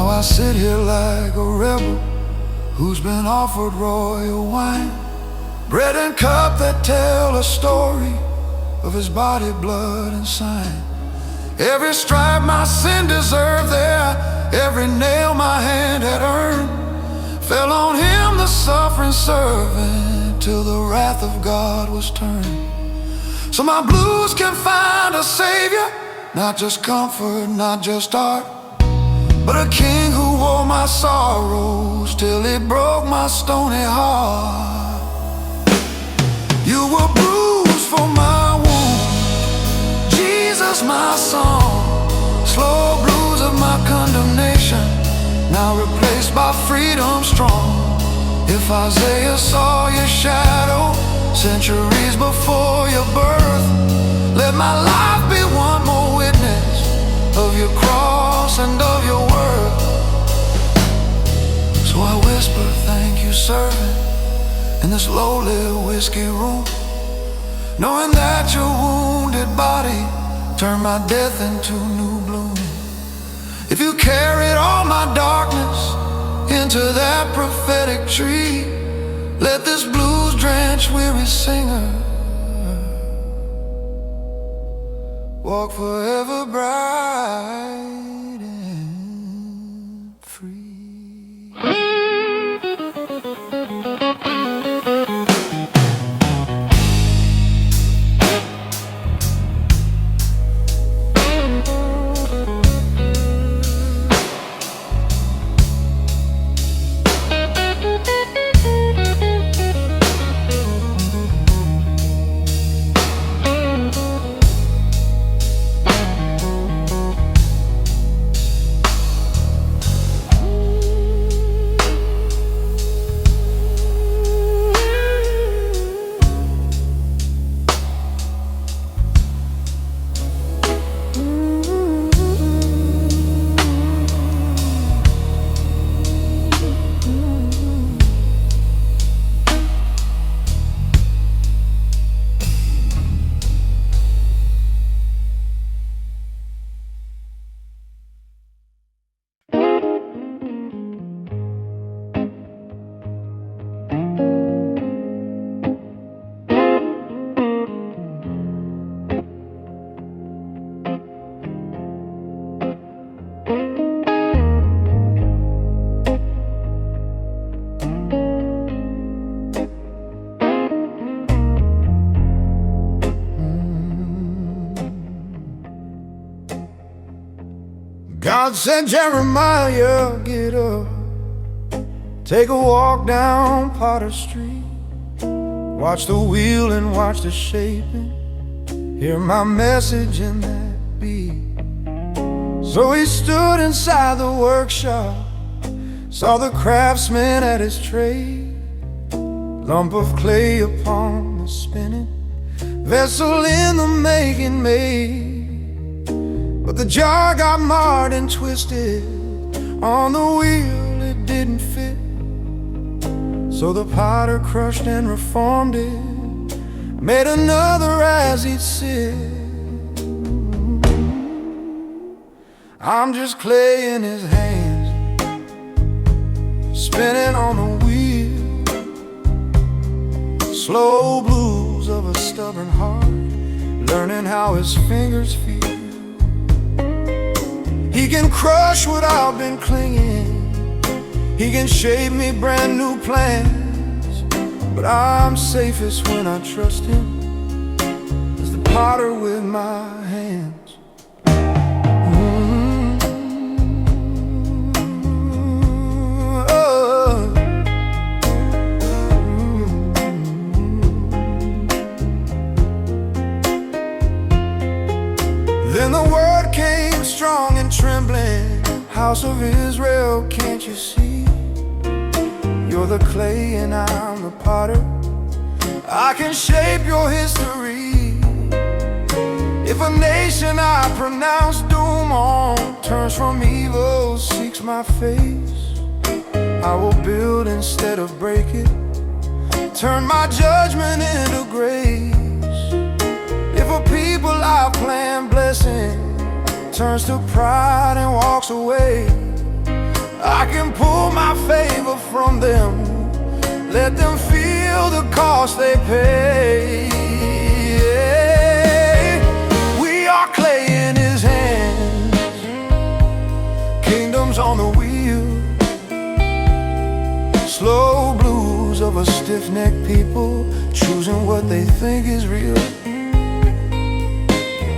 I sit here like a rebel who's been offered royal wine, bread and cup that tell a story of his body, blood, and sign. Every stripe my sin deserved there, every nail my hand had earned, fell on him, the suffering servant, till the wrath of God was turned. So my blues can find a savior, not just comfort, not just art, but a king who wore my sorrows till he broke my stony heart. You were bruised for my wound, Jesus my song, slow blues of my condemnation, now replaced by freedom strong. If Isaiah saw your shadow centuries before your birth, let my life be one more witness of your cross and of your worth. So I whisper, thank you, servant, in this lowly whiskey room, knowing that your wounded body turned my death into new bloom. If you carried all my darkness into that prophetic tree, let this blues-drenched weary singer walk forever bright and free. God said, Jeremiah, get up, take a walk down Potter Street, watch the wheel and watch the shaping, hear my message in that beat. So he stood inside the workshop, saw the craftsman at his trade, lump of clay upon the spinning, vessel in the making made. But the jar got marred and twisted, on the wheel it didn't fit. So the potter crushed and reformed it, made another as he'd sit. I'm just clay in his hands, spinning on the wheel. Slow blues of a stubborn heart, learning how his fingers feel. He can crush what I've been clinging, he can shape me brand new plans. But I'm safest when I trust him as the potter with my hands. Then the word came strong and trembling, house of Israel, can't you see? You're the clay and I'm the potter, I can shape your history. If a nation I pronounce doom on turns from evil, seeks my face, I will build instead of break it, turn my judgment into grace. If a people I plan blessing turns to pride and walks away, I can pull my favor from them, let them feel the cost they pay. We are clay in his hands, kingdoms on the wheel. Slow blues of a stiff-necked people, choosing what they think is real.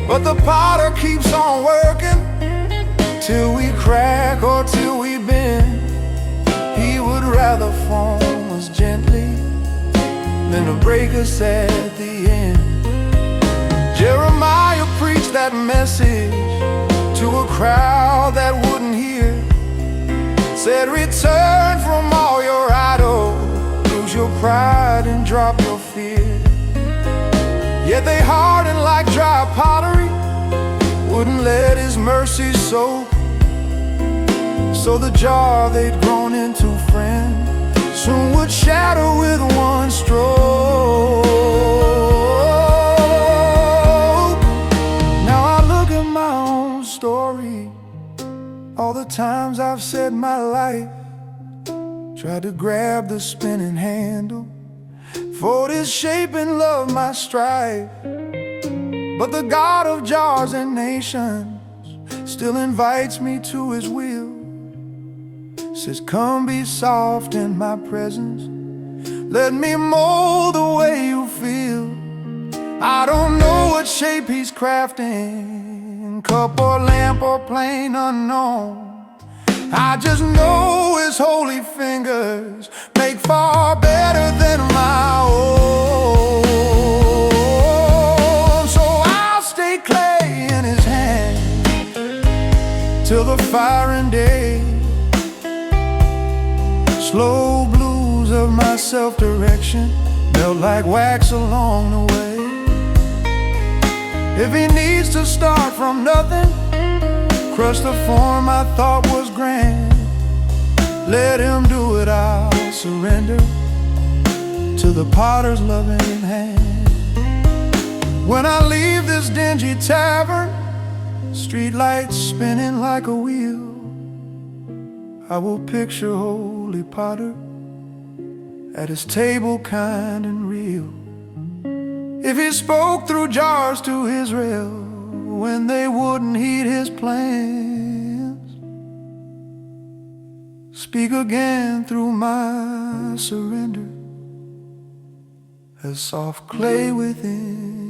But the potter keeps on working, till we crack or till we bend. He would rather form us gently than to break us at the end. Jeremiah preached that message to a crowd that wouldn't hear. Said, return from all your idols, lose your pride and drop your fear. Yet they hardened like dry pottery, wouldn't let his mercy soak. So the jar they'd grown into, friend, soon would shatter with one stroke. Now I look at my own story, all the times I've said my life, tried to grab the spinning handle, for this shaping love my strife. But the God of jars and nations still invites me to his will, says, come be soft in my presence, let me mold the way you feel. I don't know what shape he's crafting, cup or lamp or plain unknown. I just know his holy fingers make far better than my own. So I'll stay clay in his hand till the firing day. Slow blues of my self-direction melt like wax along the way. If he needs to start from nothing, crush the form I thought was grand, let him do it, I'll surrender to the potter's loving hand. When I leave this dingy tavern, street lights spinning like a wheel, I will picture holy potter at his table, kind and real. If he spoke through jars to Israel when they wouldn't heed his plans, speak again through my surrender as soft clay within.